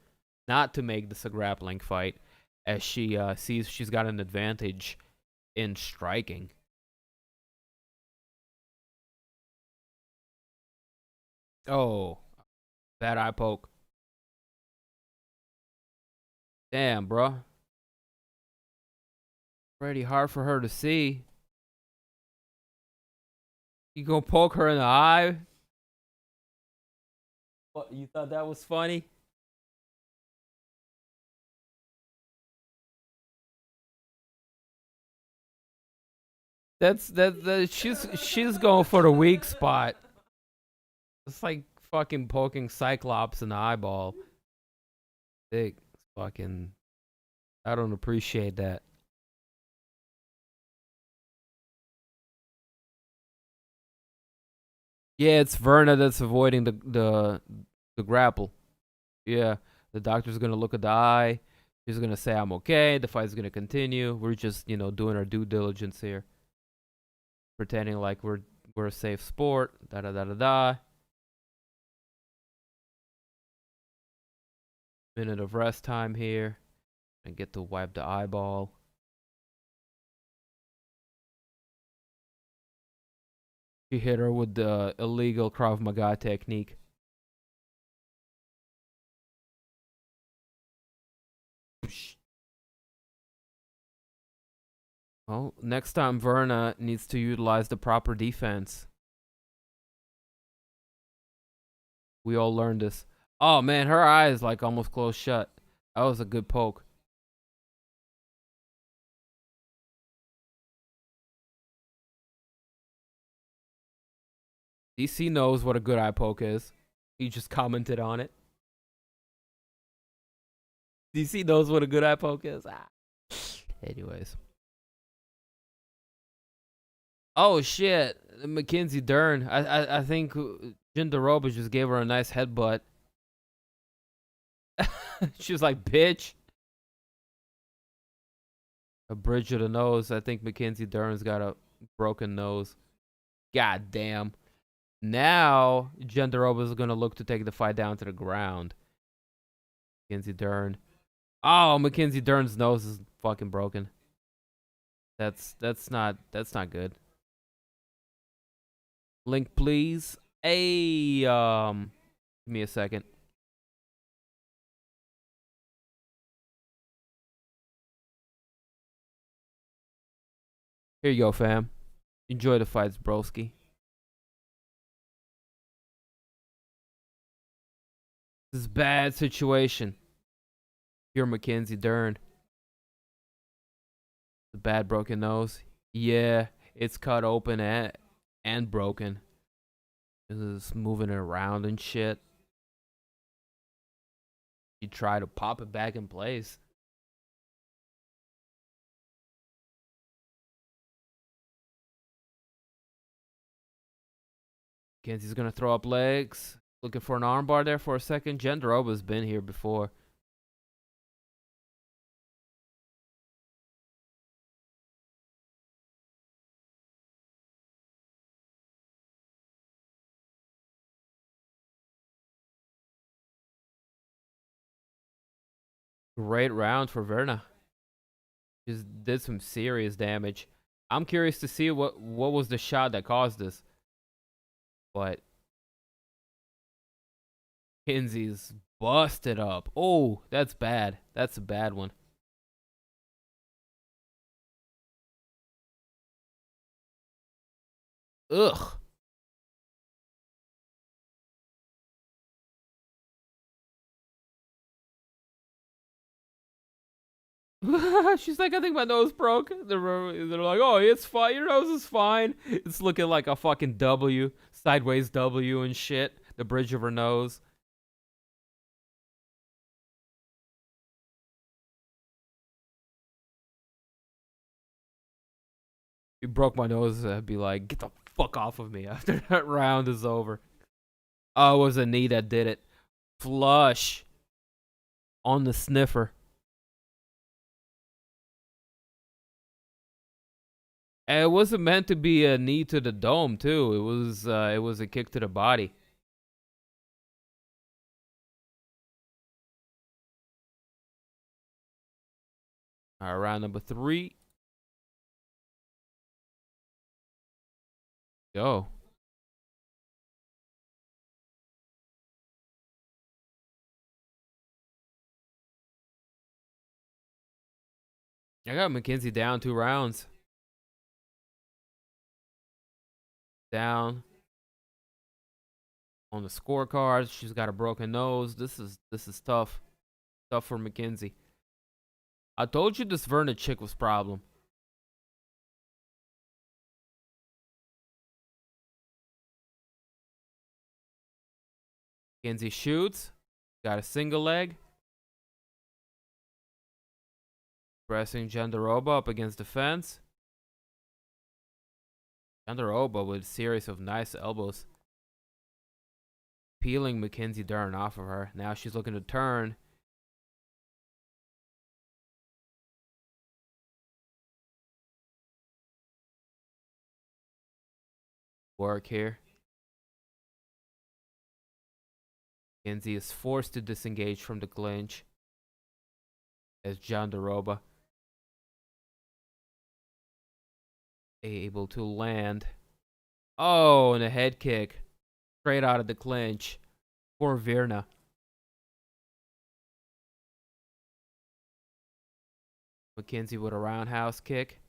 not to make this a grappling fight, as she sees she's got an advantage in striking. Oh, bad eye poke. Damn, bro. Pretty hard for her to see. You gonna poke her in the eye? What, you thought that was funny? She's going for the weak spot. It's like fucking poking Cyclops in the eyeball. Big fucking. I don't appreciate that. Yeah, it's Virna that's avoiding the grapple. Yeah, the doctor's gonna look at the eye. He's gonna say I'm okay. The fight's gonna continue. We're just doing our due diligence here, pretending like we're a safe sport. Da da da da da. Minute of rest time here, and get to wipe the eyeball. She hit her with the illegal Krav Maga technique. Well, next time Virna needs to utilize the proper defense. We all learned this. Oh man, her eye is like almost closed shut. That was a good poke. DC knows what a good eye poke is. He just commented on it. DC knows what a good eye poke is. Anyways. Oh shit, Mackenzie Dern. I think Jandiroba just gave her a nice headbutt. She was like, bitch. A bridge of the nose. I think Mackenzie Dern's got a broken nose. God damn. Now, Jandiroba is going to look to take the fight down to the ground. Mackenzie Dern. Oh, Mackenzie Dern's nose is fucking broken. That's not good. Link, please. Hey, give me a second. Here you go, fam. Enjoy the fights, broski. This is a bad situation. You're Mackenzie Dern. The bad broken nose. Yeah, it's cut open and broken. This is moving it around and shit. You try to pop it back in place. Mackenzie's gonna throw up legs. Looking for an armbar there for a second. Jandiroba's been here before. Great round for Virna. Just did some serious damage. I'm curious to see what was the shot that caused this. But Mackenzie's busted up. Oh, that's bad. That's a bad one. Ugh. She's like, I think my nose broke. They're like, oh, it's fine. Your nose is fine. It's looking like a fucking W, sideways W and shit. The bridge of her nose. You broke my nose. I'd be like, get the fuck off of me after that round is over. Oh, it was a knee that did it. Flush on the sniffer. And it wasn't meant to be a knee to the dome too. It was a kick to the body. All right, round number 3. Go. I got Mackenzie down 2 rounds. Down on the scorecard. She's got a broken nose. This is tough. Tough for Mackenzie. I told you this Virna chick was problem. Mackenzie shoots. Got a single leg. Pressing Jandiroba up against the fence. Jandiroba with a series of nice elbows. Peeling Mackenzie Dern off of her. Now she's looking to turn. Work here. Mackenzie is forced to disengage from the clinch as Jandiroba able to land. Oh, and a head kick straight out of the clinch for Virna. Mackenzie with a roundhouse kick.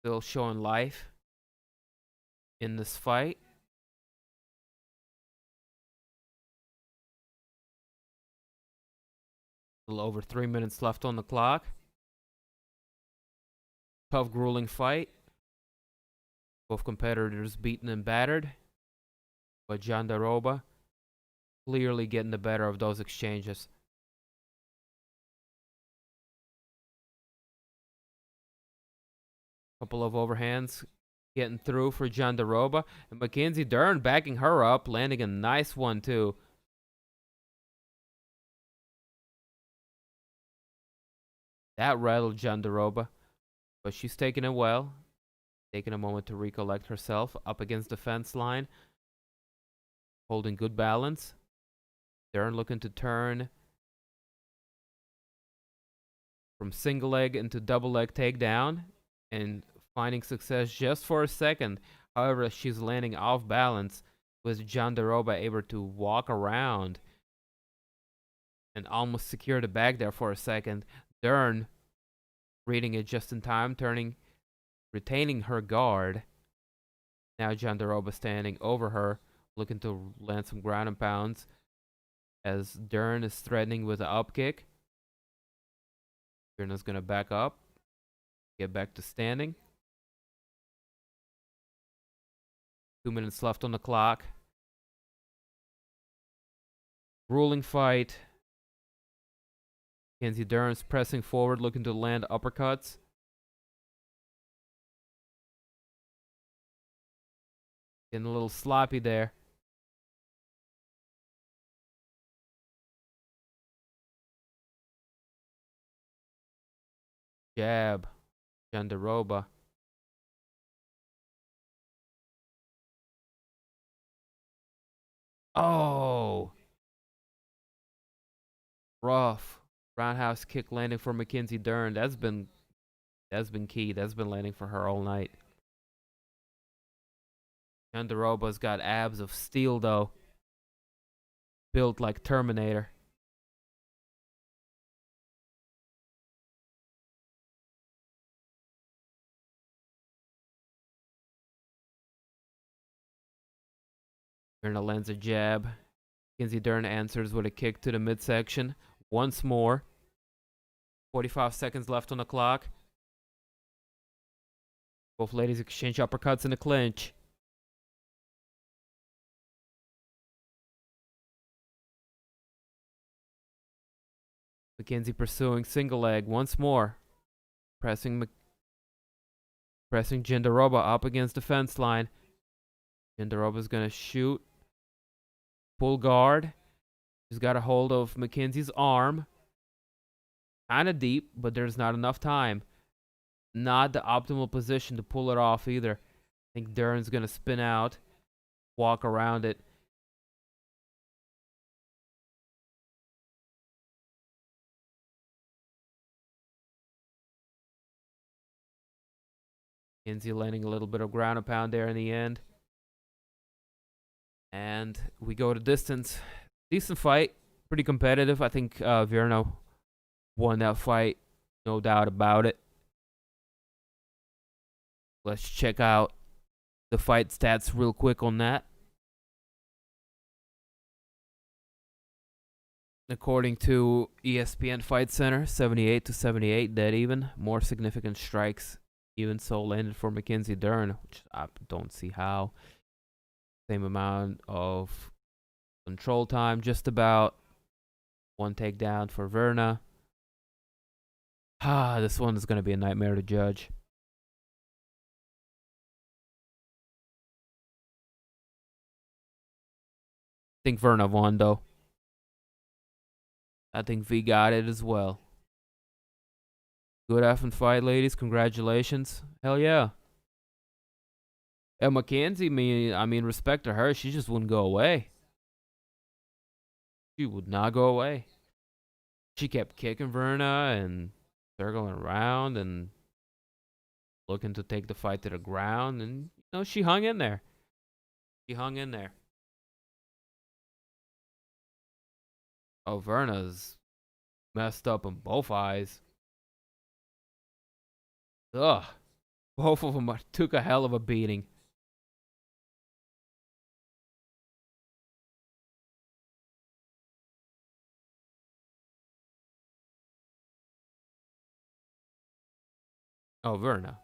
Still showing life in this fight. A little over 3 minutes left on the clock. Tough, grueling fight. Both competitors beaten and battered. But Jandiroba clearly getting the better of those exchanges. Couple of overhands getting through for Jandiroba. And Mackenzie Dern backing her up, landing a nice one too. That rattled Jandiroba, but she's taking it well. Taking a moment to recollect herself up against the fence line. Holding good balance. Dern looking to turn from single leg into double leg takedown and finding success just for a second. However, she's landing off balance with Jandiroba able to walk around and almost secure the bag there for a second. Dern reading it just in time, retaining her guard. Now Jandiroba standing over her, looking to land some ground and pounds as Dern is threatening with an up kick. Virna's gonna back up, get back to standing. 2 minutes left on the clock. Grueling fight. Mackenzie Dern's pressing forward, looking to land uppercuts. Getting a little sloppy there. Jab. Jandiroba. Oh. Rough. Roundhouse kick landing for Mackenzie Dern. That's been key. That's been landing for her all night. Jandiroba's got abs of steel though. built like Terminator. Virna lands a jab. Mackenzie Dern answers with a kick to the midsection. Once more. 45 seconds left on the clock. Both ladies exchange uppercuts in the clinch. Mackenzie pursuing single leg once more. Pressing Jandiroba up against the fence line. Jandiroba's gonna shoot. Full guard. He's got a hold of Mackenzie's arm. Kind of deep, but there's not enough time. Not the optimal position to pull it off either. I think Dern's gonna spin out, walk around it. Mackenzie landing a little bit of ground and pound there in the end. And we go to distance. Decent fight. Pretty competitive. I think Virna won that fight. No doubt about it. Let's check out the fight stats real quick on that. According to ESPN Fight Center, 78-78, dead even. More significant strikes, even so, landed for Mackenzie Dern, which I don't see how. Same amount of control time, just about. One takedown for Virna. This one is going to be a nightmare to judge. I think Virna won, though. I think V got it as well. Good effing fight, ladies. Congratulations. Hell yeah. And Mackenzie, I mean, respect to her. She just wouldn't go away. She would not go away. She kept kicking Virna and circling around and looking to take the fight to the ground. And, you know, she hung in there. She hung in there. Oh, Virna's messed up in both eyes. Ugh. Both of them took a hell of a beating. Oh, Virna.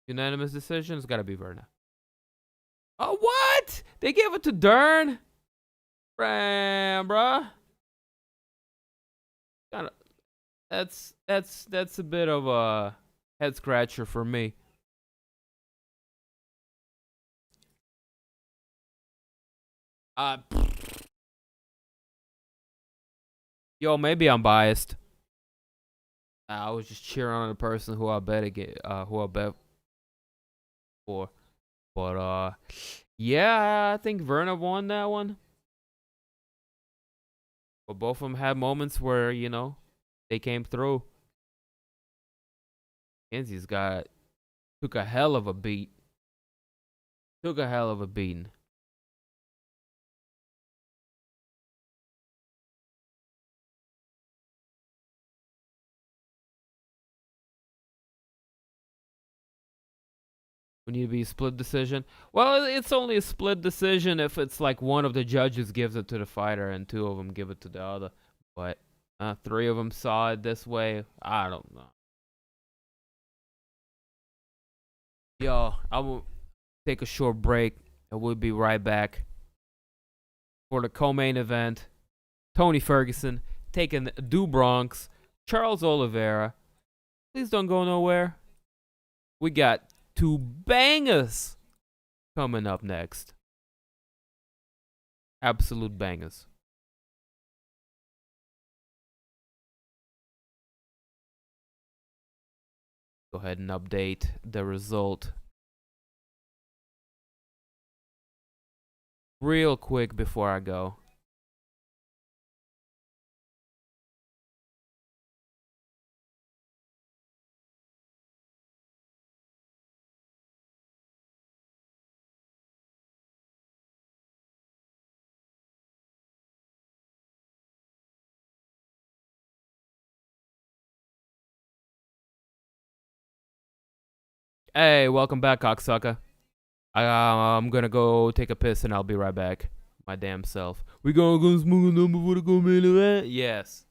Unanimous decision? It's got to be Virna. Oh, what? They gave it to Dern? Bruh. That's a bit of a head scratcher for me. Yo, maybe I'm biased. I was just cheering on the person who I bet for. But yeah, I think Virna won that one. But both of them had moments where, you know, they came through. Mackenzie's took a hell of a beat. Took a hell of a beating. We need to be a split decision. Well, it's only a split decision if it's like one of the judges gives it to the fighter and two of them give it to the other. But three of them saw it this way. I don't know. Yo, I will take a short break and we'll be right back for the co-main event. Tony Ferguson taking Du Bronx, Charles Oliveira. Please don't go nowhere. We got two bangers coming up next. Absolute bangers. Go ahead and update the result real quick before I go. Hey, welcome back, cocksucker. I'm gonna go take a piss and I'll be right back. My damn self. We gonna go smoke a number for the main event? Yes.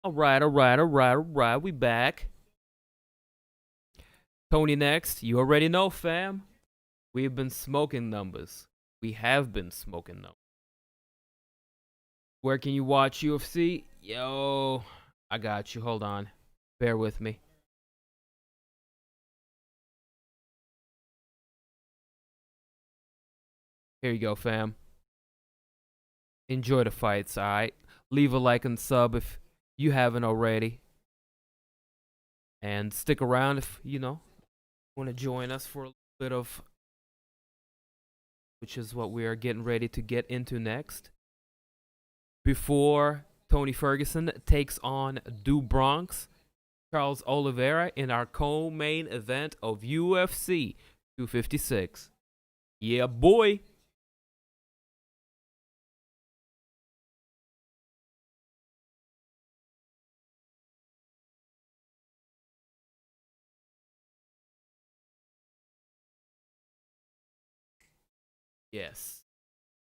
Alright. We back. Tony next. You already know, fam. We've been smoking numbers. We have been smoking numbers. Where can you watch UFC? Yo, I got you. Hold on. Bear with me. Here you go, fam. Enjoy the fights, alright? Leave a like and sub if you haven't already. And stick around if, want to join us for a little bit of, which is what we are getting ready to get into next. Before Tony Ferguson takes on Du Bronx, Charles Oliveira in our co-main event of UFC 256. Yeah, boy. Yes.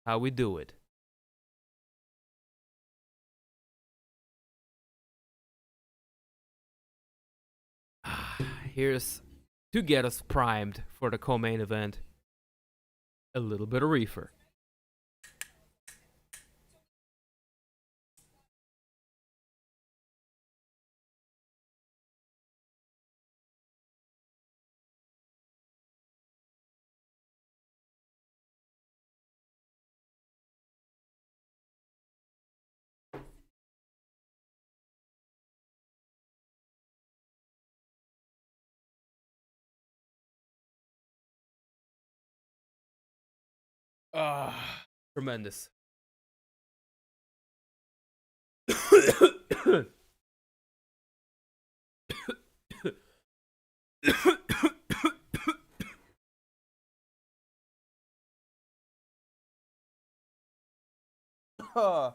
How we do it. Here's to get us primed for the co-main event. A little bit of reefer. Tremendous. Oh,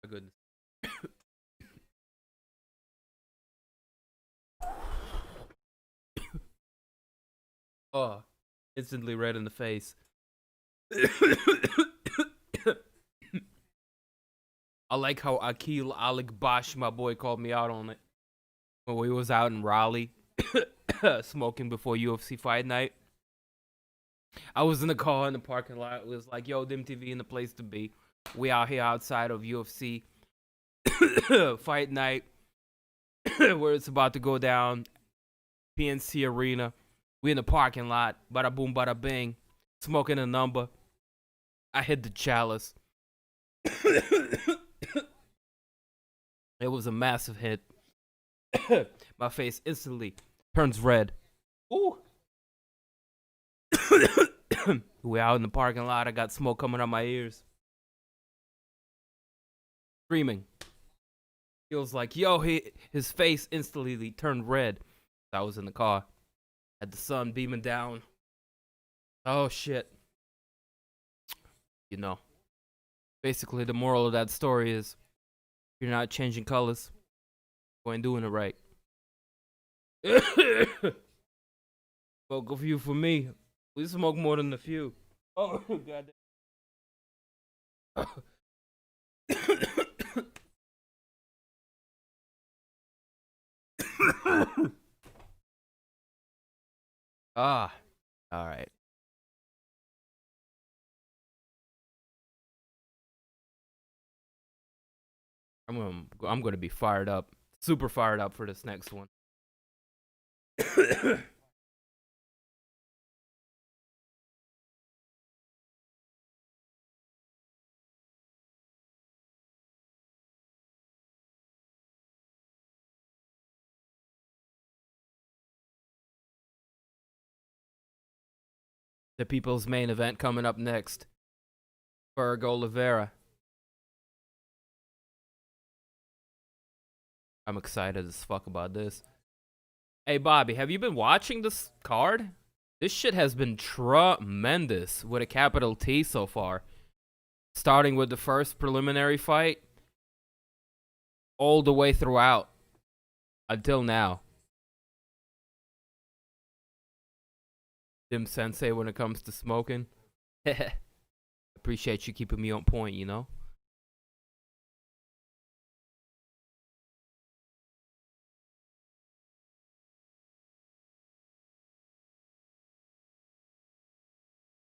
my goodness. Oh, instantly red in the face. I like how Akil Alec Bosch, my boy, called me out on it when we was out in Raleigh smoking before UFC fight night. I was in the car in the parking lot. It was like, yo, Dim TV in the place to be. We out here outside of UFC fight night where it's about to go down. PNC Arena. We in the parking lot. Bada boom, bada bing. Smoking a number. I hit the chalice. It was a massive hit. My face instantly turns red. Ooh. We out in the parking lot. I got smoke coming out my ears. Screaming. Feels like, yo, his face instantly turned red. I was in the car. Had the sun beaming down. Oh shit. You know, basically the moral of that story is you're not changing colors. You ain't doing it right. Smoke a few for me. We smoke more than a few. Oh god. Ah, all right. I'm gonna be fired up, super fired up for this next one. The people's main event coming up next. Oliveira. I'm excited as fuck about this. Hey Bobby, have you been watching this card? This shit has been tremendous with a capital T so far. Starting with the first preliminary fight, all the way throughout until now. Dim Sensei when it comes to smoking. Appreciate you keeping me on point, you know?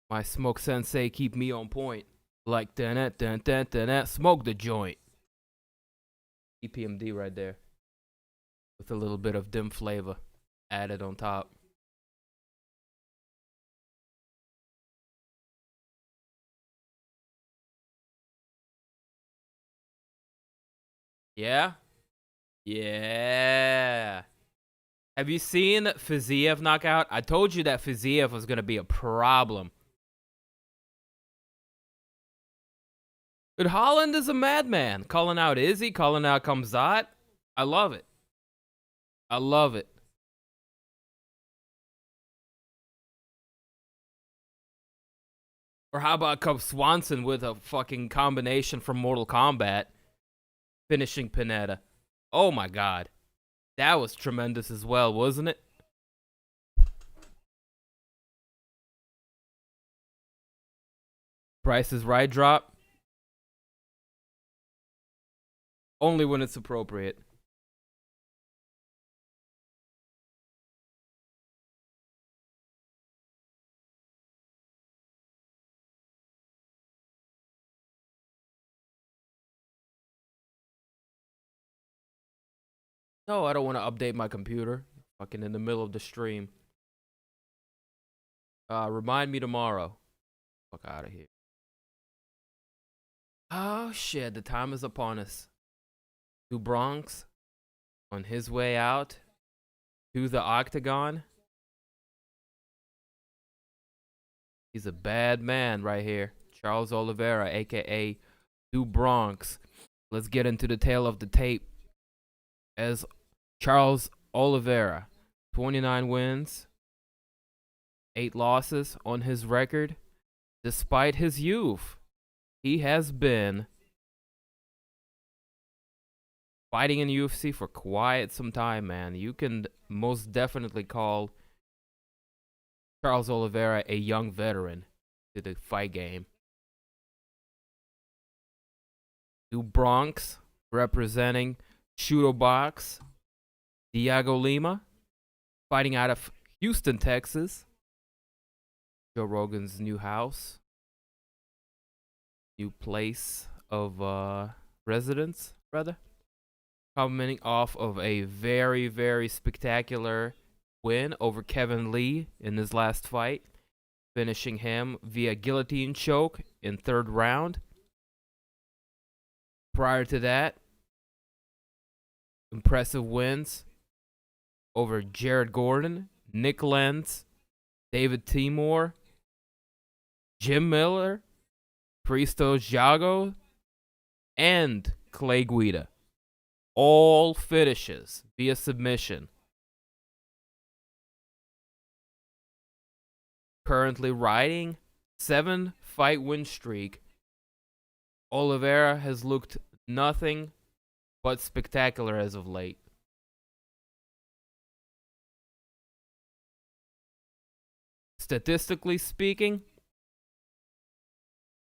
My smoke sensei keep me on point. Like that, smoke the joint. EPMD right there. With a little bit of dim flavor added on top. Yeah? Yeah. Have you seen Fiziev knockout? I told you that Fiziev was going to be a problem. But Holland is a madman. Calling out Izzy, calling out Kamzat. I love it. I love it. Or how about Swanson with a fucking combination from Mortal Kombat finishing Pineda? Oh my god. That was tremendous as well, wasn't it? Price is Right drop. Only when it's appropriate. No, I don't want to update my computer. Fucking in the middle of the stream. Remind me tomorrow. Fuck out of here. Oh shit, the time is upon us. To Bronx, on his way out to the octagon. He's a bad man right here. Charles Oliveira, aka Du Bronx. Let's get into the tail of the tape. As Charles Oliveira, 29 wins, 8 losses on his record. Despite his youth, he has been fighting in UFC for quite some time, man. You can most definitely call Charles Oliveira a young veteran to the fight game. Du Bronx representing Shooto Box. Diego Lima fighting out of Houston, Texas. Joe Rogan's new house. New place of residence, rather. Coming off of a very, very spectacular win over Kevin Lee in his last fight. Finishing him via guillotine choke in 3rd round. Prior to that, impressive wins over Jared Gordon, Nick Lenz, David Timur, Jim Miller, Christos Jago, and Clay Guida. All finishes via submission. currently riding 7-fight win streak. Oliveira has looked nothing but spectacular as of late. Statistically speaking,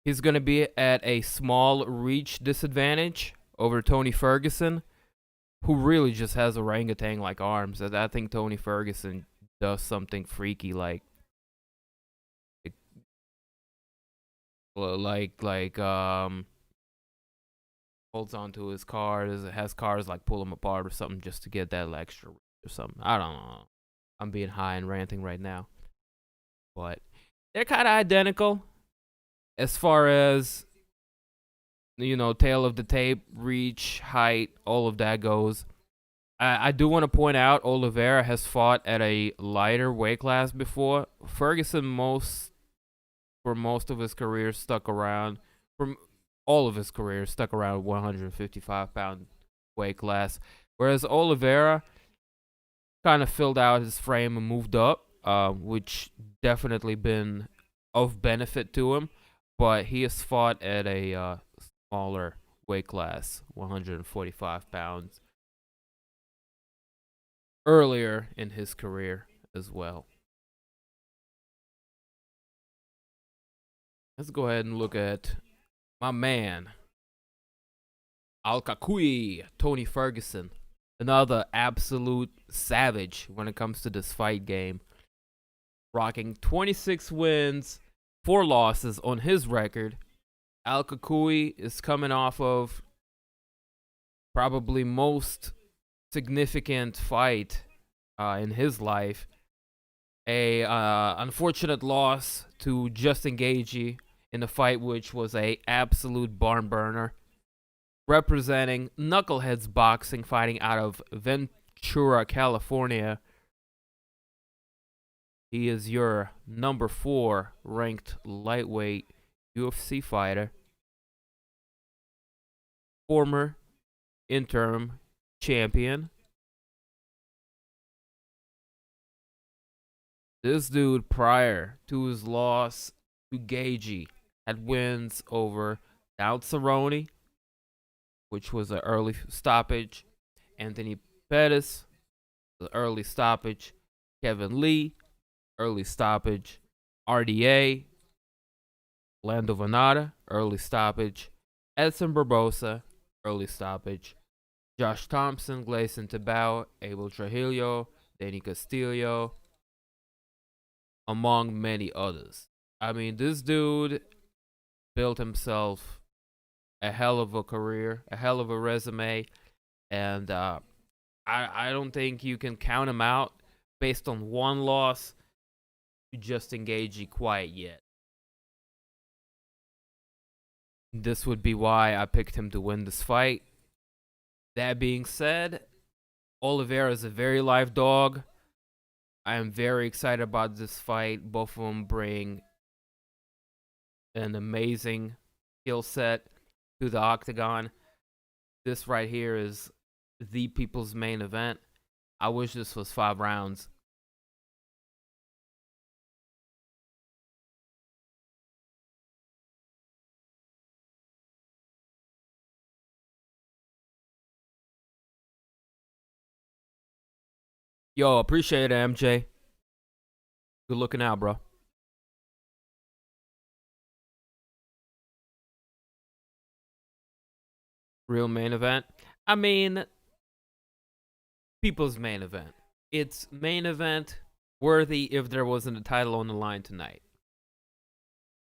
he's going to be at a small reach disadvantage over Tony Ferguson, who really just has orangutan-like arms. I think Tony Ferguson does something freaky, like holds onto his cars, has cars like pull him apart or something just to get that extra reach or something. I don't know. I'm being high and ranting right now, but they're kind of identical as far as, you know, tail of the tape, reach, height, all of that goes. I do want to point out Oliveira has fought at a lighter weight class before. Ferguson for most of his career stuck around, from all of his career stuck around 155-pound weight class, whereas Oliveira kind of filled out his frame and moved up, which definitely been of benefit to him. But he has fought at a smaller weight class, 145 pounds, earlier in his career as well. Let's go ahead and look at my man, Al-Kakui, Tony Ferguson. Another absolute savage when it comes to this fight game. Rocking 26 wins, 4 losses on his record. Al-Kakui is coming off of probably most significant fight in his life. A unfortunate loss to Justin Gaethje in a fight which was a absolute barn burner. Representing Knuckleheads Boxing, fighting out of Ventura, California. He is your number 4 ranked lightweight UFC fighter. Former interim champion. This dude, prior to his loss to Gaethje, had wins over Donald Cerrone, which was an early stoppage, Anthony Pettis, the early stoppage, Kevin Lee, early stoppage, RDA, Lando Venata, early stoppage, Edson Barbosa, early stoppage, Josh Thompson, Gleison Tibau, Abel Trujillo, Danny Castillo, among many others. I mean, this dude built himself a hell of a career, a hell of a resume, and I don't think you can count him out based on one loss to Justin Gaethje quite yet. This would be why I picked him to win this fight. That being said, Oliveira is a very live dog. I am very excited about this fight. Both of them bring an amazing skill set to the octagon. This right here is the people's main event. I wish this was 5 rounds. Yo, appreciate it, MJ. Good looking out, bro. Real main event. I mean, people's main event. It's main event worthy if there wasn't a title on the line tonight.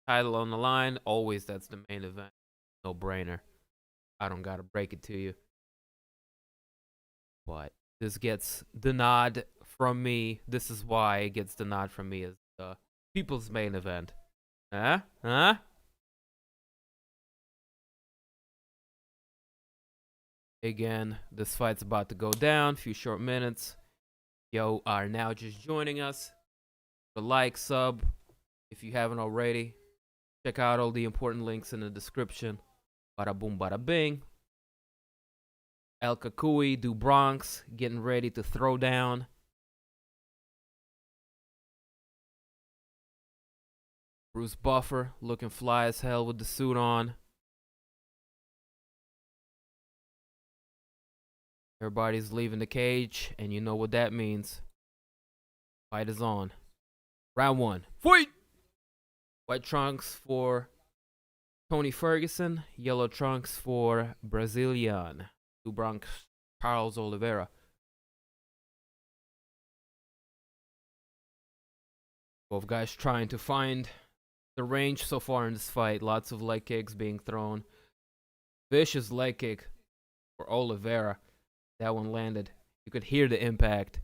Title on the line, always that's the main event. No brainer. I don't gotta break it to you. But this gets the nod from me. This is why it gets the nod from me as the people's main event. Huh? Again, this fight's about to go down. Few short minutes. Yo, are now just joining us. The like, sub, if you haven't already. Check out all the important links in the description. Bada boom, bada bing. El Kakui, do Bronx, getting ready to throw down. Bruce Buffer looking fly as hell with the suit on. Everybody's leaving the cage, and you know what that means. Fight is on. Round 1. Fight! White trunks for Tony Ferguson. Yellow trunks for Brazilian. Two Bronx Charles Oliveira. Both guys trying to find the range so far in this fight. Lots of leg kicks being thrown. Vicious leg kick for Oliveira. That one landed. You could hear the impact.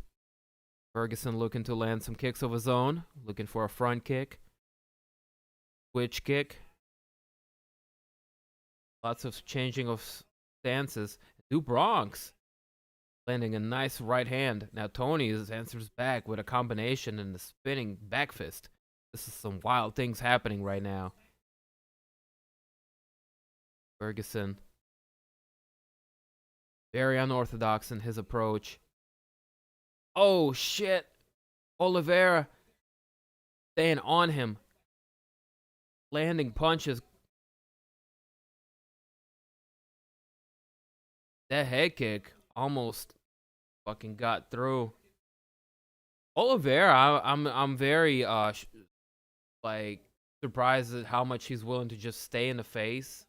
Ferguson looking to land some kicks of his own. Looking for a front kick. Switch kick. Lots of changing of stances. New Bronx landing a nice right hand. Now Tony answers back with a combination and a spinning back fist. This is some wild things happening right now. Ferguson, very unorthodox in his approach. Oh shit! Oliveira staying on him. Landing punches. That head kick almost fucking got through. Oliveira, I'm very like surprised at how much he's willing to just stay in the face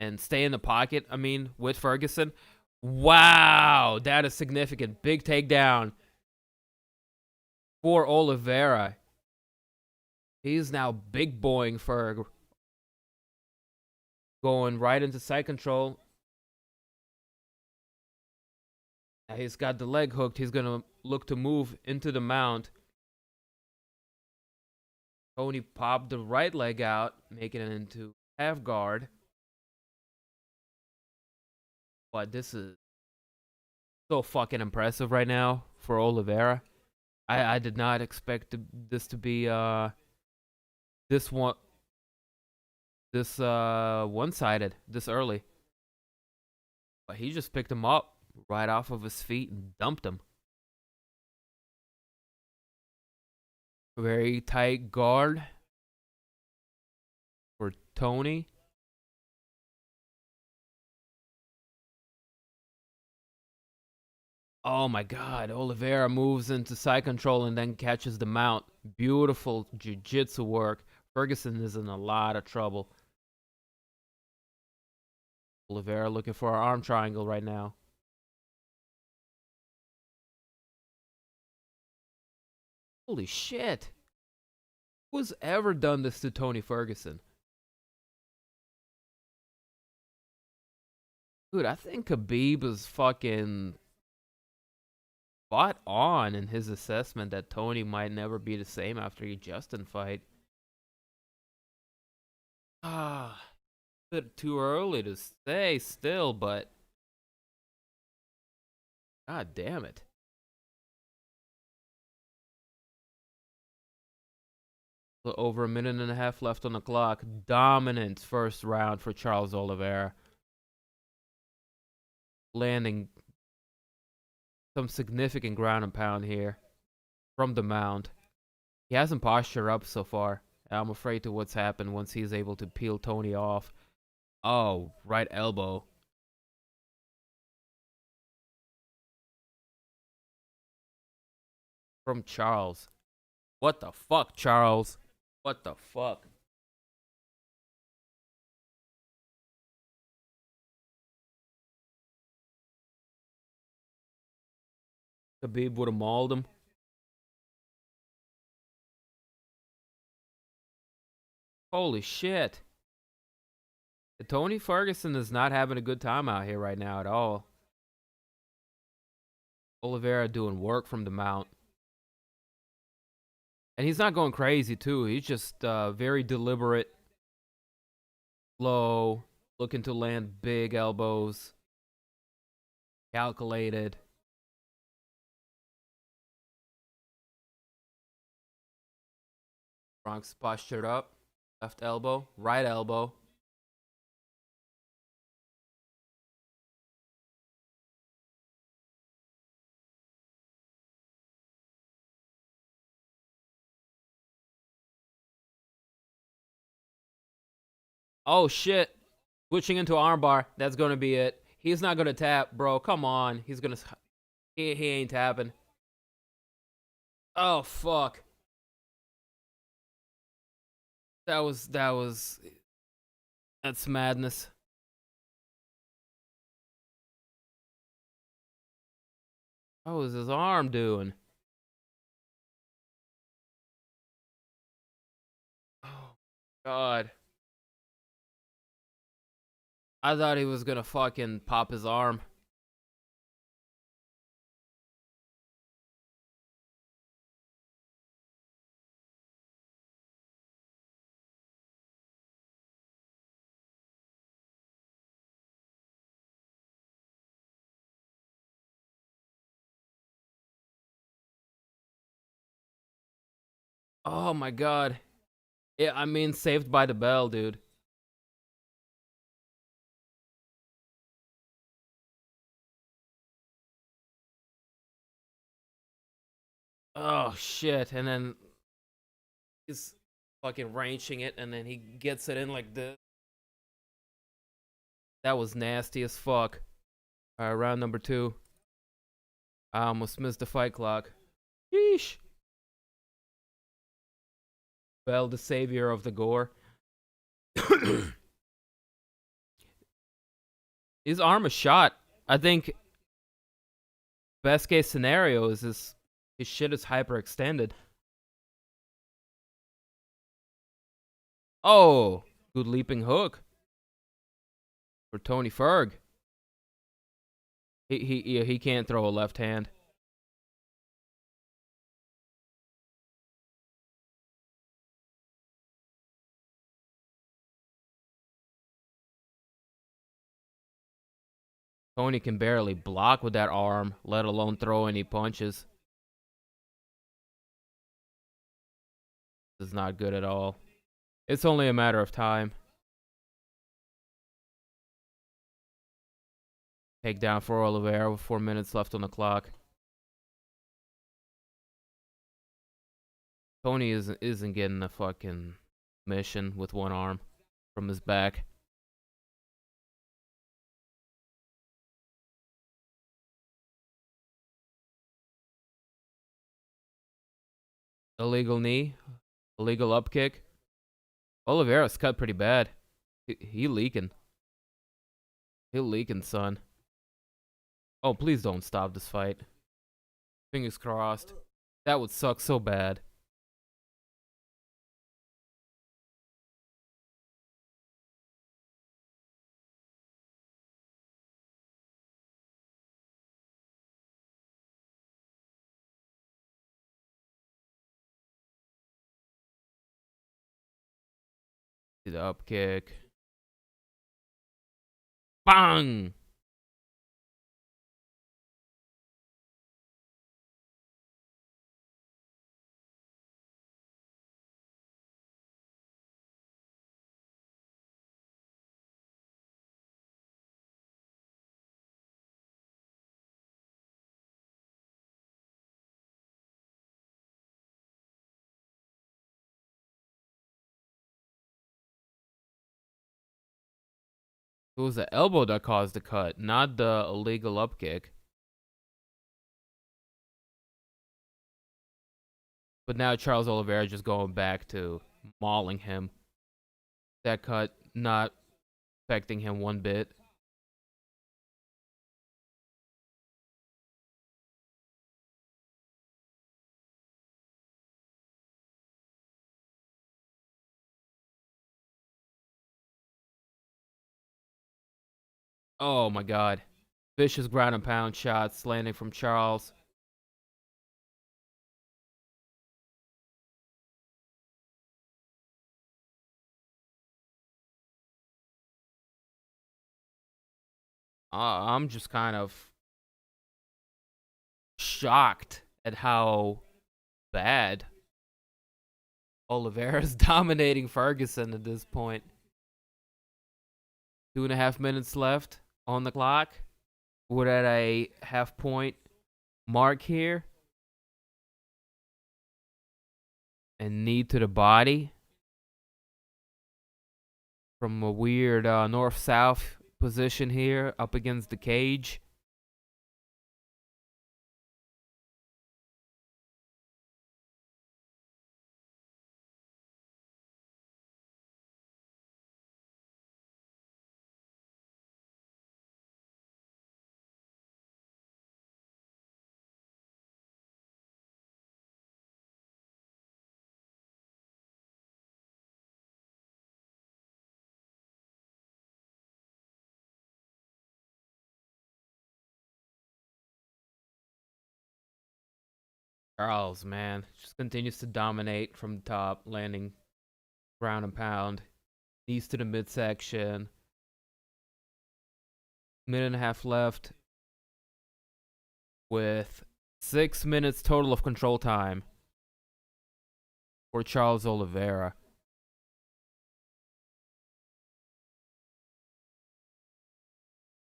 and stay in the pocket. I mean, with Ferguson. Wow, that is significant. Big takedown for Oliveira. He's now big boying Ferg. Going right into side control. Now he's got the leg hooked. He's going to look to move into the mount. Tony popped the right leg out, making it into half guard. But this is so fucking impressive right now for Oliveira. I did not expect this to be this one-sided this early. But he just picked him up right off of his feet and dumped him. Very tight guard for Tony. Oh my god, Oliveira moves into side control and then catches the mount. Beautiful jiu-jitsu work. Ferguson is in a lot of trouble. Oliveira looking for an arm triangle right now. Holy shit. Who's ever done this to Tony Ferguson? Dude, I think Khabib is fucking spot on in his assessment that Tony might never be the same after a Justin fight. A bit too early to say still, but god damn it. Over a minute and a half left on the clock. Dominant first round for Charles Oliveira. Landing some significant ground and pound here from the mount. He hasn't postured up so far. I'm afraid to what's happened once he's able to peel Tony off. Oh, right elbow. From Charles. What the fuck, Charles? What the fuck? Khabib would have mauled him. Holy shit. Tony Ferguson is not having a good time out here right now at all. Oliveira doing work from the mount. And he's not going crazy, too. He's just very deliberate, slow, looking to land big elbows, calculated. Bronx postured up, left elbow, right elbow. Oh, shit. Switching into armbar. That's going to be it. He's not going to tap, bro. Come on. He's going to... He ain't tapping. Oh, fuck. That's madness. What was his arm doing? Oh, God. I thought he was gonna fucking pop his arm. Oh my god. Yeah, I mean, saved by the bell, dude. Oh shit. And then he's fucking ranching it, and then he gets it in like this. That was nasty as fuck. Alright, round number 2. I almost missed the fight clock. Sheesh. Bell, the savior of the gore. His arm is shot. I think best case scenario is his shit is hyperextended. Oh, good leaping hook for Tony Ferg. He can't throw a left hand. Tony can barely block with that arm, let alone throw any punches. This is not good at all. It's only a matter of time. Takedown for Oliveira with 4 minutes left on the clock. Tony isn't getting a fucking mission with one arm from his back. Illegal knee. Illegal up kick. Oliveira's cut pretty bad. He leaking. He leaking, son. Oh, please don't stop this fight. Fingers crossed. That would suck so bad. The up kick. Bang! It was the elbow that caused the cut, not the illegal up kick. But now Charles Oliveira just going back to mauling him. That cut not affecting him one bit. Oh my god. Vicious ground and pound shots landing from Charles. I'm just kind of shocked at how bad Oliveira's dominating Ferguson at this point. 2.5 minutes left on the clock. We're at a half-point mark here. And knee to the body. from a weird north-south position here up against the cage. Charles, man, just continues to dominate from the top, landing ground and pound. Knees to the midsection. Minute and a half left with 6 minutes total of control time for Charles Oliveira.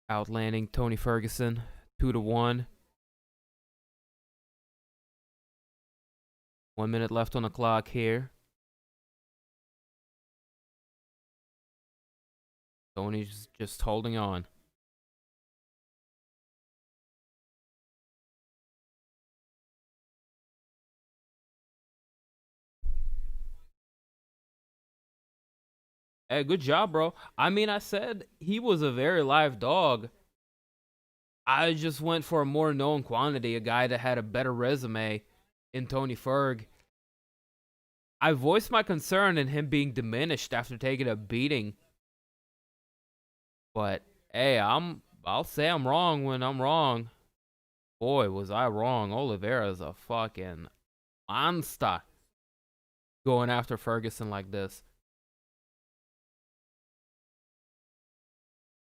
Outlanding Tony Ferguson 2-1. 1 minute left on the clock here. Tony's just holding on. Hey, good job, bro. I mean, I said he was a very live dog. I just went for a more known quantity, a guy that had a better resume in Tony Ferg. I voiced my concern in him being diminished after taking a beating. But hey, I'll say I'm wrong when I'm wrong. Boy, was I wrong. Oliveira's a fucking monster going after Ferguson like this.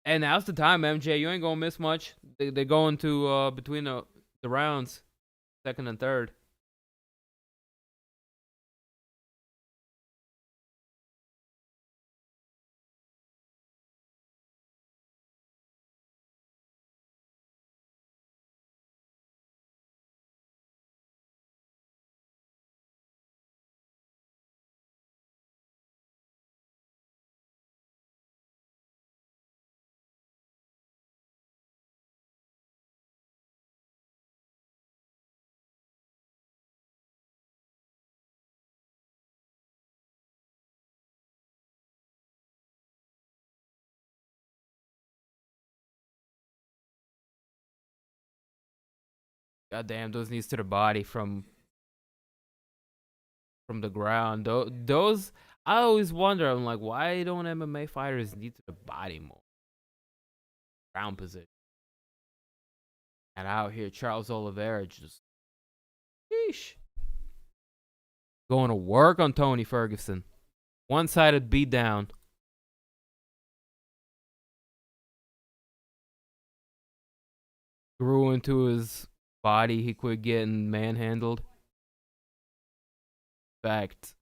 And now's the time, MJ. You ain't gonna miss much. They go into between the rounds, second and third. Goddamn, those knees to the body from the ground. Those I always wonder. I'm like, why don't MMA fighters knee to the body more? Ground position. And out here, Charles Oliveira just, sheesh, going to work on Tony Ferguson. One-sided beatdown. Grew into his body. He quit getting manhandled. Fact.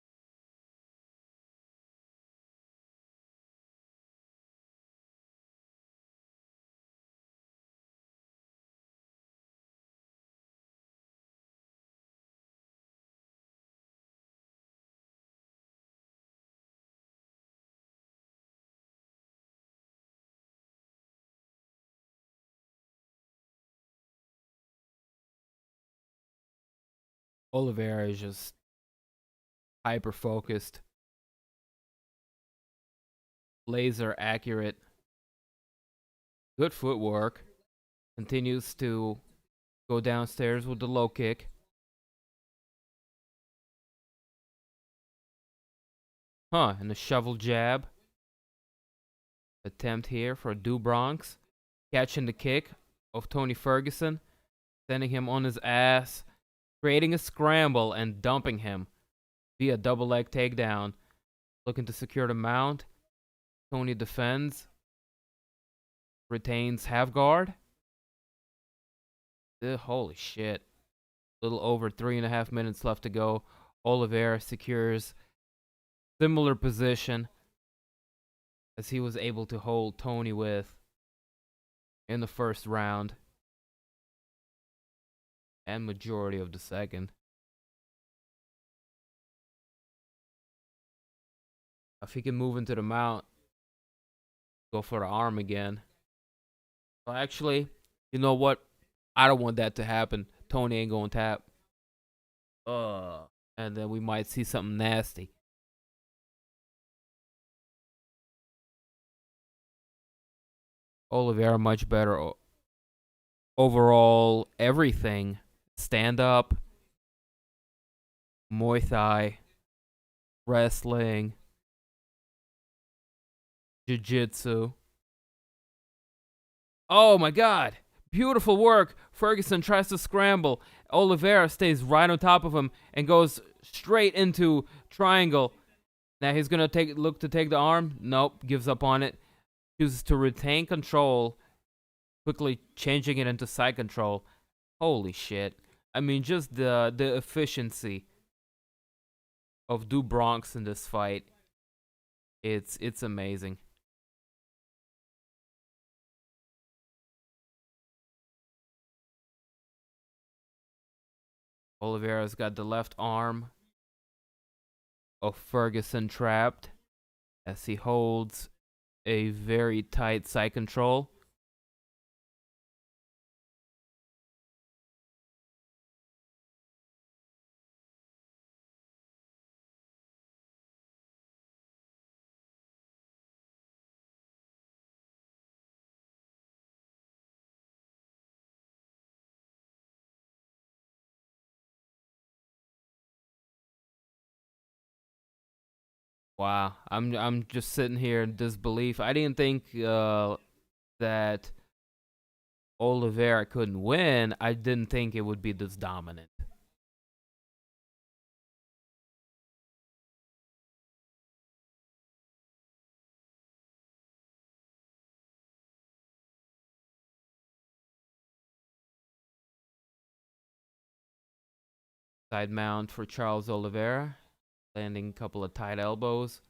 Oliveira is just hyper focused, laser accurate, good footwork. Continues to go downstairs with the low kick. And a shovel jab. Attempt here for Du Bronx. Catching the kick of Tony Ferguson, sending him on his ass, creating a scramble and dumping him via double leg takedown. Looking to secure the mount. Tony defends. Retains half guard. Holy shit. Little over 3.5 minutes left to go. Oliveira secures similar position as he was able to hold Tony with in the first round and majority of the second. If he can move into the mount, go for the arm again. Well, actually, you know what? I don't want that to happen. Tony ain't going to tap. And then we might see something nasty. Oliveira much better overall everything. Stand up, Muay Thai, wrestling, jiu-jitsu. Oh my god. Beautiful work. Ferguson tries to scramble. Oliveira stays right on top of him and goes straight into triangle. Now he's going to look to take the arm. Nope, gives up on it. Chooses to retain control, quickly changing it into side control. Holy shit. I mean, just the efficiency of Du Bronx in this fight. It's amazing. Oliveira's got the left arm of Ferguson trapped as he holds a very tight side control. Wow, I'm just sitting here in disbelief. I didn't think that Oliveira couldn't win. I didn't think it would be this dominant. Side mount for Charles Oliveira, landing a couple of tight elbows.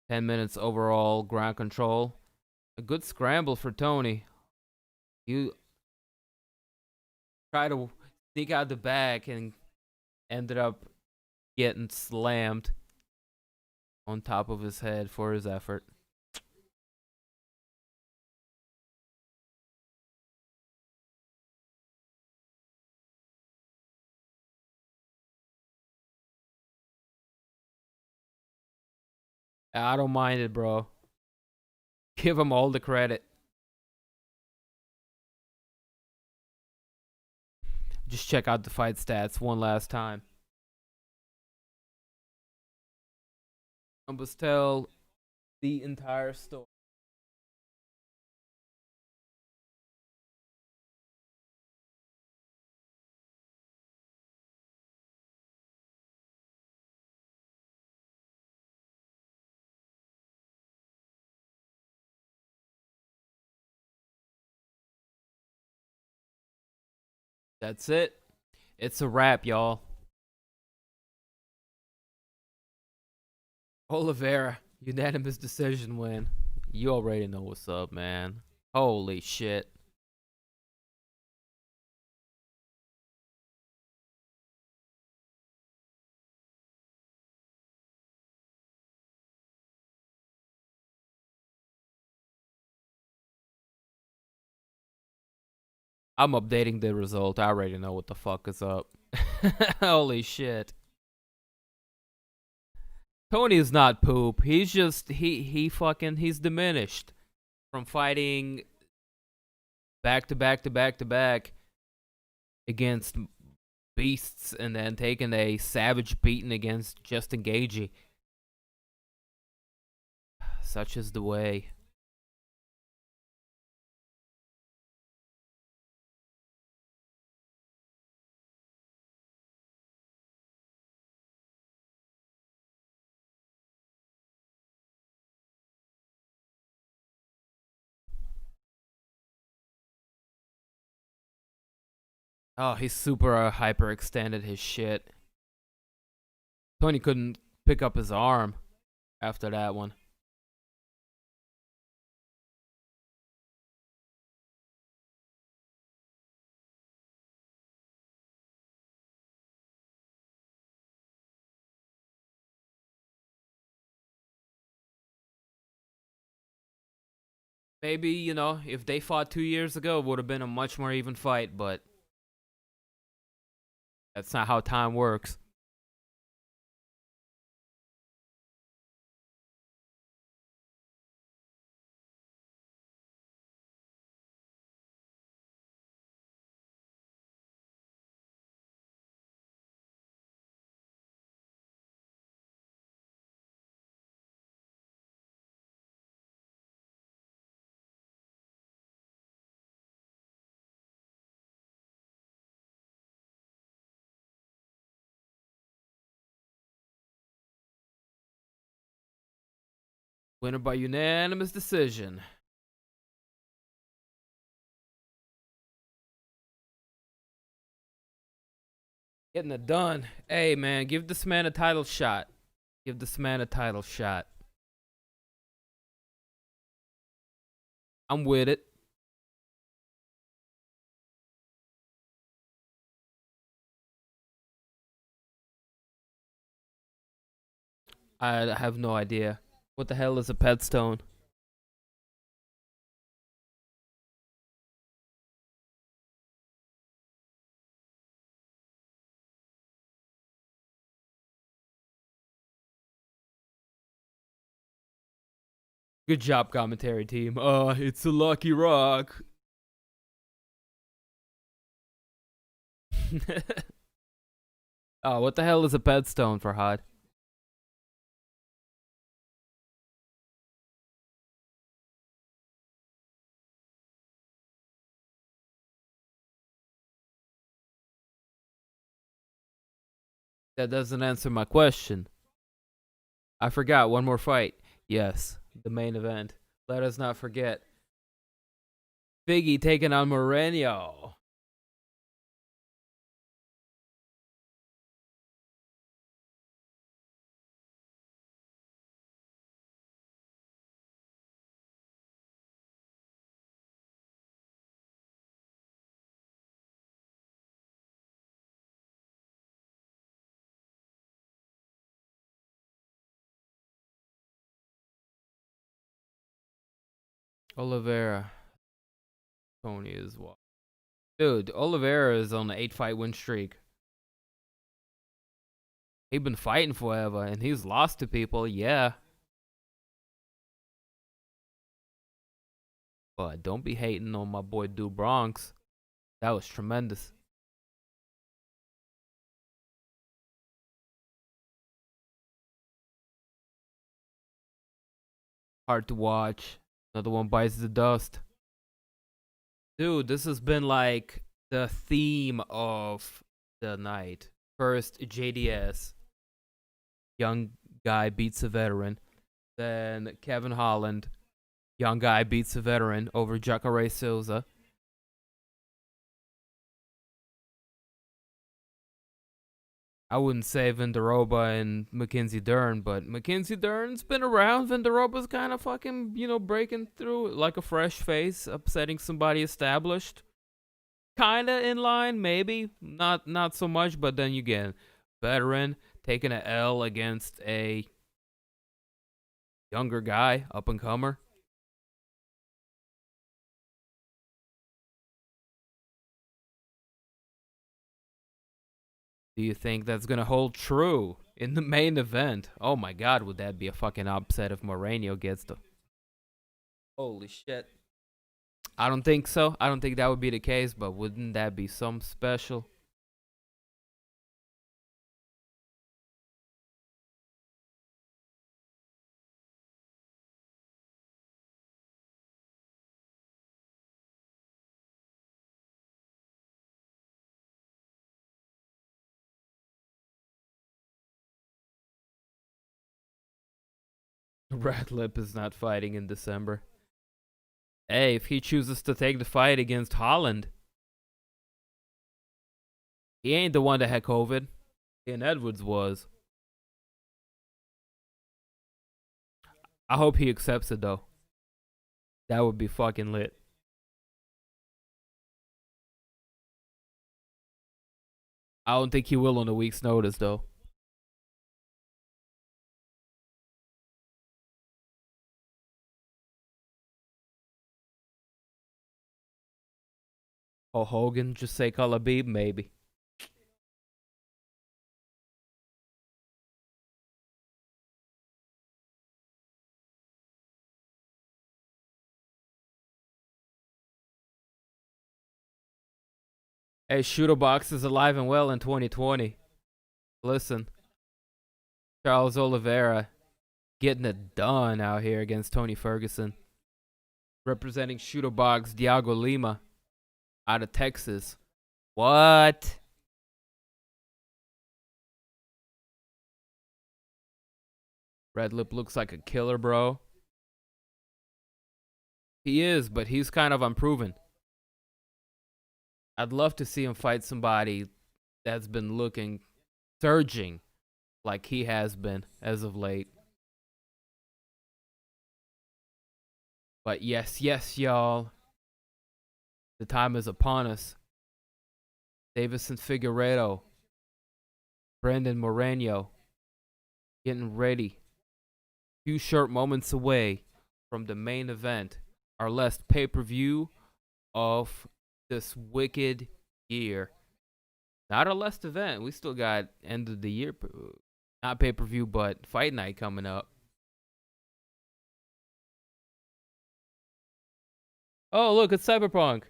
10 minutes overall ground control. A good scramble for Tony. You tried to sneak out the back and ended up getting slammed on top of his head for his effort. I don't mind it, bro. Give him all the credit. Just check out the fight stats one last time. Numbers tell the entire story. That's it. It's a wrap, y'all. Oliveira, unanimous decision win. You already know what's up, man. Holy shit. I'm updating the result. I already know what the fuck is up. Holy shit. Tony is not poop. He's just he's diminished from fighting back to back to back to back against beasts and then taking a savage beating against Justin Gagey. Such is the way. Oh, he's super hyperextended his shit. Tony couldn't pick up his arm after that one. Maybe, you know, if they fought 2 years ago, it would have been a much more even fight, but that's not how time works. Winner by unanimous decision. Getting it done. Hey, man, give this man a title shot. Give this man a title shot. I'm with it. I have no idea. What the hell is a pet stone? Good job, commentary team. It's a lucky rock. Oh, what the hell is a pet stone for Hod? That doesn't answer my question. I forgot one more fight. Yes, the main event. Let us not forget. Figgy taking on Moreno. Oliveira. Tony is what? Dude, Oliveira is on an 8-fight win streak. He been fighting forever, and he's lost to people, yeah. But don't be hating on my boy Du Bronx. That was tremendous. Hard to watch. Another one bites the dust. Dude, this has been like the theme of the night. First, JDS. Young guy beats a veteran. Then Kevin Holland. Young guy beats a veteran over Jacare Souza. I wouldn't say Jandiroba and Mackenzie Dern, but Mackenzie Dern's been around. Jandiroba's kind of fucking, you know, breaking through like a fresh face, upsetting somebody established. Kind of in line, maybe. Not so much, but then again, veteran taking an L against a younger guy, up and comer. Do you think that's gonna hold true in the main event? Oh my god, would that be a fucking upset if Moreno gets the... Holy shit. I don't think so. I don't think that would be the case, but wouldn't that be some special? Radlip is not fighting in December. Hey, if he chooses to take the fight against Holland, he ain't the one that had COVID. Ian Edwards was. I hope he accepts it, though. That would be fucking lit. I don't think he will on a week's notice, though. Or Hogan, just say Khabib, maybe. Hey, Shooter Box is alive and well in 2020. Listen, Charles Oliveira getting it done out here against Tony Ferguson. Representing Shooter Box, Diego Lima out of Texas. What? Red Lip looks like a killer, bro. He is, but he's kind of unproven. I'd love to see him fight somebody that's been looking, surging like he has been as of late. But yes, y'all. The time is upon us. Deiveson Figueiredo, Brandon Moreno, getting ready. Few short moments away from the main event, our last pay-per-view of this wicked year. Not our last event. We still got end of the year, not pay-per-view, but fight night coming up. Oh, look, it's Cyberpunk.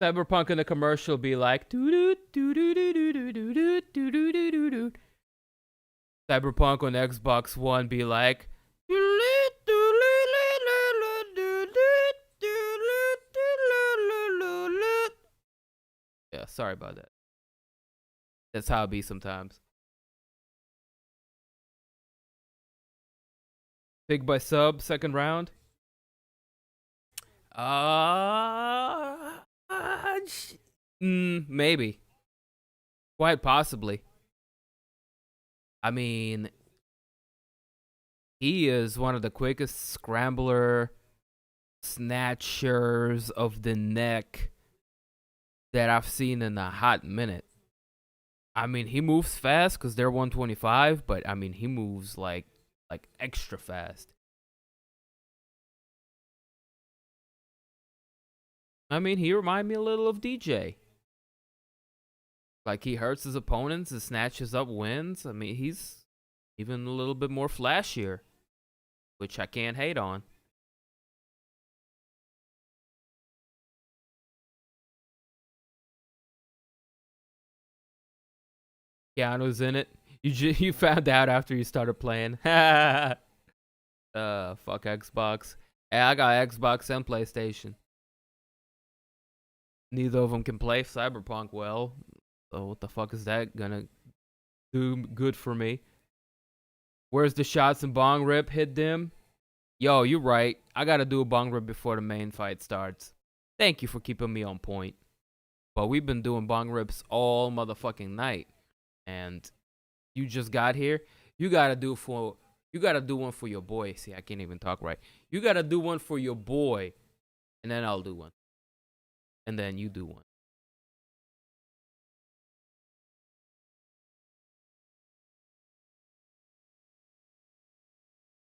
Cyberpunk in the commercial be like Cyberpunk on Xbox One be like yeah, sorry about that. That's how it be sometimes. Big by sub, second round. Maybe. Quite possibly. I mean, he is one of the quickest scrambler snatchers of the neck that I've seen in a hot minute. I mean, he moves fast because they're 125, but I mean, he moves like extra fast. I mean, he reminds me a little of DJ. Like, he hurts his opponents and snatches up wins. I mean, he's even a little bit more flashier, which I can't hate on. Keanu's in it. You found out after you started playing. Fuck Xbox. Hey, I got Xbox and PlayStation. Neither of them can play Cyberpunk well. So what the fuck is that gonna do good for me? Where's the shots and bong rip? Hit them. Yo, you right. I gotta do a bong rip before the main fight starts. Thank you for keeping me on point. But we've been doing bong rips all motherfucking night. And you just got here. You gotta do one for your boy. See, I can't even talk right. You gotta do one for your boy. And then I'll do one. And then you do one.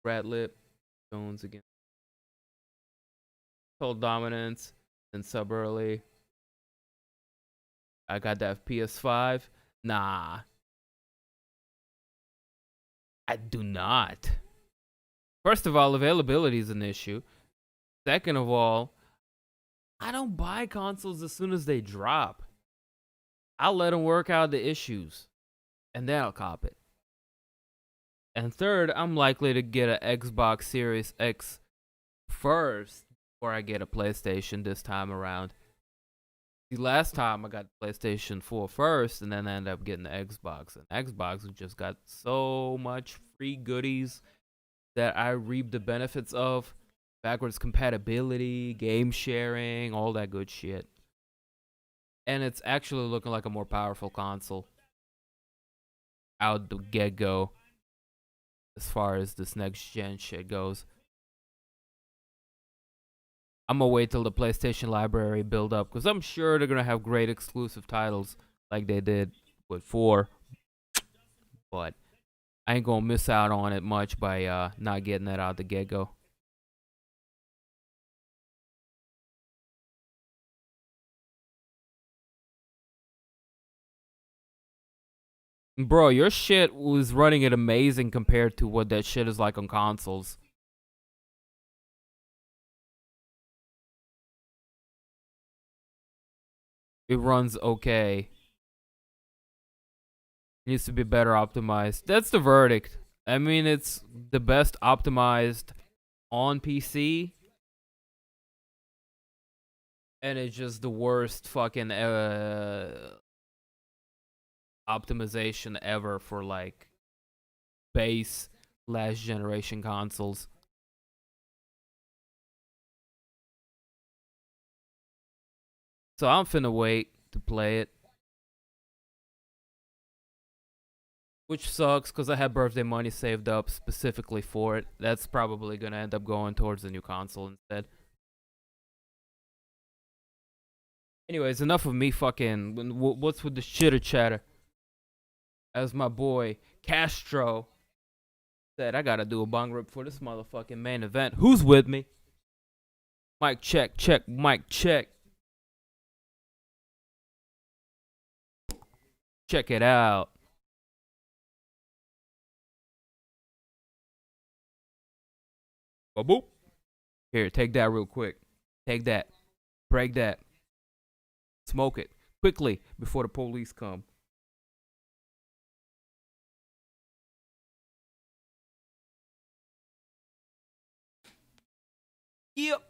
Rat lip. Jones again. Total dominance. Then sub early. I got that PS5. Nah. I do not. First of all, availability is an issue. Second of all, I don't buy consoles as soon as they drop. I'll let them work out the issues, and then I'll cop it. And third, I'm likely to get an Xbox Series X first before I get a PlayStation this time around. See, last time I got PlayStation 4 first, and then I ended up getting the Xbox. And Xbox just got so much free goodies that I reap the benefits of. Backwards compatibility, game sharing, all that good shit. And it's actually looking like a more powerful console out the get-go as far as this next-gen shit goes. I'm gonna wait till the PlayStation library build up, because I'm sure they're gonna have great exclusive titles like they did with 4. But I ain't gonna miss out on it much by not getting that out the get-go. Bro, your shit was running it amazing compared to what that shit is like on consoles. It runs okay. Needs to be better optimized. That's the verdict. I mean, it's the best optimized on PC, and it's just the worst fucking optimization ever for like base last generation consoles. So I'm finna wait to play it. Which sucks because I had birthday money saved up specifically for it. That's probably gonna end up going towards the new console instead. Anyways, enough of me fucking. What's with the chitter chatter? As my boy Castro said, I gotta do a bong rip for this motherfucking main event. Who's with me? Mic check, check, mic check. Check it out. Boop. Here, take that real quick. Take that. Break that. Smoke it quickly before the police come. Yep.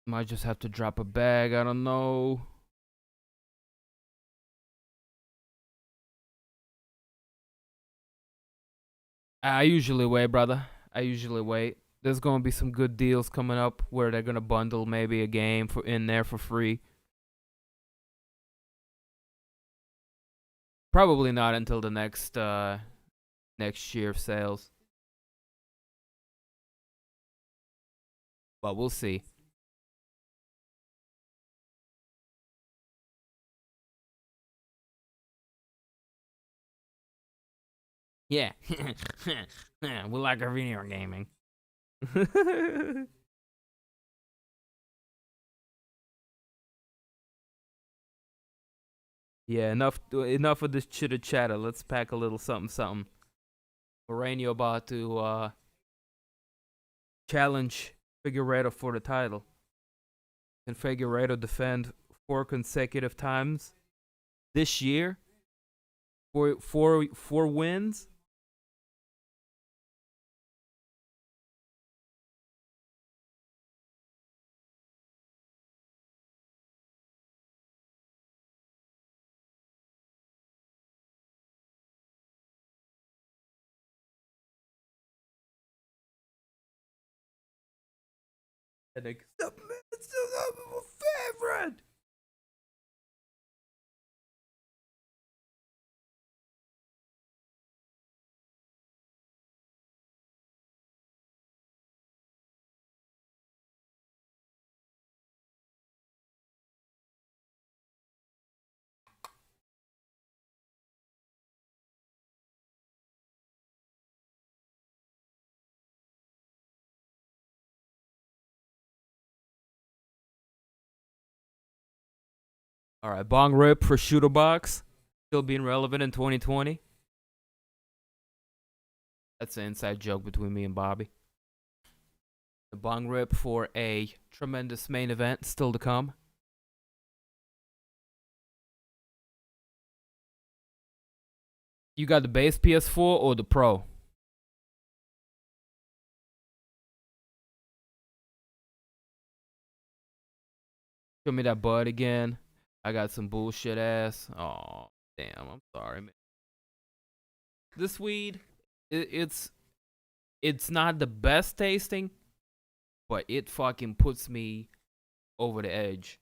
Might just have to drop a bag. I don't know. I usually wait, brother. I usually wait. There's gonna be some good deals coming up where they're gonna bundle maybe a game for in there for free. Probably not until the next year of sales, but we'll see. Yeah, we like our video gaming. Yeah, enough of this chitter chatter. Let's pack a little something something. Moreno about to challenge Figueiredo for the title. Can Figueiredo defend 4 consecutive times this year? Four wins? And it's my favorite. All right, bong rip for shooter box, still being relevant in 2020. That's an inside joke between me and Bobby. The bong rip for a tremendous main event still to come. You got the base PS4 or the Pro? Show me that bud again. I got some bullshit ass. Oh, damn. I'm sorry, man. This weed, it's not the best tasting, but it fucking puts me over the edge.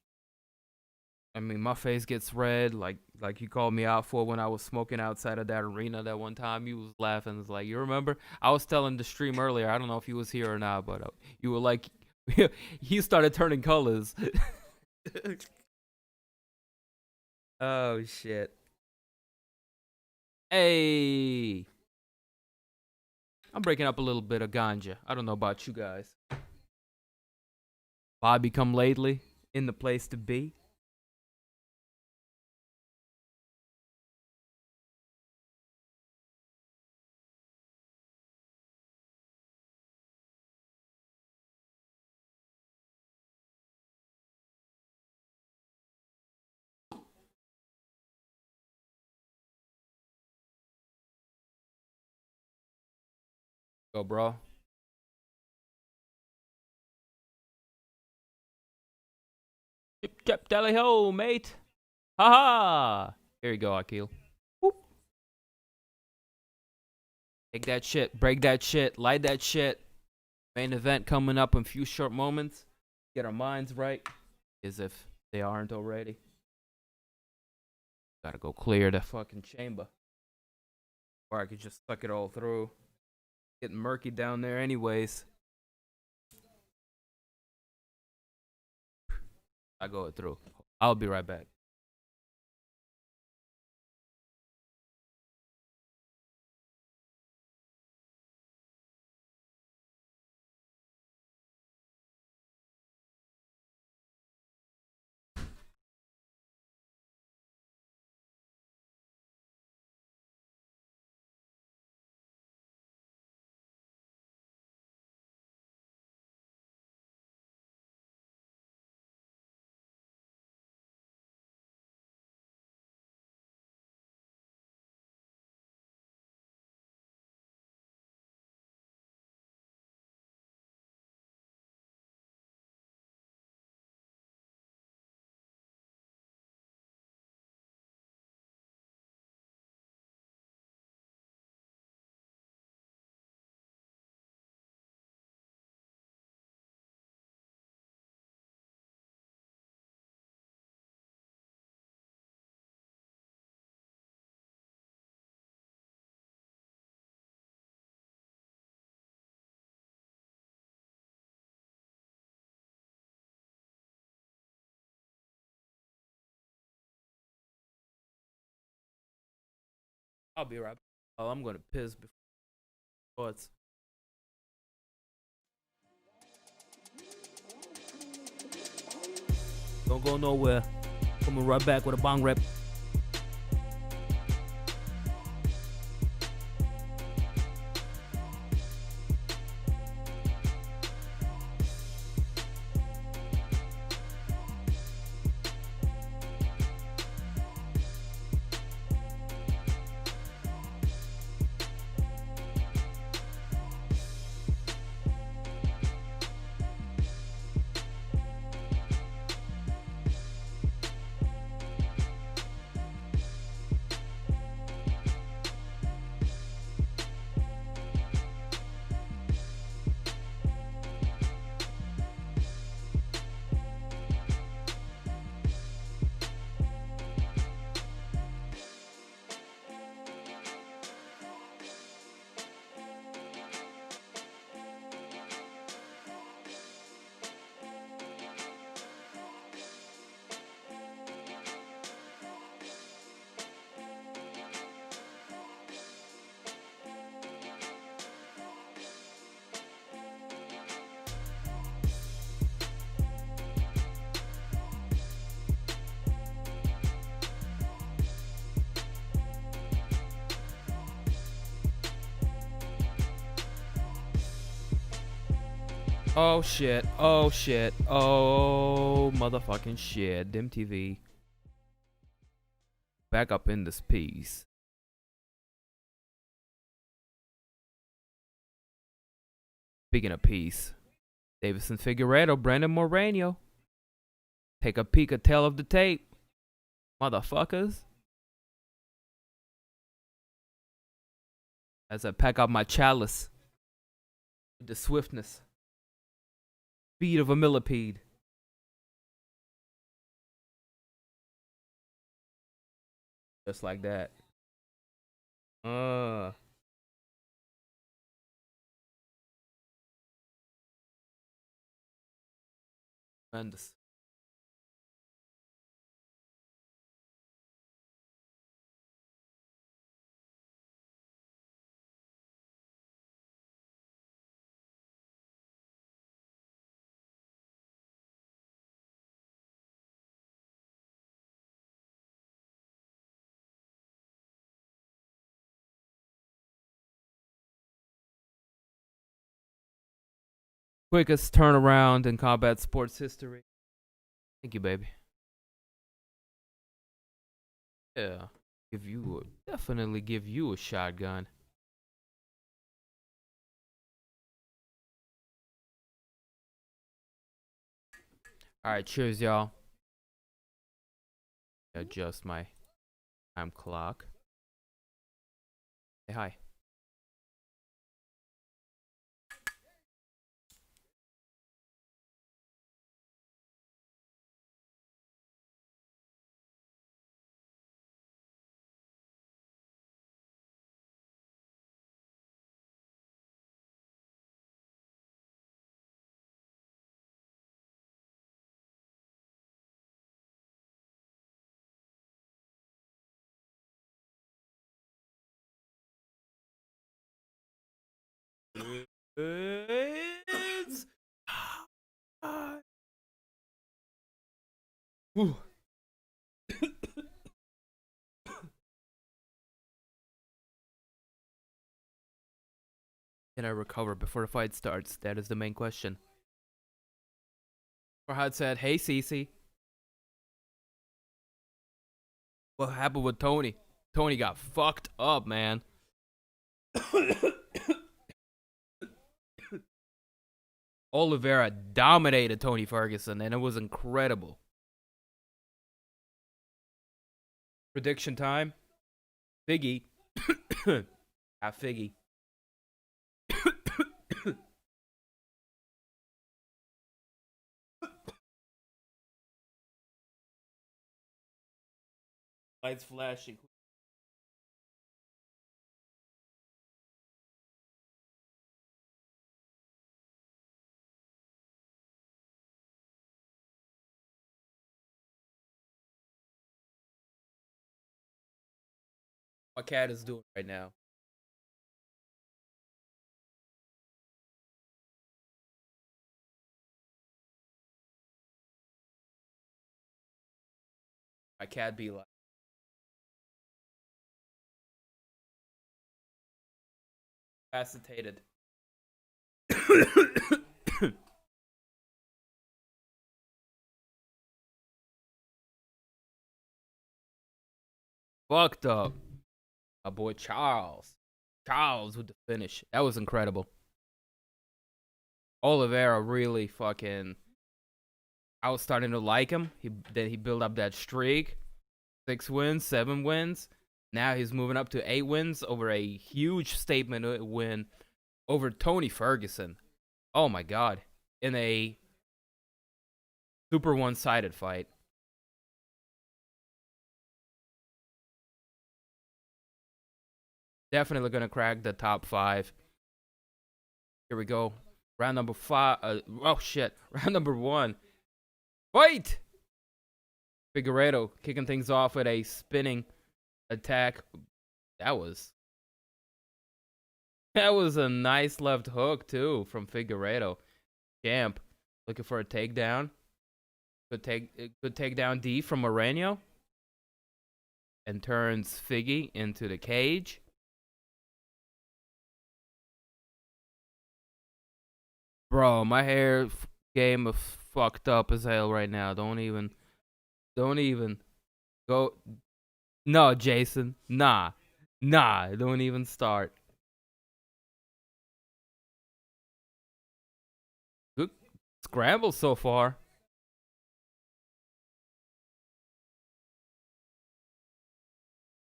I mean, my face gets red, like you called me out for when I was smoking outside of that arena that one time. You was laughing. It's like, you remember? I was telling the stream earlier. I don't know if he was here or not, but you were like, he started turning colors. Oh shit. Hey, I'm breaking up a little bit of ganja. I don't know about you guys. Bobby come lately in the place to be. Go, bro. Chip, chip, tally ho, mate. Ha ha. Here you go, Akil. Whoop. Take that shit. Break that shit. Light that shit. Main event coming up in a few short moments. Get our minds right. As if they aren't already. Gotta go clear the fucking chamber. Or I could just suck it all through. Getting murky down there anyways. I go it through. I'll be right back. I'll be right back. Oh, I'm gonna piss before it's. Don't go nowhere. Coming right back with a bong rip. Oh shit. Oh shit. Oh motherfucking shit. Dim TV. Back up in this piece. Speaking of peace, Deiveson Figueiredo, Brandon Moreno. Take a peek at tail of the tape. Motherfuckers. As I pack out my chalice. With the swiftness. Speed of a millipede. Just like that. Tremendous. Quickest turnaround in combat sports history. Thank you, baby. Yeah, definitely give you a shotgun. All right, cheers, y'all. Adjust my time clock. Say hi. It's Can I recover before the fight starts? That is the main question. Farhad said, "Hey, Cece, what happened with Tony? Tony got fucked up, man." Oliveira dominated Tony Ferguson, and it was incredible. Prediction time. Figgy. Have Figgy. Lights flashing. My cat is doing right now. My cat be like incapacitated. Fucked up. My boy Charles. Charles with the finish. That was incredible. Oliveira really fucking. I was starting to like him. Then he built up that streak. 6 wins, 7 wins. Now he's moving up to 8 wins over a huge statement win over Tony Ferguson. Oh my god. In a super one-sided fight. Definitely gonna crack the top 5. Here we go. Round number 5. Oh shit. Round number 1. Fight! Figueiredo kicking things off with a spinning attack. That was a nice left hook too from Figueiredo. Champ looking for a takedown. Good takedown D from Moreno. And turns Figgy into the cage. Bro, my hair game is fucked up as hell right now. Don't even go. No, Jason. Nah. Don't even start. Good scramble so far.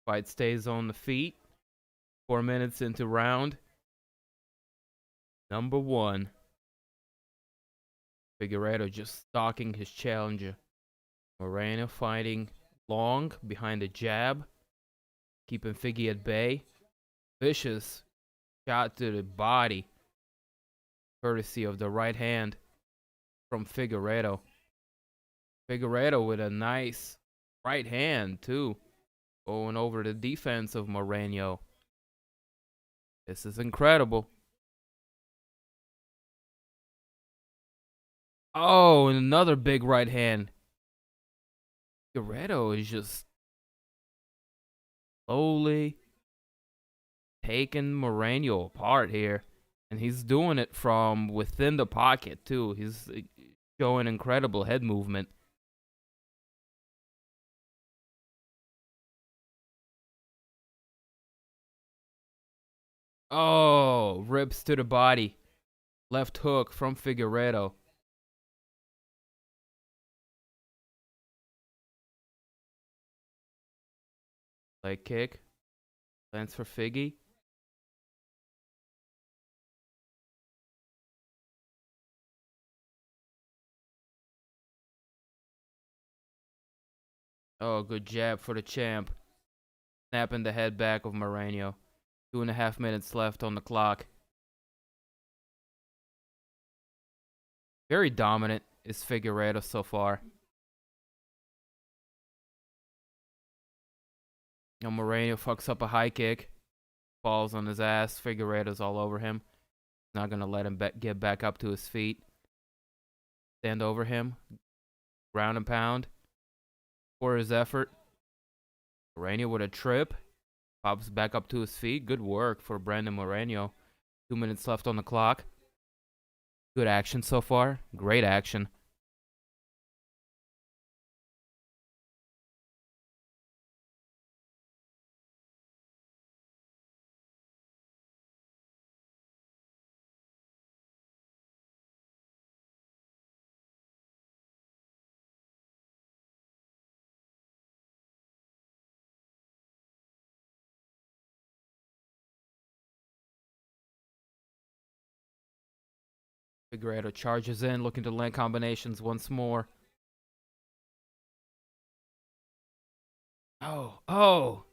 Fight stays on the feet. 4 minutes into round number 1. Figueiredo just stalking his challenger. Moreno fighting long behind the jab, keeping Figgy at bay. Vicious shot to the body, courtesy of the right hand from Figueiredo. Figueiredo with a nice right hand too, going over the defense of Moreno. This is incredible. Oh, and another big right hand. Figueiredo is just slowly taking Moreno apart here. And he's doing it from within the pocket, too. He's showing incredible head movement. Oh, rips to the body. Left hook from Figueiredo. Leg kick. Lands for Figgy. Oh, good jab for the champ. Snapping the head back of Moreno. 2.5 minutes left on the clock. Very dominant is Figueiredo so far. Now Moreno fucks up a high kick. Falls on his ass. Figueiredo's all over him. Not going to let him get back up to his feet. Stand over him. Ground and pound. For his effort. Moreno with a trip. Pops back up to his feet. Good work for Brandon Moreno. 2 minutes left on the clock. Good action so far. Great action. Figueiredo charges in, looking to land combinations once more. Oh.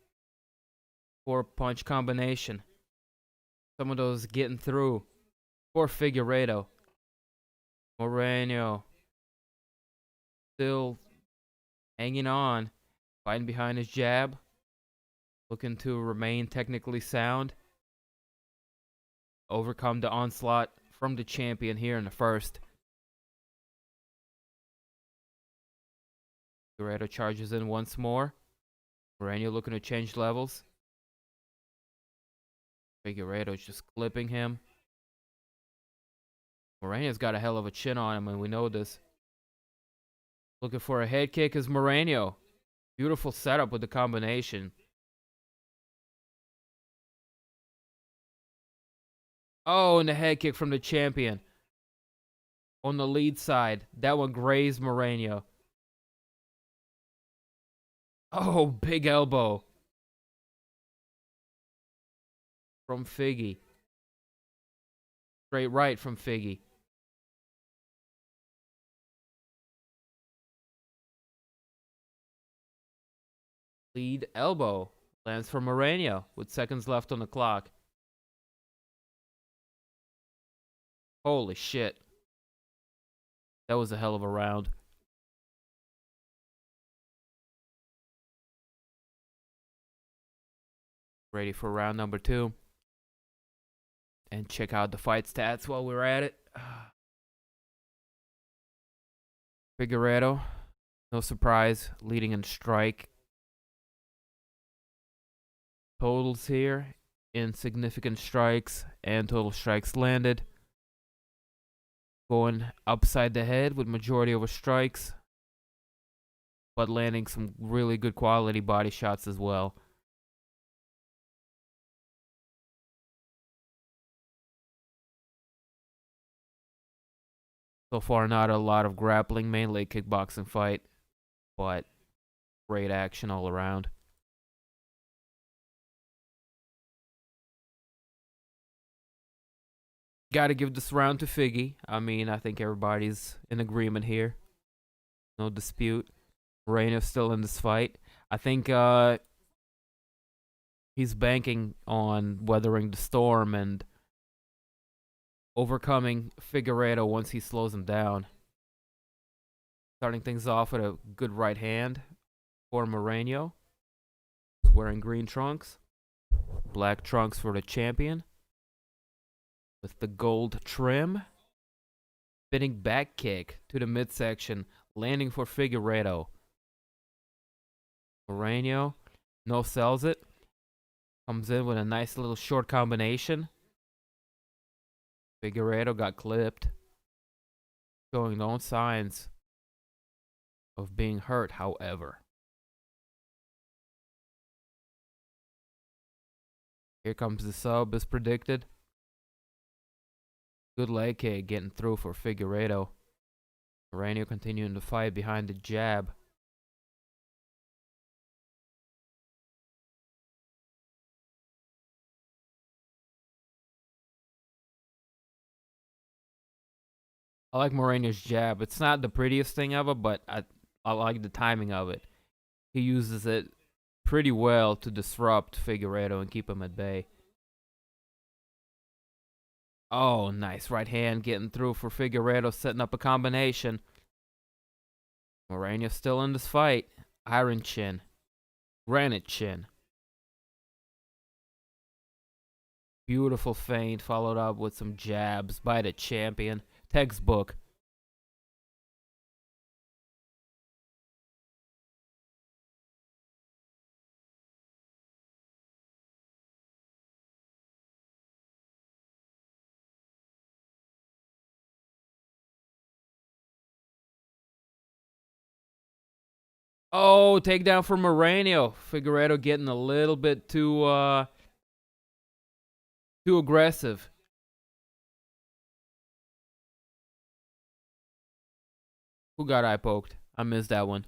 4-punch combination. Some of those getting through. For Figueiredo. Moreno. Still hanging on. Fighting behind his jab. Looking to remain technically sound. Overcome the onslaught from the champion here in the first. Figueiredo charges in once more. Moreno looking to change levels. Figueiredo's just clipping him. Moreno's got a hell of a chin on him, and we know this. Looking for a head kick is Moreno. Beautiful setup with the combination. Oh, and the head kick from the champion. On the lead side. That one grazed Moreno. Oh, big elbow. From Figgy. Straight right from Figgy. Lead elbow. Lands for Moreno with seconds left on the clock. Holy shit. That was a hell of a round. Ready for round number 2. And check out the fight stats while we're at it. Figueiredo, no surprise, leading in strike. Totals here, insignificant strikes and total strikes landed. Going upside the head with majority over strikes, but landing some really good quality body shots as well. So far, not a lot of grappling, mainly a kickboxing fight, but great action all around. Got to give this round to Figgy. I mean, I think everybody's in agreement here. No dispute. Moreno's still in this fight. I think he's banking on weathering the storm and overcoming Figueiredo once he slows him down. Starting things off with a good right hand for Moreno. He's wearing green trunks. Black trunks for the champion. With the gold trim. Spinning back kick to the midsection. Landing for Figueiredo. Moreno no sells it. Comes in with a nice little short combination. Figueiredo got clipped, showing no signs of being hurt, however. Here comes the sub as predicted. Good leg kick getting through for Figueiredo. Moreno continuing to fight behind the jab. I like Moreno's jab. It's not the prettiest thing ever, but I like the timing of it. He uses it pretty well to disrupt Figueiredo and keep him at bay. Oh, nice right hand getting through for Figueiredo, setting up a combination. Moreno still in this fight. Iron chin. Granite chin. Beautiful feint followed up with some jabs by the champion. Textbook. Oh, takedown for Moreno. Figueiredo getting a little bit too aggressive. Who got eye poked? I missed that one.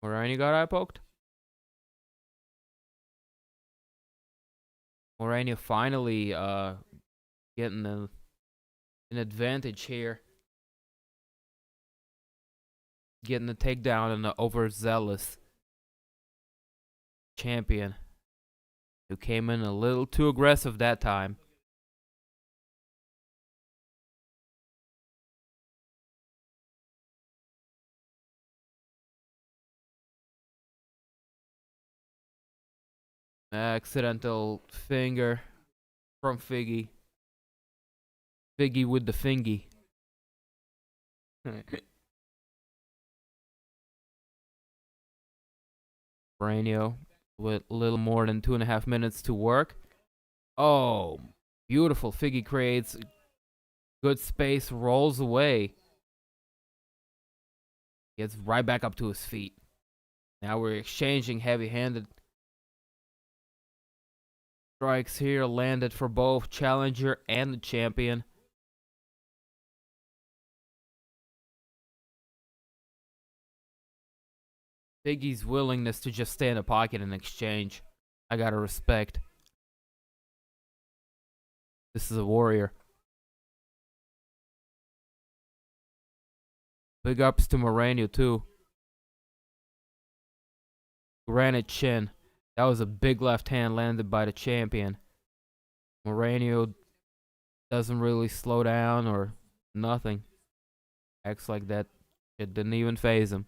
Moreno got eye poked? Moreno finally getting an advantage here. Getting the takedown on the overzealous champion who came in a little too aggressive that time. Accidental finger from Figgy. Figgy with the fingy. Moreno with a little more than 2.5 minutes to work. Oh, beautiful. Figgy creates good space, rolls away. Gets right back up to his feet. Now we're exchanging heavy-handed strikes here. Landed for both challenger and the champion. Figgy's willingness to just stay in the pocket and exchange, I gotta respect. This is a warrior. Big ups to Moreno too. Granite chin. That was a big left hand landed by the champion. Moreno doesn't really slow down or nothing. Acts like that it didn't even phase him.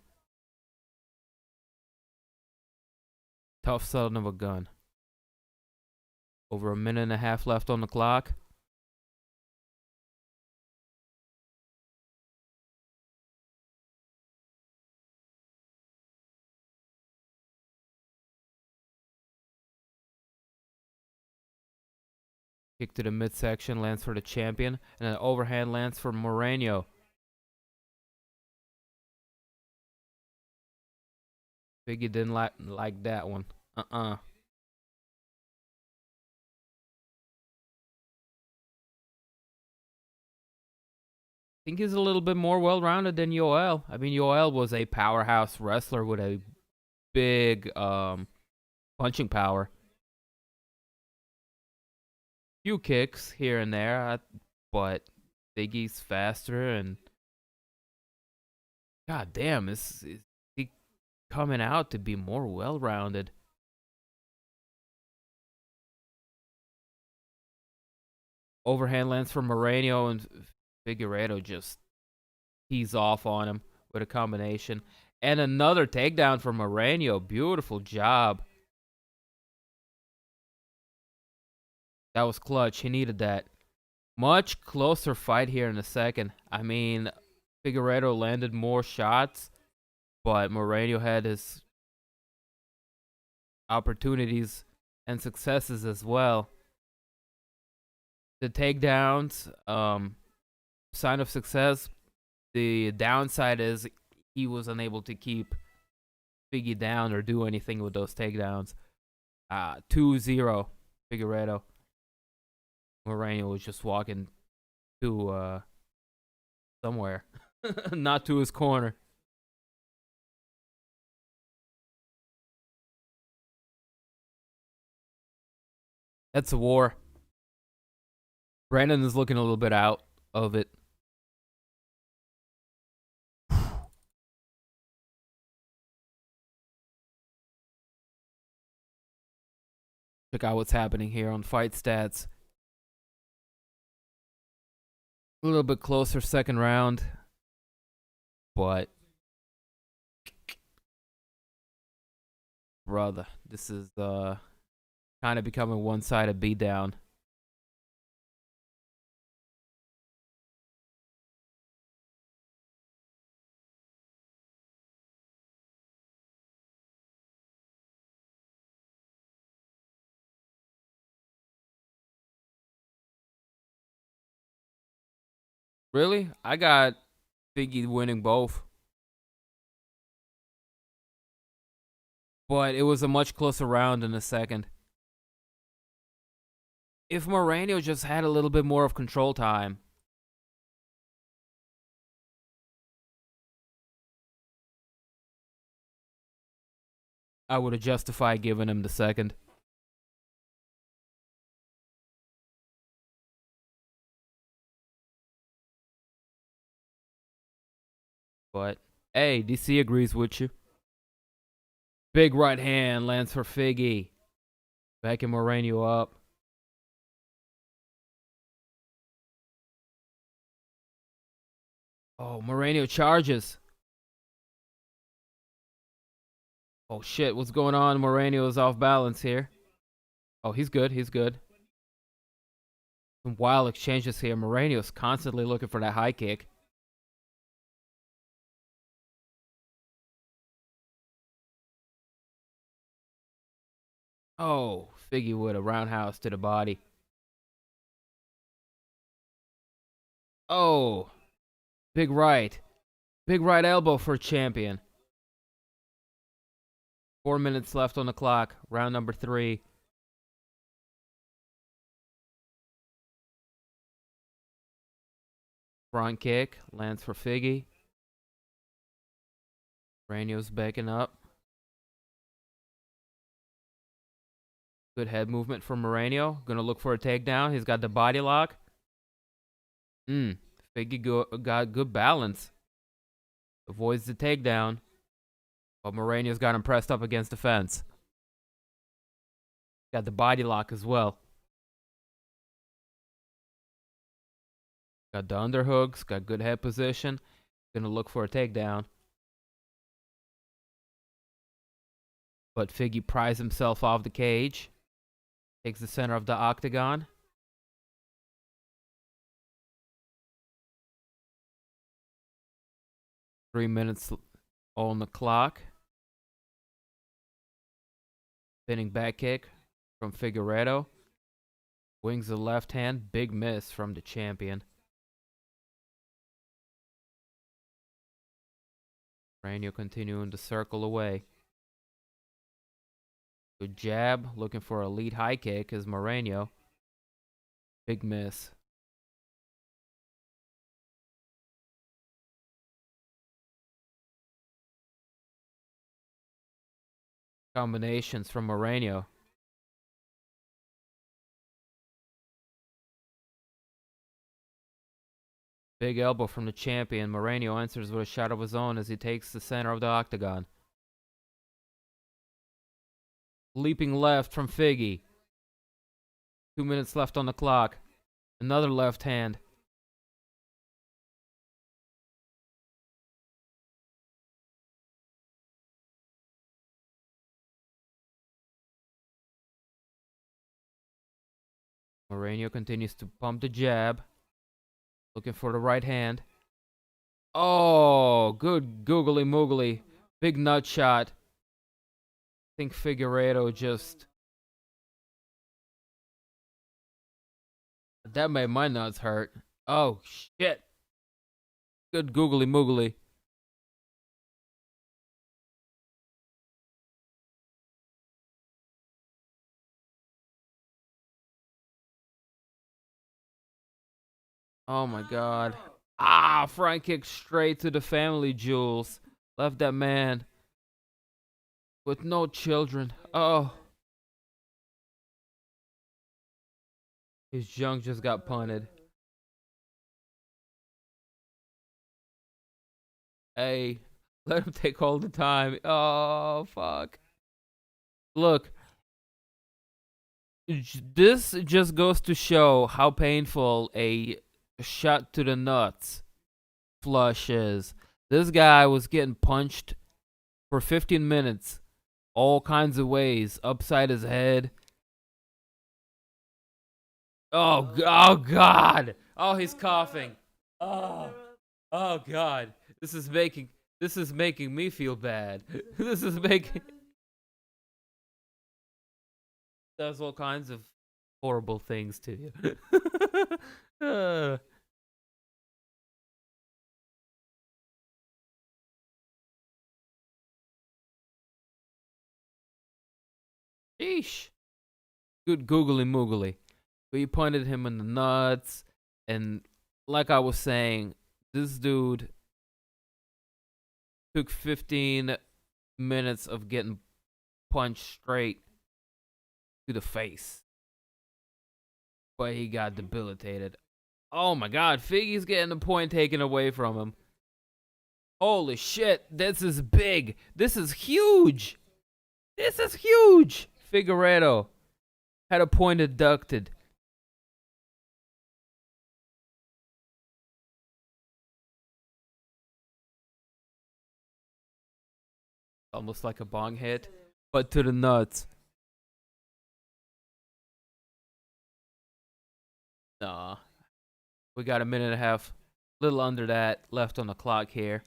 Tough son of a gun. Over 1.5 minutes left on the clock. Kick to the midsection lands for the champion, and an overhand lands for Moreno. Figgy didn't like that one. I think he's a little bit more well-rounded than Yoel. I mean, Yoel was a powerhouse wrestler with a big punching power. Few kicks here and there, but Figgy's faster and god damn, is he coming out to be more well-rounded? Overhand lands for Moreno, and Figueiredo just tees off on him with a combination. And another takedown for Moreno. Beautiful job. That was clutch. He needed that. Much closer fight here in the second. I mean, Figueiredo landed more shots, but Moreno had his opportunities and successes as well. The takedowns, sign of success. The downside is he was unable to keep Figgy down or do anything with those takedowns. 2-0, Figueiredo. Moreno was just walking to somewhere, not to his corner. That's a war. Brandon is looking a little bit out of it. Check out what's happening here on fight stats. A little bit closer second round, but brother, this is kind of becoming one-sided beatdown. Really? I got Figgy winning both. But it was a much closer round in the second. If Moreno just had a little bit more of control time. I would have justified giving him the second. But, hey, DC agrees with you. Big right hand lands for Figgy. Backing Moreno up. Oh, Moreno charges. Oh, shit. What's going on? Moreno is off balance here. Oh, he's good. He's good. Some wild exchanges here. Moreno's constantly looking for that high kick. Oh, Figgy with a roundhouse to the body. Oh, big right. Big right elbow for champion. 4 minutes left on the clock. Round number 3. Front kick lands for Figgy. Moreno's backing up. Good head movement from Moreno. Gonna look for a takedown. He's got the body lock. Figgy got good balance. Avoids the takedown. But Moreno's got him pressed up against the fence. Got the body lock as well. Got the underhooks. Got good head position. Gonna look for a takedown. But Figgy pries himself off the cage. Takes the center of the octagon. Three minutes on the clock. Spinning back kick from Figueiredo. Wings the left hand. Big miss from the champion. Moreno continuing to circle away. Good jab. Looking for a lead high kick is Moreno. Big miss. Combinations from Moreno. Big elbow from the champion. Moreno answers with a shot of his own as he takes the center of the octagon. Leaping left from Figgy. 2 minutes left on the clock. Another left hand. Moreno continues to pump the jab. Looking for the right hand. Oh, good googly moogly. Big nut shot. I think Figueiredo just That made my nuts hurt. Oh, shit. Good googly moogly. Oh my god. Ah, front kick straight to the family jewels. Left that man with no children. Oh, his junk just got punted. Hey, let him take all the time. Oh, fuck. Look, this just goes to show how painful a shot to the nuts flush is. This guy was getting punched for 15 minutes, all kinds of ways, upside his head. Oh God! Oh, he's coughing. Oh, oh God! This is making me feel bad. This is making does all kinds of horrible things to you. uh, Sheesh. Good googly moogly. We pointed him in the nuts, and like I was saying, this dude took 15 minutes of getting punched straight to the face, but he got debilitated. Oh my God, Figgy's getting the point taken away from him. Holy shit, this is big. This is huge. This is huge. Figueiredo had a point deducted. Almost like a bong hit, but to the nuts. Nah. We got a minute and a half, little under that, left on the clock here.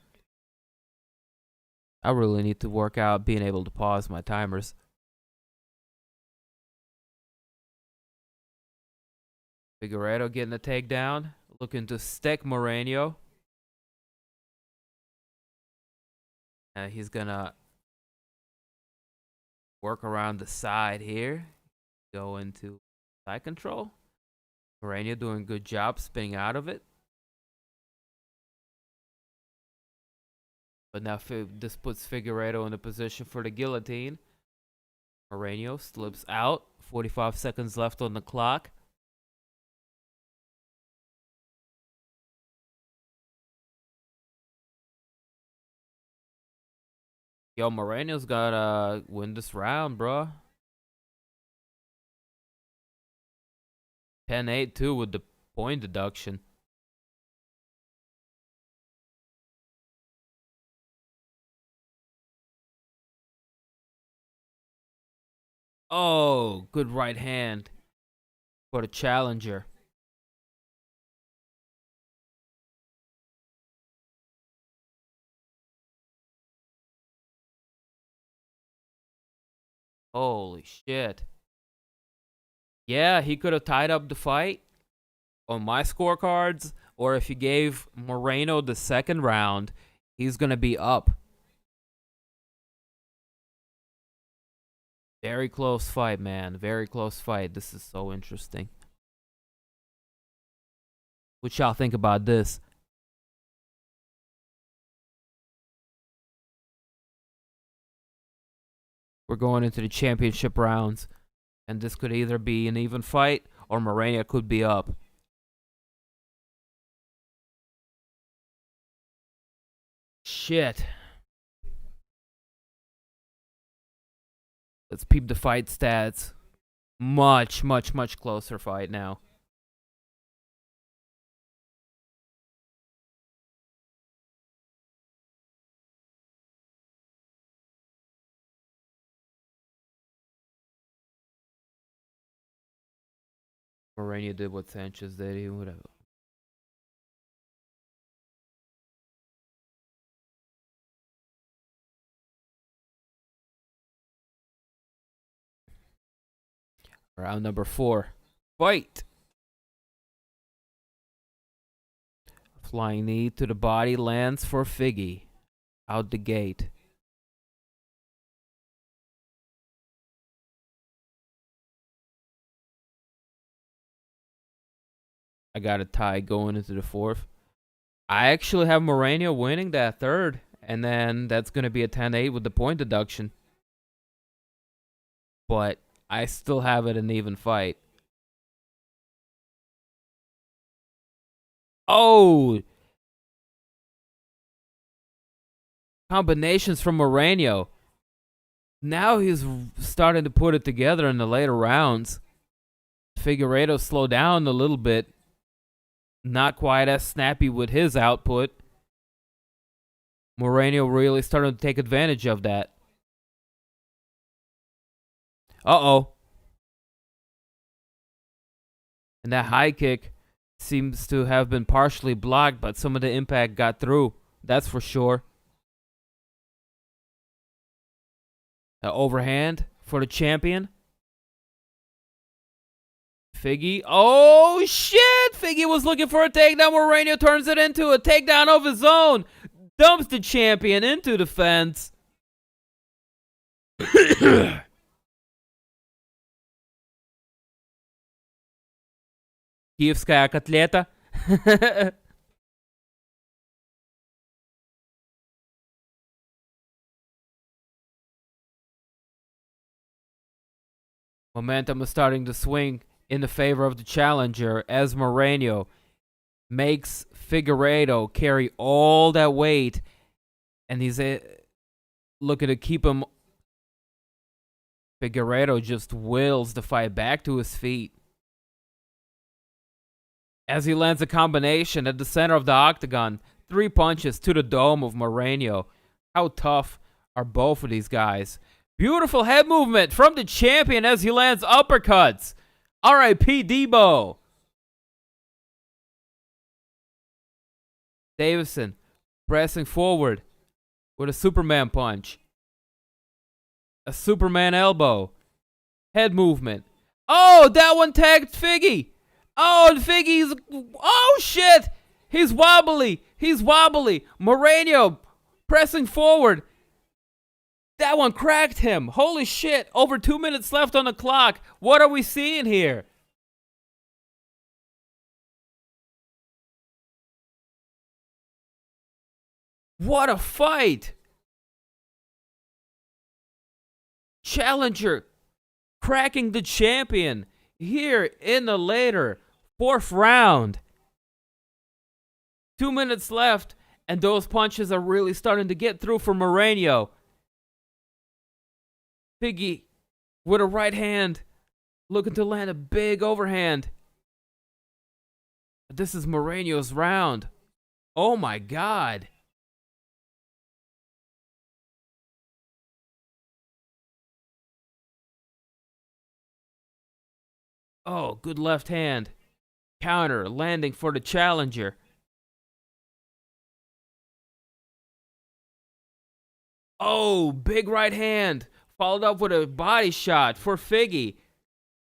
I really need to work out being able to pause my timers. Figueiredo getting a takedown. Looking to stick Moreno. And he's gonna work around the side here. Go into side control. Moreno doing a good job spinning out of it. But now this puts Figueiredo in a position for the guillotine. Moreno slips out. 45 seconds left on the clock. Yo, Moreno's gotta win this round, bro. 10-8 too with the point deduction. Oh, good right hand for the challenger. Holy shit. Yeah, he could have tied up the fight on my scorecards, or if he gave Moreno the second round, he's going to be up. Very close fight, man. Very close fight. This is so interesting. What y'all think about this? We're going into the championship rounds, and this could either be an even fight or Moreno could be up. Shit. Let's peep the fight stats. Much, much, much closer fight now. Moreno did what Sanchez did. He would have. Round number 4. Fight! Flying knee to the body lands for Figgy. Out the gate. I got a tie going into the fourth. I actually have Moreno winning that third. And then that's going to be a 10-8 with the point deduction. But I still have it an even fight. Oh! Combinations from Moreno. Now he's starting to put it together in the later rounds. Figueiredo slowed down a little bit. Not quite as snappy with his output. Moreno really starting to take advantage of that. Uh-oh. And that high kick seems to have been partially blocked, but some of the impact got through. That's for sure. The overhand for the champion. Figgy. Oh, shit! Figgy was looking for a takedown. Moreno turns it into a takedown of his own. Dumps the champion into the fence. Киевская котлета. Momentum is starting to swing in the favor of the challenger as Moreno makes Figueiredo carry all that weight, and he's looking to keep him. Figueiredo just wills the fight back to his feet as he lands a combination at the center of the octagon. 3 punches to the dome of Moreno. How tough are both of these guys? Beautiful head movement from the champion as he lands uppercuts. R.I.P. Debo. Deiveson pressing forward with a Superman punch. A Superman elbow. Head movement. Oh, that one tagged Figgy. Oh, and Figgy's... Oh, shit. He's wobbly. He's wobbly. Moreno pressing forward. That one cracked him. Holy shit. Over 2 minutes left on the clock. What are we seeing here? What a fight. Challenger cracking the champion here in the later 4th round. 2 minutes left, and those punches are really starting to get through for Moreno. Figgy with a right hand, looking to land a big overhand. This is Moreno's round. Oh my God. Oh, good left hand. Counter landing for the challenger. Oh, big right hand. Followed up with a body shot for Figgy.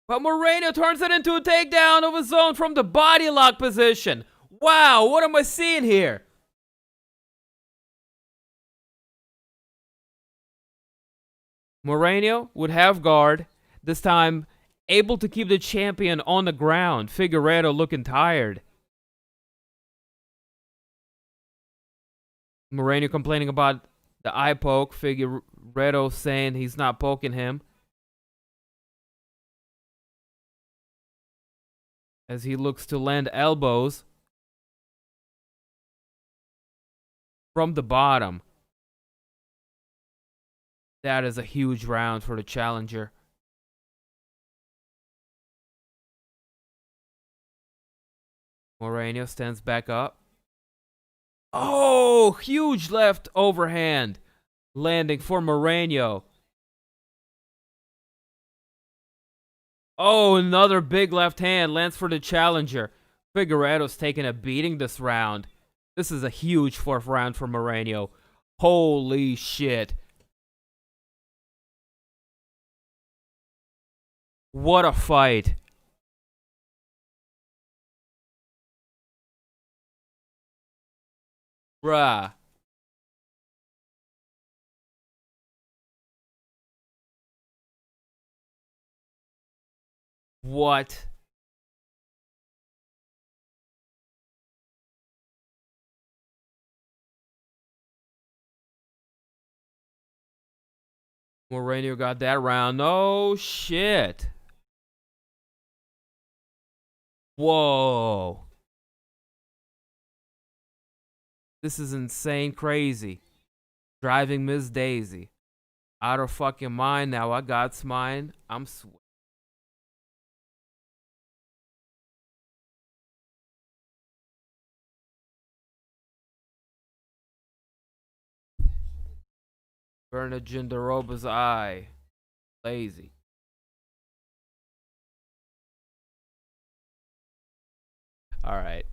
But Moreno turns it into a takedown of his own from the body lock position. Wow, what am I seeing here? Moreno would have guard. This time, able to keep the champion on the ground. Figueiredo looking tired. Moreno complaining about the eye poke. Figueiredo saying he's not poking him. As he looks to land elbows from the bottom. That is a huge round for the challenger. Moreno stands back up. Oh, huge left overhand. Landing for Moreno. Oh, another big left hand lands for the challenger. Figueiredo's taking a beating this round. This is a huge 4th round for Moreno. Holy shit. What a fight. Bruh. What? Moreno got that round. Oh, shit. Whoa. This is insane crazy. Driving Miss Daisy. Out of fucking mind now. I got mine. I'm Virna Jandiroba's eye. Lazy. Alright.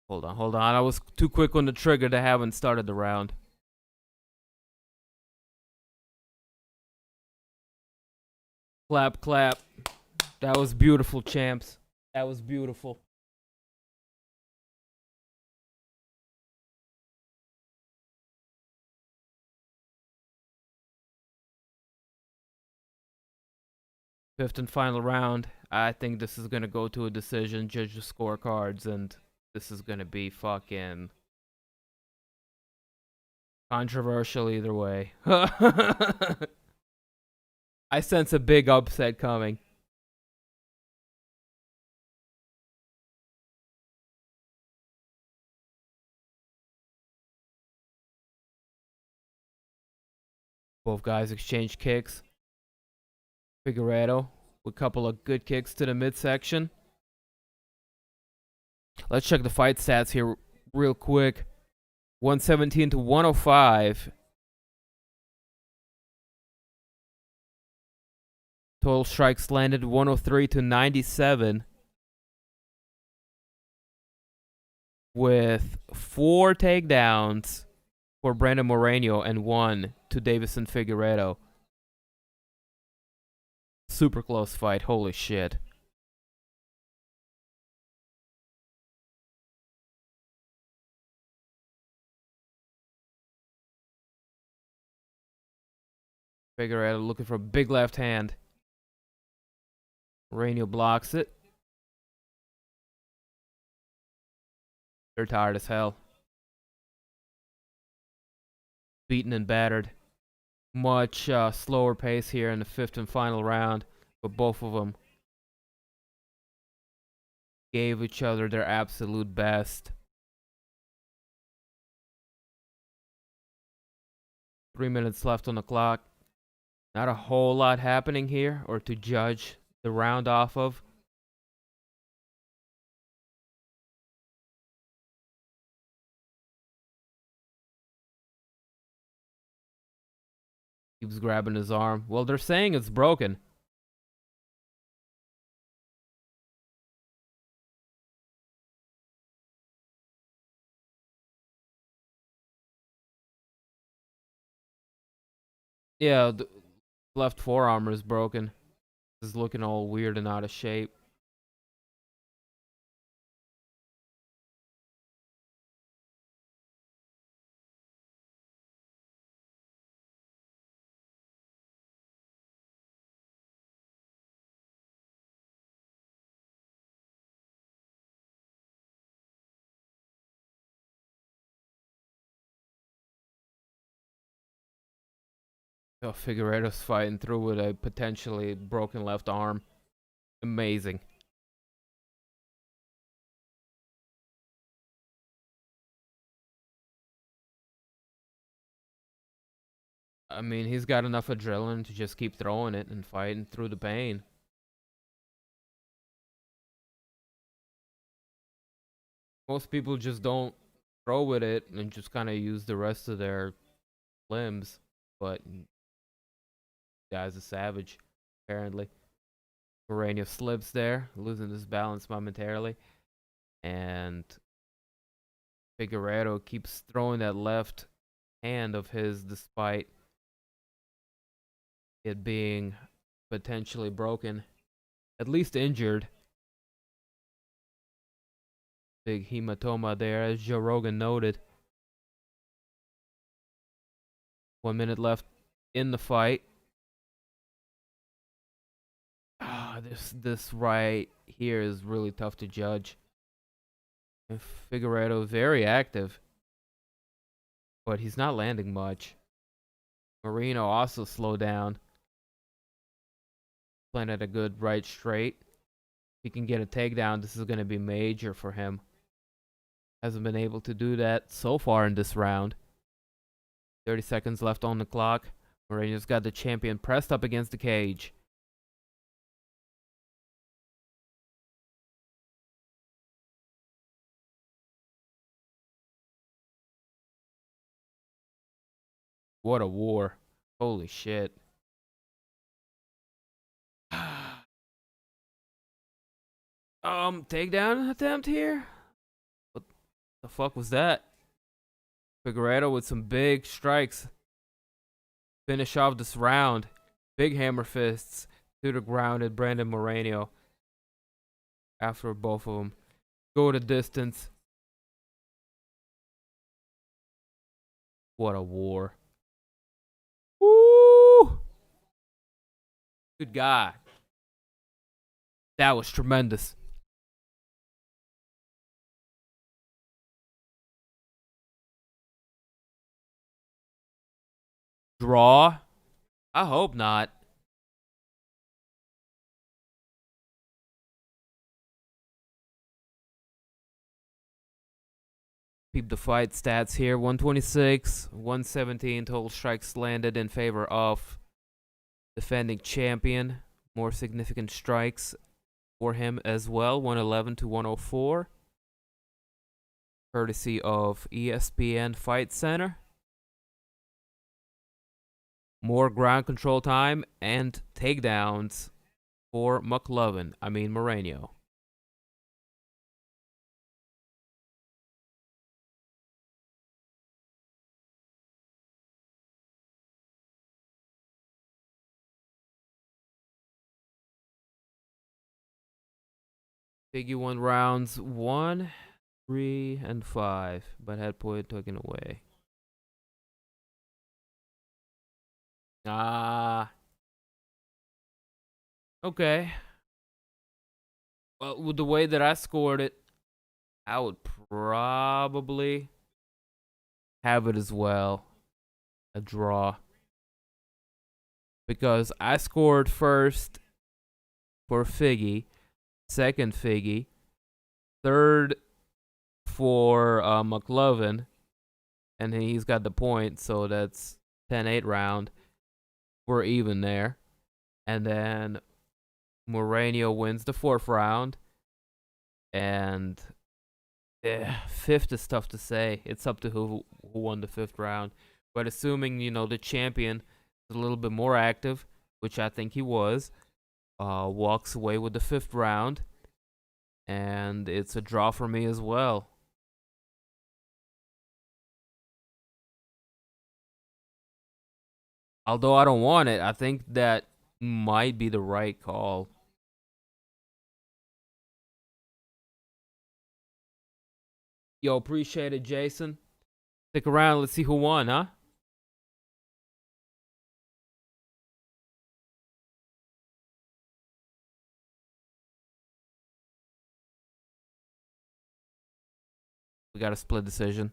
Hold on. I was too quick on the trigger to haven't started the round. Clap, clap. That was beautiful, champs. That was beautiful. Fifth and final round. I think this is going to go to a decision, judge the scorecards, and this is going to be fucking controversial either way. I sense a big upset coming. Both guys exchange kicks. Figueiredo with a couple of good kicks to the midsection. Let's check the fight stats here real quick. 117 to 105. Total strikes landed 103 to 97. With 4 takedowns for Brandon Moreno and 1 to Deiveson Figueiredo. Super close fight. Holy shit. Figueiredo looking for a big left hand. Moreno blocks it. They're tired as hell. Beaten and battered. Much slower pace here in the fifth and final round, but both of them gave each other their absolute best. 3 minutes left on the clock. Not a whole lot happening here, or to judge the round off of. Keeps grabbing his arm. Well, they're saying it's broken. Yeah, the left forearm is broken. This is looking all weird and out of shape. Oh, Figueiredo's fighting through with a potentially broken left arm. Amazing. I mean, he's got enough adrenaline to just keep throwing it and fighting through the pain. Most people just don't throw with it and just kind of use the rest of their limbs. But guy's a savage, apparently. Moreno slips there, losing his balance momentarily. And Figueiredo keeps throwing that left hand of his despite it being potentially broken, at least injured. Big hematoma there, as Joe Rogan noted. 1 minute left in the fight. This right here is really tough to judge. And Figueiredo very active, but he's not landing much. Moreno also slowed down. Playing at a good right straight. If he can get a takedown, this is going to be major for him. Hasn't been able to do that so far in this round. 30 seconds left on the clock. Moreno's got the champion pressed up against the cage. What a war. Holy shit. Takedown attempt here? What the fuck was that? Figueiredo with some big strikes. Finish off this round. Big hammer fists to the grounded Brandon Moreno. After both of them go the distance. What a war. Woo! Good God. That was tremendous. Draw? I hope not. Peep the fight stats here. 126, 117 total strikes landed in favor of defending champion. More significant strikes for him as well. 111 to 104. Courtesy of ESPN Fight Center. More ground control time and takedowns for Moreno. Figure 1 rounds 1, 3, and 5, but had point taken away. Okay. Well, with the way that I scored it, I would probably have it as well. A draw. Because I scored first for Figgy, second Figgy, third for McLovin, and he's got the point, so that's 10-8 round. We're even there. And then Moreno wins the 4th round. And fifth is tough to say. It's up to who won the 5th round. But assuming, the champion is a little bit more active, which I think he was, walks away with the 5th round. And it's a draw for me as well. Although I don't want it, I think that might be the right call. Yo, appreciate it, Jason. Stick around. Let's see who won, huh? We got a split decision.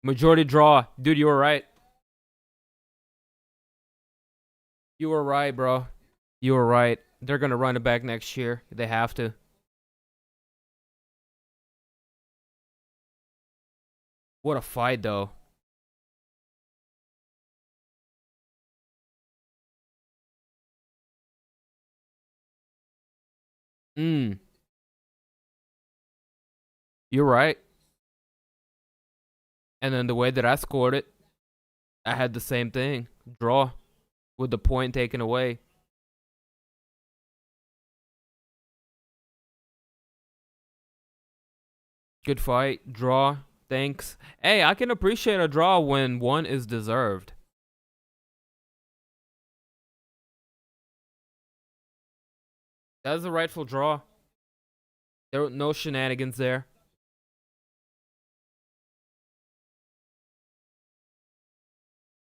Majority draw. Dude, you were right. You were right, bro. You were right. They're going to run it back next year. They have to. What a fight, though. You're right. And then the way that I scored it, I had the same thing. Draw. With the point taken away. Good fight. Draw. Thanks. Hey, I can appreciate a draw when one is deserved. That's a rightful draw. There were no shenanigans there.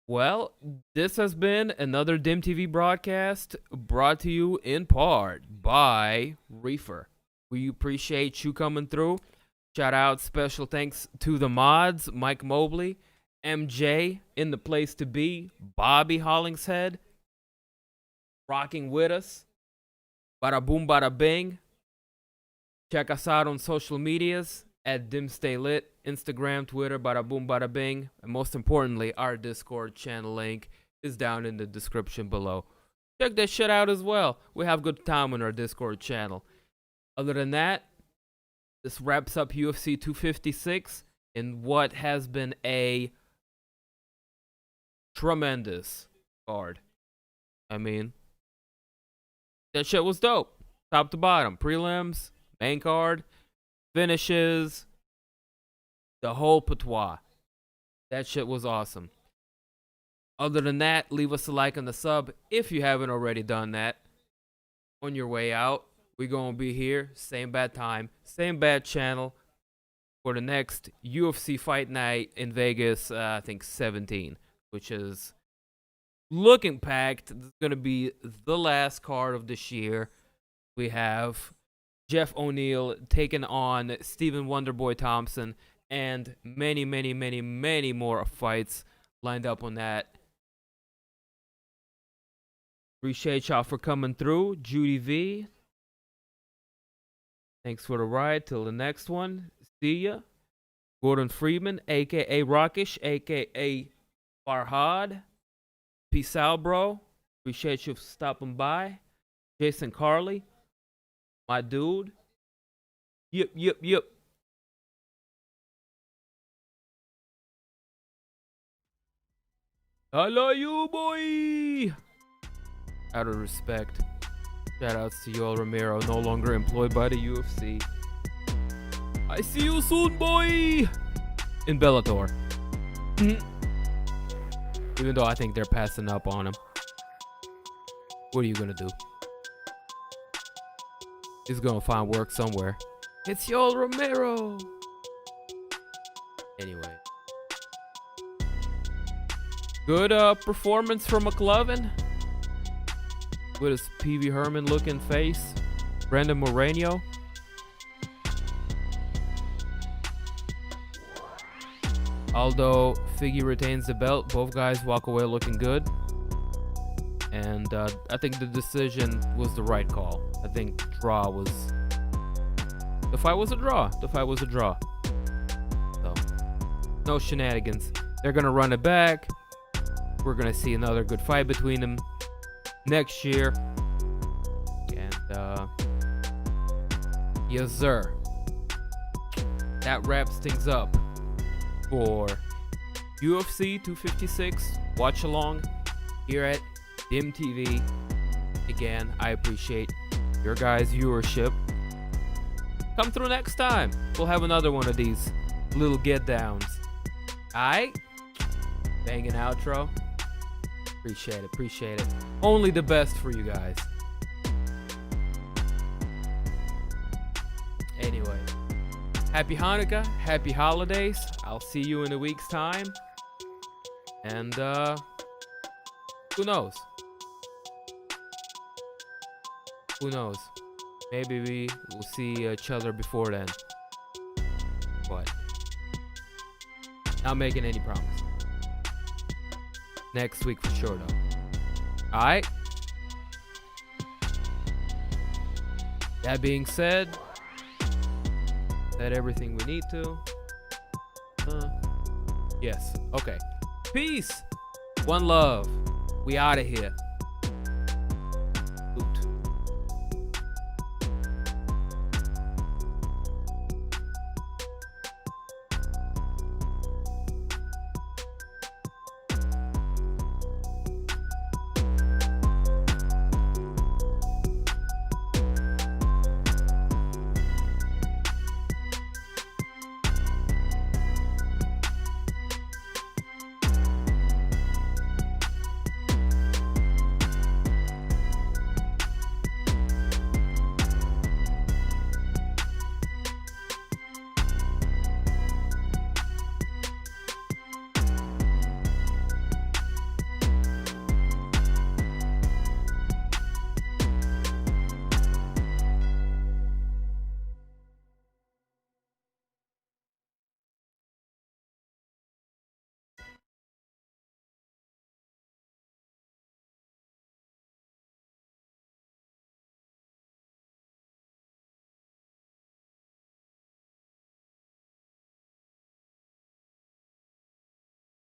Well, this has been another Dim TV broadcast brought to you in part by Reefer. We appreciate you coming through. Shout out, special thanks to the mods, Mike Mobley, MJ in the place to be, Bobby Hollingshead, rocking with us. Bada boom, bada bing. Check us out on social medias at DimStayLit, Instagram, Twitter, bada boom, bada bing. And most importantly, our Discord channel link is down in the description below. Check that shit out as well. We have good time on our Discord channel. Other than that, this wraps up UFC 256 in what has been a tremendous card. I mean, that shit was dope. Top to bottom. Prelims, main card, finishes, the whole patois. That shit was awesome. Other than that, leave us a like and a sub if you haven't already done that. On your way out, we're going to be here, same bad time, same bad channel, for the next UFC Fight Night in Vegas, I think 17, which is looking packed. It's going to be the last card of this year. We have Jeff O'Neal taking on Stephen Wonderboy Thompson, and many, many, many, many more fights lined up on that. Appreciate y'all for coming through. Judy V, thanks for the ride. Till the next one. See ya. Gordon Freeman, a.k.a. Rockish, a.k.a. Farhad. Peace out, bro. Appreciate you for stopping by. Jason Carley, my dude. Yep. I love you, boy. Out of respect. Shoutouts to Yoel Romero, no longer employed by the UFC. I see you soon, boy. In Bellator. Even though I think they're passing up on him. What are you gonna do? He's gonna find work somewhere. It's Yoel Romero. Anyway. Good performance from McLovin. With his P.V. Herman looking face. Brandon Moreno. Although Figgy retains the belt, both guys walk away looking good. And I think the decision was the right call. I think the fight was a draw. So, no shenanigans. They're going to run it back. We're going to see another good fight between them next year. And, yes, sir. That wraps things up for UFC 256 watch along here at Dim TV. Again, I appreciate your guys' viewership. Come through next time. We'll have another one of these little get downs. Alright? Banging outro. Appreciate it. Only the best for you guys. Anyway, happy Hanukkah, happy holidays. I'll see you in a week's time. And who knows? Maybe we will see each other before then. But not making any promise. Next week for sure though. Alright? That being said everything we need to. Yes. Okay. Peace. One love. We out of here.